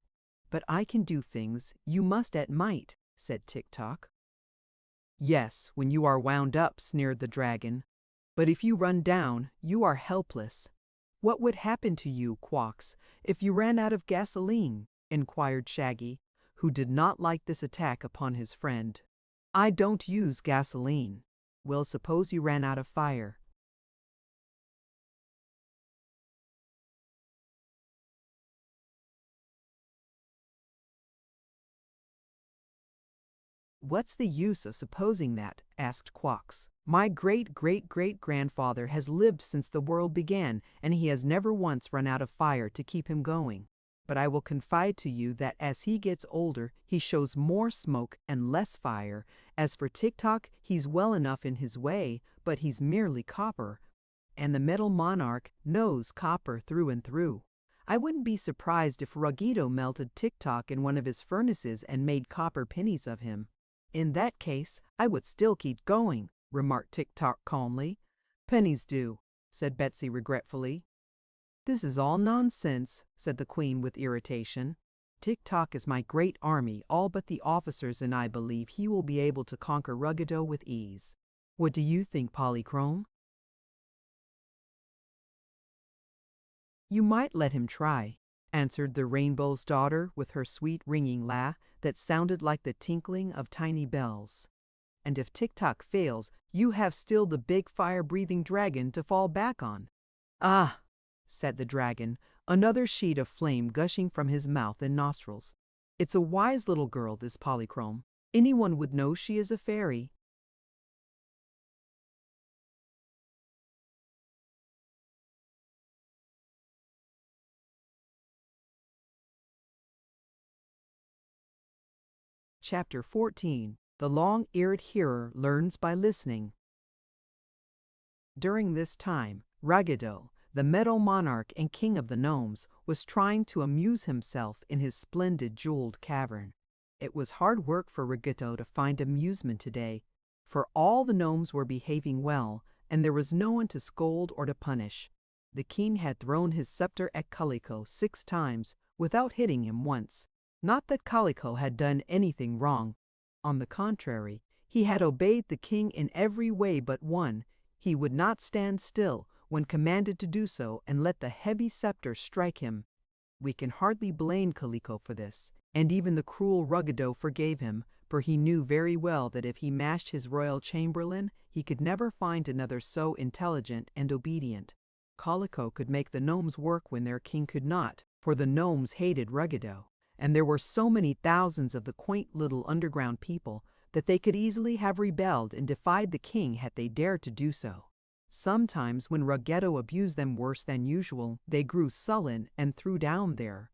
But I can do things you must at might, said Tik-Tok. Yes, when you are wound up, sneered the dragon. But if you run down, you are helpless. What would happen to you, Quox, if you ran out of gasoline? Inquired Shaggy, who did not like this attack upon his friend. I don't use gasoline. Well, suppose you ran out of fire. What's the use of supposing that? Asked Quox. My great-great-great-grandfather has lived since the world began, and he has never once run out of fire to keep him going. But I will confide to you that as he gets older, he shows more smoke and less fire. As for Tik-Tok, he's well enough in his way, but he's merely copper. And the metal monarch knows copper through and through. I wouldn't be surprised if Ruggedo melted Tik-Tok in one of his furnaces and made copper pennies of him. In that case, I would still keep going, remarked Tik-Tok calmly. Pennies do, said Betsy regretfully. This is all nonsense, said the Queen with irritation. Tik-Tok is my great army, all but the officers, and I believe he will be able to conquer Ruggedo with ease. What do you think, Polychrome? You might let him try, answered the Rainbow's Daughter with her sweet ringing laugh that sounded like the tinkling of tiny bells. And if Tik-Tok fails, you have still the big fire-breathing dragon to fall back on. Ah, said the dragon, another sheet of flame gushing from his mouth and nostrils. It's a wise little girl, this Polychrome. Anyone would know she is a fairy. Chapter 14. The Long-Eared Hearer Learns by Listening. During this time, Ruggedo, the Meadow Monarch and King of the Gnomes, was trying to amuse himself in his splendid jeweled cavern. It was hard work for Ruggedo to find amusement today, for all the gnomes were behaving well, and there was no one to scold or to punish. The king had thrown his scepter at Calico 6 times without hitting him once. Not that Calico had done anything wrong. On the contrary, he had obeyed the king in every way but one. He would not stand still when commanded to do so and let the heavy scepter strike him. We can hardly blame Calico for this, and even the cruel Ruggedo forgave him, for he knew very well that if he matched his royal chamberlain, he could never find another so intelligent and obedient. Calico could make the gnomes work when their king could not, for the gnomes hated Ruggedo. And there were so many thousands of the quaint little underground people that they could easily have rebelled and defied the king had they dared to do so. Sometimes when Ruggedo abused them worse than usual, they grew sullen and threw down their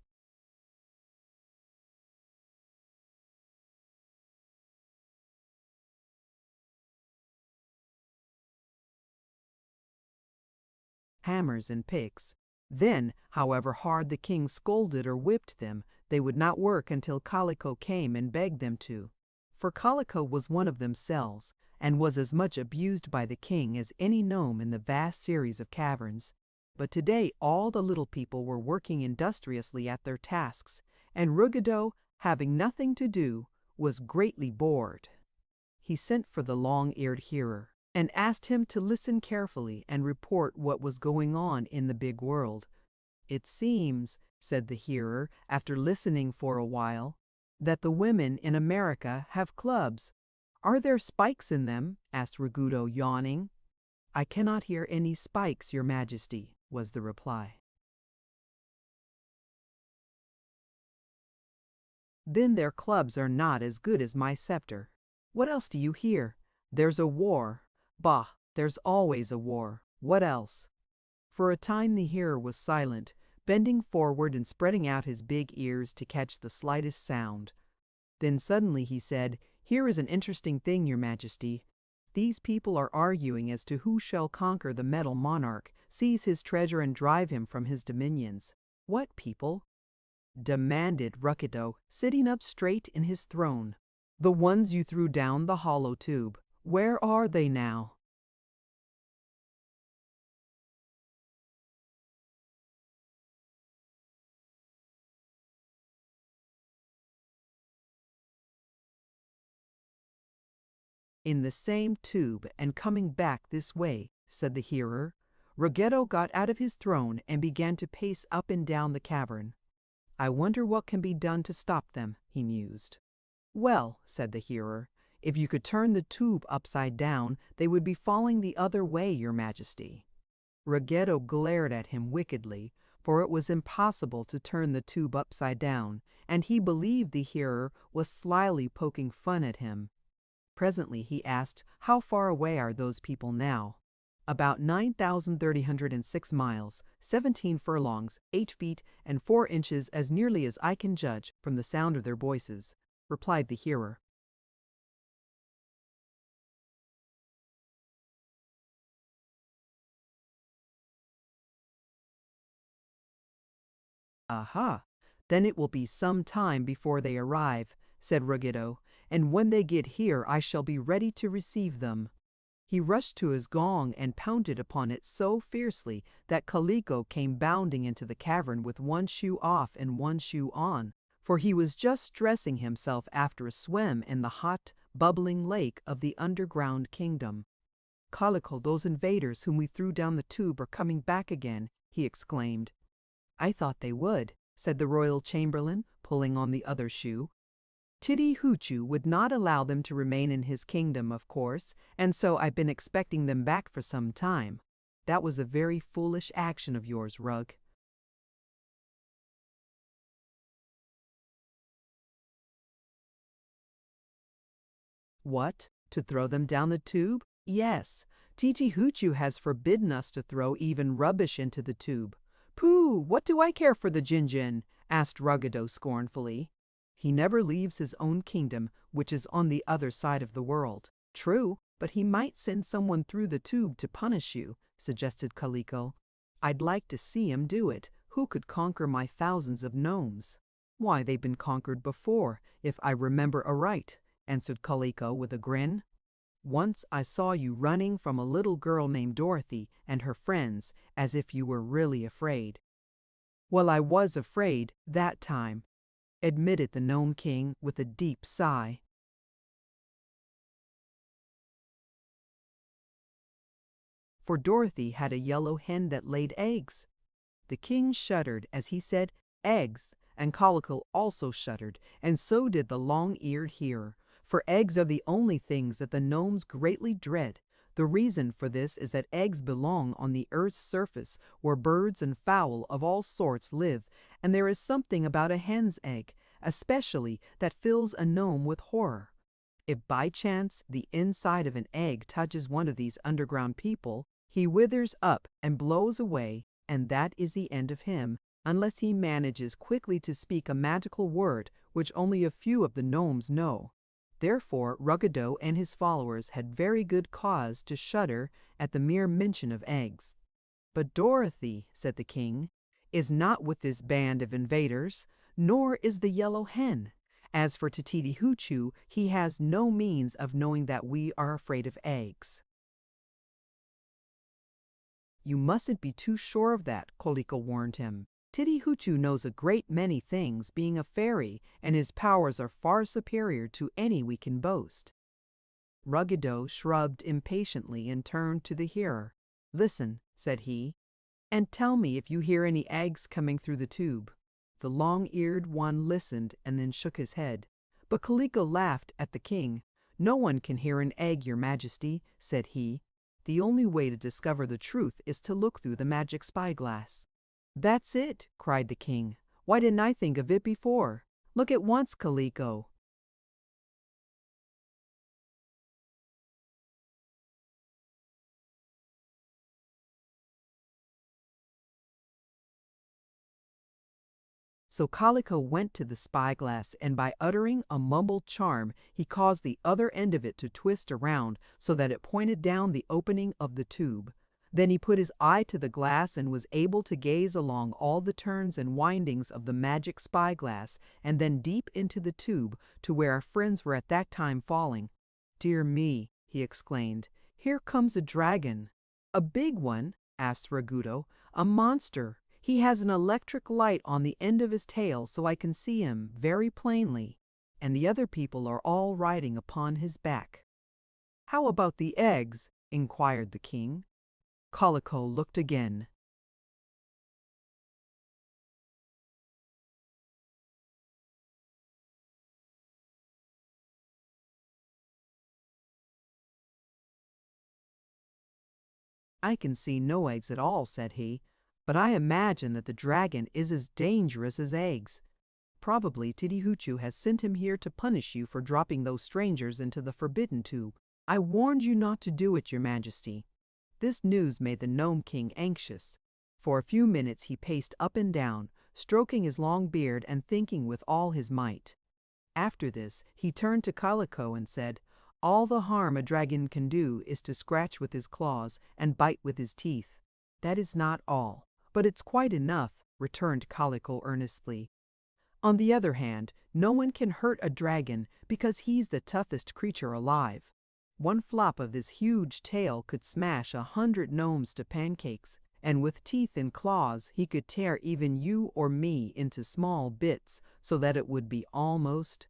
hammers and picks. Then, however hard the king scolded or whipped them, they would not work until Calico came and begged them to. For Calico was one of themselves, and was as much abused by the king as any gnome in the vast series of caverns. But today all the little people were working industriously at their tasks, and Ruggedo, having nothing to do, was greatly bored. He sent for the long-eared hearer, and asked him to listen carefully and report what was going on in the big world. It seems, said the hearer, after listening for a while, that the women in America have clubs. Are there spikes in them? Asked Ruggedo, yawning. I cannot hear any spikes, Your Majesty, was the reply. Then their clubs are not as good as my scepter. What else do you hear? There's a war. Bah, there's always a war. What else? For a time the hearer was silent, bending forward and spreading out his big ears to catch the slightest sound. Then suddenly he said, Here is an interesting thing, Your Majesty. These people are arguing as to who shall conquer the metal monarch, seize his treasure and drive him from his dominions. What people? Demanded Ruggedo, sitting up straight in his throne. The ones you threw down the hollow tube. Where are they now? "In the same tube and coming back this way," said the hearer. Ruggedo got out of his throne and began to pace up and down the cavern. "I wonder what can be done to stop them," he mused. "Well," said the hearer, "if you could turn the tube upside down, they would be falling the other way, your Majesty." Ruggedo glared at him wickedly, for it was impossible to turn the tube upside down, and he believed the hearer was slyly poking fun at him. Presently he asked, "How far away are those people now?" "About 9,306 miles, 17 furlongs, 8 feet, and 4 inches, as nearly as I can judge from the sound of their voices," replied the hearer. "Aha! Then it will be some time before they arrive," said Ruggedo, "and when they get here I shall be ready to receive them." He rushed to his gong and pounded upon it so fiercely that Kaliko came bounding into the cavern with one shoe off and one shoe on, for he was just dressing himself after a swim in the hot, bubbling lake of the underground kingdom. "Kaliko, those invaders whom we threw down the tube are coming back again," he exclaimed. "I thought they would," said the royal chamberlain, pulling on the other shoe. "Titty Hoochoo would not allow them to remain in his kingdom, of course, and so I've been expecting them back for some time. That was a very foolish action of yours, Rug." "What? To throw them down the tube? Yes. Titi Hoochoo has forbidden us to throw even rubbish into the tube." "Pooh! What do I care for the Jinjin?" asked Ruggedo scornfully. "He never leaves his own kingdom, which is on the other side of the world." "True, but he might send someone through the tube to punish you," suggested Kaliko. "I'd like to see him do it. Who could conquer my thousands of gnomes?" "Why, they've been conquered before, if I remember aright," answered Kaliko with a grin. "Once I saw you running from a little girl named Dorothy and her friends, as if you were really afraid." "Well, I was afraid that time," admitted the Gnome King with a deep sigh. For Dorothy had a yellow hen that laid eggs. The king shuddered as he said eggs, and Kaliko also shuddered, and so did the long-eared hearer, for eggs are the only things that the gnomes greatly dread. The reason for this is that eggs belong on the earth's surface, where birds and fowl of all sorts live, and there is something about a hen's egg, especially, that fills a gnome with horror. If by chance the inside of an egg touches one of these underground people, he withers up and blows away, and that is the end of him, unless he manages quickly to speak a magical word which only a few of the gnomes know. Therefore Ruggedo and his followers had very good cause to shudder at the mere mention of eggs. "But Dorothy," said the king, "is not with this band of invaders, nor is the yellow hen. As for Tititi Hoochoo, he has no means of knowing that we are afraid of eggs." "You mustn't be too sure of that," Kaliko warned him. "Titty Hoochoo knows a great many things, being a fairy, and his powers are far superior to any we can boast." Ruggedo shrugged impatiently and turned to the hearer. "Listen," said he, "and tell me if you hear any eggs coming through the tube." The long-eared one listened and then shook his head. But Kaliko laughed at the king. "No one can hear an egg, your Majesty," said he. "The only way to discover the truth is to look through the magic spyglass." "That's it!" cried the king. "Why didn't I think of it before? Look at once, Kaliko." So Kaliko went to the spyglass, and by uttering a mumbled charm, he caused the other end of it to twist around so that it pointed down the opening of the tube. Then he put his eye to the glass and was able to gaze along all the turns and windings of the magic spyglass, and then deep into the tube to where our friends were at that time falling. "Dear me," he exclaimed, "here comes a dragon." "A big one?" asked Raghudo. "A monster. He has an electric light on the end of his tail so I can see him very plainly, and the other people are all riding upon his back." How about the eggs? Inquired the king. Calico looked again. I can see no eggs at all, said he, but I imagine that the dragon is as dangerous as eggs. Probably Titty-Hoochoo has sent him here to punish you for dropping those strangers into the forbidden tube. I warned you not to do it, your majesty. This news made the Gnome King anxious. For a few minutes he paced up and down, stroking his long beard and thinking with all his might. After this, he turned to Calico and said, "All the harm a dragon can do is to scratch with his claws and bite with his teeth." "That is not all, but it's quite enough," returned Calico earnestly. "On the other hand, no one can hurt a dragon because he's the toughest creature alive. One flop of his huge tail could smash 100 gnomes to pancakes, and with teeth and claws he could tear even you or me into small bits so that it would be almost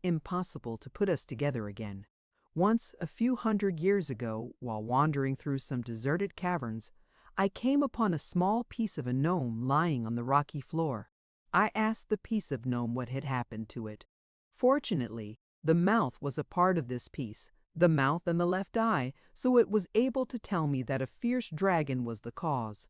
impossible to put us together again. Once, a few 100 years ago, while wandering through some deserted caverns, I came upon a small piece of a gnome lying on the rocky floor. I asked the piece of gnome what had happened to it. Fortunately, the mouth was a part of this piece, the mouth and the left eye, so it was able to tell me that a fierce dragon was the cause.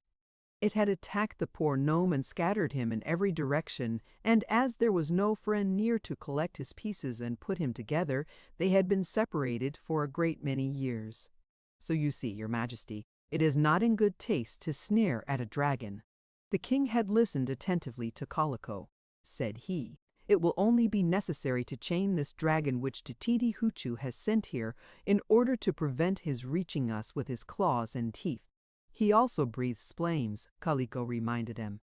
It had attacked the poor gnome and scattered him in every direction, and as there was no friend near to collect his pieces and put him together, they had been separated for a great many years. So you see, your majesty, it is not in good taste to sneer at a dragon. The king had listened attentively to Calico. Said he, "It will only be necessary to chain this dragon which Titty-Hoochoo has sent here in order to prevent his reaching us with his claws and teeth." "He also breathes flames," Calico reminded him.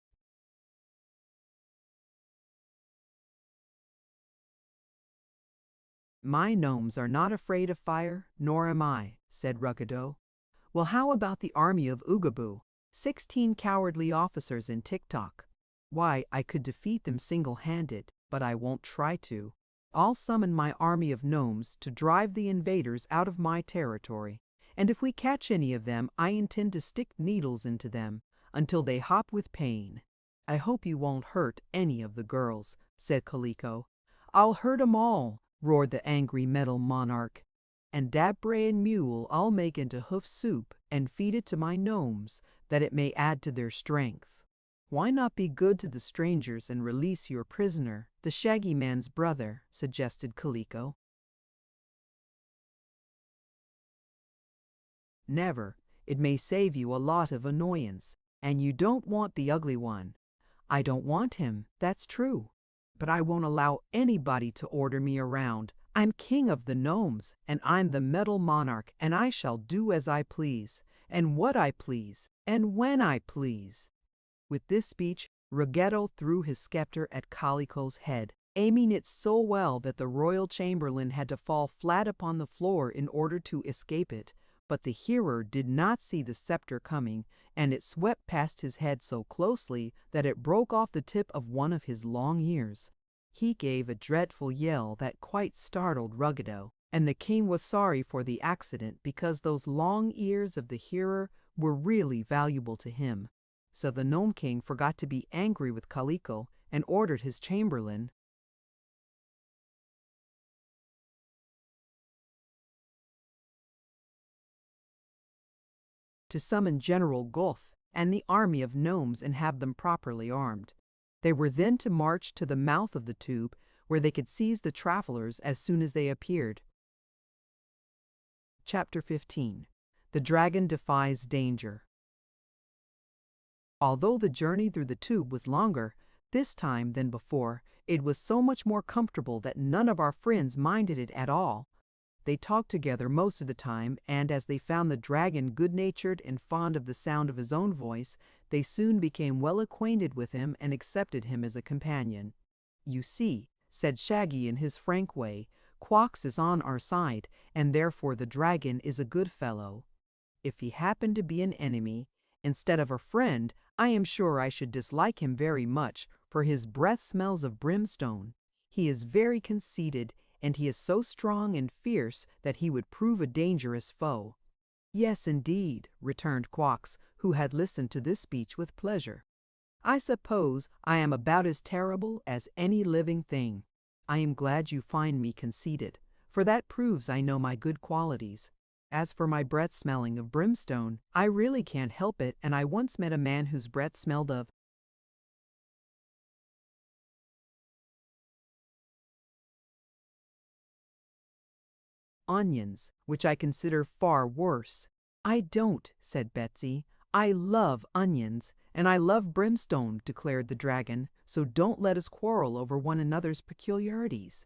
"My gnomes are not afraid of fire, nor am I," said Ruggedo. "Well, how about the army of Oogaboo? 16 cowardly officers in Tik-Tok. Why, I could defeat them single-handed, but I won't try to. I'll summon my army of gnomes to drive the invaders out of my territory. And if we catch any of them, I intend to stick needles into them until they hop with pain." "I hope you won't hurt any of the girls," said Calico. "I'll hurt 'em all," roared the angry metal monarch. "And dat bray and mule I'll make into hoof soup and feed it to my gnomes, that it may add to their strength." "Why not be good to the strangers and release your prisoner, the Shaggy Man's brother?" suggested Calico. "Never. It may save you a lot of annoyance. And you don't want the ugly one." "I don't want him, that's true. But I won't allow anybody to order me around. I'm king of the gnomes, and I'm the metal monarch, and I shall do as I please, and what I please, and when I please." With this speech, Ruggedo threw his scepter at Calico's head, aiming it so well that the royal chamberlain had to fall flat upon the floor in order to escape it. But the hearer did not see the scepter coming, and it swept past his head so closely that it broke off the tip of one of his long ears. He gave a dreadful yell that quite startled Ruggedo, and the king was sorry for the accident because those long ears of the hearer were really valuable to him. So the Gnome King forgot to be angry with Calico and ordered his chamberlain to summon General Gulf and the army of gnomes and have them properly armed. They were then to march to the mouth of the tube, where they could seize the travelers as soon as they appeared. Chapter 15. The Dragon Defies Danger. Although the journey through the tube was longer, this time than before, it was so much more comfortable that none of our friends minded it at all. They talked together most of the time, and as they found the dragon good-natured and fond of the sound of his own voice, they soon became well acquainted with him and accepted him as a companion. "You see," said Shaggy in his frank way, "Quox is on our side, and therefore the dragon is a good fellow. If he happened to be an enemy, instead of a friend, I am sure I should dislike him very much, for his breath smells of brimstone. He is very conceited, and he is so strong and fierce that he would prove a dangerous foe." "Yes, indeed," returned Quox, who had listened to this speech with pleasure. "I suppose I am about as terrible as any living thing. I am glad you find me conceited, for that proves I know my good qualities. As for my breath smelling of brimstone, I really can't help it, and I once met a man whose breath smelled of onions, which I consider far worse." "I don't," said Betsy. "I love onions, and I love brimstone," declared the dragon, "so don't let us quarrel over one another's peculiarities."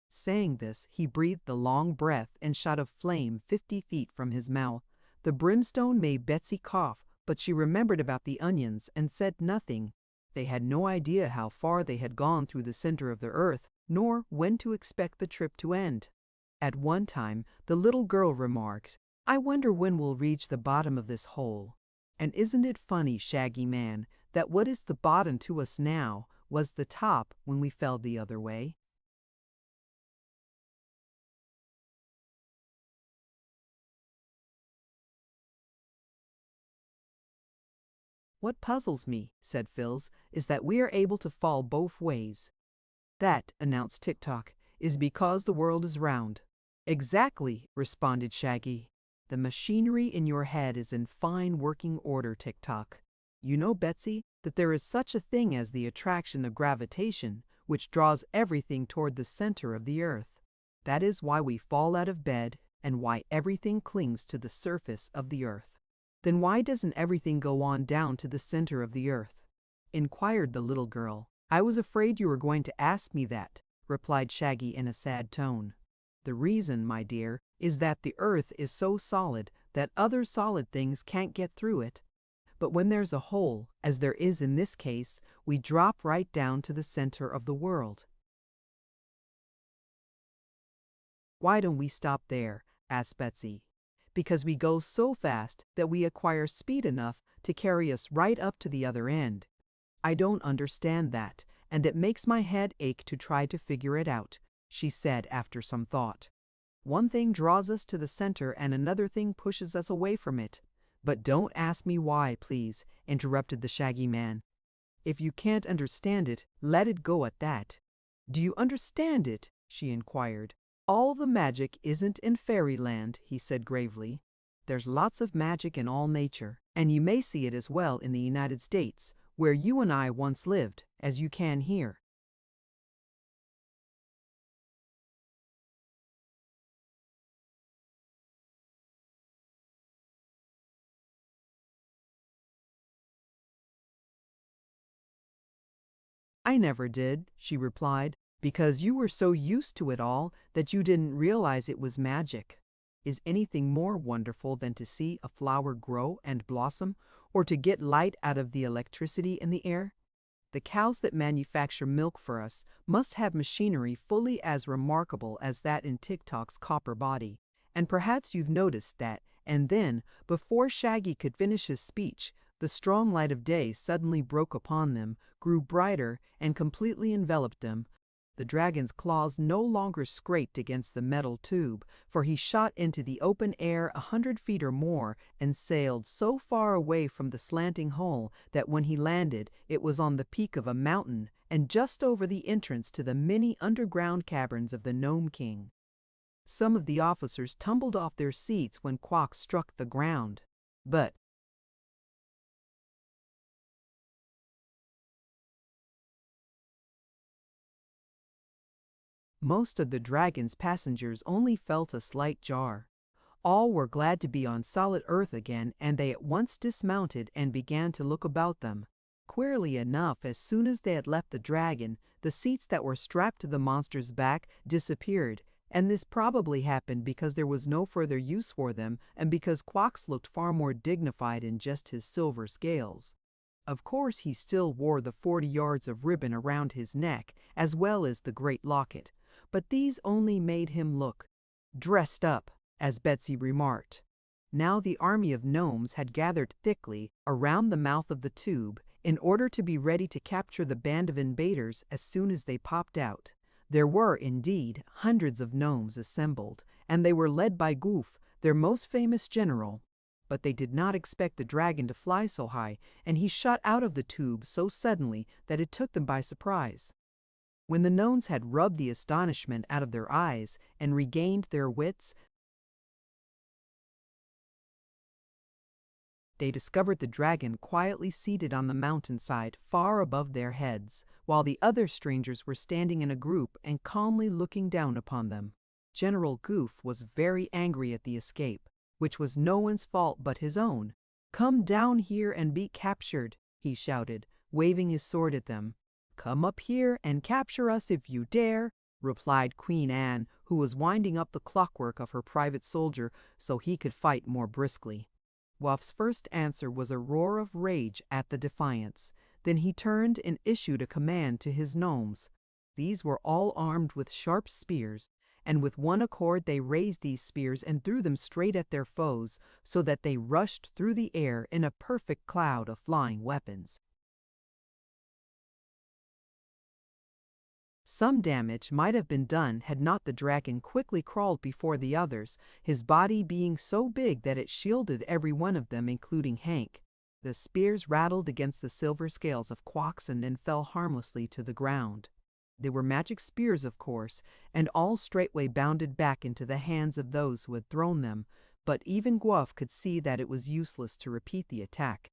Saying this, he breathed a long breath and shot a flame 50 feet from his mouth. The brimstone made Betsy cough, but she remembered about the onions and said nothing. They had no idea how far they had gone through the center of the earth, nor when to expect the trip to end. At one time, the little girl remarked, "I wonder when we'll reach the bottom of this hole. And isn't it funny, Shaggy Man, that what is the bottom to us now was the top when we fell the other way?" "What puzzles me," said Phils, "is that we are able to fall both ways." "That," announced Tik-Tok, "is because the world is round." "Exactly," responded Shaggy. "The machinery in your head is in fine working order, Tik-Tok. You know, Betsy, that there is such a thing as the attraction of gravitation, which draws everything toward the center of the earth. That is why we fall out of bed and why everything clings to the surface of the earth." "Then why doesn't everything go on down to the center of the earth?" inquired the little girl. "I was afraid you were going to ask me that," replied Shaggy in a sad tone. "The reason, my dear, is that the earth is so solid that other solid things can't get through it. But when there's a hole, as there is in this case, we drop right down to the center of the world." "Why don't we stop there?" asked Betsy. "Because we go so fast that we acquire speed enough to carry us right up to the other end. I don't understand that, and it makes my head ache to try to figure it out," she said after some thought. "One thing draws us to the center and another thing pushes us away from it." "But don't ask me why, please," interrupted the Shaggy Man. "If you can't understand it, let it go at that." "Do you understand it?" she inquired. "All the magic isn't in fairyland," he said gravely. "There's lots of magic in all nature, and you may see it as well in the United States, where you and I once lived, as you can here." "I never did," she replied, "because you were so used to it all that you didn't realize it was magic. Is anything more wonderful than to see a flower grow and blossom, or to get light out of the electricity in the air? The cows that manufacture milk for us must have machinery fully as remarkable as that in Tik-Tok's copper body. And perhaps you've noticed that." And then, before Shaggy could finish his speech, the strong light of day suddenly broke upon them, grew brighter, and completely enveloped them. The dragon's claws no longer scraped against the metal tube, for he shot into the open air 100 feet or more and sailed so far away from the slanting hull that when he landed it was on the peak of a mountain and just over the entrance to the many underground caverns of the Gnome King. Some of the officers tumbled off their seats when Quox struck the ground, but most of the dragon's passengers only felt a slight jar. All were glad to be on solid earth again, and they at once dismounted and began to look about them. Queerly enough, as soon as they had left the dragon, the seats that were strapped to the monster's back disappeared, and this probably happened because there was no further use for them and because Quox looked far more dignified in just his silver scales. Of course he still wore the 40 yards of ribbon around his neck, as well as the great locket, but these only made him look "dressed up," as Betsy remarked. Now the army of gnomes had gathered thickly around the mouth of the tube in order to be ready to capture the band of invaders as soon as they popped out. There were, indeed, hundreds of gnomes assembled, and they were led by Goof, their most famous general. But they did not expect the dragon to fly so high, and he shot out of the tube so suddenly that it took them by surprise. When the gnomes had rubbed the astonishment out of their eyes and regained their wits, they discovered the dragon quietly seated on the mountainside far above their heads, while the other strangers were standing in a group and calmly looking down upon them. General Goof was very angry at the escape, which was no one's fault but his own. "Come down here and be captured," he shouted, waving his sword at them. "Come up here and capture us if you dare," replied Queen Anne, who was winding up the clockwork of her private soldier so he could fight more briskly. Waugh's first answer was a roar of rage at the defiance. Then he turned and issued a command to his gnomes. These were all armed with sharp spears, and with one accord they raised these spears and threw them straight at their foes, so that they rushed through the air in a perfect cloud of flying weapons. Some damage might have been done had not the dragon quickly crawled before the others, his body being so big that it shielded every one of them, including Hank. The spears rattled against the silver scales of Quox and then fell harmlessly to the ground. They were magic spears, of course, and all straightway bounded back into the hands of those who had thrown them, but even Guelph could see that it was useless to repeat the attack.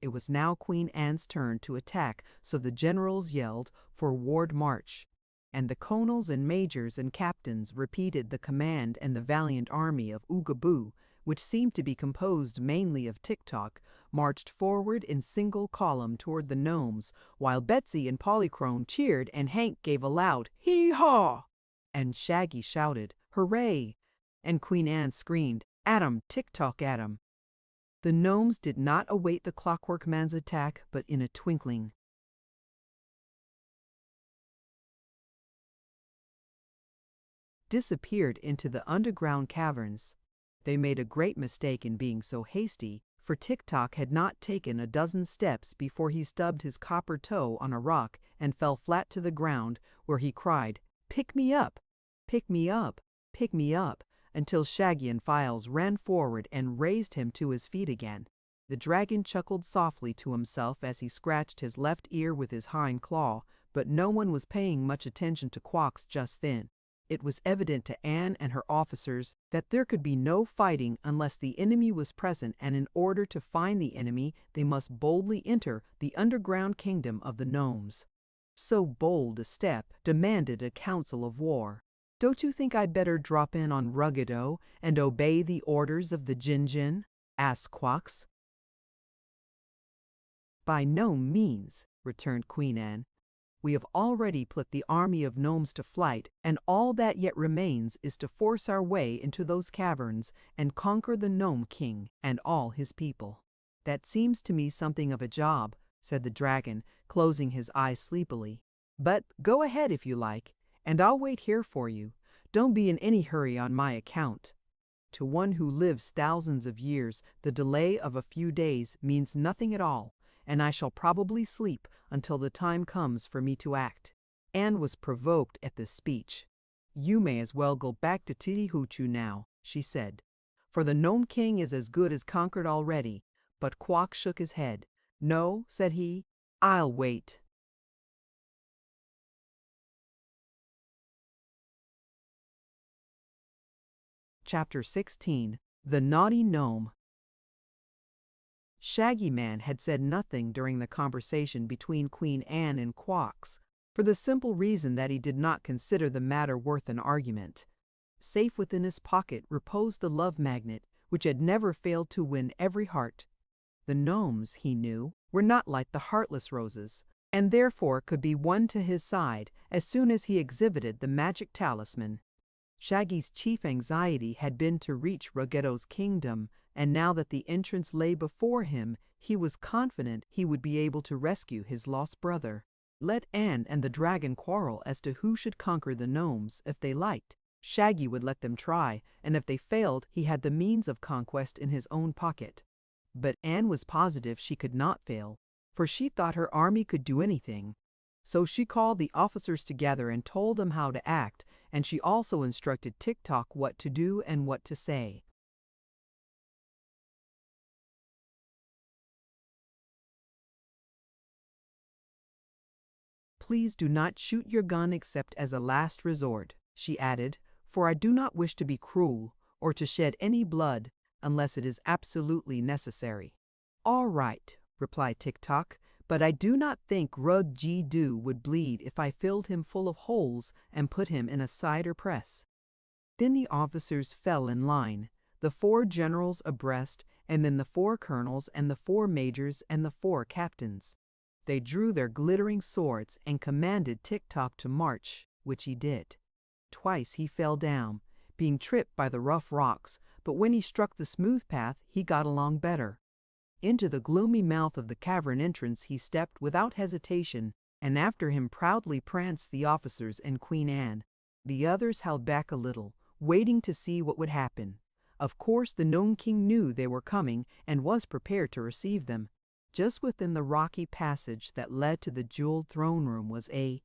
It was now Queen Anne's turn to attack, so the generals yelled, "Forward march!" And the colonels and majors and captains repeated the command, and the valiant army of Oogaboo, which seemed to be composed mainly of Tik-Tok, marched forward in single column toward the gnomes, while Betsy and Polychrome cheered and Hank gave a loud "Hee-haw!" and Shaggy shouted "Hooray!" and Queen Anne screamed, "At 'em, Tik-Tok at 'em!" The gnomes did not await the Clockwork Man's attack, but in a twinkling disappeared into the underground caverns. They made a great mistake in being so hasty, for Tik-Tok had not taken a dozen steps before he stubbed his copper toe on a rock and fell flat to the ground, where he cried, "Pick me up! Pick me up! Pick me up!" until Shaggy and Files ran forward and raised him to his feet again. The dragon chuckled softly to himself as he scratched his left ear with his hind claw, but no one was paying much attention to Quox just then. It was evident to Anne and her officers that there could be no fighting unless the enemy was present, and in order to find the enemy, they must boldly enter the underground kingdom of the gnomes. So bold a step demanded a council of war. "Don't you think I'd better drop in on Ruggedo and obey the orders of the Jin-Jin?" asked Quox. "By no means," returned Queen Anne. "We have already put the army of gnomes to flight, and all that yet remains is to force our way into those caverns and conquer the Gnome King and all his people." "That seems to me something of a job," said the dragon, closing his eyes sleepily. "But go ahead if you like, and I'll wait here for you. Don't be in any hurry on my account." To one who lives thousands of years, the delay of a few days means nothing at all, and I shall probably sleep until the time comes for me to act. Anne was provoked at this speech. "You may as well go back to Titty-Hoo-Choo now," she said, "for the Gnome King is as good as conquered already." But Quox shook his head. "No," said he, "I'll wait." Chapter 16. The Naughty Gnome. Shaggy Man had said nothing during the conversation between Queen Anne and Quox, for the simple reason that he did not consider the matter worth an argument. Safe within his pocket reposed the love magnet, which had never failed to win every heart. The gnomes, he knew, were not like the heartless roses, and therefore could be won to his side as soon as he exhibited the magic talisman. Shaggy's chief anxiety had been to reach Ruggedo's kingdom, and now that the entrance lay before him, he was confident he would be able to rescue his lost brother. Let Anne and the dragon quarrel as to who should conquer the gnomes if they liked. Shaggy would let them try, and if they failed, he had the means of conquest in his own pocket. But Anne was positive she could not fail, for she thought her army could do anything. So she called the officers together and told them how to act, and she also instructed Tik-Tok what to do and what to say. "Please do not shoot your gun except as a last resort," she added, "for I do not wish to be cruel or to shed any blood unless it is absolutely necessary." "All right," replied Tik-Tok, "but I do not think Rug-G-Doo would bleed if I filled him full of holes and put him in a cider press." Then the officers fell in line, the 4 generals abreast, and then the 4 colonels and the 4 majors and the 4 captains. They drew their glittering swords and commanded Tik-Tok to march, which he did. Twice he fell down, being tripped by the rough rocks, but when he struck the smooth path, he got along better. Into the gloomy mouth of the cavern entrance he stepped without hesitation, and after him proudly pranced the officers and Queen Anne. The others held back a little, waiting to see what would happen. Of course the Gnome King knew they were coming and was prepared to receive them. Just within the rocky passage that led to the jeweled throne room was a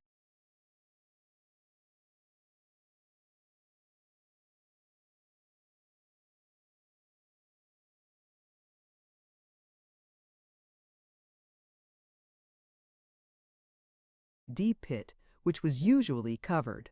deep pit, which was usually covered.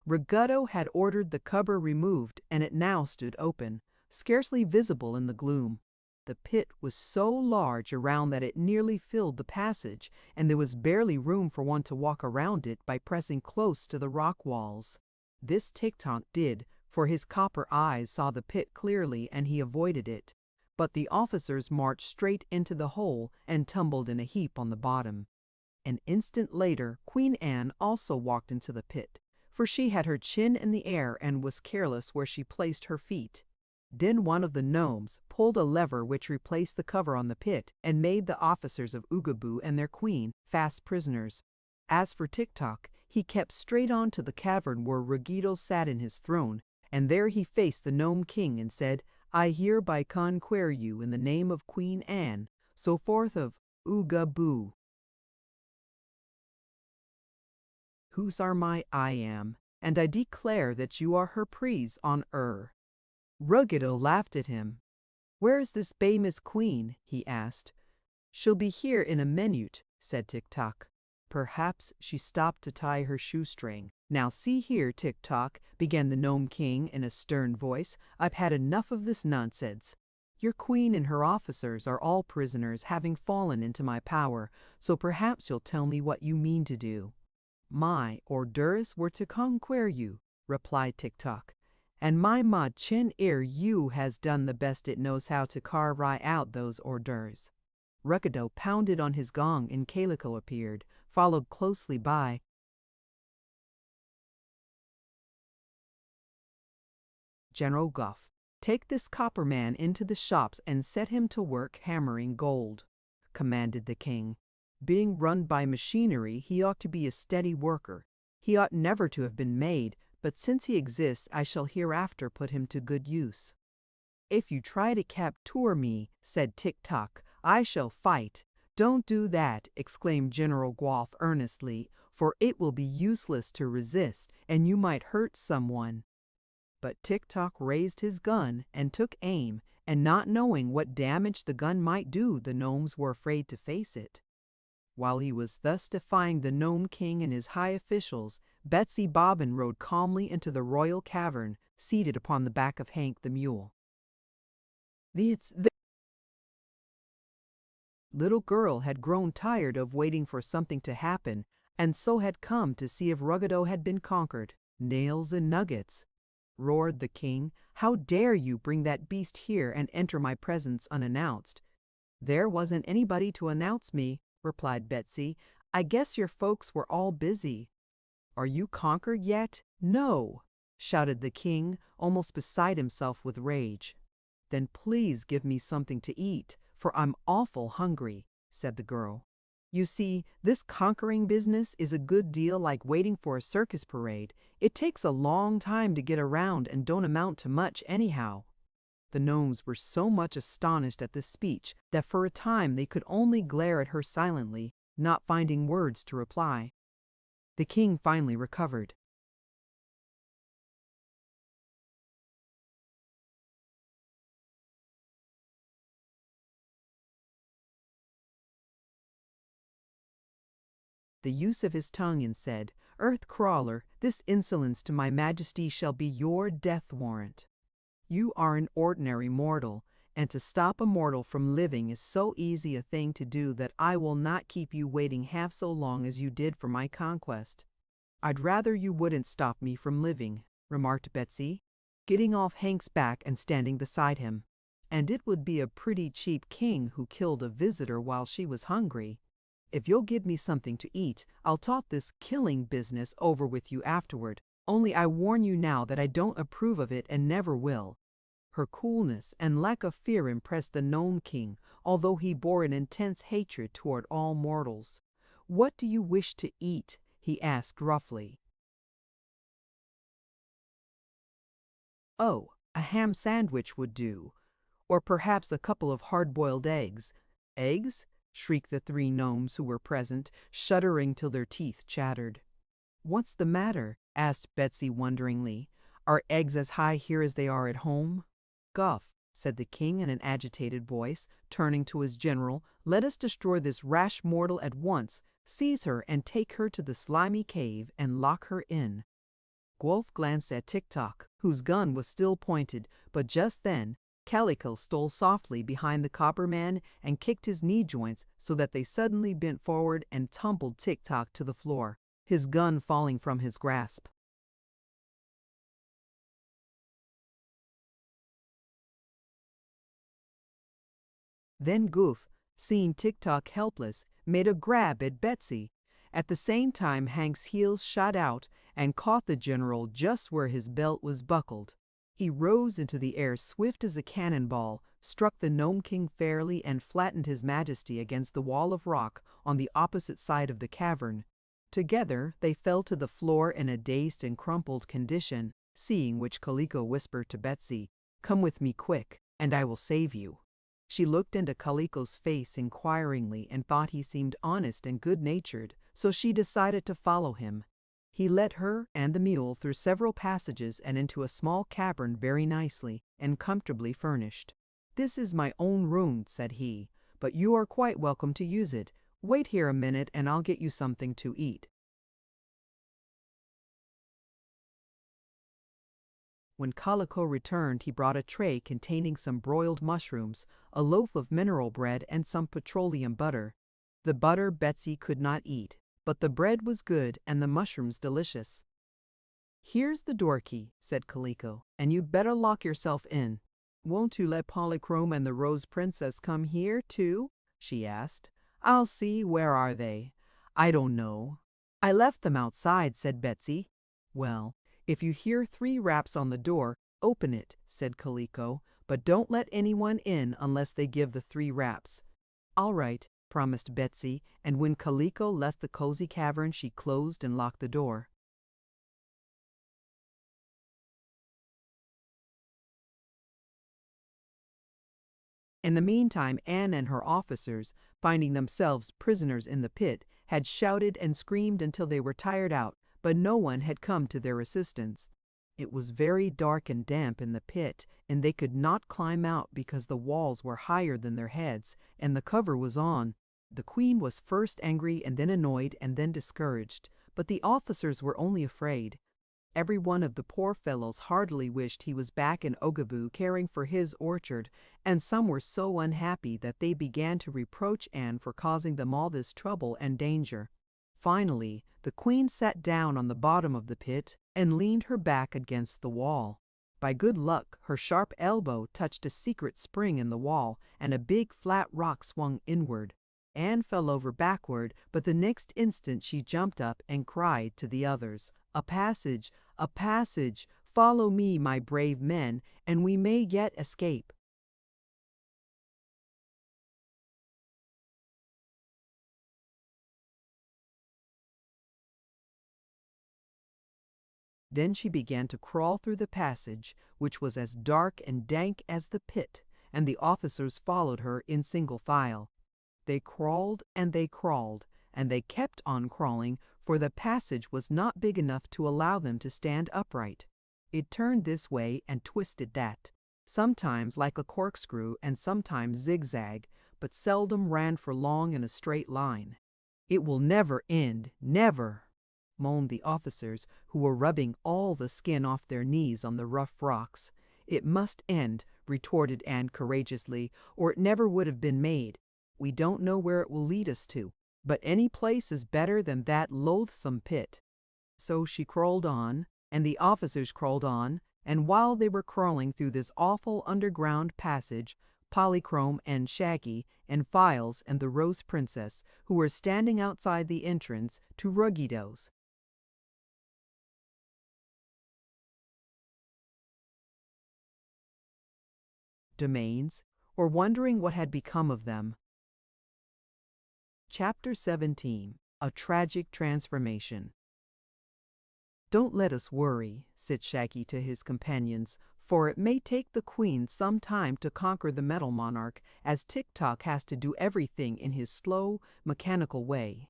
Ruggedo had ordered the cover removed, and it now stood open, scarcely visible in the gloom. The pit was so large around that it nearly filled the passage, and there was barely room for one to walk around it by pressing close to the rock walls. This Tik-Tok did, for his copper eyes saw the pit clearly and he avoided it. But the officers marched straight into the hole and tumbled in a heap on the bottom. An instant later, Queen Anne also walked into the pit, for she had her chin in the air and was careless where she placed her feet. Then one of the gnomes pulled a lever which replaced the cover on the pit and made the officers of Oogaboo and their queen fast prisoners. As for Tik-Tok, he kept straight on to the cavern where Ruggedo sat in his throne, and there he faced the Gnome King and said, "I hereby conquer you in the name of Queen Anne, so forth of Oogaboo, whose are my I am, and I declare that you are her prise on Ruggedo laughed at him. "Where is this famous queen?" he asked. "She'll be here in a minute," said Tik-Tok. Perhaps she stopped to tie her shoestring. "Now see here, Tik-Tok," began the Gnome King in a stern voice, "I've had enough of this nonsense. Your queen and her officers are all prisoners, having fallen into my power, so perhaps you'll tell me what you mean to do." "My orders were to conquer you," replied Tik-Tok, "and my ma chin ear you has done the best it knows how to carry out those orders." Ruggedo pounded on his gong and Calico appeared, followed closely by General Guff. "Take this copper man into the shops and set him to work hammering gold," commanded the king. "Being run by machinery, he ought to be a steady worker. He ought never to have been made, but since he exists, I shall hereafter put him to good use." "If you try to capture me," said Tik-Tok, "I shall fight." "Don't do that," exclaimed General Guaf earnestly, "for it will be useless to resist, and you might hurt someone." But Tik-Tok raised his gun and took aim, and not knowing what damage the gun might do, the gnomes were afraid to face it. While he was thus defying the Gnome King and his high officials, Betsy Bobbin rode calmly into the royal cavern, seated upon the back of Hank the mule. The little girl had grown tired of waiting for something to happen, and so had come to see if Ruggedo had been conquered. "Nails and nuggets!" roared the king. "How dare you bring that beast here and enter my presence unannounced?" "There wasn't anybody to announce me," replied Betsy. "I guess your folks were all busy." "Are you conquered yet?" "No," shouted the king, almost beside himself with rage. "Then please give me something to eat, for I'm awful hungry," said the girl. You see, this conquering business is a good deal like waiting for a circus parade. It takes a long time to get around and don't amount to much anyhow. The gnomes were so much astonished at this speech that for a time they could only glare at her silently, not finding words to reply. The king finally recovered. The use of his tongue and said, "Earth crawler, this insolence to my majesty shall be your death warrant. You are an ordinary mortal, and to stop a mortal from living is so easy a thing to do that I will not keep you waiting half so long as you did for my conquest." "I'd rather you wouldn't stop me from living," remarked Betsy, getting off Hank's back and standing beside him. "And it would be a pretty cheap king who killed a visitor while she was hungry. If you'll give me something to eat, I'll talk this killing business over with you afterward. Only I warn you now that I don't approve of it and never will." Her coolness and lack of fear impressed the Gnome King, although he bore an intense hatred toward all mortals. "What do you wish to eat?" he asked roughly. "Oh, a ham sandwich would do, or perhaps a couple of hard-boiled eggs." "Eggs?" shrieked the three gnomes who were present, shuddering till their teeth chattered. "What's the matter?" asked Betsy wonderingly. "Are eggs as high here as they are at home?" "Guff," said the king in an agitated voice, turning to his general, "let us destroy this rash mortal at once, seize her and take her to the slimy cave and lock her in." Gwolf glanced at Tik-Tok, whose gun was still pointed, but just then Calico stole softly behind the copper man and kicked his knee joints so that they suddenly bent forward and tumbled Tik-Tok to the floor, his gun falling from his grasp. Then Goof, seeing Tik-Tok helpless, made a grab at Betsy. At the same time Hank's heels shot out and caught the general just where his belt was buckled. He rose into the air swift as a cannonball, struck the Gnome King fairly and flattened his majesty against the wall of rock on the opposite side of the cavern. Together they fell to the floor in a dazed and crumpled condition, seeing which Kaliko whispered to Betsy, "Come with me quick, and I will save you." She looked into Kaliko's face inquiringly and thought he seemed honest and good-natured, so she decided to follow him. He led her and the mule through several passages and into a small cavern very nicely and comfortably furnished. "This is my own room," said he, "but you are quite welcome to use it. Wait here a minute and I'll get you something to eat." When Kaliko returned, he brought a tray containing some broiled mushrooms, a loaf of mineral bread, and some petroleum butter. The butter Betsy could not eat, but the bread was good and the mushrooms delicious. "Here's the door key," said Kaliko, "and you'd better lock yourself in." "Won't you let Polychrome and the Rose Princess come here, too?" she asked. "I'll see. Where are they?" "I don't know." "I left them outside," said Betsy. "Well, if you hear 3 raps on the door, open it," said Kaliko, "but don't let anyone in unless they give the 3 raps." "All right," promised Betsy, and when Kaliko left the cozy cavern she closed and locked the door. In the meantime Anne and her officers, finding themselves prisoners in the pit, had shouted and screamed until they were tired out, but no one had come to their assistance. It was very dark and damp in the pit, and they could not climb out because the walls were higher than their heads, and the cover was on. The queen was first angry and then annoyed and then discouraged, but the officers were only afraid. Every one of the poor fellows heartily wished he was back in Oogaboo caring for his orchard, and some were so unhappy that they began to reproach Anne for causing them all this trouble and danger. Finally, the queen sat down on the bottom of the pit and leaned her back against the wall. By good luck, her sharp elbow touched a secret spring in the wall, and a big flat rock swung inward. Anne fell over backward, but the next instant she jumped up and cried to the others, "A passage! A passage! Follow me, my brave men, and we may yet escape." Then she began to crawl through the passage, which was as dark and dank as the pit, and the officers followed her in single file. They crawled, and they kept on crawling, for the passage was not big enough to allow them to stand upright. It turned this way and twisted that, sometimes like a corkscrew and sometimes zigzag, but seldom ran for long in a straight line. "It will never end, never," moaned the officers, who were rubbing all the skin off their knees on the rough rocks. "It must end," retorted Anne courageously, "or it never would have been made. We don't know where it will lead us to, but any place is better than that loathsome pit." So she crawled on, and the officers crawled on, and while they were crawling through this awful underground passage, Polychrome and Shaggy and Files and the Rose Princess, who were standing outside the entrance to Ruggedo's domains, or wondering what had become of them. Chapter 17. A Tragic Transformation. "Don't let us worry," said Shaggy to his companions, "for it may take the Queen some time to conquer the Metal Monarch, as Tik-Tok has to do everything in his slow, mechanical way."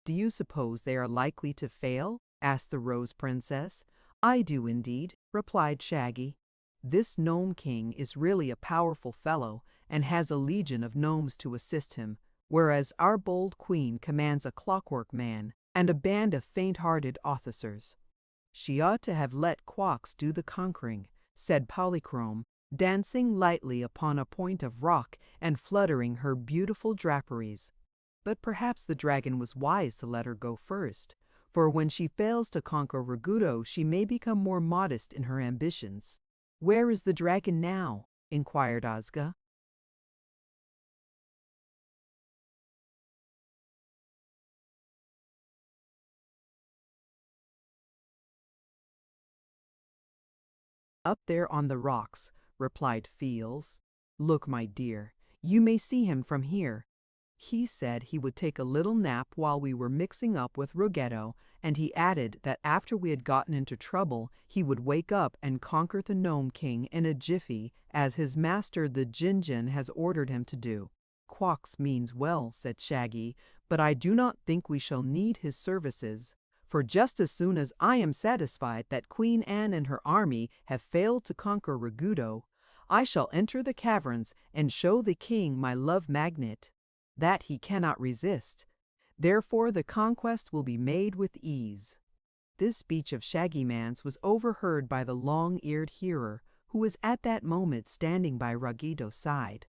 "Do you suppose they are likely to fail?" asked the Rose Princess. "I do indeed," replied Shaggy. "This Gnome King is really a powerful fellow, and has a legion of gnomes to assist him, whereas our bold Queen commands a clockwork man and a band of faint-hearted officers." "She ought to have let Quox do the conquering," said Polychrome, dancing lightly upon a point of rock and fluttering her beautiful draperies. "But perhaps the dragon was wise to let her go first, for when she fails to conquer Ruggedo she may become more modest in her ambitions." "Where is the dragon now?" inquired Ozga. "Up there on the rocks," replied Fields. "Look, my dear, you may see him from here. He said he would take a little nap while we were mixing up with Ruggedo, and he added that after we had gotten into trouble he would wake up and conquer the Gnome King in a jiffy, as his master the Jinjin has ordered him to do." "Quox means well," said Shaggy, "but I do not think we shall need his services. For just as soon as I am satisfied that Queen Anne and her army have failed to conquer Ruggedo, I shall enter the caverns and show the king my love magnet. That he cannot resist. Therefore the conquest will be made with ease." This speech of Shaggy Man's was overheard by the long-eared hearer, who was at that moment standing by Ruggedo's side.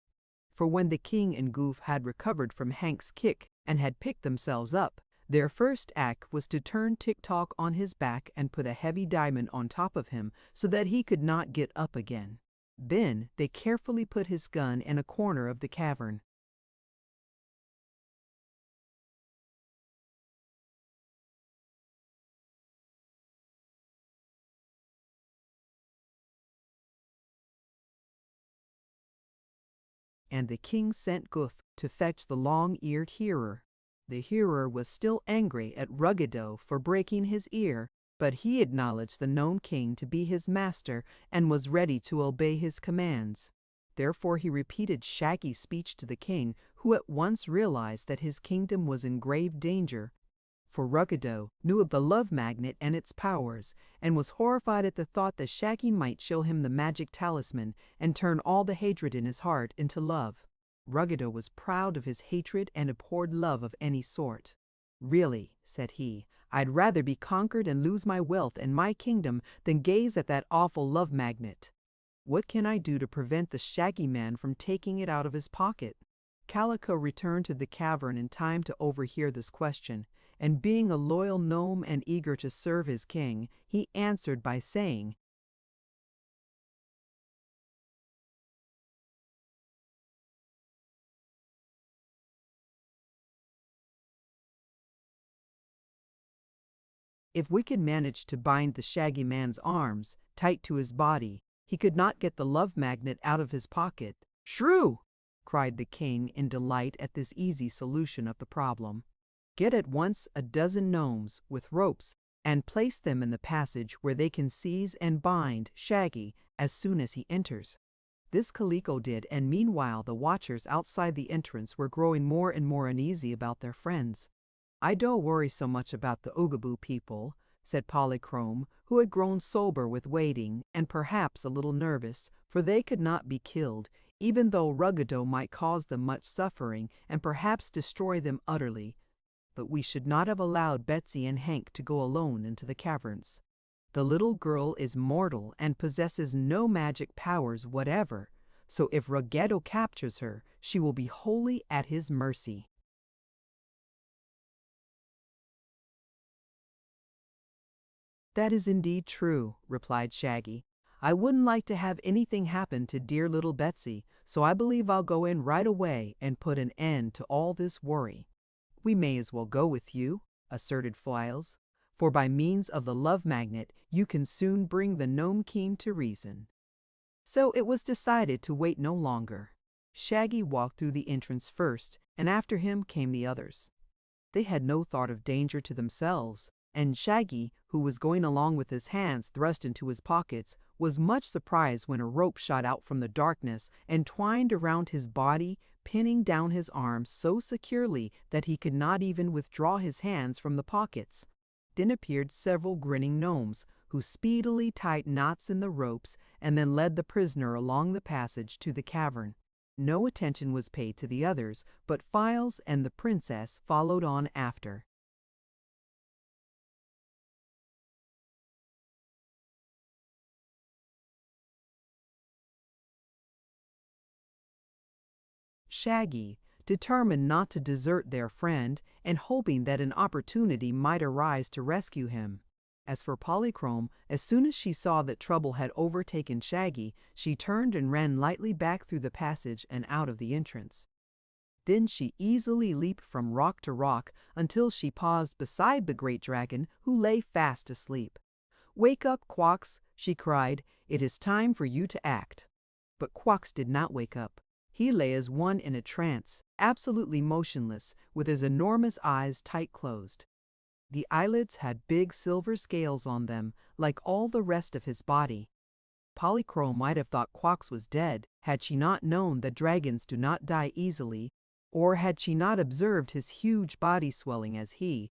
For when the king and Goof had recovered from Hank's kick and had picked themselves up, their first act was to turn Tik-Tok on his back and put a heavy diamond on top of him so that he could not get up again. Then they carefully put his gun in a corner of the cavern. And the king sent Goof to fetch the long-eared hearer. The hearer was still angry at Ruggedo for breaking his ear, but he acknowledged the Gnome King to be his master and was ready to obey his commands. Therefore he repeated Shaggy's speech to the king, who at once realized that his kingdom was in grave danger. For Ruggedo knew of the love magnet and its powers, and was horrified at the thought that Shaggy might show him the magic talisman and turn all the hatred in his heart into love. Ruggedo was proud of his hatred and abhorred love of any sort. "Really," said he, "I'd rather be conquered and lose my wealth and my kingdom than gaze at that awful love magnet. What can I do to prevent the Shaggy Man from taking it out of his pocket?" Calico returned to the cavern in time to overhear this question, and being a loyal gnome and eager to serve his king, he answered by saying, "If we could manage to bind the Shaggy Man's arms tight to his body, he could not get the love magnet out of his pocket." "Shrew!" cried the king in delight at this easy solution of the problem. "Get at once a dozen gnomes with ropes and place them in the passage where they can seize and bind Shaggy as soon as he enters. This Kaliko did, and meanwhile the watchers outside the entrance were growing more and more uneasy about their friends. "I don't worry so much about the Oogaboo people," said Polychrome, who had grown sober with waiting and perhaps a little nervous, for they could not be killed, even though Ruggedo might cause them much suffering and perhaps destroy them utterly. But we should not have allowed Betsy and Hank to go alone into the caverns. The little girl is mortal and possesses no magic powers whatever, so if Ruggedo captures her, she will be wholly at his mercy. "That is indeed true," replied Shaggy. "I wouldn't like to have anything happen to dear little Betsy, so I believe I'll go in right away and put an end to all this worry." "We may as well go with you," asserted Files, "for by means of the love magnet you can soon bring the Gnome King to reason." So it was decided to wait no longer. Shaggy walked through the entrance first, and after him came the others. They had no thought of danger to themselves, and Shaggy, who was going along with his hands thrust into his pockets, was much surprised when a rope shot out from the darkness and twined around his body, pinning down his arms so securely that he could not even withdraw his hands from the pockets. Then appeared several grinning gnomes, who speedily tied knots in the ropes and then led the prisoner along the passage to the cavern. No attention was paid to the others, but Files and the princess followed on after. Shaggy, determined not to desert their friend and hoping that an opportunity might arise to rescue him. As for Polychrome, as soon as she saw that trouble had overtaken Shaggy, she turned and ran lightly back through the passage and out of the entrance. Then she easily leaped from rock to rock until she paused beside the great dragon, who lay fast asleep. "Wake up, Quox," she cried. "It is time for you to act." But Quox did not wake up. He lay as one in a trance, absolutely motionless, with his enormous eyes tight closed. The eyelids had big silver scales on them, like all the rest of his body. Polychrome might have thought Quox was dead had she not known that dragons do not die easily, or had she not observed his huge body swelling as he,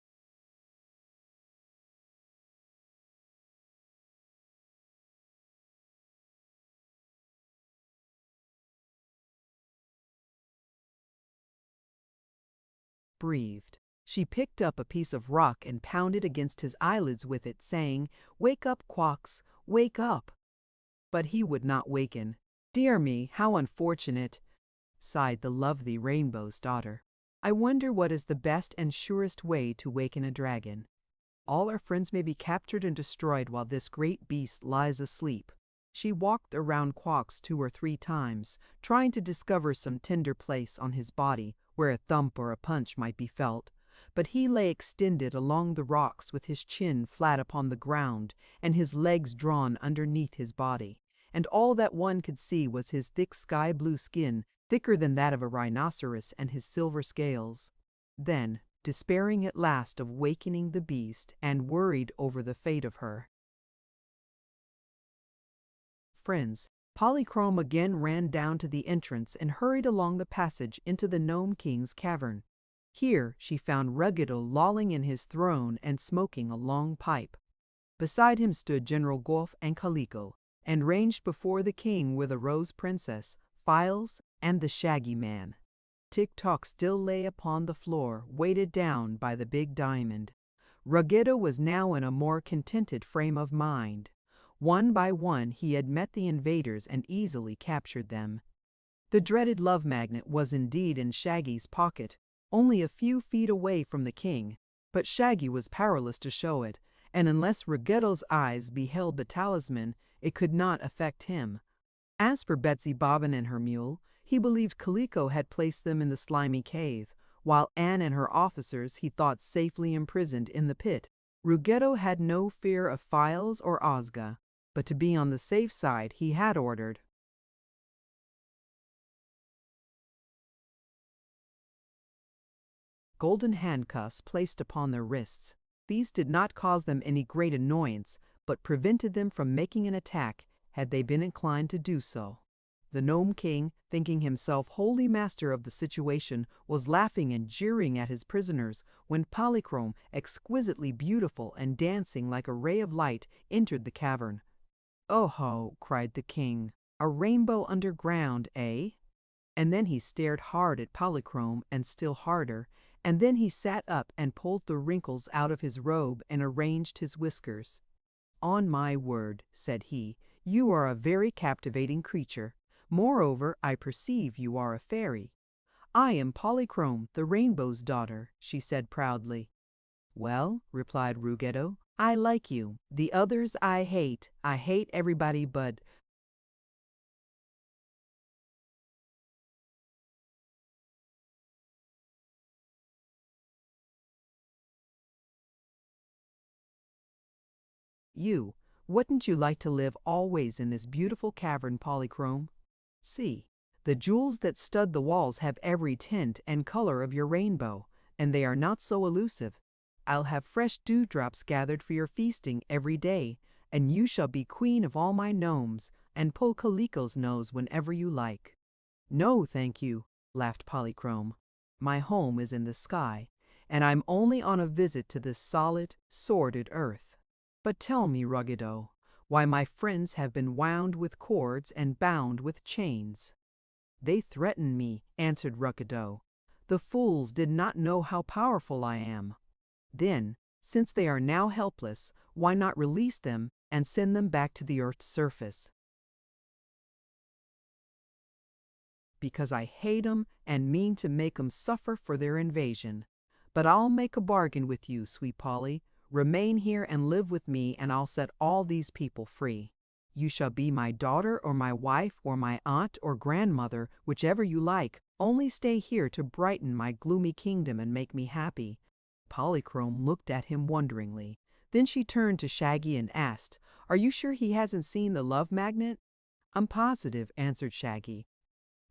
breathed. She picked up a piece of rock and pounded against his eyelids with it, saying, "Wake up, Quox, wake up." But he would not waken. "Dear me, how unfortunate," sighed the lovely Rainbow's daughter. "I wonder what is the best and surest way to waken a dragon. All our friends may be captured and destroyed while this great beast lies asleep." She walked around Quox 2 or 3 times, trying to discover some tender place on his body where a thump or a punch might be felt, but he lay extended along the rocks with his chin flat upon the ground and his legs drawn underneath his body, and all that one could see was his thick sky-blue skin, thicker than that of a rhinoceros, and his silver scales. Then, despairing at last of wakening the beast and worried over the fate of her friends, Polychrome again ran down to the entrance and hurried along the passage into the Gnome King's cavern. Here she found Ruggedo lolling in his throne and smoking a long pipe. Beside him stood General Golf and Kaliko, and ranged before the king were the Rose Princess, Files, and the Shaggy Man. Tik-Tok still lay upon the floor, weighted down by the big diamond. Ruggedo was now in a more contented frame of mind. One by one he had met the invaders and easily captured them. The dreaded love magnet was indeed in Shaggy's pocket, only a few feet away from the king, but Shaggy was powerless to show it, and unless Ruggedo's eyes beheld the talisman, it could not affect him. As for Betsy Bobbin and her mule, he believed Kaliko had placed them in the slimy cave, while Anne and her officers he thought safely imprisoned in the pit. Ruggedo had no fear of Files or Ozga, but to be on the safe side he had ordered golden handcuffs placed upon their wrists. These did not cause them any great annoyance, but prevented them from making an attack had they been inclined to do so. The Gnome King, thinking himself wholly master of the situation, was laughing and jeering at his prisoners when Polychrome, exquisitely beautiful and dancing like a ray of light, entered the cavern. "Oh-ho!" cried the king. "A rainbow underground, eh?" And then he stared hard at Polychrome, and still harder, and then he sat up and pulled the wrinkles out of his robe and arranged his whiskers. "On my word," said he, "you are a very captivating creature. Moreover, I perceive you are a fairy." "I am Polychrome, the Rainbow's daughter," she said proudly. "Well," replied Ruggedo, "I like you. The others I hate. I hate everybody but—" "You. Wouldn't you like to live always in this beautiful cavern, Polychrome? See, the jewels that stud the walls have every tint and color of your rainbow, and they are not so elusive. I'll have fresh dewdrops gathered for your feasting every day, and you shall be queen of all my gnomes, and pull Kaliko's nose whenever you like." "No, thank you," laughed Polychrome. "My home is in the sky, and I'm only on a visit to this solid, sordid earth. But tell me, Ruggedo, why my friends have been wound with cords and bound with chains." "They threaten me," answered Ruggedo. "The fools did not know how powerful I am. Then, since they are now helpless, why not release them and send them back to the earth's surface?" "Because I hate 'em and mean to make 'em suffer for their invasion. But I'll make a bargain with you, sweet Polly. Remain here and live with me, and I'll set all these people free. You shall be my daughter or my wife or my aunt or grandmother, whichever you like. Only stay here to brighten my gloomy kingdom and make me happy." Polychrome looked at him wonderingly. Then she turned to Shaggy and asked, "Are you sure he hasn't seen the Love Magnet?" "I'm positive," answered Shaggy.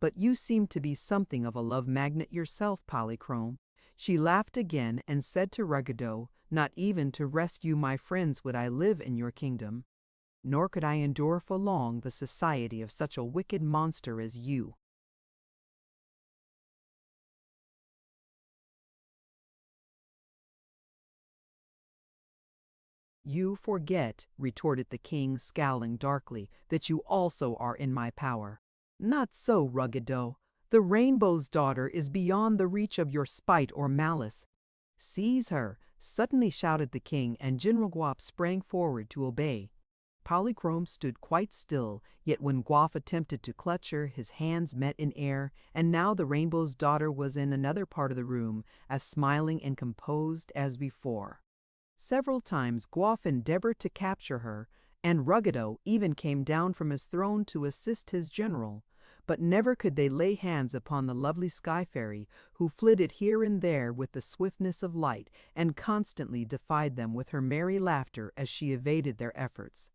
"But you seem to be something of a love magnet yourself, Polychrome." She laughed again and said to Ruggedo, "Not even to rescue my friends would I live in your kingdom, nor could I endure for long the society of such a wicked monster as you." "You forget," retorted the king, scowling darkly, "that you also are in my power." "Not so, Ruggedo. The Rainbow's daughter is beyond the reach of your spite or malice." "Seize her!" suddenly shouted the king, and General Guap sprang forward to obey. Polychrome stood quite still, yet when Guap attempted to clutch her, his hands met in air, and now the Rainbow's daughter was in another part of the room, as smiling and composed as before. Several times Guap endeavored to capture her, and Ruggedo even came down from his throne to assist his general, but never could they lay hands upon the lovely Sky Fairy, who flitted here and there with the swiftness of light, and constantly defied them with her merry laughter as she evaded their efforts.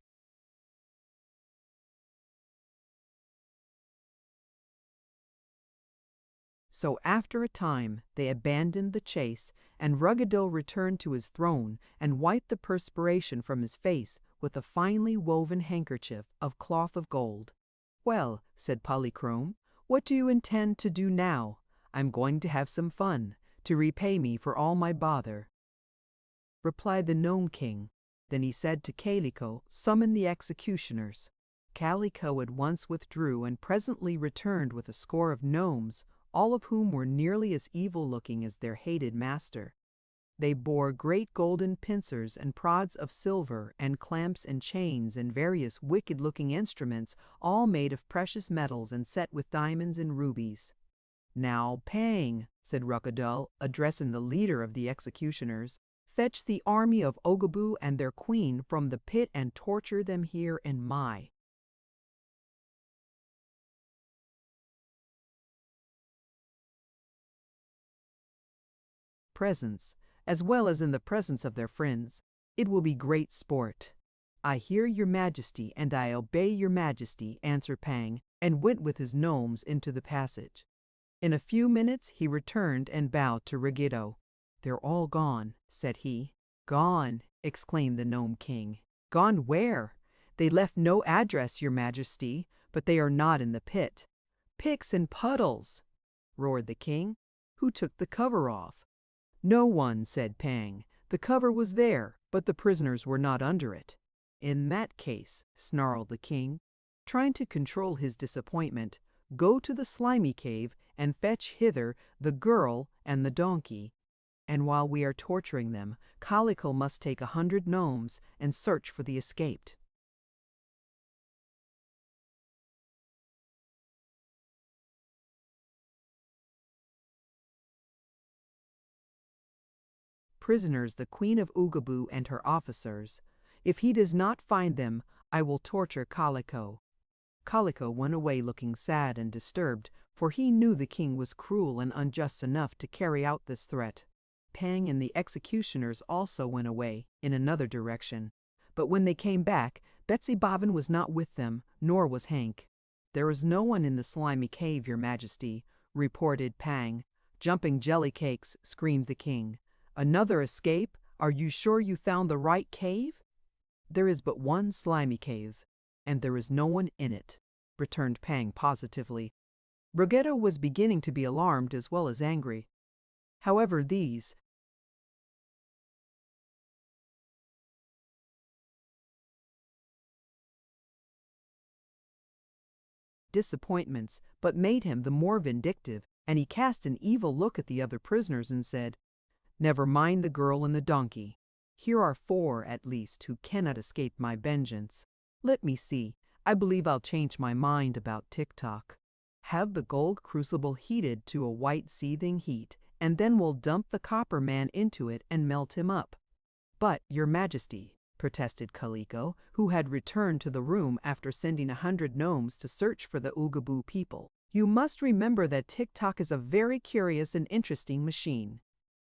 So after a time they abandoned the chase, and Ruggedo returned to his throne and wiped the perspiration from his face with a finely woven handkerchief of cloth of gold. "Well," said Polychrome, "what do you intend to do now? I'm going to have some fun, to repay me for all my bother," replied the Gnome King. Then he said to Kaliko, "Summon the executioners." Calico at once withdrew and presently returned with a score of gnomes, all of whom were nearly as evil-looking as their hated master. They bore great golden pincers and prods of silver, and clamps and chains and various wicked-looking instruments, all made of precious metals and set with diamonds and rubies. "Now, Pang," said Ruggedo, addressing the leader of the executioners, "fetch the army of Oogaboo and their queen from the pit and torture them here in my presence, as well as in the presence of their friends. It will be great sport." "I hear your majesty, and I obey your majesty," answered Pang, and went with his gnomes into the passage. In a few minutes he returned and bowed to Ruggedo. "They're all gone," said he. Gone, exclaimed the Gnome King. Gone where? They left no address, your majesty, but they are not in the pit. Picks and puddles, roared the king. Who took the cover off? No one, said Pang. The cover was there, but the prisoners were not under it. In that case, snarled the king, trying to control his disappointment, go to the slimy cave and fetch hither the girl and the donkey. And while we are torturing them, Calico must take 100 gnomes and search for the escaped. Prisoners the Queen of Oogaboo and her officers. If he does not find them, I will torture Calico. Calico went away looking sad and disturbed, for he knew the king was cruel and unjust enough to carry out this threat. Pang and the executioners also went away in another direction. But when they came back, Betsy Bobbin was not with them, nor was Hank. There is no one in the slimy cave, your majesty, reported Pang. Jumping jelly cakes, screamed the king. Another escape? Are you sure you found the right cave? There is but one slimy cave, and there is no one in it, returned Pang positively. Ruggedo was beginning to be alarmed as well as angry. However, these disappointments but made him the more vindictive, and he cast an evil look at the other prisoners and said, Never mind the girl and the donkey. Here are 4 at least who cannot escape my vengeance. Let me see, I believe I'll change my mind about Tik-Tok. Have the gold crucible heated to a white seething heat, and then we'll dump the copper man into it and melt him up. But, your majesty, protested Calico, who had returned to the room after sending 100 gnomes to search for the Oogaboo people, you must remember that Tik-Tok is a very curious and interesting machine.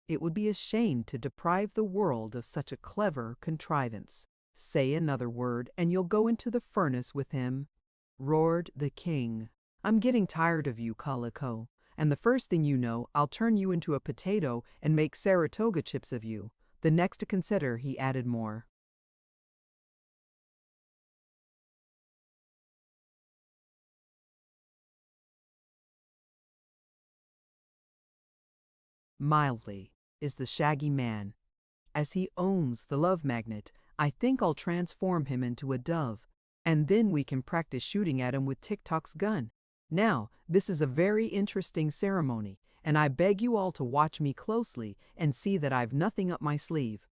It would be a shame to deprive the world of such a clever contrivance. Say another word, and you'll go into the furnace with him, roared the king. I'm getting tired of you, Calico, and the first thing you know, I'll turn you into a potato and make Saratoga chips of you. The next to consider, he added more. Mildly, is the Shaggy Man. As he owns the love magnet, I think I'll transform him into a dove, and then we can practice shooting at him with Tik-Tok's gun. Now, this is a very interesting ceremony, and I beg you all to watch me closely and see that I've nothing up my sleeve.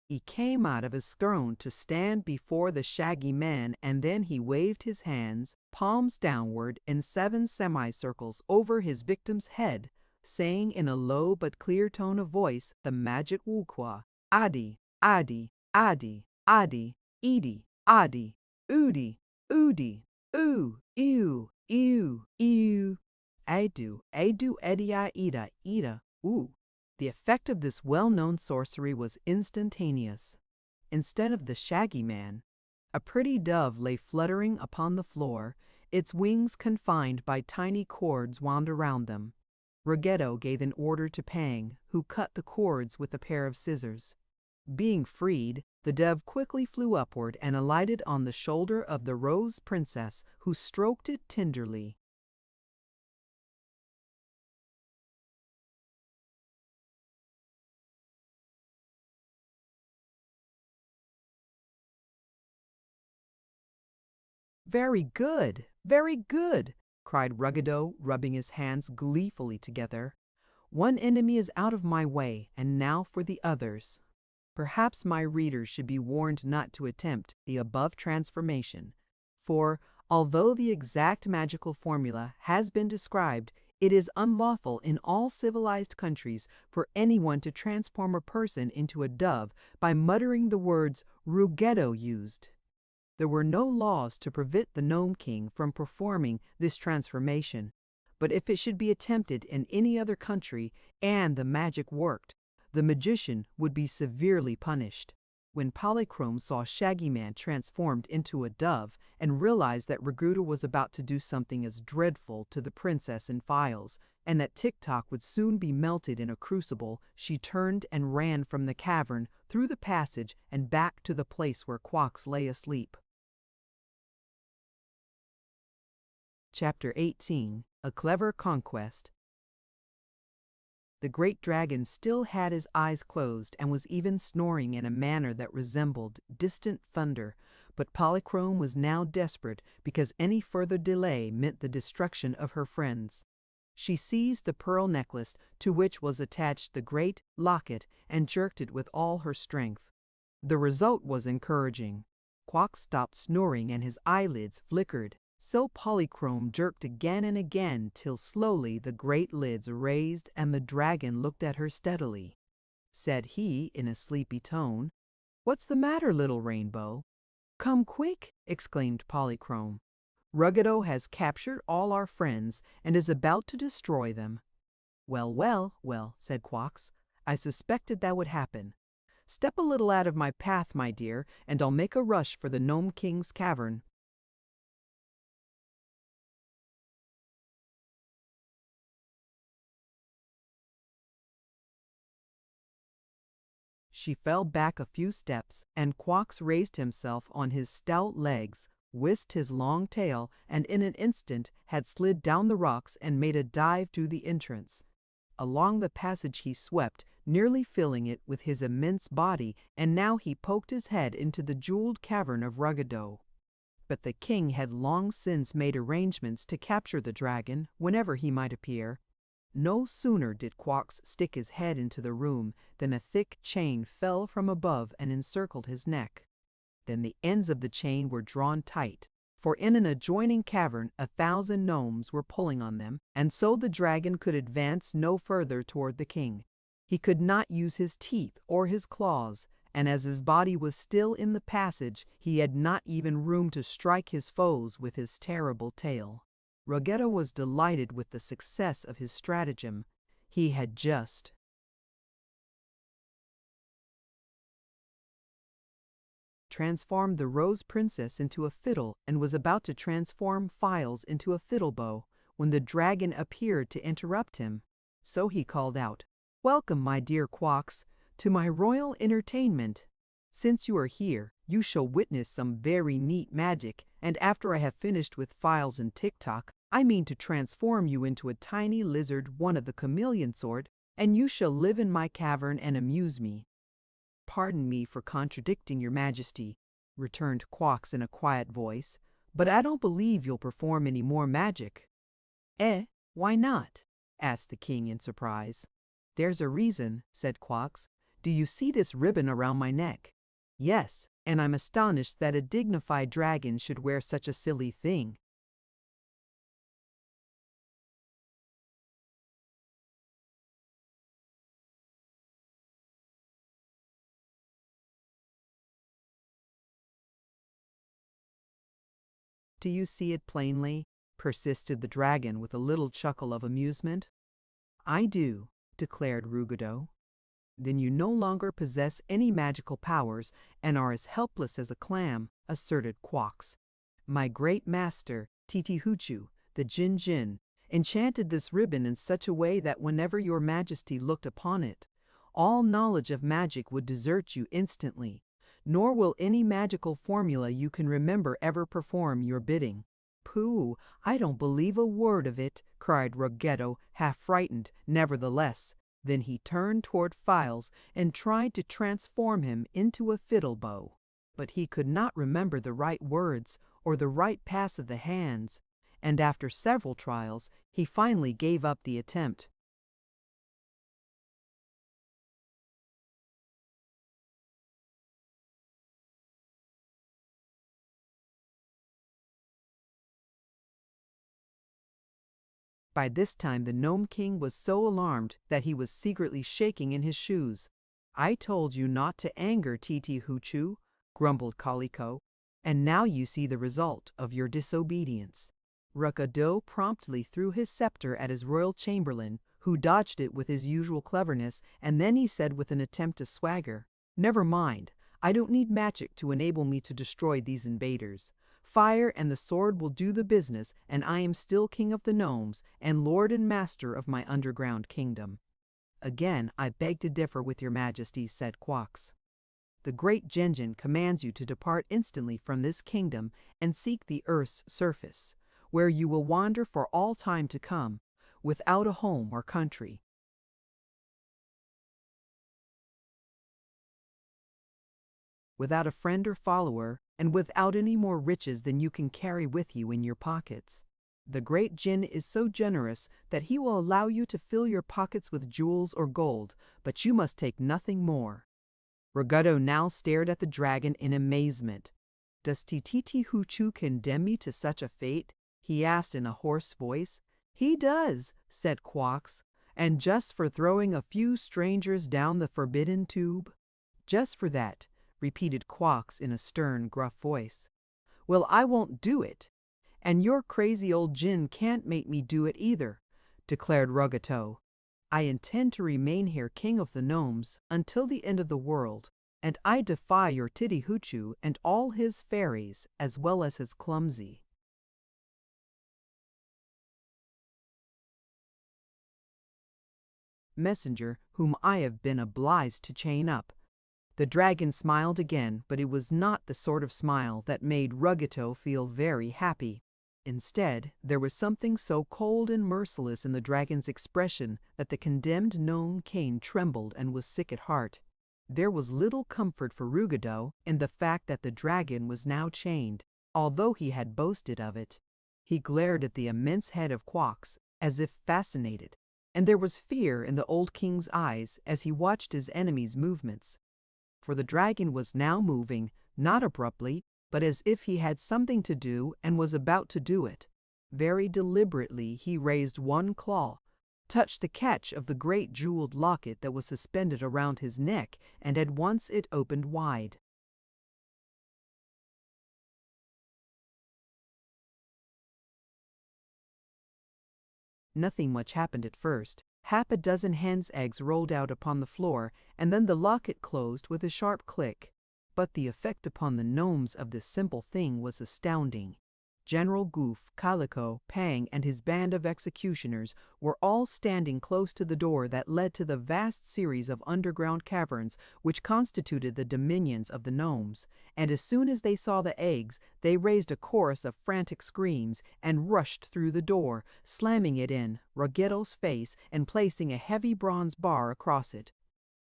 He came out of his throne to stand before the Shaggy Man, and then he waved his hands, palms downward, in 7 semicircles over his victim's head, saying in a low but clear tone of voice the magic wuqua, Adi, Adi, Adi, Adi, Edi, Adi, Udi, Udi, Oo, Ew, Ew, Ew, Adu, Adu, Edia, Ida, Ida, Oo. The effect of this well-known sorcery was instantaneous. Instead of the Shaggy Man, a pretty dove lay fluttering upon the floor, its wings confined by tiny cords wound around them. Ruggedo gave an order to Pang, who cut the cords with a pair of scissors. Being freed, the dove quickly flew upward and alighted on the shoulder of the Rose Princess, who stroked it tenderly. Very good, cried Ruggedo, rubbing his hands gleefully together. One enemy is out of my way, and now for the others. Perhaps my readers should be warned not to attempt the above transformation, for, although the exact magical formula has been described, it is unlawful in all civilized countries for anyone to transform a person into a dove by muttering the words Ruggedo used. There were no laws to prevent the Gnome King from performing this transformation, but if it should be attempted in any other country and the magic worked, the magician would be severely punished. When Polychrome saw Shaggy Man transformed into a dove and realized that Ruggedo was about to do something as dreadful to the princess in Files, and that Tik-Tok would soon be melted in a crucible, she turned and ran from the cavern, through the passage and back to the place where Quox lay asleep. Chapter 18. A Clever Conquest. The great dragon still had his eyes closed and was even snoring in a manner that resembled distant thunder, but Polychrome was now desperate because any further delay meant the destruction of her friends. She seized the pearl necklace to which was attached the great locket and jerked it with all her strength. The result was encouraging. Quox stopped snoring and his eyelids flickered. So Polychrome jerked again and again till slowly the great lids raised and the dragon looked at her steadily. Said he in a sleepy tone, "What's the matter, little Rainbow?" "Come quick," exclaimed Polychrome. "Ruggedo has captured all our friends and is about to destroy them." "Well, well, well," said Quox. "I suspected that would happen. Step a little out of my path, my dear, and I'll make a rush for the Gnome King's cavern." She fell back a few steps, and Quox raised himself on his stout legs, whisked his long tail, and in an instant had slid down the rocks and made a dive to the entrance. Along the passage he swept, nearly filling it with his immense body, and now he poked his head into the jeweled cavern of Ruggedo. But the king had long since made arrangements to capture the dragon whenever he might appear. No sooner did Quox stick his head into the room than a thick chain fell from above and encircled his neck. Then the ends of the chain were drawn tight, for in an adjoining cavern 1,000 gnomes were pulling on them, and so the dragon could advance no further toward the king. He could not use his teeth or his claws, and as his body was still in the passage, he had not even room to strike his foes with his terrible tail. Ruggedo was delighted with the success of his stratagem. He had just transformed the Rose Princess into a fiddle and was about to transform Files into a fiddle bow when the dragon appeared to interrupt him. So he called out, "Welcome, my dear Quox, to my royal entertainment. Since you are here, you shall witness some very neat magic, and after I have finished with Files and Tik-Tok, I mean to transform you into a tiny lizard, one of the chameleon sort, and you shall live in my cavern and amuse me." "Pardon me for contradicting your majesty," returned Quox in a quiet voice, "but I don't believe you'll perform any more magic." "Eh? Why not?" asked the king in surprise. "There's a reason," said Quox. "Do you see this ribbon around my neck?" "Yes, and I'm astonished that a dignified dragon should wear such a silly thing." "Do you see it plainly?" persisted the dragon with a little chuckle of amusement. "I do," declared Ruggedo. "Then you no longer possess any magical powers and are as helpless as a clam," asserted Quox. "My great master, Titi-Hoochoo, the Jin-Jin, enchanted this ribbon in such a way that whenever your majesty looked upon it, all knowledge of magic would desert you instantly, nor will any magical formula you can remember ever perform your bidding." "Pooh! I don't believe a word of it," cried Ruggedo, half frightened, nevertheless. Then he turned toward Files and tried to transform him into a fiddle bow. But he could not remember the right words or the right pass of the hands, and after several trials, he finally gave up the attempt. By this time the Gnome King was so alarmed that he was secretly shaking in his shoes. "I told you not to anger Titi-Hoochoo," grumbled Kaliko, "and now you see the result of your disobedience." Ruggedo promptly threw his scepter at his royal chamberlain, who dodged it with his usual cleverness, and then he said with an attempt to swagger, "Never mind, I don't need magic to enable me to destroy these invaders. Fire and the sword will do the business, and I am still king of the gnomes and lord and master of my underground kingdom." "Again, I beg to differ with your majesty," said Quox. The great Jinjin commands you to depart instantly from this kingdom and seek the earth's surface, where you will wander for all time to come, without a home or country. Without a friend or follower, and without any more riches than you can carry with you in your pockets. The great Jinn is so generous that he will allow you to fill your pockets with jewels or gold, but you must take nothing more. Ruggedo now stared at the dragon in amazement. "Does Tititi Hoochoo condemn me to such a fate?" he asked in a hoarse voice. "He does," said Quox, "and just for throwing a few strangers down the forbidden tube." "Just for that," repeated Quox in a stern, gruff voice. "Well, I won't do it. And your crazy old Jinn can't make me do it either," declared Ruggedo. "I intend to remain here king of the gnomes until the end of the world, and I defy your Titty Hoochoo and all his fairies as well as his clumsy messenger whom I have been obliged to chain up." The dragon smiled again, but it was not the sort of smile that made Ruggedo feel very happy. Instead, there was something so cold and merciless in the dragon's expression that the condemned gnome king trembled and was sick at heart. There was little comfort for Ruggedo in the fact that the dragon was now chained, although he had boasted of it. He glared at the immense head of Quox as if fascinated, and there was fear in the old king's eyes as he watched his enemy's movements. For the dragon was now moving, not abruptly, but as if he had something to do and was about to do it. Very deliberately he raised one claw, touched the catch of the great jeweled locket that was suspended around his neck, and at once it opened wide. Nothing much happened at first. Half a dozen hens' eggs rolled out upon the floor, and then the locket closed with a sharp click. But the effect upon the gnomes of this simple thing was astounding. General Goof, Calico, Pang, and his band of executioners were all standing close to the door that led to the vast series of underground caverns which constituted the dominions of the gnomes, and as soon as they saw the eggs, they raised a chorus of frantic screams and rushed through the door, slamming it in Ruggedo's face and placing a heavy bronze bar across it.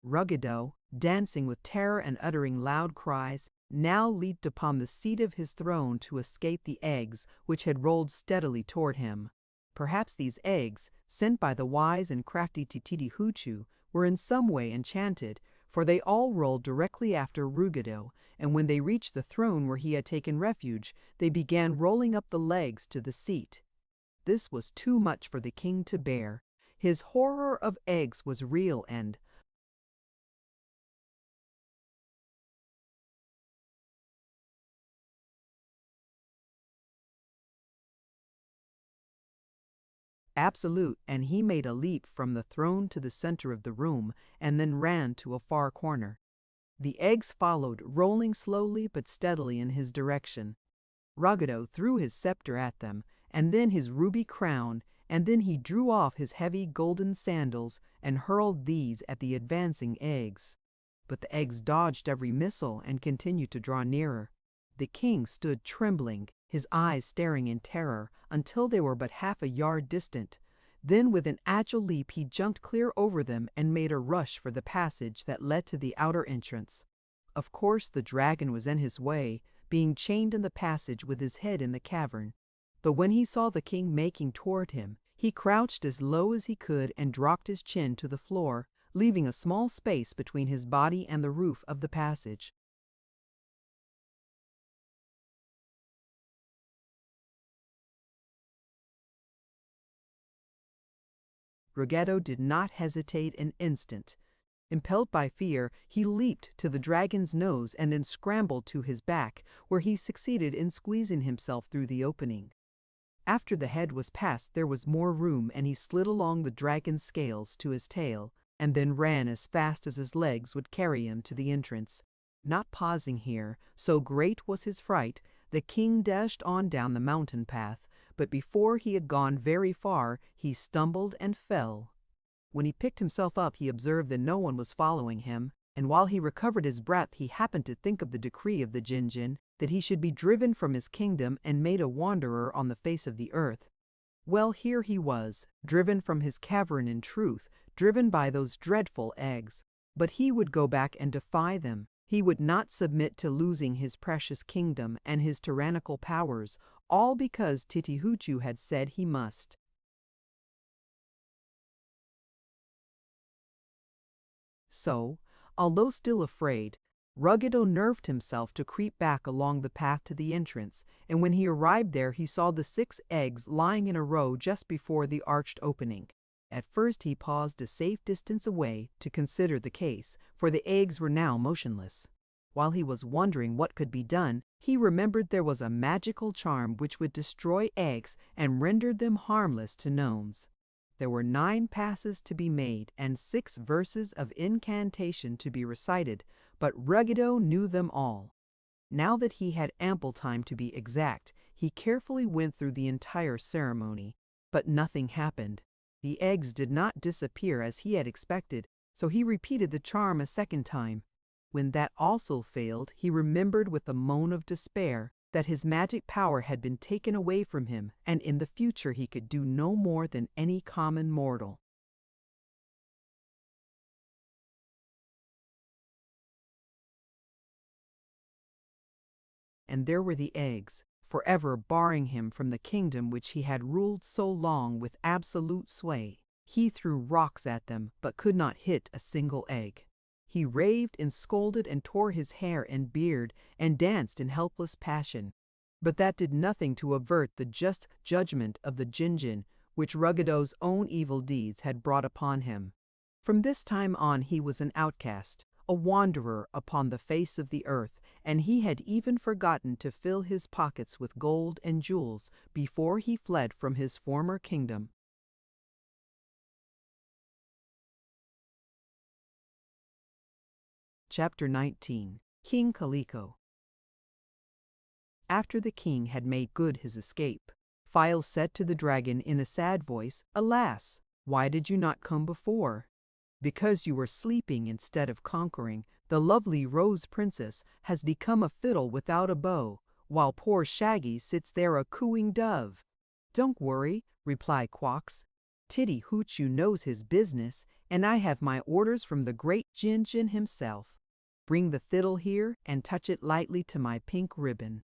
Ruggedo, dancing with terror and uttering loud cries, now leaped upon the seat of his throne to escape the eggs which had rolled steadily toward him. Perhaps these eggs, sent by the wise and crafty Tititi Hoochoo, were in some way enchanted, for they all rolled directly after Ruggedo, and when they reached the throne where he had taken refuge, they began rolling up the legs to the seat. This was too much for the king to bear. His horror of eggs was real and, absolute, and he made a leap from the throne to the center of the room and then ran to a far corner. The eggs followed, rolling slowly but steadily in his direction. Ruggedo threw his scepter at them, and then his ruby crown, and then he drew off his heavy golden sandals and hurled these at the advancing eggs. But the eggs dodged every missile and continued to draw nearer. The king stood trembling, his eyes staring in terror, until they were but half a yard distant. Then with an agile leap he jumped clear over them and made a rush for the passage that led to the outer entrance. Of course the dragon was in his way, being chained in the passage with his head in the cavern. But when he saw the king making toward him, he crouched as low as he could and dropped his chin to the floor, leaving a small space between his body and the roof of the passage. Ruggedo did not hesitate an instant. Impelled by fear, he leaped to the dragon's nose and then scrambled to his back, where he succeeded in squeezing himself through the opening. After the head was past, there was more room, and he slid along the dragon's scales to his tail, and then ran as fast as his legs would carry him to the entrance. Not pausing here, so great was his fright, the king dashed on down the mountain path, but before he had gone very far, he stumbled and fell. When he picked himself up, he observed that no one was following him. And while he recovered his breath, he happened to think of the decree of the Jinjin, that he should be driven from his kingdom and made a wanderer on the face of the earth. Well, here he was, driven from his cavern in truth, driven by those dreadful eggs. But he would go back and defy them. He would not submit to losing his precious kingdom and his tyrannical powers, all because Titihuchu had said he must. So, although still afraid, Ruggedo nerved himself to creep back along the path to the entrance, and when he arrived there he saw the 6 eggs lying in a row just before the arched opening. At first he paused a safe distance away to consider the case, for the eggs were now motionless. While he was wondering what could be done, he remembered there was a magical charm which would destroy eggs and render them harmless to gnomes. There were 9 passes to be made and 6 verses of incantation to be recited, but Ruggedo knew them all. Now that he had ample time to be exact, he carefully went through the entire ceremony, but nothing happened. The eggs did not disappear as he had expected, so he repeated the charm a second time. When that also failed, he remembered with a moan of despair that his magic power had been taken away from him, and in the future he could do no more than any common mortal. And there were the eggs, forever barring him from the kingdom which he had ruled so long with absolute sway. He threw rocks at them, but could not hit a single egg. He raved and scolded and tore his hair and beard and danced in helpless passion. But that did nothing to avert the just judgment of the Jinjin, which Ruggedo's own evil deeds had brought upon him. From this time on he was an outcast, a wanderer upon the face of the earth, and he had even forgotten to fill his pockets with gold and jewels before he fled from his former kingdom. Chapter 19. King Kaliko. After the king had made good his escape, Files said to the dragon in a sad voice, "Alas, why did you not come before?" "Because you were sleeping instead of conquering. The lovely Rose Princess has become a fiddle without a bow, while poor Shaggy sits there a cooing dove." "Don't worry," replied Quox. "Titty-Hoochoo knows his business, and I have my orders from the great Jinjin himself. Bring the fiddle here and touch it lightly to my pink ribbon."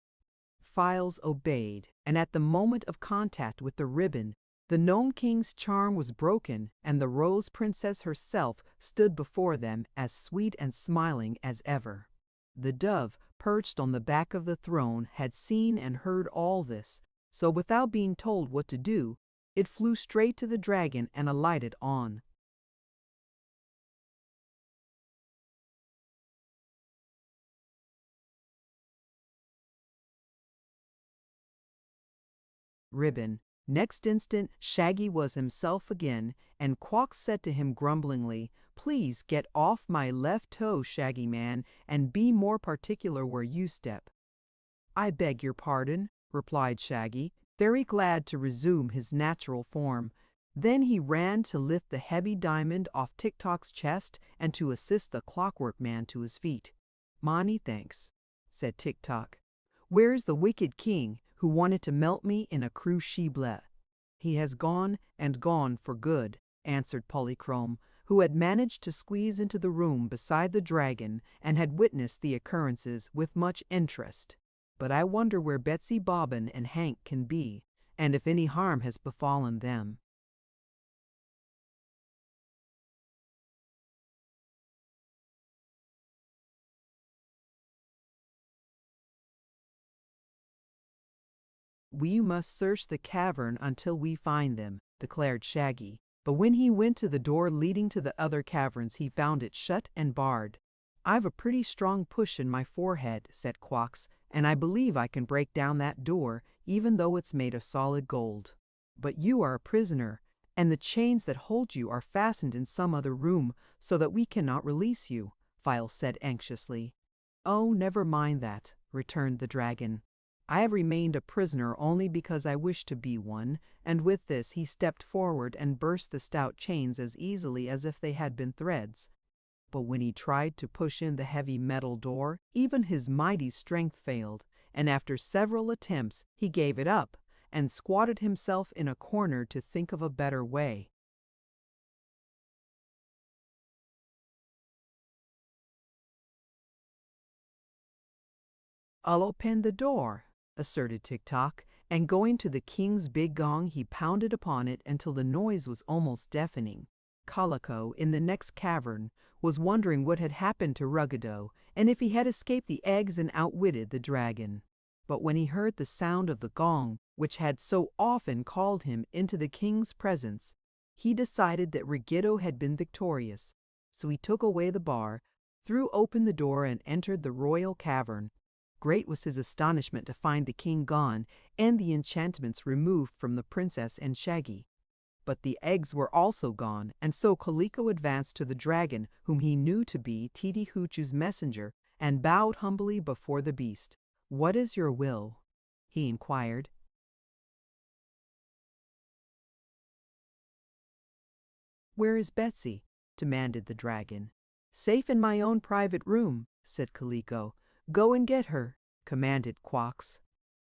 Files obeyed, and at the moment of contact with the ribbon, the Gnome King's charm was broken, and the Rose Princess herself stood before them as sweet and smiling as ever. The dove, perched on the back of the throne, had seen and heard all this, so without being told what to do, it flew straight to the dragon and alighted on. Ribbon. Next instant, Shaggy was himself again, and Quox said to him grumblingly, "Please get off my left toe, Shaggy Man, and be more particular where you step." "I beg your pardon," replied Shaggy, very glad to resume his natural form. Then he ran to lift the heavy diamond off Tik-Tok's chest and to assist the Clockwork Man to his feet. "Many thanks," said Tik-Tok. "Where's the wicked king who wanted to melt me in a crucible?" "He has gone, and gone for good," answered Polychrome, who had managed to squeeze into the room beside the dragon and had witnessed the occurrences with much interest. "But I wonder where Betsy Bobbin and Hank can be, and if any harm has befallen them." "We must search the cavern until we find them," declared Shaggy. But when he went to the door leading to the other caverns, he found it shut and barred. "I've a pretty strong push in my forehead," said Quox, "and I believe I can break down that door, even though it's made of solid gold." "But you are a prisoner, and the chains that hold you are fastened in some other room, so that we cannot release you," Files said anxiously. "Oh, never mind that," returned the dragon. "I have remained a prisoner only because I wish to be one," and with this he stepped forward and burst the stout chains as easily as if they had been threads. But when he tried to push in the heavy metal door, even his mighty strength failed, and after several attempts he gave it up and squatted himself in a corner to think of a better way. "I'll open the door," asserted Tik-Tok, and going to the king's big gong he pounded upon it until the noise was almost deafening. Calico, in the next cavern, was wondering what had happened to Ruggedo and if he had escaped the eggs and outwitted the dragon. But when he heard the sound of the gong, which had so often called him into the king's presence, he decided that Ruggedo had been victorious. So he took away the bar, threw open the door, and entered the royal cavern. Great was his astonishment to find the king gone and the enchantments removed from the princess and Shaggy. But the eggs were also gone, and so Calico advanced to the dragon, whom he knew to be Titi Hoochoo's messenger, and bowed humbly before the beast. "What is your will?" he inquired. "Where is Betsy?" demanded the dragon. "Safe in my own private room," said Calico. "Go and get her," commanded Quox.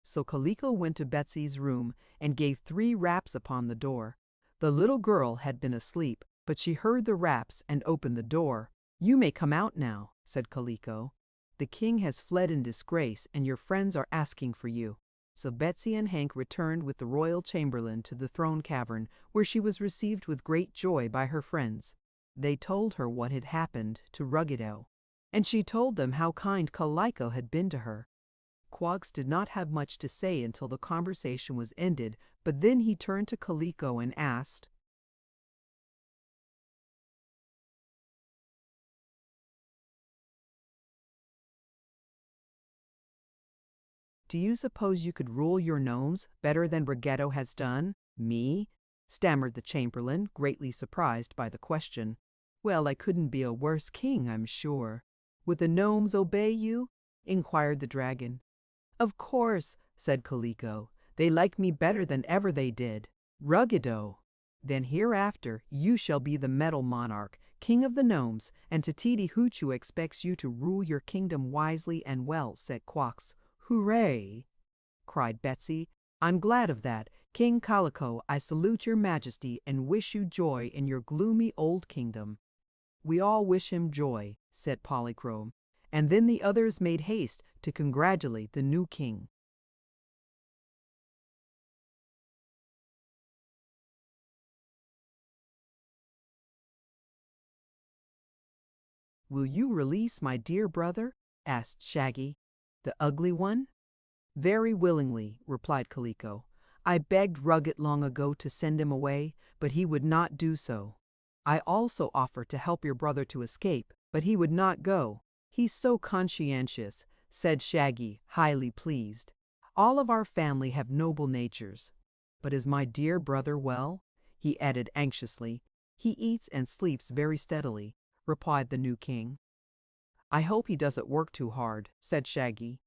So Calico went to Betsy's room and gave 3 raps upon the door. The little girl had been asleep, but she heard the raps and opened the door. "You may come out now," said Calico. "The king has fled in disgrace, and your friends are asking for you." So Betsy and Hank returned with the royal chamberlain to the throne cavern, where she was received with great joy by her friends. They told her what had happened to Ruggedo, and she told them how kind Calico had been to her. Quox did not have much to say until the conversation was ended, but then he turned to Calico and asked, "Do you suppose you could rule your gnomes better than Ruggedo has done?" "Me?" stammered the chamberlain, greatly surprised by the question. "Well, I couldn't be a worse king, I'm sure." "Would the gnomes obey you?" inquired the dragon. "Of course," said Calico. "They like me better than ever they did. Ruggedo, then hereafter you shall be the Metal Monarch, King of the Gnomes, and Titi Hoochoo expects you to rule your kingdom wisely and well," said Quox. "Hooray!" cried Betsy. "I'm glad of that. King Calico, I salute your majesty and wish you joy in your gloomy old kingdom." "We all wish him joy," said Polychrome, and then the others made haste to congratulate the new king. "Will you release my dear brother?" asked Shaggy. "The ugly one?" "Very willingly," replied Calico. "I begged Rugged long ago to send him away, but he would not do so. I also offered to help your brother to escape, but he would not go. He's so conscientious," said Shaggy, highly pleased. "All of our family have noble natures. But is my dear brother well?" he added anxiously. "He eats and sleeps very steadily," replied the new king. "I hope he doesn't work too hard," said Shaggy.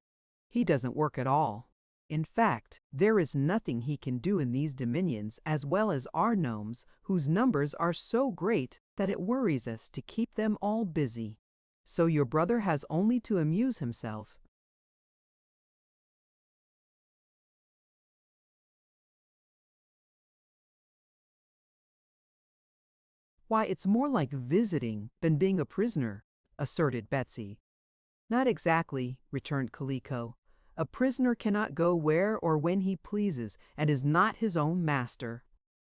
"He doesn't work at all. In fact, there is nothing he can do in these dominions, as well as our gnomes, whose numbers are so great that it worries us to keep them all busy. So your brother has only to amuse himself." "Why, it's more like visiting than being a prisoner," asserted Betsy. "Not exactly," returned Calico. "A prisoner cannot go where or when he pleases, and is not his own master."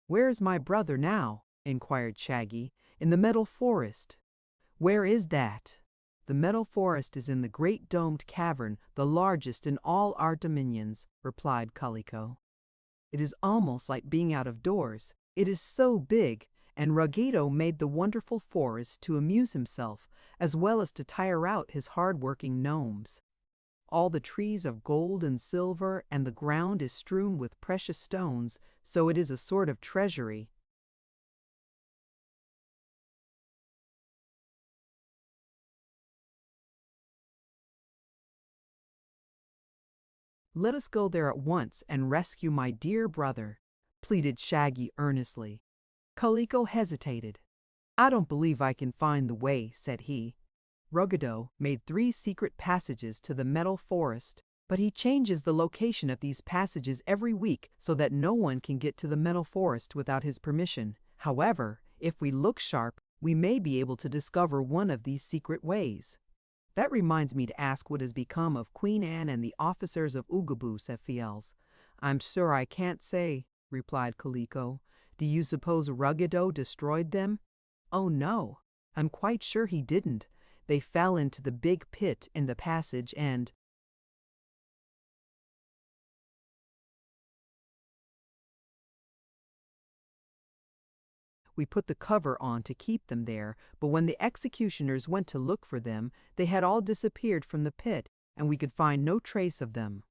"Where is my brother now?" inquired Shaggy. "In the Metal Forest." "Where is that?" "The Metal Forest is in the great domed cavern, the largest in all our dominions," replied Calico. "It is almost like being out of doors. It is so big, and Ruggedo made the wonderful forest to amuse himself, as well as to tire out his hard-working gnomes. All the trees are gold and silver, and the ground is strewn with precious stones, so it is a sort of treasury." "Let us go there at once and rescue my dear brother," pleaded Shaggy earnestly. Calico hesitated. "I don't believe I can find the way," said he. Ruggedo made 3 secret passages to the metal forest, but he changes the location of these passages every week so that no one can get to the metal forest without his permission. However, if we look sharp, we may be able to discover one of these secret ways. That reminds me to ask what has become of Queen Anne and the officers of Oogaboo, said Fields. I'm sure I can't say, replied Kaliko. Do you suppose Ruggedo destroyed them? Oh no, I'm quite sure he didn't. They fell into the big pit in the passage and we put the cover on to keep them there, but when the executioners went to look for them, they had all disappeared from the pit, and we could find no trace of them.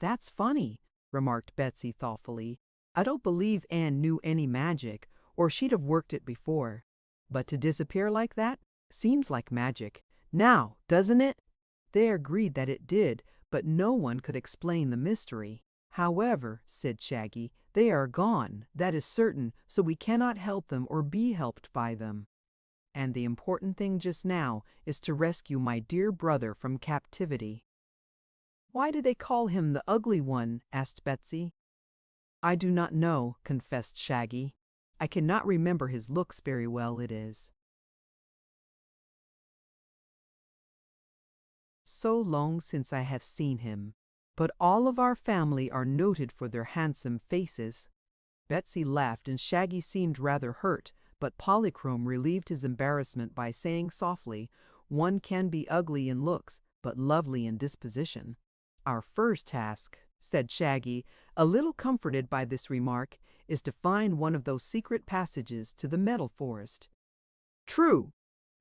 That's funny, remarked Betsy thoughtfully. I don't believe Anne knew any magic, or she'd have worked it before. But to disappear like that seems like magic. Now, doesn't it? They agreed that it did, but no one could explain the mystery. However, said Shaggy, they are gone, that is certain, so we cannot help them or be helped by them. And the important thing just now is to rescue my dear brother from captivity. Why do they call him the Ugly One? Asked Betsy. I do not know, confessed Shaggy. I cannot remember his looks very well, it is. So long since I have seen him, but all of our family are noted for their handsome faces. Betsy laughed and Shaggy seemed rather hurt, but Polychrome relieved his embarrassment by saying softly, one can be ugly in looks, but lovely in disposition. Our first task, said Shaggy, a little comforted by this remark, is to find one of those secret passages to the metal forest. True,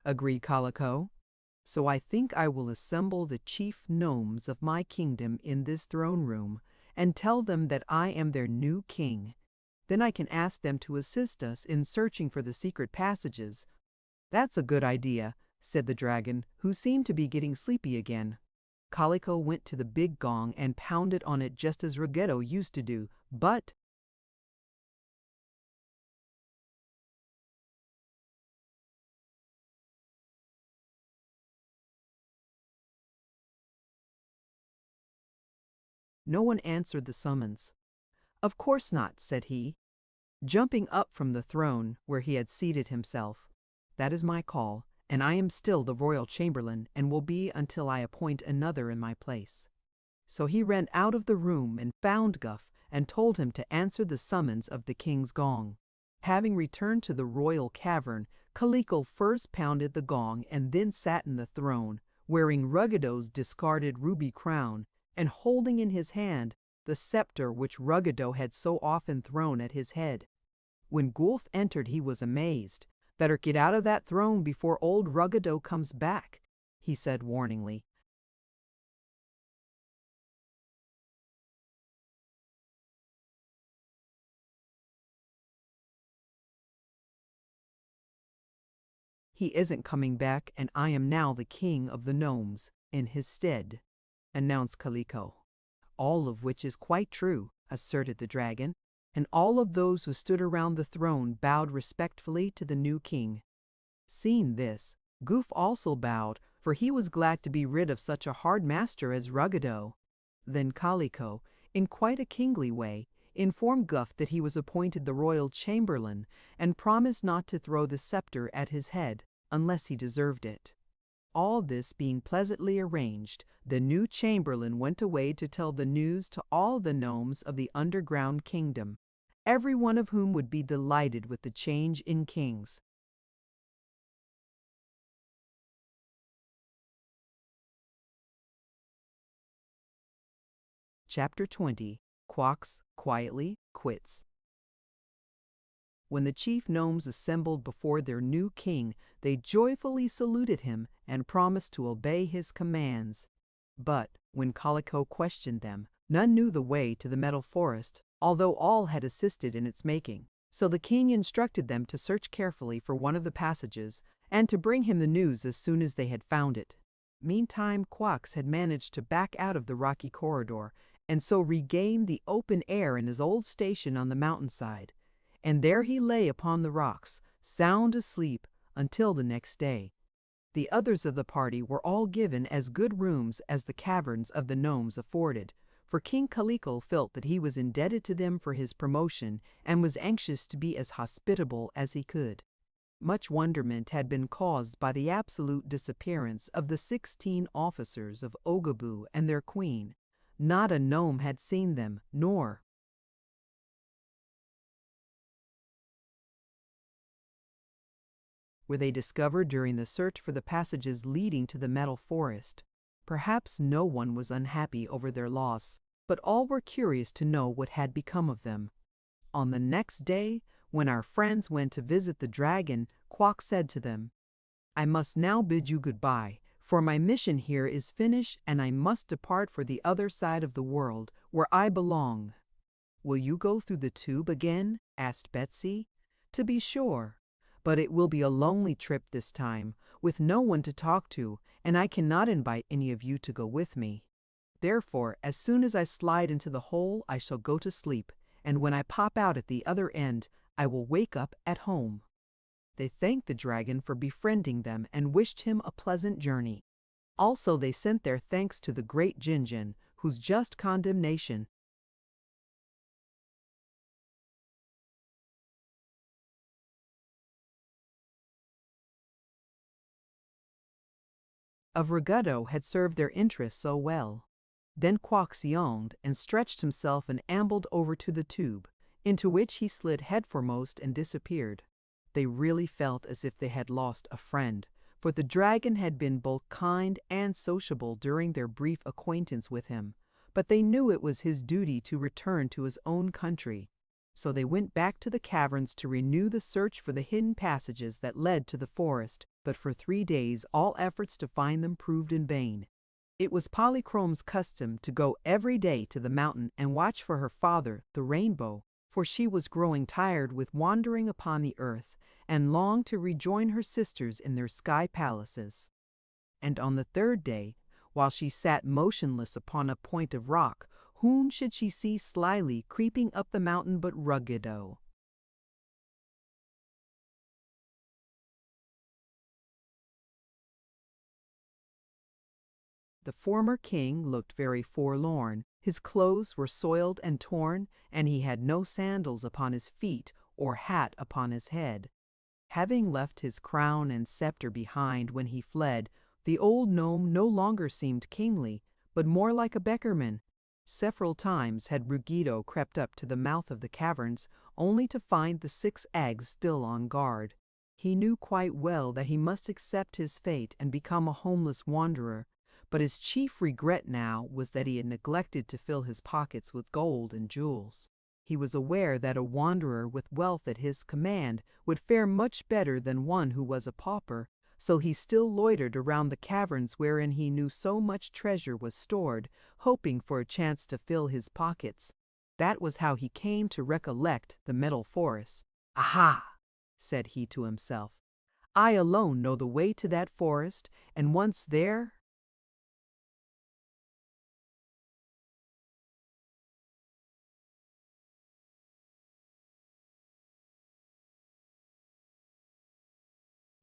agreed Calico. So I think I will assemble the chief gnomes of my kingdom in this throne room and tell them that I am their new king. Then I can ask them to assist us in searching for the secret passages. That's a good idea, said the dragon, who seemed to be getting sleepy again. Calico went to the big gong and pounded on it just as Ruggedo used to do, but no one answered the summons. Of course not, said he, jumping up from the throne where he had seated himself. That is my call, and I am still the royal chamberlain and will be until I appoint another in my place. So he ran out of the room and found Guff and told him to answer the summons of the king's gong. Having returned to the royal cavern, Kaliko first pounded the gong and then sat in the throne, wearing Ruggedo's discarded ruby crown and holding in his hand the scepter which Ruggedo had so often thrown at his head. When Gulf entered he was amazed. Better get out of that throne before old Ruggedo comes back, he said warningly. He isn't coming back, and I am now the king of the gnomes in his stead, announced Kaliko. All of which is quite true, asserted the dragon, and all of those who stood around the throne bowed respectfully to the new king. Seeing this, Goof also bowed, for he was glad to be rid of such a hard master as Ruggedo. Then Kaliko, in quite a kingly way, informed Guff that he was appointed the royal chamberlain and promised not to throw the scepter at his head unless he deserved it. All this being pleasantly arranged, the new chamberlain went away to tell the news to all the gnomes of the underground kingdom, every one of whom would be delighted with the change in kings. Chapter 20. Quox quietly quits. When the chief gnomes assembled before their new king, they joyfully saluted him and promised to obey his commands. But when Kaliko questioned them, none knew the way to the metal forest, although all had assisted in its making. So the king instructed them to search carefully for one of the passages and to bring him the news as soon as they had found it. Meantime, Quox had managed to back out of the rocky corridor and so regain the open air in his old station on the mountainside. And there he lay upon the rocks, sound asleep, until the next day. The others of the party were all given as good rooms as the caverns of the gnomes afforded, for King Kaliko felt that he was indebted to them for his promotion and was anxious to be as hospitable as he could. Much wonderment had been caused by the absolute disappearance of the 16 officers of Oogaboo and their queen. Not a gnome had seen them, nor were they discovered during the search for the passages leading to the metal forest. Perhaps no one was unhappy over their loss, but all were curious to know what had become of them. On the next day, when our friends went to visit the dragon, Quock said to them, "I must now bid you goodbye, for my mission here is finished and I must depart for the other side of the world, where I belong." "Will you go through the tube again?" asked Betsy. "To be sure. But it will be a lonely trip this time, with no one to talk to, and I cannot invite any of you to go with me. Therefore, as soon as I slide into the hole, I shall go to sleep, and when I pop out at the other end, I will wake up at home." They thanked the dragon for befriending them and wished him a pleasant journey. Also they sent their thanks to the great Jinjin, whose just condemnation of Ruggedo had served their interests so well. Then Quox yawned and stretched himself and ambled over to the tube, into which he slid headforemost and disappeared. They really felt as if they had lost a friend, for the dragon had been both kind and sociable during their brief acquaintance with him, but they knew it was his duty to return to his own country. So they went back to the caverns to renew the search for the hidden passages that led to the forest, but for 3 days all efforts to find them proved in vain. It was Polychrome's custom to go every day to the mountain and watch for her father, the rainbow, for she was growing tired with wandering upon the earth and longed to rejoin her sisters in their sky palaces. And on the 3rd day, while she sat motionless upon a point of rock, whom should she see slyly creeping up the mountain but Ruggedo? The former king looked very forlorn. His clothes were soiled and torn, and he had no sandals upon his feet or hat upon his head. Having left his crown and scepter behind when he fled, the old gnome no longer seemed kingly, but more like a beckerman. Several times had Ruggedo crept up to the mouth of the caverns, only to find the 6 eggs still on guard. He knew quite well that he must accept his fate and become a homeless wanderer, but his chief regret now was that he had neglected to fill his pockets with gold and jewels. He was aware that a wanderer with wealth at his command would fare much better than one who was a pauper, so he still loitered around the caverns wherein he knew so much treasure was stored, hoping for a chance to fill his pockets. That was how he came to recollect the metal forest. "Aha!" said he to himself. "I alone know the way to that forest, and once there,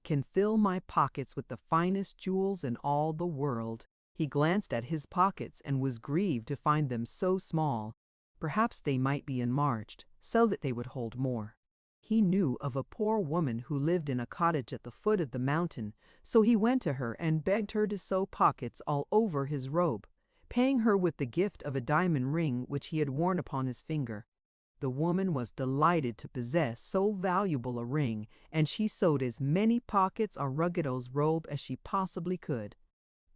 can fill my pockets with the finest jewels in all the world." He glanced at his pockets and was grieved to find them so small. Perhaps they might be enlarged, so that they would hold more. He knew of a poor woman who lived in a cottage at the foot of the mountain, so he went to her and begged her to sew pockets all over his robe, paying her with the gift of a diamond ring which he had worn upon his finger. The woman was delighted to possess so valuable a ring, and she sewed as many pockets on Ruggedo's robe as she possibly could.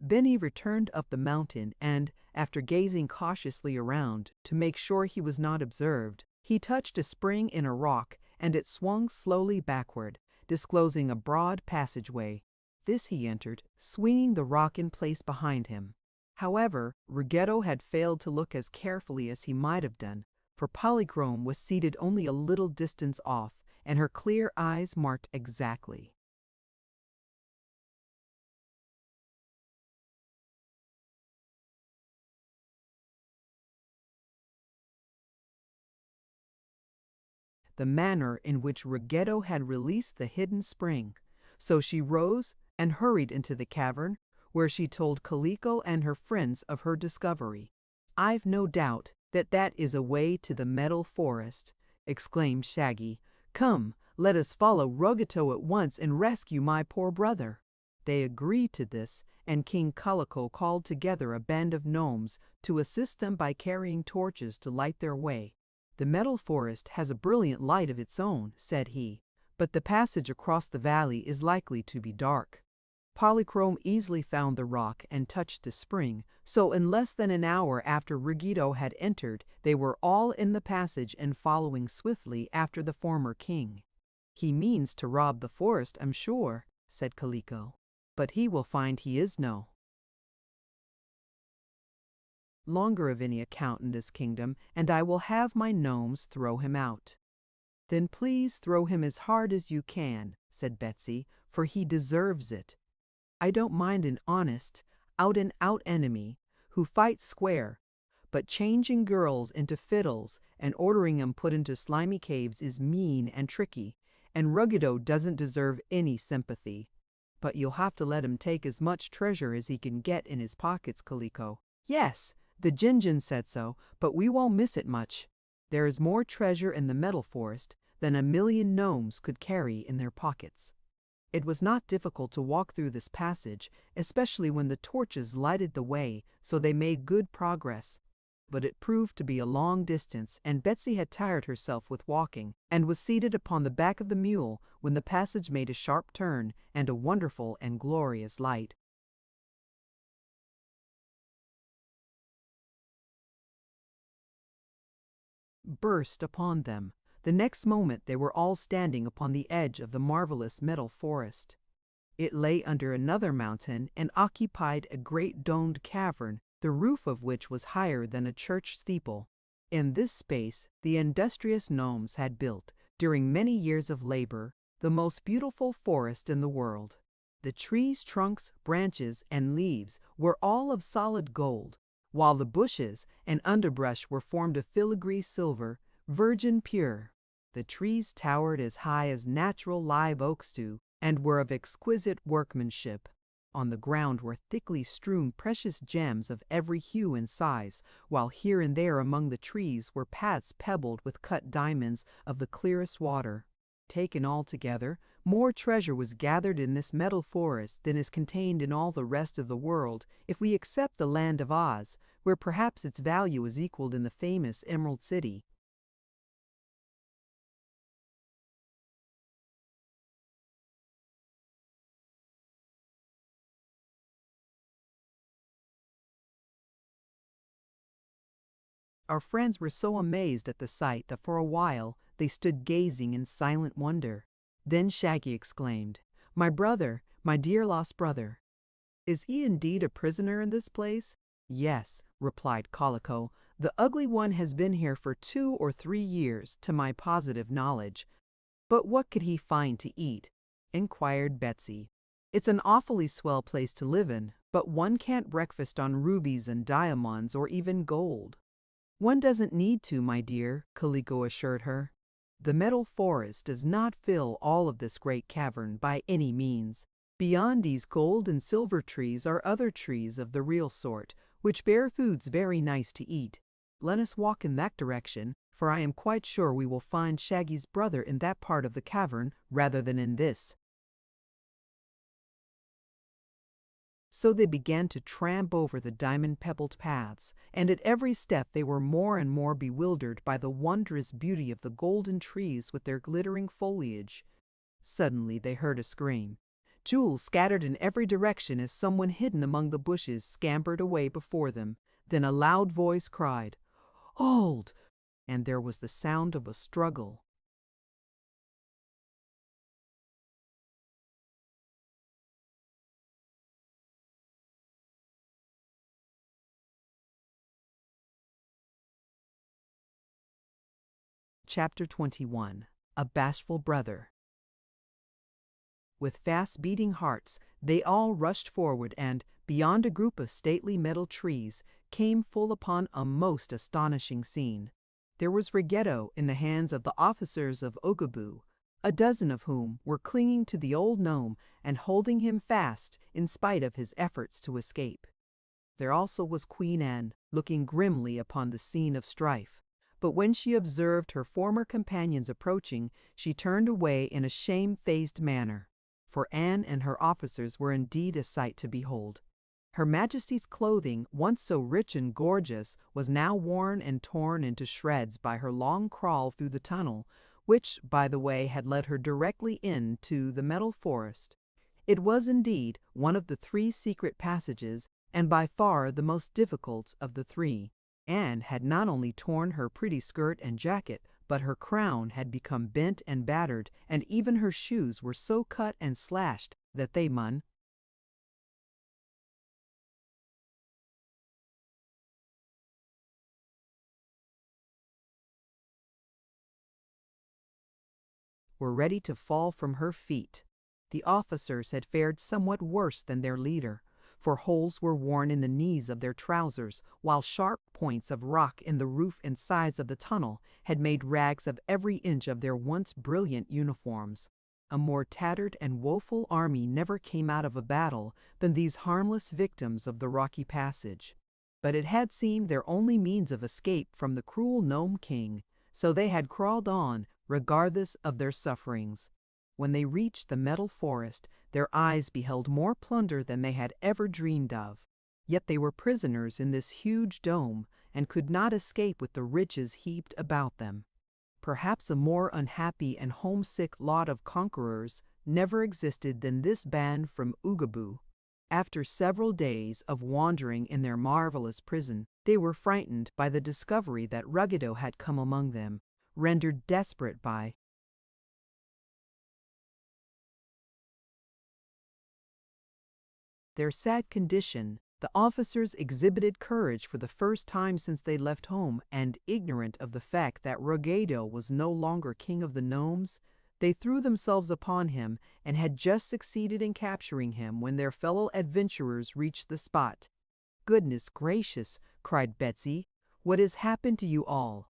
Then he returned up the mountain, and, after gazing cautiously around to make sure he was not observed, he touched a spring in a rock, and it swung slowly backward, disclosing a broad passageway. This he entered, swinging the rock in place behind him. However, Ruggedo had failed to look as carefully as he might have done, for Polychrome was seated only a little distance off, and her clear eyes marked exactly the manner in which Ruggedo had released the hidden spring. So she rose and hurried into the cavern, where she told Kaliko and her friends of her discovery. "I've no doubt that that is a way to the Metal Forest," exclaimed Shaggy. "Come, let us follow Ruggedo at once and rescue my poor brother." They agreed to this, and King Kaliko called together a band of gnomes to assist them by carrying torches to light their way. "The Metal Forest has a brilliant light of its own," said he, "but the passage across the valley is likely to be dark." Polychrome easily found the rock and touched the spring, so in less than an hour after Ruggedo had entered, they were all in the passage and following swiftly after the former king. "He means to rob the forest, I'm sure," said Kaliko, "but he will find he is no longer of any account in this kingdom, and I will have my gnomes throw him out." "Then please throw him as hard as you can," said Betsy, "for he deserves it. I don't mind an honest, out-and-out enemy who fights square, but changing girls into fiddles and ordering 'em put into slimy caves is mean and tricky, and Ruggedo doesn't deserve any sympathy. But you'll have to let him take as much treasure as he can get in his pockets, Kaliko." "Yes, the Jinjin said so, but we won't miss it much. There is more treasure in the Metal Forest than 1,000,000 gnomes could carry in their pockets." It was not difficult to walk through this passage, especially when the torches lighted the way, so they made good progress. But it proved to be a long distance, and Betsy had tired herself with walking, and was seated upon the back of the mule when the passage made a sharp turn, and a wonderful and glorious light burst upon them. The next moment they were all standing upon the edge of the marvelous Metal Forest. It lay under another mountain and occupied a great domed cavern, the roof of which was higher than a church steeple. In this space the industrious gnomes had built, during many years of labor, the most beautiful forest in the world. The trees' trunks, branches, and leaves were all of solid gold, while the bushes and underbrush were formed of filigree silver, virgin pure. The trees towered as high as natural live oaks do, and were of exquisite workmanship. On the ground were thickly strewn precious gems of every hue and size, while here and there among the trees were paths pebbled with cut diamonds of the clearest water. Taken all together, more treasure was gathered in this Metal Forest than is contained in all the rest of the world, if we except the land of Oz, where perhaps its value is equaled in the famous Emerald City. Our friends were so amazed at the sight that for a while they stood gazing in silent wonder. Then Shaggy exclaimed, "My brother, my dear lost brother. Is he indeed a prisoner in this place?" "Yes," replied Kaliko. "The ugly one has been here for 2 or 3 years, to my positive knowledge." "But what could he find to eat?" inquired Betsy. "It's an awfully swell place to live in, but one can't breakfast on rubies and diamonds or even gold." "One doesn't need to, my dear," Kaliko assured her. "The Metal Forest does not fill all of this great cavern by any means. Beyond these gold and silver trees are other trees of the real sort, which bear foods very nice to eat. Let us walk in that direction, for I am quite sure we will find Shaggy's brother in that part of the cavern rather than in this." So they began to tramp over the diamond-pebbled paths, and at every step they were more and more bewildered by the wondrous beauty of the golden trees with their glittering foliage. Suddenly they heard a scream. Jewels scattered in every direction as someone hidden among the bushes scampered away before them. Then a loud voice cried, "Hold!" and there was the sound of a struggle. Chapter 21. A Bashful Brother. With fast-beating hearts, they all rushed forward and, beyond a group of stately metal trees, came full upon a most astonishing scene. There was Ruggedo in the hands of the officers of Oogaboo, a dozen of whom were clinging to the old gnome and holding him fast in spite of his efforts to escape. There also was Queen Anne, looking grimly upon the scene of strife. But when she observed her former companions approaching, she turned away in a shamefaced manner, for Anne and her officers were indeed a sight to behold. Her Majesty's clothing, once so rich and gorgeous, was now worn and torn into shreds by her long crawl through the tunnel, which, by the way, had led her directly into the metal forest. It was indeed one of the 3 secret passages, and by far the most difficult of the 3. Anne had not only torn her pretty skirt and jacket, but her crown had become bent and battered, and even her shoes were so cut and slashed that they were ready to fall from her feet. The officers had fared somewhat worse than their leader, for holes were worn in the knees of their trousers, while sharp points of rock in the roof and sides of the tunnel had made rags of every inch of their once brilliant uniforms. A more tattered and woeful army never came out of a battle than these harmless victims of the rocky passage. But it had seemed their only means of escape from the cruel Gnome King, so they had crawled on, regardless of their sufferings. When they reached the metal forest, their eyes beheld more plunder than they had ever dreamed of. Yet they were prisoners in this huge dome, and could not escape with the riches heaped about them. Perhaps a more unhappy and homesick lot of conquerors never existed than this band from Oogaboo. After several days of wandering in their marvelous prison, they were frightened by the discovery that Ruggedo had come among them, rendered desperate by their sad condition. The officers exhibited courage for the first time since they left home, and ignorant of the fact that Ruggedo was no longer king of the gnomes, they threw themselves upon him and had just succeeded in capturing him when their fellow adventurers reached the spot. "Goodness gracious!" cried Betsy. "What has happened to you all?"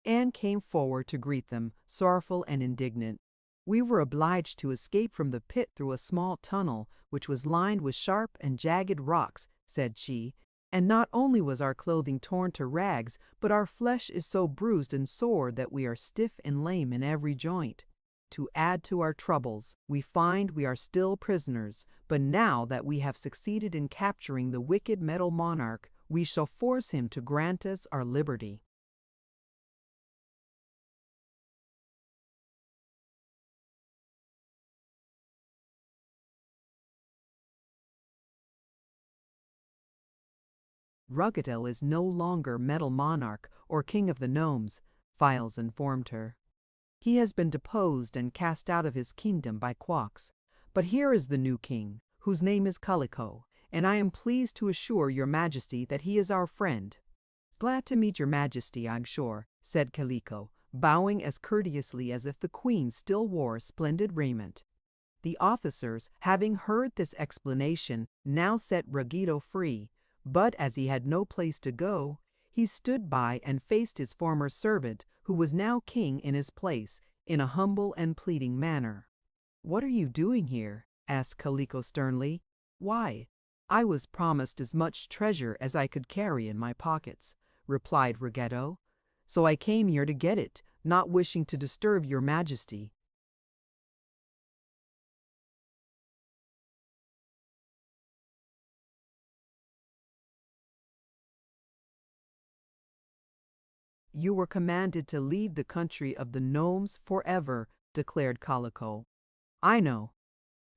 Anne came forward to greet them, sorrowful and indignant. "We were obliged to escape from the pit through a small tunnel, which was lined with sharp and jagged rocks," said she, "and not only was our clothing torn to rags, but our flesh is so bruised and sore that we are stiff and lame in every joint. To add to our troubles, we find we are still prisoners, but now that we have succeeded in capturing the wicked metal monarch, we shall force him to grant us our liberty." "Ruggedo is no longer metal monarch or king of the gnomes," Files informed her. "He has been deposed and cast out of his kingdom by Quox. But here is the new king, whose name is Calico, and I am pleased to assure your Majesty that he is our friend." "Glad to meet your Majesty, I'm sure," said Calico, bowing as courteously as if the Queen still wore splendid raiment. The officers, having heard this explanation, now set Ruggedo free, but as he had no place to go, he stood by and faced his former servant, who was now king in his place, in a humble and pleading manner. "What are you doing here?" asked Calico sternly. "Why, I was promised as much treasure as I could carry in my pockets," replied Ruggedo. "So I came here to get it, not wishing to disturb your Majesty." "You were commanded to leave the country of the gnomes forever," declared Calico. "I know,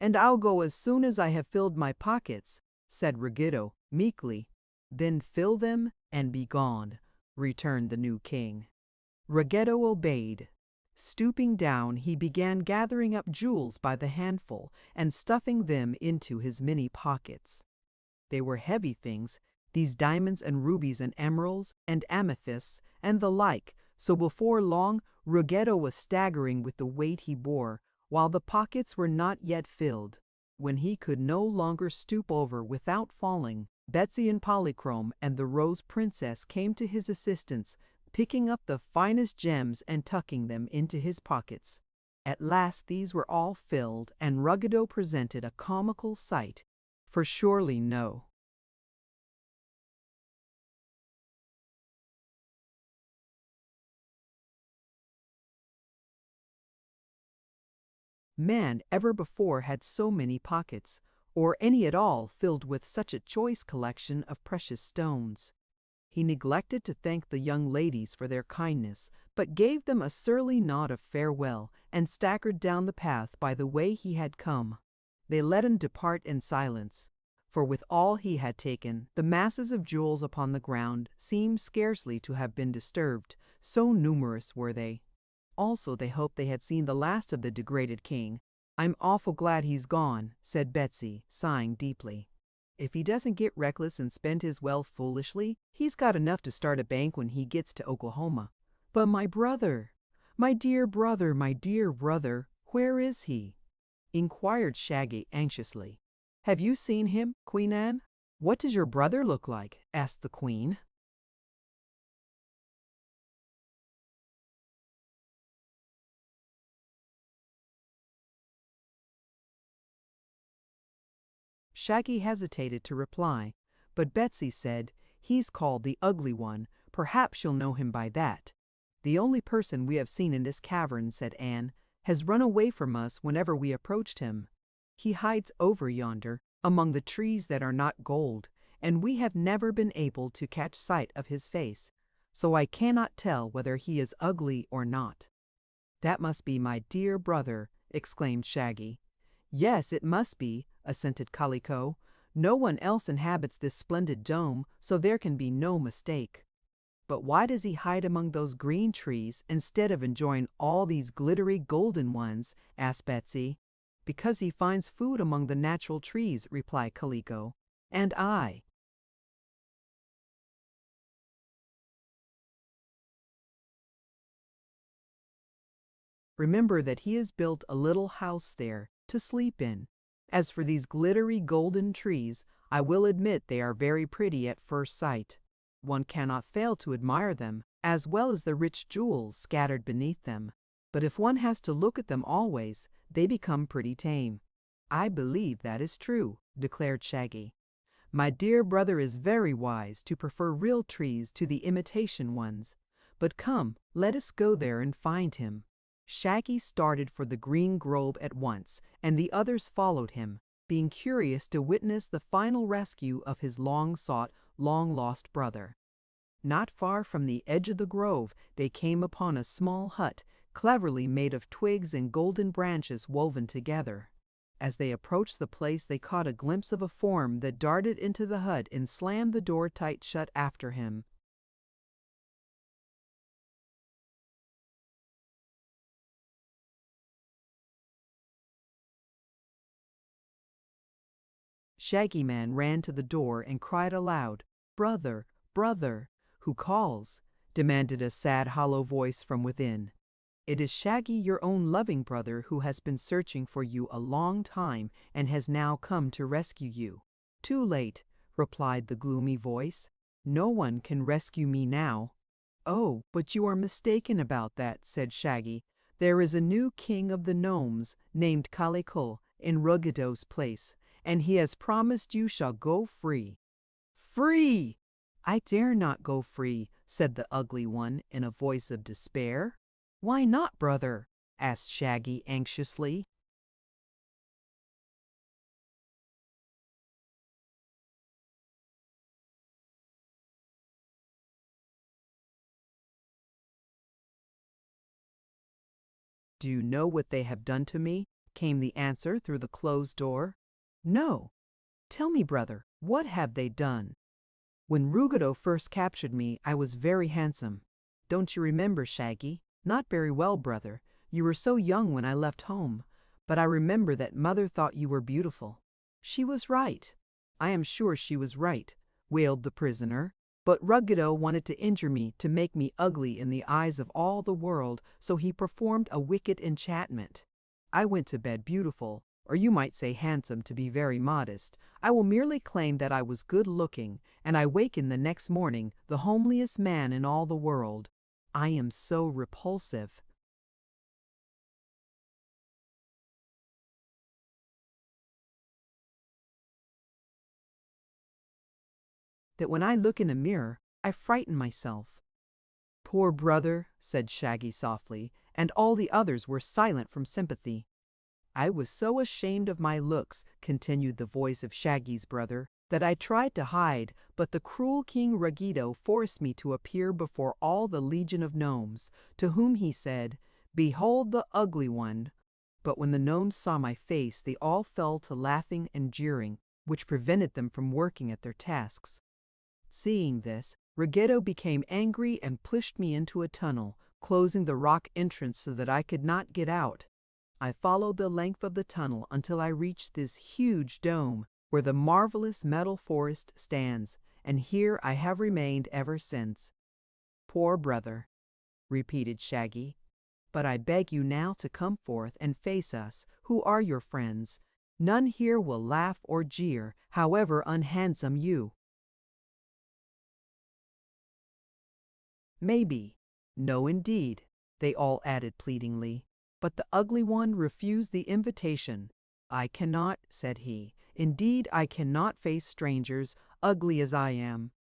and I'll go as soon as I have filled my pockets," said Ruggedo meekly. "Then fill them and be gone," returned the new king. Ruggedo obeyed. Stooping down, he began gathering up jewels by the handful and stuffing them into his many pockets. They were heavy things, these diamonds and rubies and emeralds and amethysts and the like, so before long Ruggedo was staggering with the weight he bore, while the pockets were not yet filled. When he could no longer stoop over without falling, Betsy and Polychrome and the Rose Princess came to his assistance, picking up the finest gems and tucking them into his pockets. At last these were all filled, and Ruggedo presented a comical sight, for surely no man ever before had so many pockets, or any at all filled with such a choice collection of precious stones. He neglected to thank the young ladies for their kindness, but gave them a surly nod of farewell, and staggered down the path by the way he had come. They let him depart in silence, for with all he had taken, the masses of jewels upon the ground seemed scarcely to have been disturbed, so numerous were they. Also they hoped they had seen the last of the degraded king. "I'm awful glad he's gone," said Betsy, sighing deeply. "If he doesn't get reckless and spend his wealth foolishly, he's got enough to start a bank when he gets to Oklahoma. But my brother, my dear brother, my dear brother, where is he?" inquired Shaggy anxiously. "Have you seen him, Queen Anne?" "What does your brother look like?" asked the Queen. Shaggy hesitated to reply, but Betsy said, "He's called the Ugly One. Perhaps you'll know him by that." "The only person we have seen in this cavern," said Anne, "has run away from us whenever we approached him. He hides over yonder, among the trees that are not gold, and we have never been able to catch sight of his face, so I cannot tell whether he is ugly or not." "That must be my dear brother," exclaimed Shaggy. "Yes, it must be," assented Kaliko. "No one else inhabits this splendid dome, so there can be no mistake." "But why does he hide among those green trees instead of enjoying all these glittery golden ones?" asked Betsy. "Because he finds food among the natural trees," replied Kaliko. "And I." "Remember that he has built a little house there to sleep in. As for these glittery golden trees, I will admit they are very pretty at first sight. One cannot fail to admire them, as well as the rich jewels scattered beneath them. But if one has to look at them always, they become pretty tame." "I believe that is true," declared Shaggy. "My dear brother is very wise to prefer real trees to the imitation ones. But come, let us go there and find him." Shaggy started for the green grove at once, and the others followed him, being curious to witness the final rescue of his long-sought, long-lost brother. Not far from the edge of the grove they came upon a small hut, cleverly made of twigs and golden branches woven together. As they approached the place they caught a glimpse of a form that darted into the hut and slammed the door tight shut after him. Shaggy Man ran to the door and cried aloud, "Brother, brother!" "Who calls?" demanded a sad, hollow voice from within. "It is Shaggy, your own loving brother, who has been searching for you a long time and has now come to rescue you." "Too late," replied the gloomy voice. "No one can rescue me now." "Oh, but you are mistaken about that," said Shaggy. "There is a new king of the gnomes named Kaliko in Ruggedo's place, and he has promised you shall go free." "Free!" "I dare not go free," said the ugly one in a voice of despair. "Why not, brother?" asked Shaggy anxiously. "Do you know what they have done to me?" came the answer through the closed door. "No. Tell me, brother, what have they done?" "When Ruggedo first captured me, I was very handsome. Don't you remember, Shaggy?" "Not very well, brother. You were so young when I left home. But I remember that mother thought you were beautiful." "She was right. I am sure she was right," wailed the prisoner. "But Ruggedo wanted to injure me to make me ugly in the eyes of all the world, so he performed a wicked enchantment. I went to bed beautiful, or you might say handsome to be very modest. I will merely claim that I was good looking, and I wakened the next morning the homeliest man in all the world. I am so repulsive." that when I look in a mirror, I frighten myself." "Poor brother," said Shaggy softly, and all the others were silent from sympathy. "I was so ashamed of my looks," continued the voice of Shaggy's brother, "that I tried to hide, but the cruel King Ruggedo forced me to appear before all the legion of gnomes, to whom he said, 'Behold the ugly one.' But when the gnomes saw my face, they all fell to laughing and jeering, which prevented them from working at their tasks. Seeing this, Ruggedo became angry and pushed me into a tunnel, closing the rock entrance so that I could not get out. I followed the length of the tunnel until I reached this huge dome, where the marvelous metal forest stands, and here I have remained ever since." "Poor brother," repeated Shaggy. "But I beg you now to come forth and face us, who are your friends. None here will laugh or jeer, however unhandsome you." "Maybe. No, indeed," they all added pleadingly. But the ugly one refused the invitation. "I cannot," said he. "Indeed, I cannot face strangers, ugly as I am."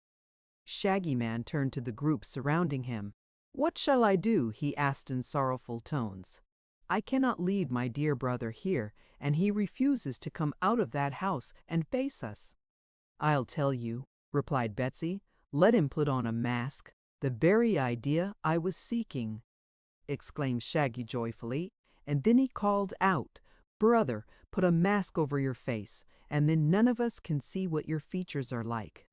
Shaggy Man turned to the group surrounding him. "What shall I do?" he asked in sorrowful tones. "I cannot leave my dear brother here, and he refuses to come out of that house and face us." "I'll tell you," replied Betsy. "Let him put on a mask." "The very idea I was seeking," exclaimed Shaggy joyfully, and then he called out, "Brother, put a mask over your face, and then none of us can see what your features are like."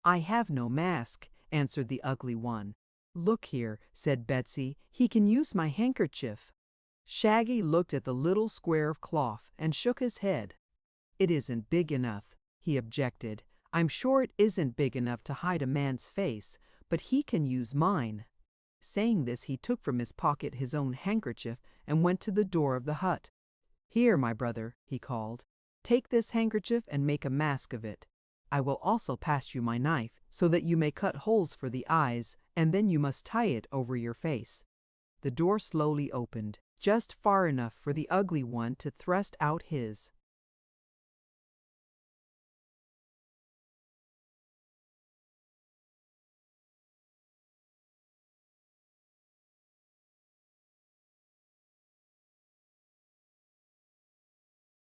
"I have no mask," answered the ugly one. "Look here," said Betsy, "he can use my handkerchief." Shaggy looked at the little square of cloth and shook his head. "It isn't big enough," he objected. "I'm sure it isn't big enough to hide a man's face, but he can use mine." Saying this, he took from his pocket his own handkerchief and went to the door of the hut. "Here, my brother," he called. "Take this handkerchief and make a mask of it. I will also pass you my knife, so that you may cut holes for the eyes, and then you must tie it over your face." The door slowly opened, just far enough for the ugly one to thrust out his.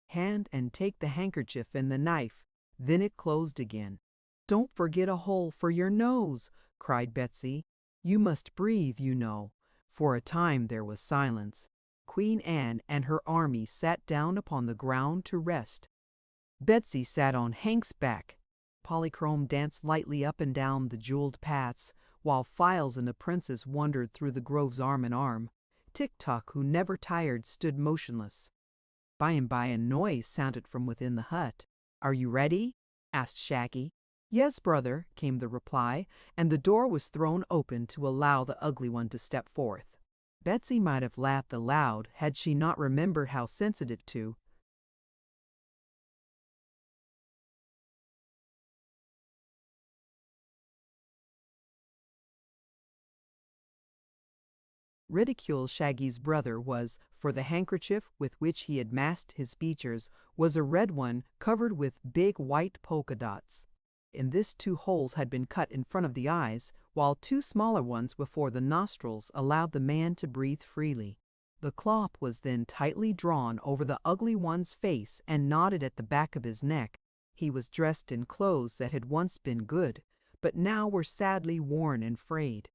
Hand and take the handkerchief and the knife. Then it closed again. "Don't forget a hole for your nose," cried Betsy. "You must breathe, you know." For a time there was silence. Queen Anne and her army sat down upon the ground to rest. Betsy sat on Hank's back. Polychrome danced lightly up and down the jeweled paths, while Files and the princess wandered through the groves arm in arm. Tik-Tok, who never tired, stood motionless. By and by a noise sounded from within the hut. "Are you ready?" asked Shaggy. "Yes, brother," came the reply, and the door was thrown open to allow the ugly one to step forth. Betsy might have laughed aloud had she not remembered how sensitive to ridicule Shaggy's brother was, for the handkerchief with which he had masked his features was a red one covered with big white polka dots. In this 2 holes had been cut in front of the eyes, while 2 smaller ones before the nostrils allowed the man to breathe freely. The cloth was then tightly drawn over the ugly one's face and knotted at the back of his neck. He was dressed in clothes that had once been good, but now were sadly worn and frayed.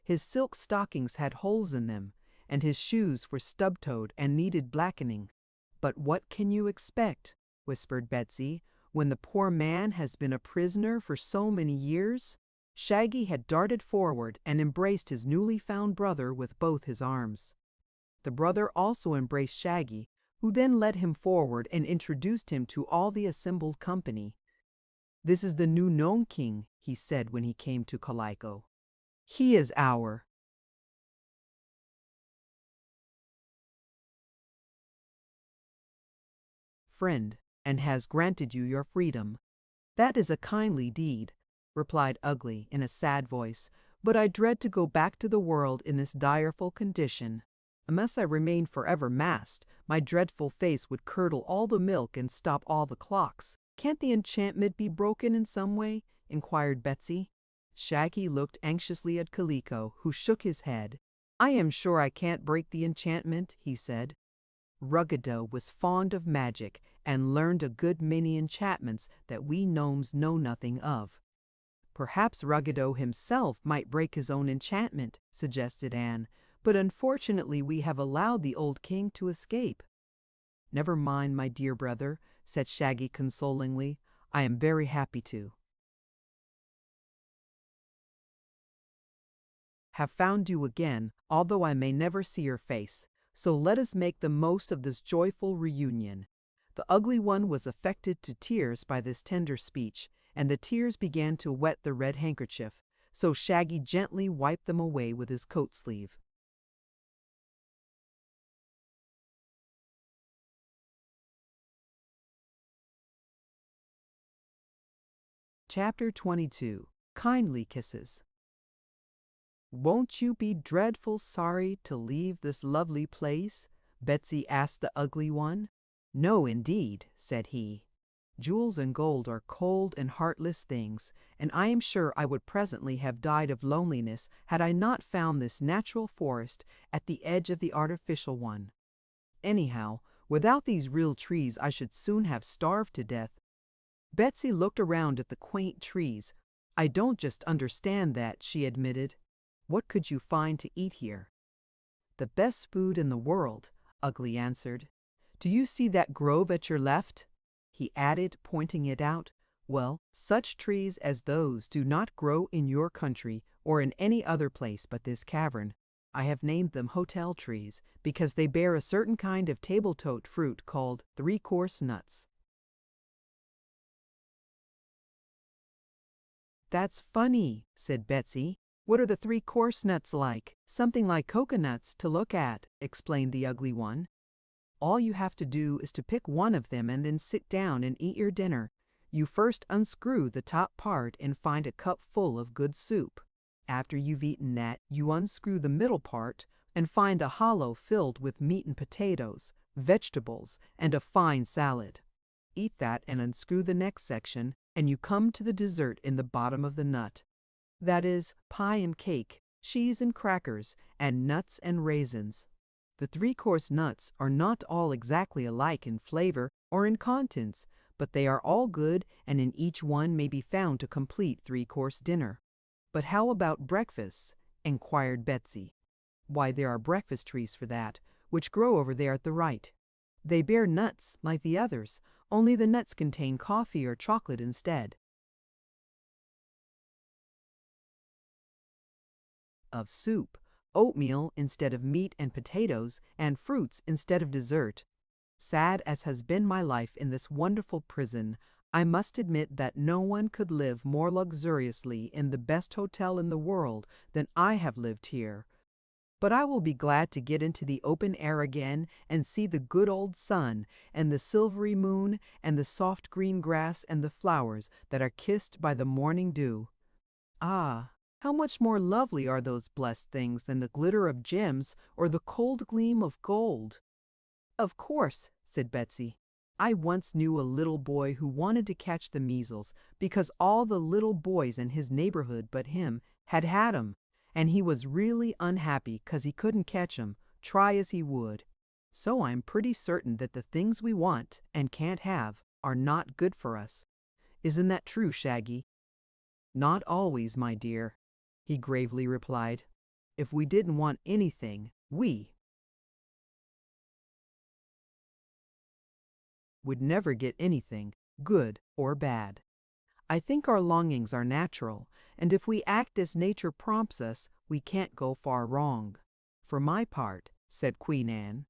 His silk stockings had holes in them, and his shoes were stub-toed and needed blackening. "But what can you expect," whispered Betsy, "when the poor man has been a prisoner for so many years?" Shaggy had darted forward and embraced his newly found brother with both his arms. The brother also embraced Shaggy, who then led him forward and introduced him to all the assembled company. "This is the new Gnome King," he said when he came to Calico. "He is our friend and has granted you your freedom. That is a kindly deed. replied Ugly in a sad voice, but I dread to go back to the world in this direful condition. Unless I remain forever masked, my dreadful face would curdle all the milk and stop all the clocks. Can't the enchantment be broken in some way? Inquired Betsy. Shaggy looked anxiously at Kaliko, who shook his head. I am sure I can't break the enchantment, he said. Ruggedo was fond of magic and learned a good many enchantments that we gnomes know nothing of. Perhaps Ruggedo himself might break his own enchantment, suggested Anne, but unfortunately we have allowed the old king to escape. Never mind, my dear brother, said Shaggy consolingly. I am very happy to have found you again, although I may never see your face. So let us make the most of this joyful reunion. The Ugly One was affected to tears by this tender speech, and the tears began to wet the red handkerchief, so Shaggy gently wiped them away with his coat sleeve. Chapter 22. Kindly Kisses. Won't you be dreadful sorry to leave this lovely place? Betsy asked the Ugly One. No, indeed, said he. Jewels and gold are cold and heartless things, and I am sure I would presently have died of loneliness had I not found this natural forest at the edge of the artificial one. Anyhow, without these real trees I should soon have starved to death. Betsy looked around at the quaint trees. I don't just understand that, she admitted. What could you find to eat here? The best food in the world, Ugly answered. Do you see that grove at your left? He added, pointing it out. Well, such trees as those do not grow in your country or in any other place but this cavern. I have named them hotel trees because they bear a certain kind of table-toed fruit called three-course nuts. That's funny, said Betsy. What are the three-course nuts like? Something like coconuts to look at, explained the Ugly One. All you have to do is to pick one of them and then sit down and eat your dinner. You first unscrew the top part and find a cup full of good soup. After you've eaten that, you unscrew the middle part and find a hollow filled with meat and potatoes, vegetables, and a fine salad. Eat that and unscrew the next section, and you come to the dessert in the bottom of the nut. That is, pie and cake, cheese and crackers, and nuts and raisins. The three-course nuts are not all exactly alike in flavor or in contents, but they are all good, and in each one may be found a complete three-course dinner. But how about breakfasts? Inquired Betsy. Why, there are breakfast trees for that, which grow over there at the right. They bear nuts like the others, only the nuts contain coffee or chocolate instead of soup, oatmeal instead of meat and potatoes, and fruits instead of dessert. Sad as has been my life in this wonderful prison, I must admit that no one could live more luxuriously in the best hotel in the world than I have lived here. But I will be glad to get into the open air again and see the good old sun and the silvery moon and the soft green grass and the flowers that are kissed by the morning dew. Ah, how much more lovely are those blessed things than the glitter of gems or the cold gleam of gold. Of course, said Betsy. I once knew a little boy who wanted to catch the measles because all the little boys in his neighborhood but him had 'em, and he was really unhappy 'cause he couldn't catch 'em, try as he would. So I'm pretty certain that the things we want and can't have are not good for us. Isn't that true, Shaggy? Not always, my dear, he gravely replied. If we didn't want anything, we would never get anything, good or bad. I think our longings are natural, and if we act as nature prompts us, we can't go far wrong. For my part, said Queen Anne,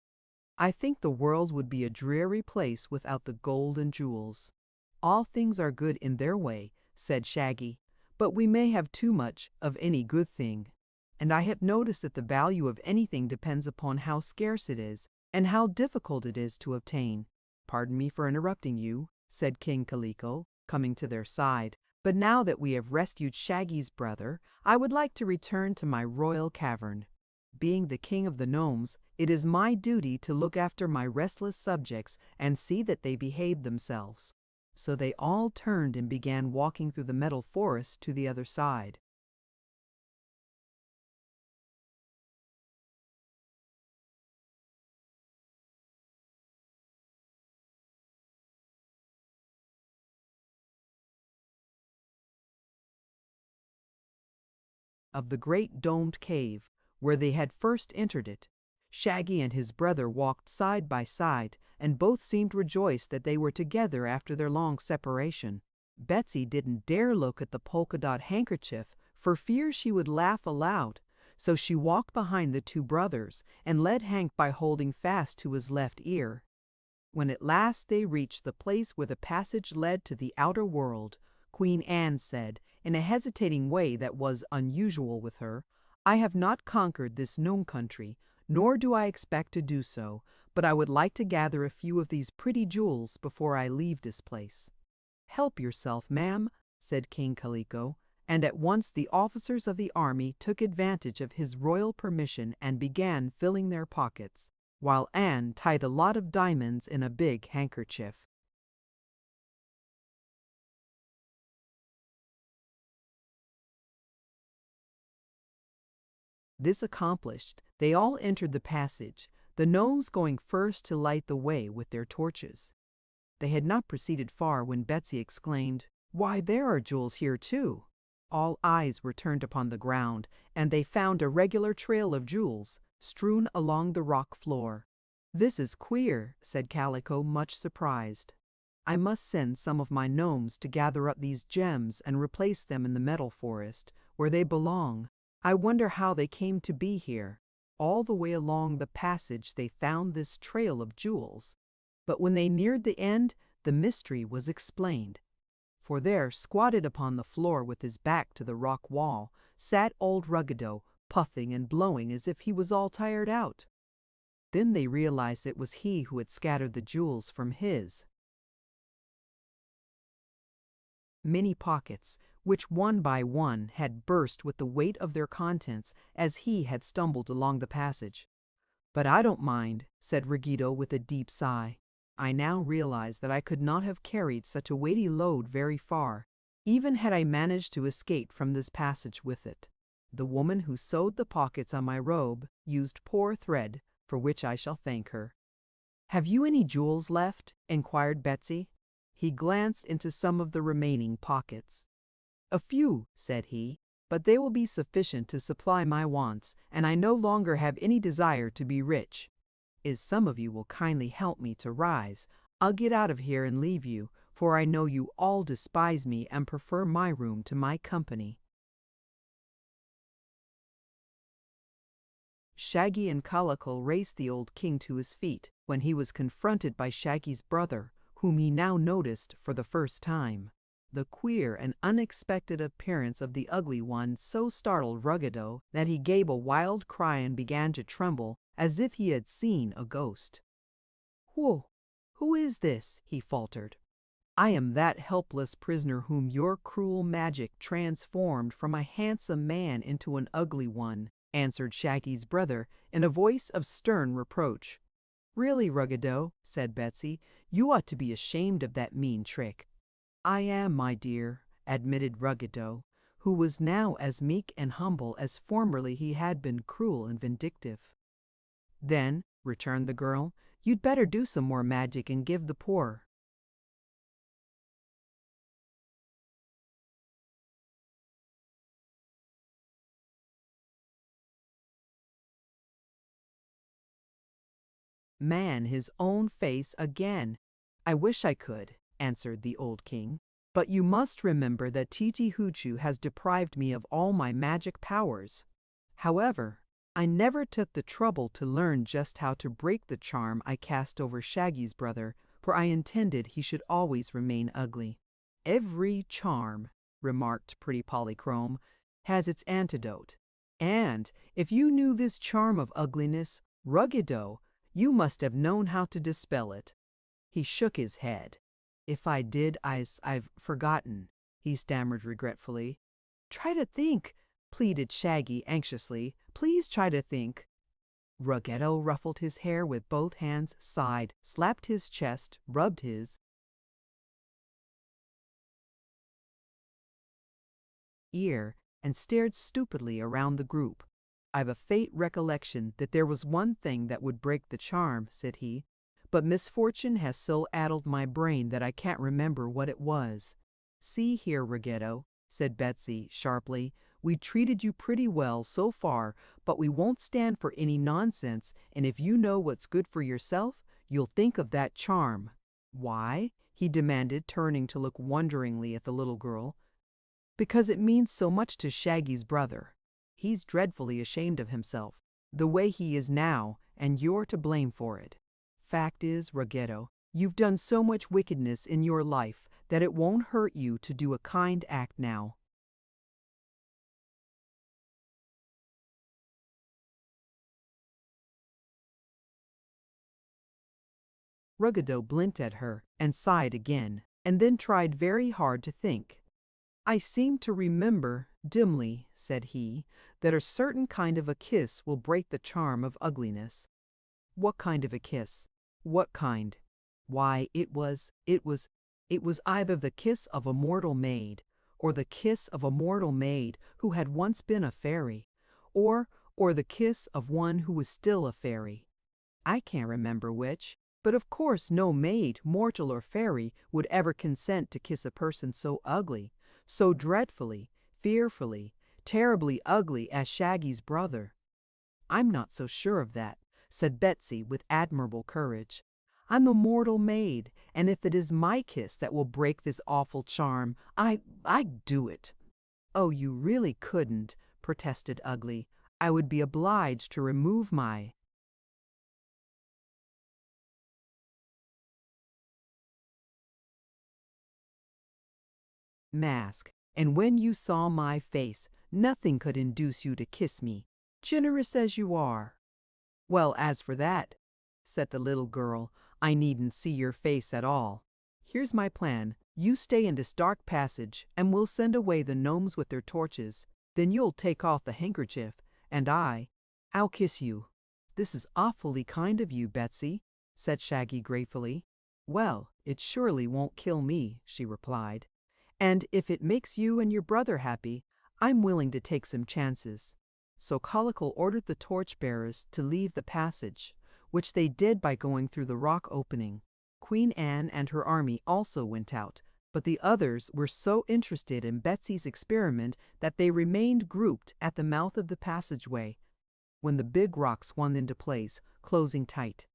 I think the world would be a dreary place without the gold and jewels. All things are good in their way, said Shaggy, but we may have too much of any good thing. And I have noticed that the value of anything depends upon how scarce it is and how difficult it is to obtain. Pardon me for interrupting you, said King Kaliko, coming to their side, But now that we have rescued Shaggy's brother, I would like to return to my royal cavern. Being the king of the gnomes, it is my duty to look after my restless subjects and see that they behave themselves." So they all turned and began walking through the metal forest to the other side. Of the great domed cave, where they had first entered it, Shaggy and his brother walked side by side, and both seemed rejoiced that they were together after their long separation. Betsy didn't dare look at the polka-dot handkerchief for fear she would laugh aloud, so she walked behind the two brothers and led Hank by holding fast to his left ear. When at last they reached the place where the passage led to the outer world, Queen Anne said, in a hesitating way that was unusual with her, "I have not conquered this gnome country, nor do I expect to do so, but I would like to gather a few of these pretty jewels before I leave this place." "Help yourself, ma'am," said King Kaliko, and at once the officers of the army took advantage of his royal permission and began filling their pockets, while Anne tied a lot of diamonds in a big handkerchief. This accomplished, they all entered the passage, the gnomes going first to light the way with their torches. They had not proceeded far when Betsy exclaimed, "Why, there are jewels here too!" All eyes were turned upon the ground, and they found a regular trail of jewels strewn along the rock floor. "This is queer," said Calico, much surprised. "I must send some of my gnomes to gather up these gems and replace them in the metal forest, where they belong. I wonder how they came to be here." All the way along the passage they found this trail of jewels. But when they neared the end, the mystery was explained. For there, squatted upon the floor with his back to the rock wall, sat old Ruggedo, puffing and blowing as if he was all tired out. Then they realized it was he who had scattered the jewels from his many pockets, which one by one had burst with the weight of their contents as he had stumbled along the passage. "But I don't mind," said Ruggedo with a deep sigh. "I now realize that I could not have carried such a weighty load very far, even had I managed to escape from this passage with it. The woman who sewed the pockets on my robe used poor thread, for which I shall thank her." "Have you any jewels left?" inquired Betsy. He glanced into some of the remaining pockets. "A few," said he, "but they will be sufficient to supply my wants, and I no longer have any desire to be rich. If some of you will kindly help me to rise, I'll get out of here and leave you, for I know you all despise me and prefer my room to my company." Shaggy and Calico raced the old king to his feet when he was confronted by Shaggy's brother, whom he now noticed for the first time. The queer and unexpected appearance of the ugly one so startled Ruggedo that he gave a wild cry and began to tremble as if he had seen a ghost. Who is this?" he faltered. "I am that helpless prisoner whom your cruel magic transformed from a handsome man into an ugly one," answered Shaggy's brother in a voice of stern reproach. "Really, Ruggedo," said Betsy, "you ought to be ashamed of that mean trick." "I am, my dear," admitted Ruggedo, who was now as meek and humble as formerly he had been cruel and vindictive. "Then," returned the girl, "you'd better do some more magic and give the poor." Man his own face again. "I wish I could," answered the old king. "But you must remember that Titi Hoochoo has deprived me of all my magic powers. However, I never took the trouble to learn just how to break the charm I cast over Shaggy's brother, for I intended he should always remain ugly." "Every charm," remarked Pretty Polychrome, "has its antidote. And if you knew this charm of ugliness, Ruggedo, you must have known how to dispel it." He shook his head. "If I did, I've forgotten." he stammered regretfully. Try to think, pleaded Shaggy anxiously. Please try to think. Ruggedo ruffled his hair with both hands, sighed, slapped his chest, rubbed his ear, and stared stupidly around the group. I've a faint recollection that there was one thing that would break the charm, said he, but misfortune has so addled my brain that I can't remember what it was. See here, Ruggedo, said Betsy sharply, we treated you pretty well so far, but we won't stand for any nonsense, and if you know what's good for yourself, you'll think of that charm. Why? He demanded, turning to look wonderingly at the little girl. Because it means so much to Shaggy's brother. He's dreadfully ashamed of himself, the way he is now, and you're to blame for it. Fact is, Ruggedo, you've done so much wickedness in your life that it won't hurt you to do a kind act now. Ruggedo blinked at her and sighed again, and then tried very hard to think. I seem to remember, dimly, said he, that a certain kind of a kiss will break the charm of ugliness. What kind of a kiss? What kind? Why, it was either the kiss of a mortal maid, or the kiss of a mortal maid who had once been a fairy, or the kiss of one who was still a fairy. I can't remember which, but of course no maid, mortal or fairy, would ever consent to kiss a person so ugly, so dreadfully, fearfully, terribly ugly as Shaggy's brother. I'm not so sure of that, said Betsy with admirable courage. I'm a mortal maid, and if it is my kiss that will break this awful charm, I'd do it. Oh, you really couldn't, protested Ugly. I would be obliged to remove my mask, and when you saw my face, nothing could induce you to kiss me, generous as you are. Well, as for that, said the little girl, I needn't see your face at all. Here's my plan. You stay in this dark passage, and we'll send away the gnomes with their torches. Then you'll take off the handkerchief, and I'll kiss you. This is awfully kind of you, Betsy, said Shaggy gratefully. Well, it surely won't kill me, she replied. And if it makes you and your brother happy, I'm willing to take some chances. So Colical ordered the torch-bearers to leave the passage, which they did by going through the rock opening. Queen Anne and her army also went out, but the others were so interested in Betsy's experiment that they remained grouped at the mouth of the passageway when the big rock swung into place, closing tight.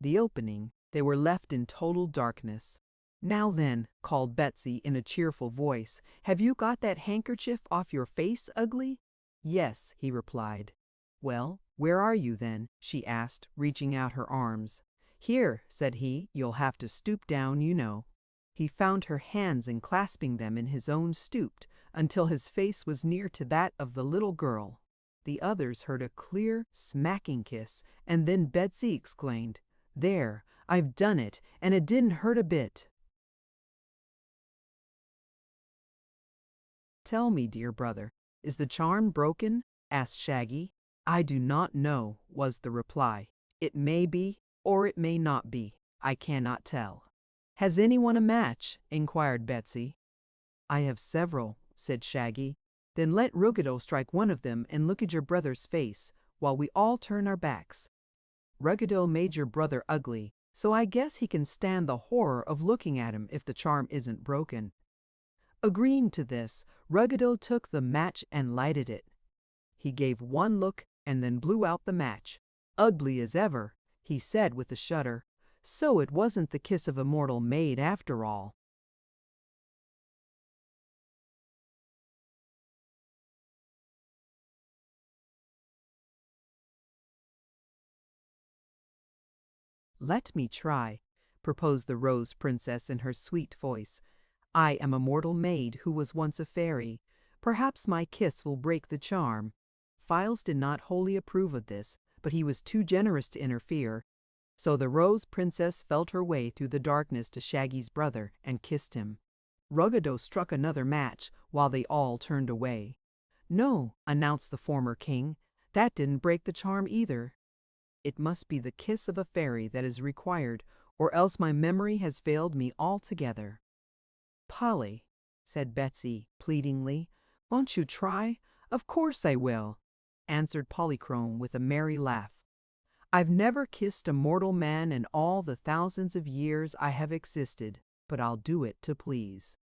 The opening, they were left in total darkness. Now then, called Betsy in a cheerful voice, have you got that handkerchief off your face, Ugly? Yes, he replied. Well, where are you then? She asked, reaching out her arms. Here, said he, you'll have to stoop down, you know. He found her hands and clasping them in his own stooped until his face was near to that of the little girl. The others heard a clear, smacking kiss, and then Betsy exclaimed, There, I've done it, and it didn't hurt a bit. Tell me, dear brother, is the charm broken? Asked Shaggy. I do not know, was the reply. It may be, or it may not be. I cannot tell. Has anyone a match? Inquired Betsy. I have several, said Shaggy. Then let Ruggedo strike one of them and look at your brother's face, while we all turn our backs. Ruggedo made your brother ugly, so I guess he can stand the horror of looking at him if the charm isn't broken. Agreeing to this, Ruggedo took the match and lighted it. He gave one look and then blew out the match. Ugly as ever, he said with a shudder. So it wasn't the kiss of a mortal maid after all. Let me try, proposed the Rose Princess in her sweet voice. I am a mortal maid who was once a fairy. Perhaps my kiss will break the charm." Files did not wholly approve of this, but he was too generous to interfere. So the Rose Princess felt her way through the darkness to Shaggy's brother and kissed him. Ruggedo struck another match while they all turned away. "No," announced the former king, "that didn't break the charm either. It must be the kiss of a fairy that is required, or else my memory has failed me altogether." "Polly," said Betsy pleadingly, "won't you try?" "Of course I will," answered Polychrome with a merry laugh. "I've never kissed a mortal man in all the thousands of years I have existed, but I'll do it to please."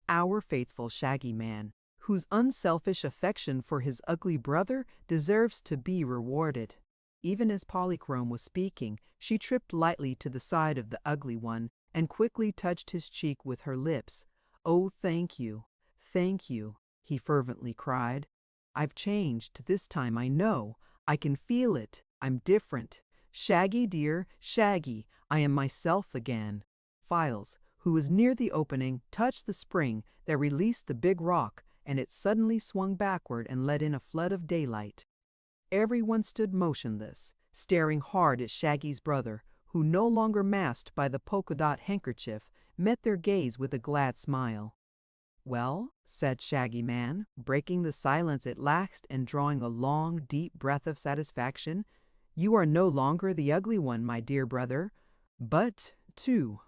Our faithful Shaggy Man, whose unselfish affection for his ugly brother deserves to be rewarded. Even as Polychrome was speaking, she tripped lightly to the side of the ugly one and quickly touched his cheek with her lips. "Oh, thank you, he fervently cried. "I've changed this time, I know. I can feel it. I'm different. Shaggy dear, Shaggy, I am myself again." Files, who was near the opening, touched the spring that released the big rock, and it suddenly swung backward and let in a flood of daylight. Everyone stood motionless, staring hard at Shaggy's brother, who, no longer masked by the polka-dot handkerchief, met their gaze with a glad smile. "Well," said Shaggy Man, breaking the silence at last and drawing a long, deep breath of satisfaction, "you are no longer the ugly one, my dear brother, but, to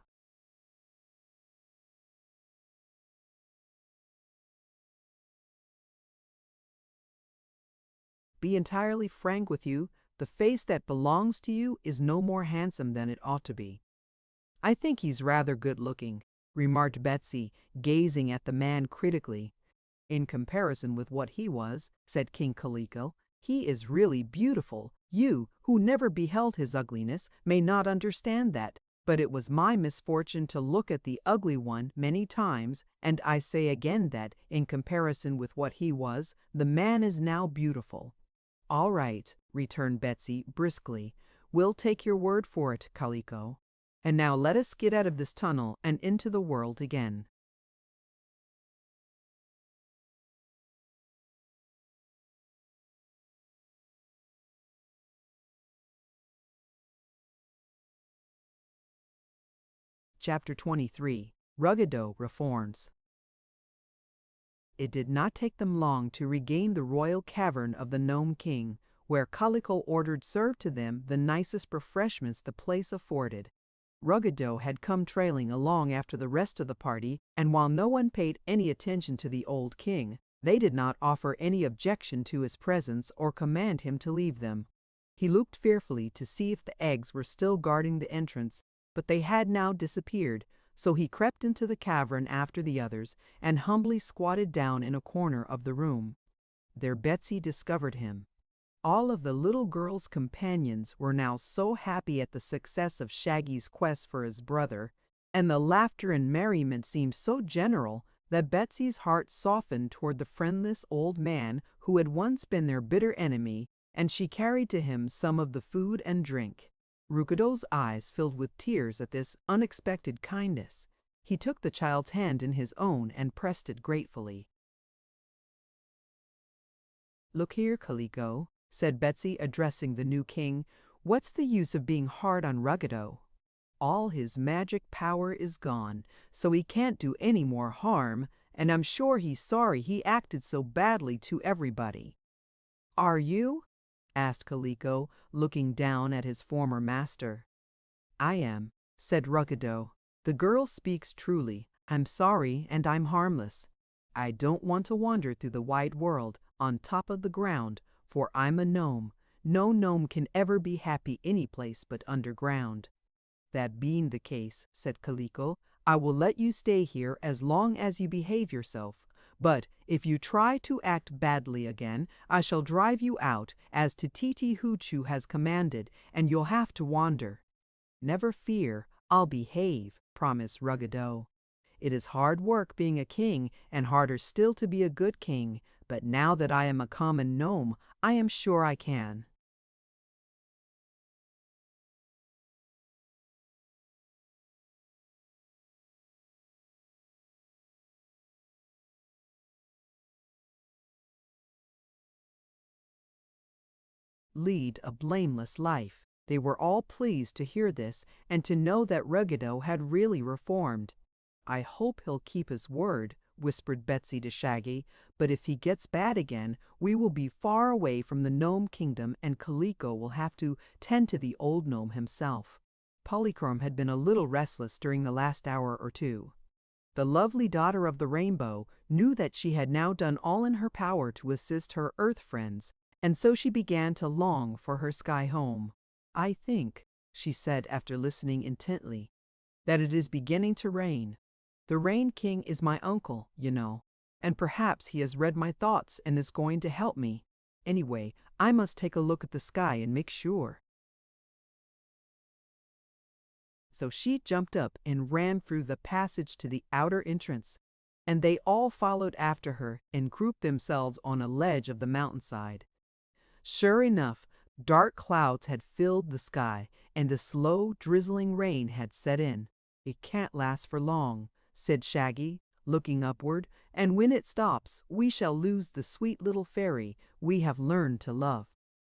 be entirely frank with you, the face that belongs to you is no more handsome than it ought to be." "I think he's rather good-looking," remarked Betsy, gazing at the man critically. "In comparison with what he was," said King Kaliko, "he is really beautiful. You, who never beheld his ugliness, may not understand that, but it was my misfortune to look at the ugly one many times, and I say again that, in comparison with what he was, the man is now beautiful." "All right," returned Betsy briskly. "We'll take your word for it, Kaliko. And now let us get out of this tunnel and into the world again." Chapter 23. Ruggedo Reforms. It did not take them long to regain the royal cavern of the Gnome King, where Kaliko ordered served to them the nicest refreshments the place afforded. Ruggedo had come trailing along after the rest of the party, and while no one paid any attention to the old king, they did not offer any objection to his presence or command him to leave them. He looked fearfully to see if the eggs were still guarding the entrance, but they had now disappeared, so he crept into the cavern after the others and humbly squatted down in a corner of the room. There Betsy discovered him. All of the little girl's companions were now so happy at the success of Shaggy's quest for his brother, and the laughter and merriment seemed so general that Betsy's heart softened toward the friendless old man who had once been their bitter enemy, and she carried to him some of the food and drink. Ruggedo's eyes filled with tears at this unexpected kindness. He took the child's hand in his own and pressed it gratefully. "Look here, Kaliko," said Betsy, addressing the new king, "what's the use of being hard on Ruggedo? All his magic power is gone, so he can't do any more harm, and I'm sure he's sorry he acted so badly to everybody." "Are you?" asked Kaliko, looking down at his former master. "I am," said Ruggedo. "The girl speaks truly. I'm sorry and I'm harmless. I don't want to wander through the wide world on top of the ground, for I'm a gnome. No gnome can ever be happy any place but underground." "That being the case," said Kaliko, "I will let you stay here as long as you behave yourself. But if you try to act badly again, I shall drive you out, as Tititi Hoochoo has commanded, and you'll have to wander." "Never fear, I'll behave," promised Ruggedo. "It is hard work being a king, and harder still to be a good king, but now that I am a common gnome, I am sure I can." lead a blameless life. They were all pleased to hear this and to know that Ruggedo had really reformed. "I hope he'll keep his word," whispered Betsy to Shaggy, "but if he gets bad again, we will be far away from the gnome kingdom and Kaliko will have to tend to the old gnome himself." Polychrome had been a little restless during the last hour or two. The lovely daughter of the rainbow knew that she had now done all in her power to assist her earth friends, and so she began to long for her sky home. "I think," she said after listening intently, "that it is beginning to rain. The Rain King is my uncle, you know, and perhaps he has read my thoughts and is going to help me. Anyway, I must take a look at the sky and make sure." So she jumped up and ran through the passage to the outer entrance, and they all followed after her and grouped themselves on a ledge of the mountainside. Sure enough, dark clouds had filled the sky, and the slow, drizzling rain had set in. "It can't last for long," said Shaggy, looking upward, "and when it stops, we shall lose the sweet little fairy we have learned to love.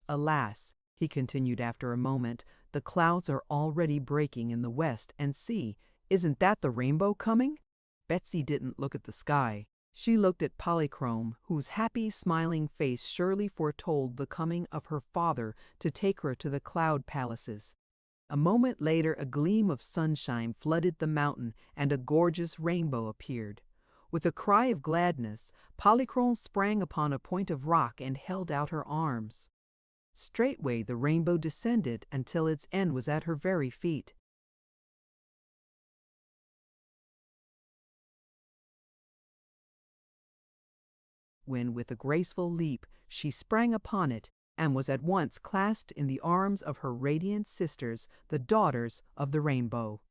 Alas," he continued after a moment, "the clouds are already breaking in the west, and see, isn't that the rainbow coming?" Betsy didn't look at the sky. She looked at Polychrome, whose happy, smiling face surely foretold the coming of her father to take her to the cloud palaces. A moment later a gleam of sunshine flooded the mountain and a gorgeous rainbow appeared. With a cry of gladness, Polychrome sprang upon a point of rock and held out her arms. Straightway the rainbow descended until its end was at her very feet. When with a graceful leap she sprang upon it and was at once clasped in the arms of her radiant sisters, the daughters of the rainbow.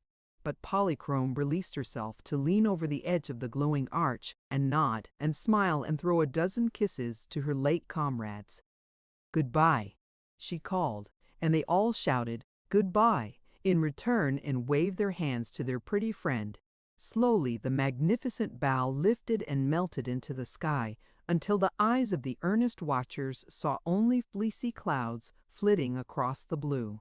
But Polychrome released herself to lean over the edge of the glowing arch and nod and smile and throw a dozen kisses to her late comrades. "Goodbye," she called, and they all shouted "Goodbye" in return and waved their hands to their pretty friend. Slowly the magnificent bough lifted and melted into the sky, until the eyes of the earnest watchers saw only fleecy clouds flitting across the blue.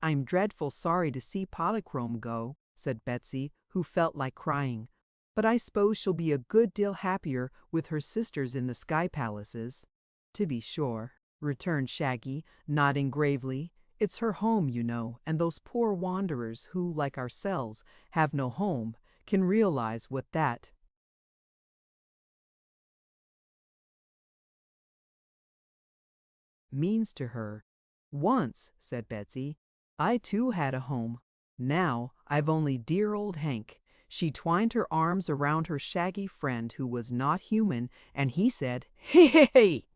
"I'm dreadful sorry to see Polychrome go," said Betsy, who felt like crying, "but I suppose she'll be a good deal happier with her sisters in the sky palaces." "To be sure," returned Shaggy, nodding gravely. "It's her home, you know, and those poor wanderers who, like ourselves, have no home, can realize what that means to her." "Once," said Betsy, "I too had a home. Now I've only dear old Hank." She twined her arms around her shaggy friend who was not human, and he said, "Hey, hey, hey,"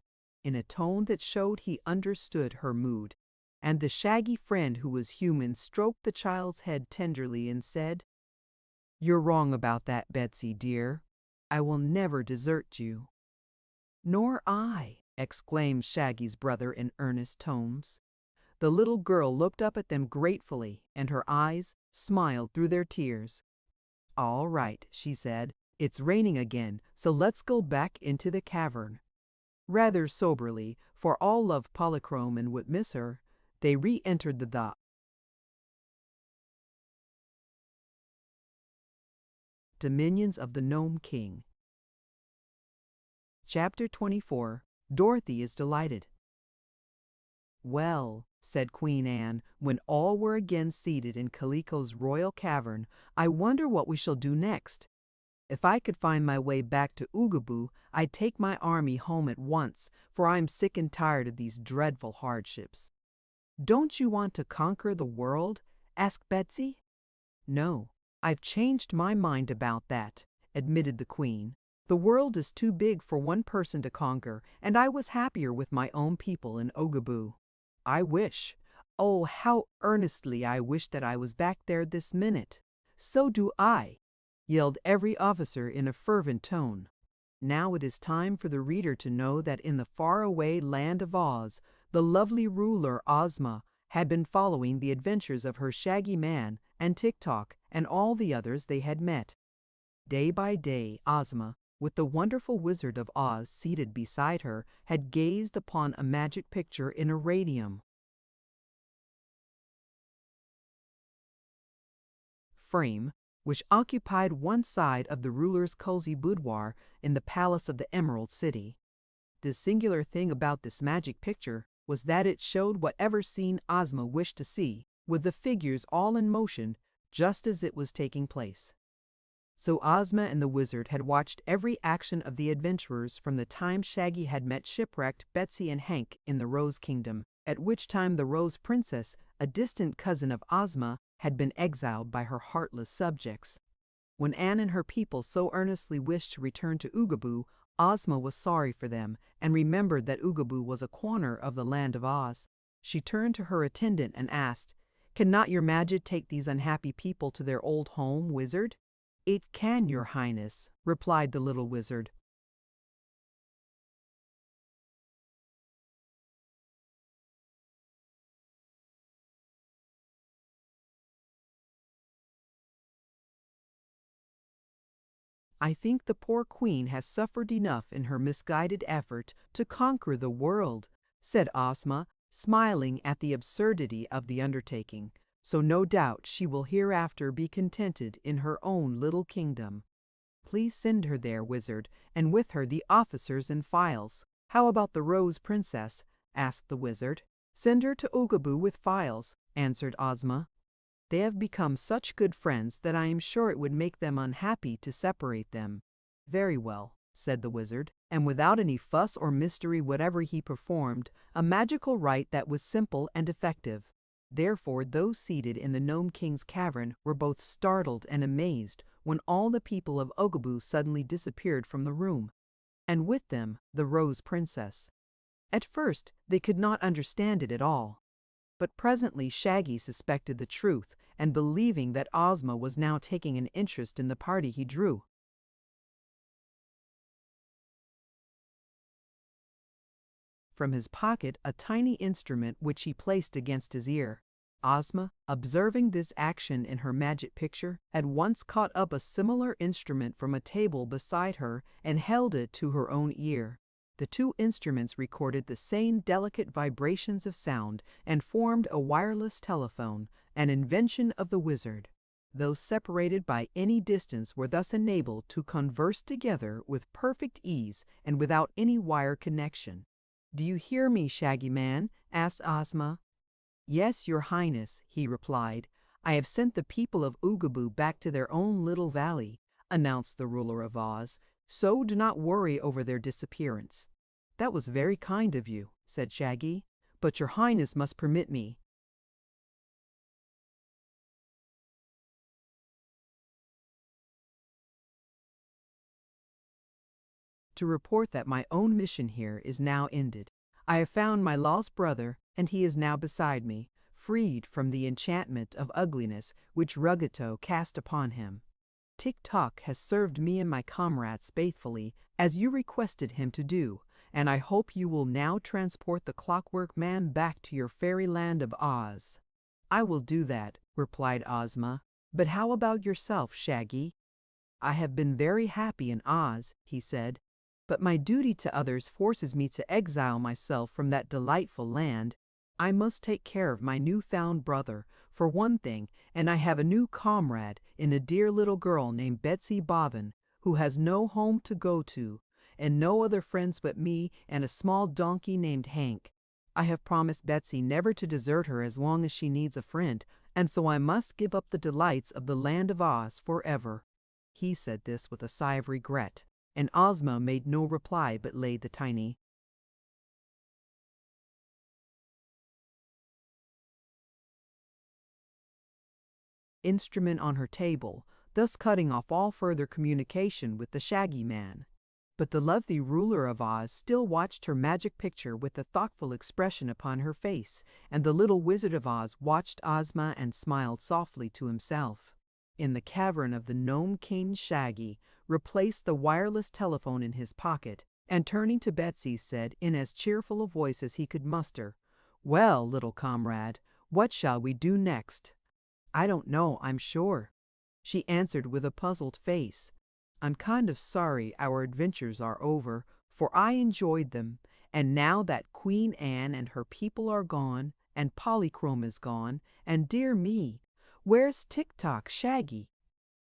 in a tone that showed he understood her mood. And the shaggy friend who was human stroked the child's head tenderly and said, "You're wrong about that, Betsy, dear. I will never desert you." "Nor I," exclaimed Shaggy's brother in earnest tones. The little girl looked up at them gratefully, and her eyes smiled through their tears. "All right," she said, "it's raining again, so let's go back into the cavern." Rather soberly, for all loved Polychrome and would miss her, they re-entered the dominions of the Gnome King. Chapter 24. Dorothy is Delighted. "Well," said Queen Anne, when all were again seated in Kaliko's royal cavern, "I wonder what we shall do next. If I could find my way back to Oogaboo, I'd take my army home at once, for I'm sick and tired of these dreadful hardships." "Don't you want to conquer the world?" asked Betsy. "No, I've changed my mind about that," admitted the Queen. "The world is too big for one person to conquer, and I was happier with my own people in Oogaboo. I wish, oh, how earnestly I wish that I was back there this minute." "So do I," yelled every officer in a fervent tone. Now it is time for the reader to know that in the faraway land of Oz, the lovely ruler Ozma had been following the adventures of her Shaggy Man and Tik-Tok and all the others they had met. Day by day Ozma, with the wonderful Wizard of Oz seated beside her, had gazed upon a magic picture in a radium frame, which occupied one side of the ruler's cozy boudoir in the palace of the Emerald City. The singular thing about this magic picture was that it showed whatever scene Ozma wished to see, with the figures all in motion, just as it was taking place. So Ozma and the wizard had watched every action of the adventurers from the time Shaggy had met shipwrecked Betsy and Hank in the Rose Kingdom, at which time the Rose Princess, a distant cousin of Ozma, had been exiled by her heartless subjects. When Anne and her people so earnestly wished to return to Oogaboo, Ozma was sorry for them and remembered that Oogaboo was a corner of the land of Oz. She turned to her attendant and asked, "Cannot your Majesty take these unhappy people to their old home, wizard?" "It can, your highness," replied the little wizard. "I think the poor queen has suffered enough in her misguided effort to conquer the world," said Ozma, smiling at the absurdity of the undertaking. "So no doubt she will hereafter be contented in her own little kingdom. Please send her there, wizard, and with her the officers and files." "How about the Rose Princess?" asked the wizard. "Send her to Oogaboo with files," answered Ozma. "They have become such good friends that I am sure it would make them unhappy to separate them." "Very well," said the wizard, and without any fuss or mystery whatever he performed a magical rite that was simple and effective. Therefore those seated in the Gnome King's cavern were both startled and amazed when all the people of Oogaboo suddenly disappeared from the room, and with them the Rose Princess. At first they could not understand it at all, but presently Shaggy suspected the truth, and believing that Ozma was now taking an interest in the party, he drew from his pocket a tiny instrument which he placed against his ear. Ozma, observing this action in her magic picture, at once caught up a similar instrument from a table beside her and held it to her own ear. The two instruments recorded the same delicate vibrations of sound and formed a wireless telephone, an invention of the wizard. Those separated by any distance were thus enabled to converse together with perfect ease and without any wire connection. "Do you hear me, Shaggy Man?" asked Ozma. "Yes, your highness," he replied. "I have sent the people of Oogaboo back to their own little valley," announced the ruler of Oz, "so do not worry over their disappearance." "That was very kind of you," said Shaggy, "but your highness must permit me to report that my own mission here is now ended. I have found my lost brother, and he is now beside me, freed from the enchantment of ugliness which Ruggedo cast upon him. Tik-Tok has served me and my comrades faithfully, as you requested him to do, and I hope you will now transport the Clockwork Man back to your fairyland of Oz." "I will do that," replied Ozma. "But how about yourself, Shaggy?" "I have been very happy in Oz," he said, "but my duty to others forces me to exile myself from that delightful land. I must take care of my new-found brother, for one thing, and I have a new comrade in a dear little girl named Betsy Bobbin, who has no home to go to, and no other friends but me and a small donkey named Hank. I have promised Betsy never to desert her as long as she needs a friend, and so I must give up the delights of the land of Oz forever." He said this with a sigh of regret, and Ozma made no reply but laid the tiny instrument on her table, thus cutting off all further communication with the Shaggy Man. But the lovely ruler of Oz still watched her magic picture with a thoughtful expression upon her face, and the little Wizard of Oz watched Ozma and smiled softly to himself. In the cavern of the Gnome King, Shaggy replaced the wireless telephone in his pocket, and turning to Betsy said in as cheerful a voice as he could muster, "Well, little comrade, what shall we do next?" "I don't know, I'm sure," she answered with a puzzled face. I'm kind of sorry our adventures are over, for I enjoyed them, and now that Queen Anne and her people are gone, and Polychrome is gone, and dear me, where's Tik-Tok, Shaggy?"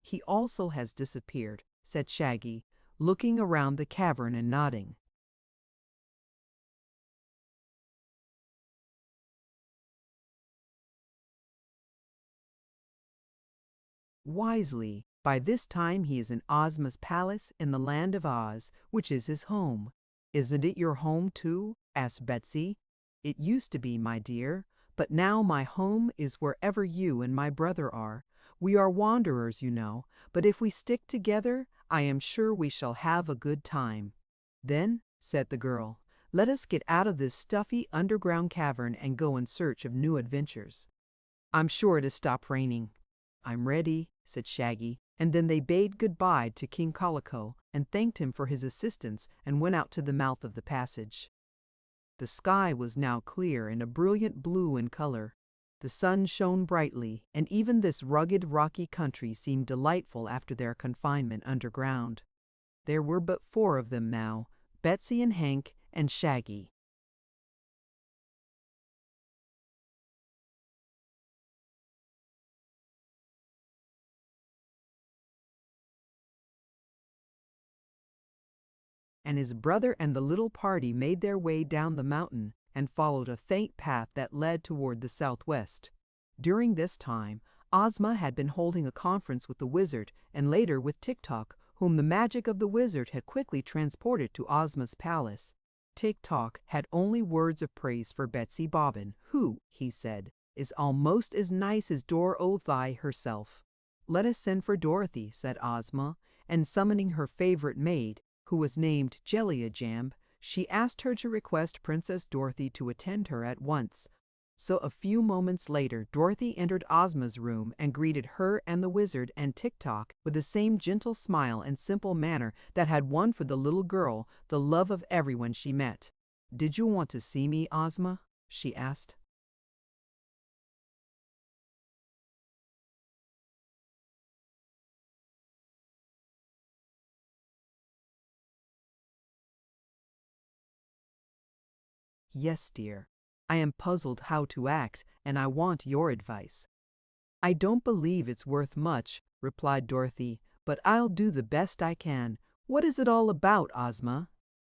"He also has disappeared," said Shaggy, looking around the cavern and nodding. Wisely, by this time he is in Ozma's palace in the land of Oz, which is his home. "Isn't it your home too?" asked Betsy. "It used to be, my dear, but now my home is wherever you and my brother are. We are wanderers, you know, but if we stick together, I am sure we shall have a good time." "Then," said the girl, "let us get out of this stuffy underground cavern and go in search of new adventures. I'm sure it has stopped raining." "I'm ready," said Shaggy, and then they bade goodbye to King Colico and thanked him for his assistance and went out to the mouth of the passage. The sky was now clear and a brilliant blue in color. The sun shone brightly, and even this rugged, rocky country seemed delightful after their confinement underground. There were but 4 of them now, Betsy and Hank and Shaggy. And his brother and the little party made their way down the mountain and followed a faint path that led toward the southwest. During this time, Ozma had been holding a conference with the wizard and later with Tik-Tok, whom the magic of the wizard had quickly transported to Ozma's palace. Tik-Tok had only words of praise for Betsy Bobbin, who, he said, is almost as nice as Dorothy herself. "Let us send for Dorothy," said Ozma, and summoning her favorite maid, who was named Jellia-Jamb, she asked her to request Princess Dorothy to attend her at once. So a few moments later Dorothy entered Ozma's room and greeted her and the wizard and Tik-Tok with the same gentle smile and simple manner that had won for the little girl the love of everyone she met. "Did you want to see me, Ozma?" she asked. "Yes, dear. I am puzzled how to act, and I want your advice." "I don't believe it's worth much," replied Dorothy, "but I'll do the best I can. What is it all about, Ozma?"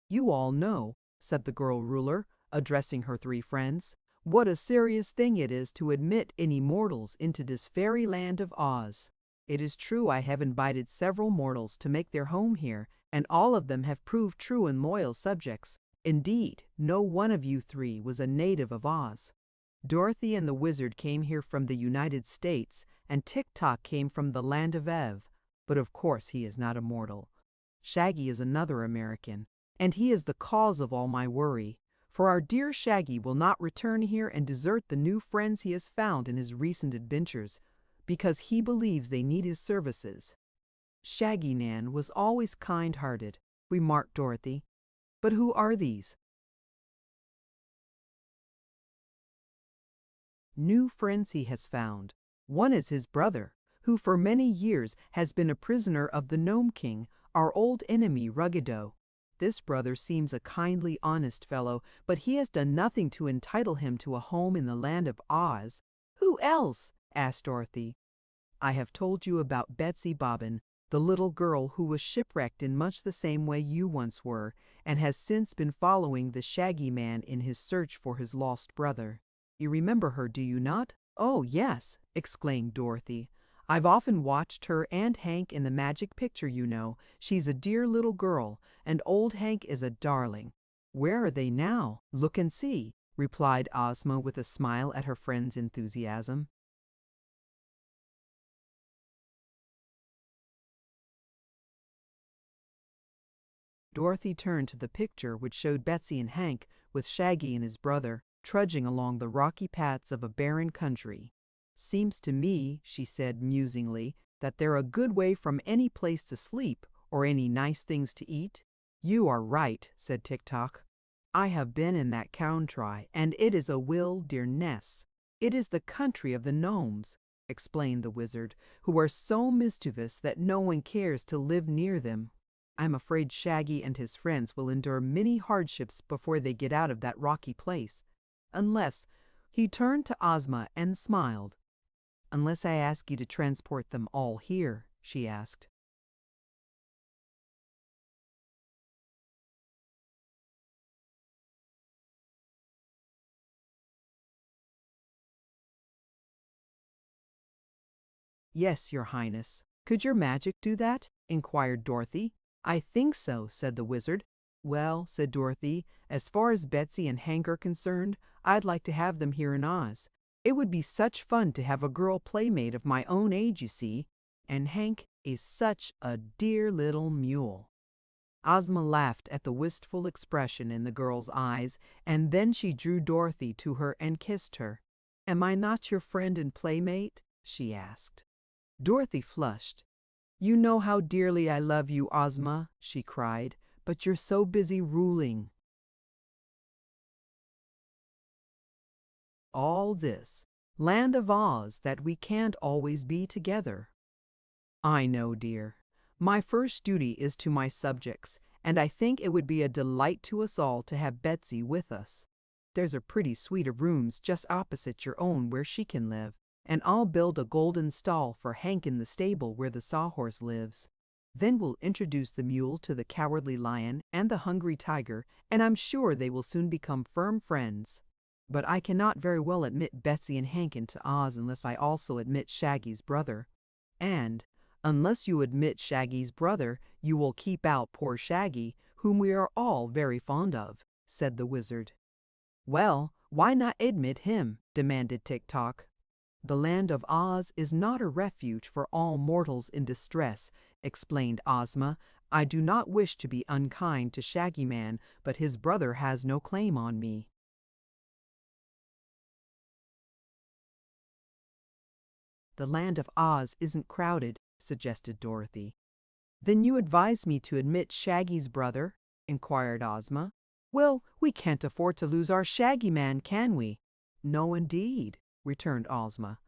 "You all know," said the girl ruler, addressing her 3 friends, "what a serious thing it is to admit any mortals into this fairy land of Oz. It is true I have invited several mortals to make their home here, and all of them have proved true and loyal subjects. Indeed, no one of you 3 was a native of Oz. Dorothy and the wizard came here from the United States, and Tik-Tok came from the land of Ev, but of course he is not a mortal. Shaggy is another American, and he is the cause of all my worry, for our dear Shaggy will not return here and desert the new friends he has found in his recent adventures, because he believes they need his services." "Shaggy Nan was always kind-hearted," remarked Dorothy. "But who are these new friends he has found?" "One is his brother, who for many years has been a prisoner of the Gnome King, our old enemy Ruggedo. This brother seems a kindly, honest fellow, but he has done nothing to entitle him to a home in the land of Oz." "Who else?" asked Dorothy. "I have told you about Betsy Bobbin, the little girl who was shipwrecked in much the same way you once were, and has since been following the Shaggy Man in his search for his lost brother. You remember her, do you not?" "Oh, yes," exclaimed Dorothy. "I've often watched her and Hank in the magic picture, you know. She's a dear little girl, and old Hank is a darling." "Where are they now? Look and see," replied Ozma with a smile at her friend's enthusiasm. Dorothy turned to the picture which showed Betsy and Hank, with Shaggy and his brother, trudging along the rocky paths of a barren country. "Seems to me," she said musingly, "that they're a good way from any place to sleep or any nice things to eat." "You are right," said Tik-Tok. "I have been in that country, and it is a dear nest. It is the country of the gnomes. explained the wizard, who are so mischievous that no one cares to live near them. I'm afraid Shaggy and his friends will endure many hardships before they get out of that rocky place. Unless, he turned to Ozma and smiled. Unless I ask you to transport them all here, she asked. Yes, Your Highness. Could your magic do that? Inquired Dorothy. I think so, said the wizard. Well, said Dorothy, as far as Betsy and Hank are concerned, I'd like to have them here in Oz. It would be such fun to have a girl playmate of my own age, you see. And Hank is such a dear little mule. Ozma laughed at the wistful expression in the girl's eyes, and then she drew Dorothy to her and kissed her. Am I not your friend and playmate? She asked. Dorothy flushed. You know how dearly I love you, Ozma, she cried, but you're so busy ruling all this land of Oz that we can't always be together. I know, dear. My first duty is to my subjects, and I think it would be a delight to us all to have Betsy with us. There's a pretty suite of rooms just opposite your own where she can live, and I'll build a golden stall for Hank in the stable where the Sawhorse lives. Then we'll introduce the mule to the Cowardly Lion and the Hungry Tiger, and I'm sure they will soon become firm friends. But I cannot very well admit Betsy and Hank into Oz unless I also admit Shaggy's brother. And, unless you admit Shaggy's brother, you will keep out poor Shaggy, whom we are all very fond of, said the wizard. Well, why not admit him? Demanded Tik-Tok. The land of Oz is not a refuge for all mortals in distress, explained Ozma. I do not wish to be unkind to Shaggy Man, but his brother has no claim on me. The land of Oz isn't crowded, suggested Dorothy. Then you advise me to admit Shaggy's brother? Inquired Ozma. Well, we can't afford to lose our Shaggy Man, can we? No, indeed, returned Ozma.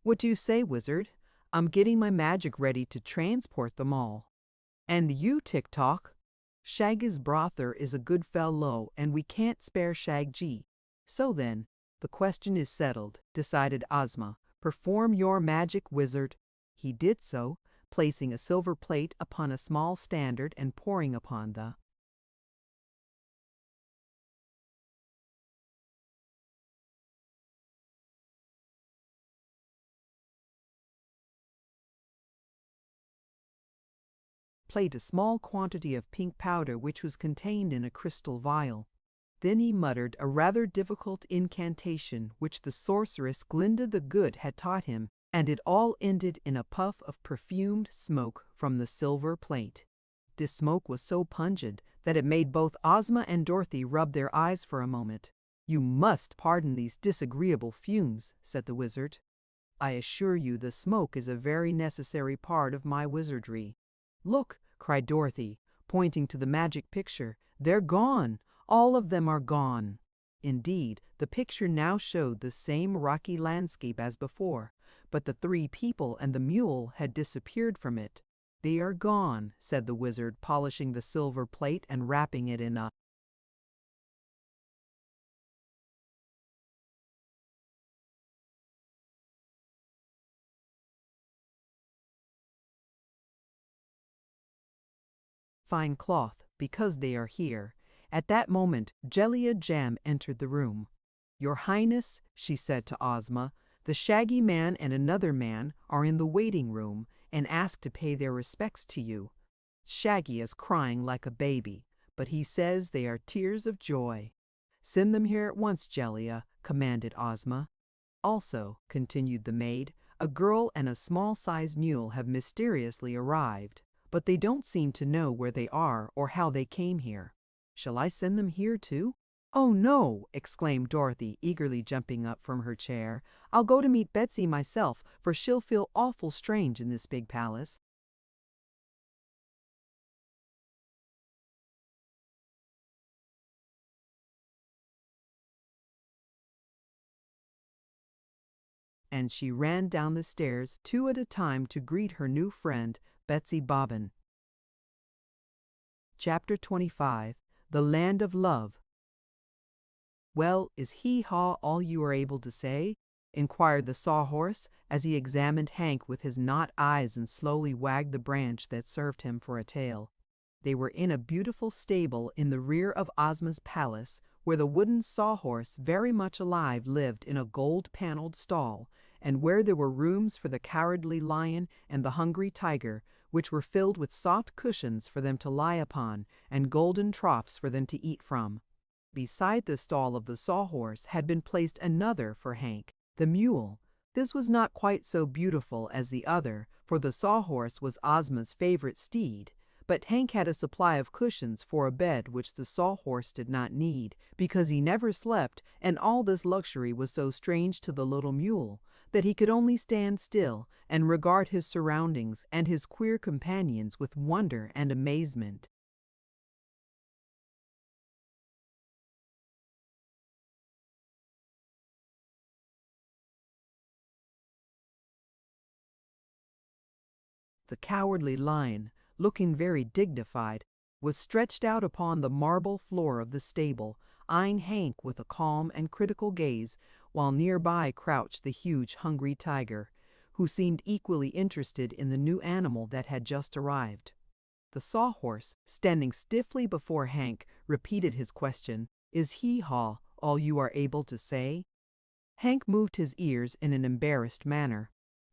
What do you say, wizard? I'm getting my magic ready to transport them all. And you, Tik-Tok? Shaggy's brother is a good fellow, and we can't spare Shaggy. So then, the question is settled, decided Ozma. Perform your magic, wizard. He did so, placing a silver plate upon a small standard and pouring upon the plate a small quantity of pink powder which was contained in a crystal vial. Then he muttered a rather difficult incantation which the sorceress Glinda the Good had taught him, and it all ended in a puff of perfumed smoke from the silver plate. This smoke was so pungent that it made both Ozma and Dorothy rub their eyes for a moment. You must pardon these disagreeable fumes, said the wizard. I assure you the smoke is a very necessary part of my wizardry. Look, cried Dorothy, pointing to the magic picture. They're gone. All of them are gone. Indeed, the picture now showed the same rocky landscape as before, but the three people and the mule had disappeared from it. They are gone, said the wizard, polishing the silver plate and wrapping it in a fine cloth, because they are here. At that moment, Jellia Jam entered the room. Your Highness, she said to Ozma, the Shaggy Man and another man are in the waiting room and ask to pay their respects to you. Shaggy is crying like a baby, but he says they are tears of joy. Send them here at once, Jellia, commanded Ozma. Also, continued the maid, a girl and a small-sized mule have mysteriously arrived, but they don't seem to know where they are or how they came here. Shall I send them here too? Oh no, exclaimed Dorothy, eagerly jumping up from her chair. I'll go to meet Betsy myself, for she'll feel awful strange in this big palace. and she ran down the stairs 2 at a time to greet her new friend, Betsy Bobbin. Chapter 25. The Land of Love. "Well, is hee-haw all you are able to say?" inquired the Sawhorse, as he examined Hank with his knot eyes and slowly wagged the branch that served him for a tail. They were in a beautiful stable in the rear of Ozma's palace, where the wooden Sawhorse, very much alive, lived in a gold-paneled stall, and where there were rooms for the Cowardly Lion and the Hungry Tiger, which were filled with soft cushions for them to lie upon and golden troughs for them to eat from. Beside the stall of the Sawhorse had been placed another for Hank, the mule. This was not quite so beautiful as the other, for the Sawhorse was Ozma's favorite steed, but Hank had a supply of cushions for a bed which the Sawhorse did not need, because he never slept, and all this luxury was so strange to the little mule that he could only stand still and regard his surroundings and his queer companions with wonder and amazement. The Cowardly Lion, looking very dignified, was stretched out upon the marble floor of the stable, eyeing Hank with a calm and critical gaze, while nearby crouched the huge Hungry Tiger, who seemed equally interested in the new animal that had just arrived. The Sawhorse, standing stiffly before Hank, repeated his question, "Is hee-haw all you are able to say?" Hank moved his ears in an embarrassed manner.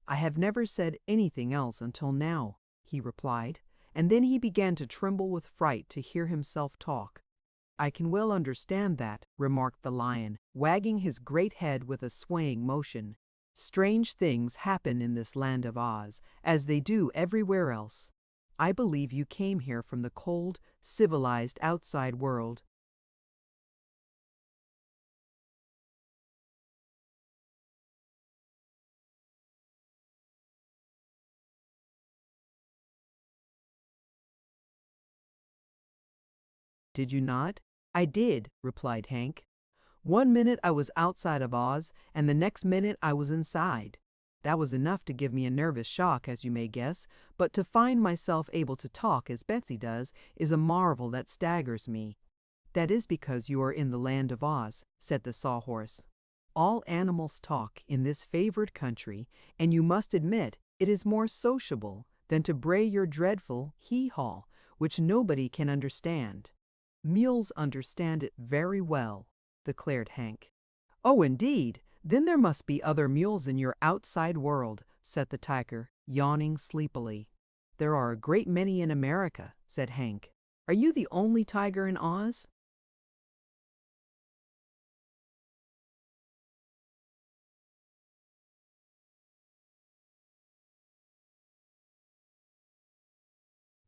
"I have never said anything else until now," he replied, and then he began to tremble with fright to hear himself talk. "I can well understand that," remarked the Lion, wagging his great head with a swaying motion. "Strange things happen in this land of Oz, as they do everywhere else. I believe you came here from the cold, civilized outside world." "Did you not?" "I did," replied Hank. "One minute I was outside of Oz, and the next minute I was inside. That was enough to give me a nervous shock, as you may guess, but to find myself able to talk as Betsy does is a marvel that staggers me." "That is because you are in the Land of Oz," said the Sawhorse. "All animals talk in this favored country, and you must admit it is more sociable than to bray your dreadful hee-haw, which nobody can understand." "Mules understand it very well," declared Hank. "Oh, indeed! Then there must be other mules in your outside world," said the Tiger, yawning sleepily. "There are a great many in America," said Hank. "Are you the only tiger in Oz?"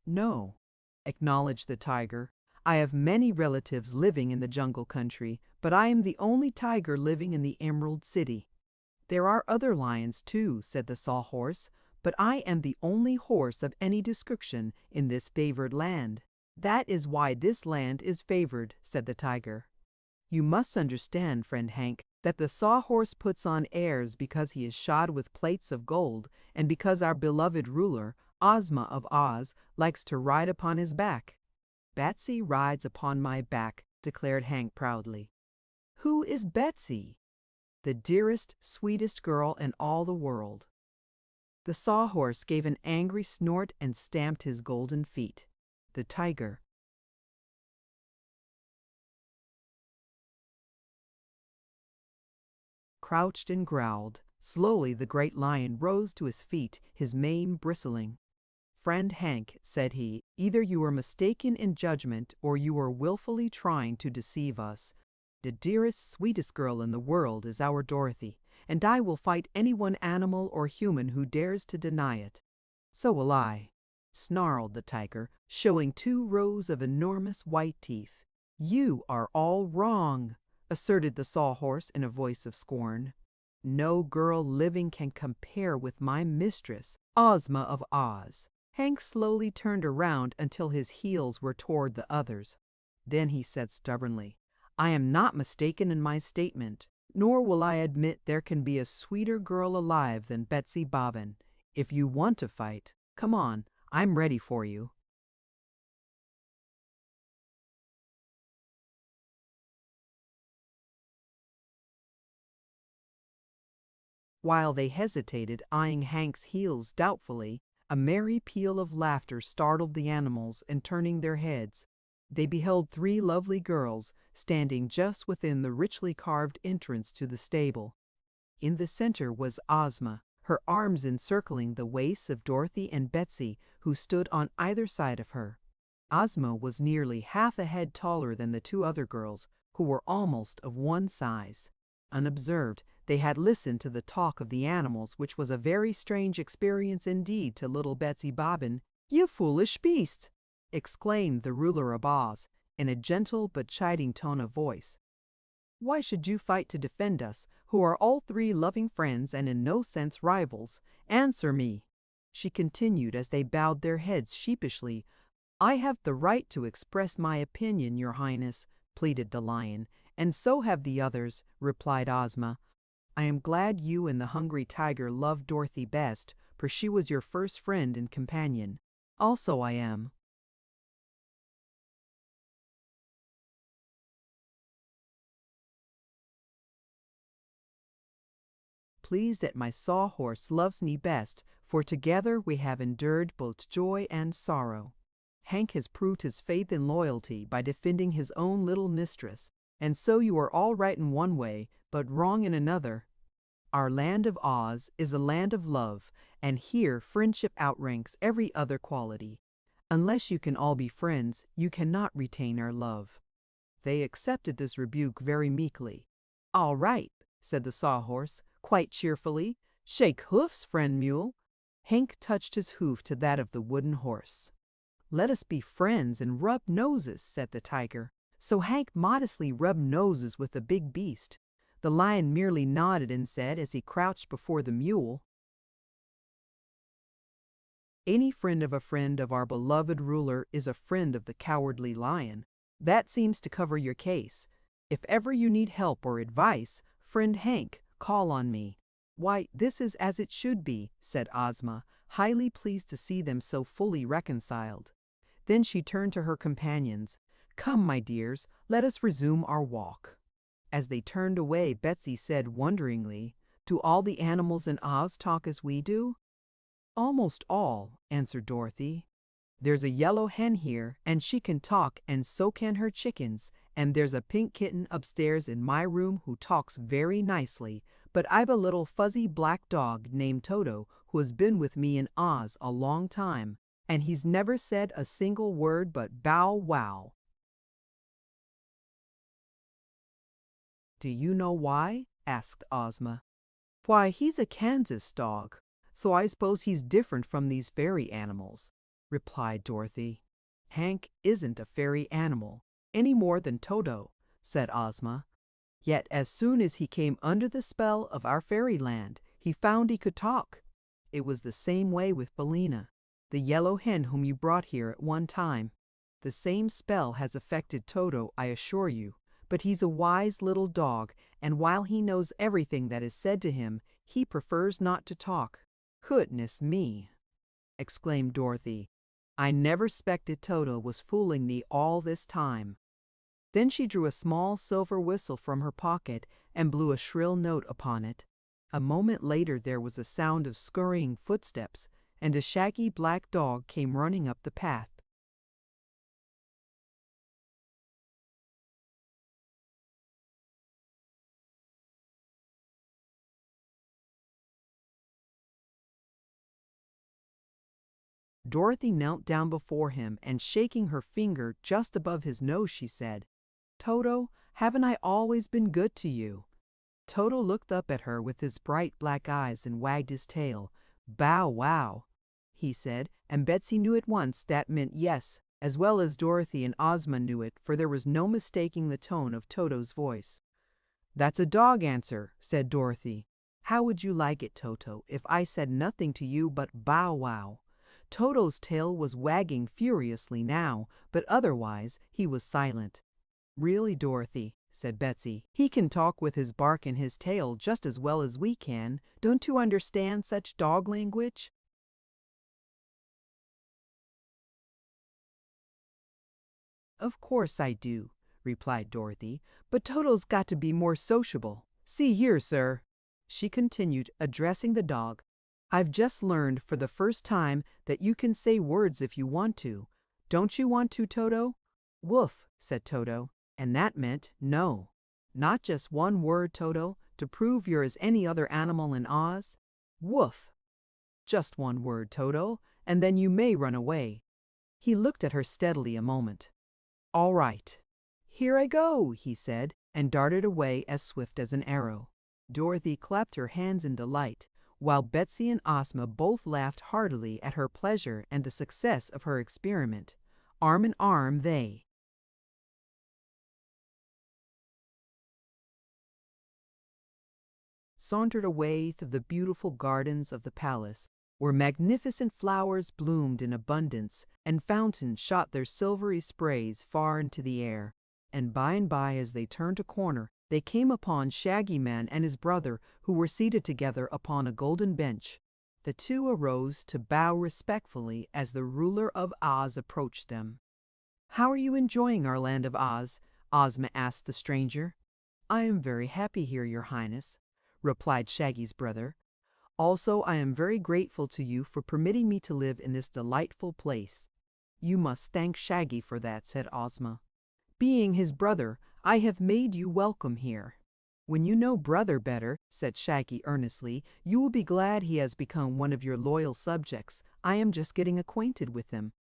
"No," acknowledged the Tiger. "I have many relatives living in the jungle country, but I am the only tiger living in the Emerald City." "There are other lions, too," said the Sawhorse, "but I am the only horse of any description in this favored land." "That is why this land is favored," said the Tiger. "You must understand, friend Hank, that the Sawhorse puts on airs because he is shod with plates of gold, and because our beloved ruler, Ozma of Oz, likes to ride upon his back." "Betsy rides upon my back," declared Hank proudly. "Who is Betsy?" "The dearest, sweetest girl in all the world." The Sawhorse gave an angry snort and stamped his golden feet. The Tiger crouched and growled. Slowly the great Lion rose to his feet, his mane bristling. "Friend Hank," said he, "either you are mistaken in judgment or you are willfully trying to deceive us. The dearest, sweetest girl in the world is our Dorothy, and I will fight anyone, animal or human, who dares to deny it." "So will I," snarled the Tiger, showing 2 rows of enormous white teeth. "You are all wrong," asserted the Sawhorse in a voice of scorn. "No girl living can compare with my mistress, Ozma of Oz." Hank slowly turned around until his heels were toward the others. Then he said stubbornly, "I am not mistaken in my statement. Nor will I admit there can be a sweeter girl alive than Betsy Bobbin. If you want to fight, come on, I'm ready for you." While they hesitated, eyeing Hank's heels doubtfully, a merry peal of laughter startled the animals, and turning their heads, they beheld three lovely girls standing just within the richly carved entrance to the stable. In the center was Ozma, her arms encircling the waists of Dorothy and Betsy, who stood on either side of her. Ozma was nearly half a head taller than the two other girls, who were almost of one size. Unobserved, they had listened to the talk of the animals, which was a very strange experience indeed to little Betsy Bobbin. "You foolish beasts!" exclaimed the ruler of Oz, in a gentle but chiding tone of voice. "Why should you fight to defend us, who are all three loving friends and in no sense rivals? Answer me," she continued as they bowed their heads sheepishly. "I have the right to express my opinion, your Highness," pleaded the lion. "And so have the others," replied Ozma. "I am glad you and the hungry tiger loved Dorothy best, for she was your first friend and companion. Also I am pleased that my sawhorse loves me best, for together we have endured both joy and sorrow. Hank has proved his faith and loyalty by defending his own little mistress, and so you are all right in one way, but wrong in another. Our land of Oz is a land of love, and here friendship outranks every other quality. Unless you can all be friends, you cannot retain our love." They accepted this rebuke very meekly. "All right," said the Sawhorse, quite cheerfully. "Shake hoofs, friend Mule." Hank touched his hoof to that of the wooden horse. "Let us be friends and rub noses," said the Tiger. So Hank modestly rubbed noses with the big beast. The Lion merely nodded and said, as he crouched before the Mule, "Any friend of our beloved ruler is a friend of the Cowardly Lion. That seems to cover your case. If ever you need help or advice, friend Hank, call on me." "Why, this is as it should be," said Ozma, highly pleased to see them so fully reconciled. Then she turned to her companions. "Come, my dears, let us resume our walk." As they turned away, Betsy said wonderingly, "Do all the animals in Oz talk as we do?" "Almost all," answered Dorothy. "There's a yellow hen here, and she can talk, and so can her chickens, and there's a pink kitten upstairs in my room who talks very nicely, but I've a little fuzzy black dog named Toto who has been with me in Oz a long time, and he's never said a single word but bow wow." "Do you know why?" asked Ozma. "Why, he's a Kansas dog, so I suppose he's different from these fairy animals," replied Dorothy. "Hank isn't a fairy animal, any more than Toto," said Ozma. "Yet as soon as he came under the spell of our fairyland, he found he could talk. It was the same way with Billina, the yellow hen whom you brought here at one time. The same spell has affected Toto, I assure you. But he's a wise little dog, and while he knows everything that is said to him, he prefers not to talk." "Goodness me!" exclaimed Dorothy. "I never 'spected Toto was fooling me all this time." Then she drew a small silver whistle from her pocket and blew a shrill note upon it. A moment later there was a sound of scurrying footsteps, and a shaggy black dog came running up the path. Dorothy knelt down before him, and shaking her finger just above his nose, she said, "Toto, haven't I always been good to you?" Toto looked up at her with his bright black eyes and wagged his tail. "Bow wow," he said, and Betsy knew at once that meant yes, as well as Dorothy and Ozma knew it, for there was no mistaking the tone of Toto's voice. "That's a dog answer," said Dorothy. "How would you like it, Toto, if I said nothing to you but bow wow?" Toto's tail was wagging furiously now, but otherwise he was silent. "Really, Dorothy," said Betsy. "He can talk with his bark and his tail just as well as we can. Don't you understand such dog language?" "Of course I do," replied Dorothy, "but Toto's got to be more sociable. See here, sir," she continued, addressing the dog. "I've just learned for the first time that you can say words if you want to. Don't you want to, Toto?" "Woof," said Toto, and that meant no. "Not just one word, Toto, to prove you're as any other animal in Oz?" "Woof." "Just one word, Toto, and then you may run away." He looked at her steadily a moment. "All right. Here I go," he said, and darted away as swift as an arrow. Dorothy clapped her hands in delight, while Betsy and Ozma both laughed heartily at her pleasure and the success of her experiment. Arm in arm they sauntered away through the beautiful gardens of the palace, where magnificent flowers bloomed in abundance and fountains shot their silvery sprays far into the air. And by, as they turned a corner, they came upon Shaggy Man and his brother, who were seated together upon a golden bench. The two arose to bow respectfully as the ruler of Oz approached them. "How are you enjoying our land of Oz?" Ozma asked the stranger. "I am very happy here, Your Highness," replied Shaggy's brother. "Also, I am very grateful to you for permitting me to live in this delightful place." "You must thank Shaggy for that," said Ozma. "Being his brother, I have made you welcome here." "When you know Brother better," said Shaggy earnestly, "you will be glad he has become one of your loyal subjects. I am just getting acquainted with him."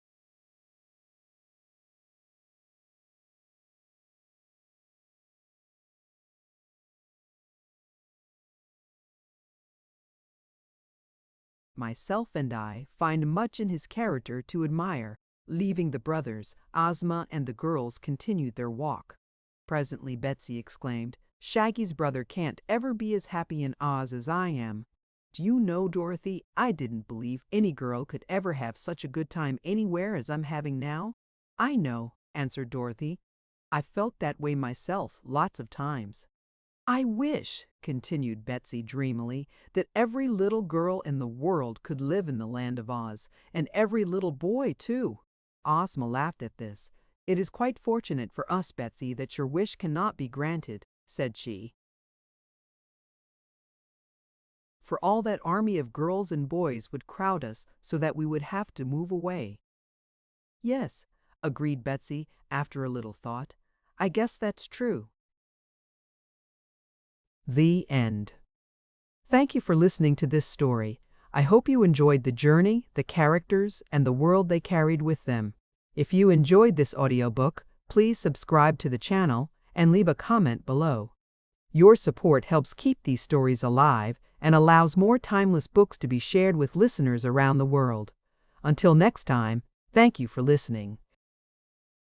Myself and I find much in his character to admire. Leaving the brothers, Ozma and the girls continued their walk. Presently Betsy exclaimed, "Shaggy's brother can't ever be as happy in Oz as I am. Do you know, Dorothy, I didn't believe any girl could ever have such a good time anywhere as I'm having now." "I know," answered Dorothy. "I felt that way myself lots of times." "I wish," continued Betsy dreamily, "that every little girl in the world could live in the land of Oz, and every little boy, too." Ozma laughed at this. "It is quite fortunate for us, Betsy, that your wish cannot be granted," said she. "For all that army of girls and boys would crowd us so that we would have to move away." "Yes," agreed Betsy after a little thought. "I guess that's true." The end. Thank you for listening to this story. I hope you enjoyed the journey, the characters, and the world they carried with them. If you enjoyed this audiobook, please subscribe to the channel and leave a comment below. Your support helps keep these stories alive and allows more timeless books to be shared with listeners around the world. Until next time, thank you for listening.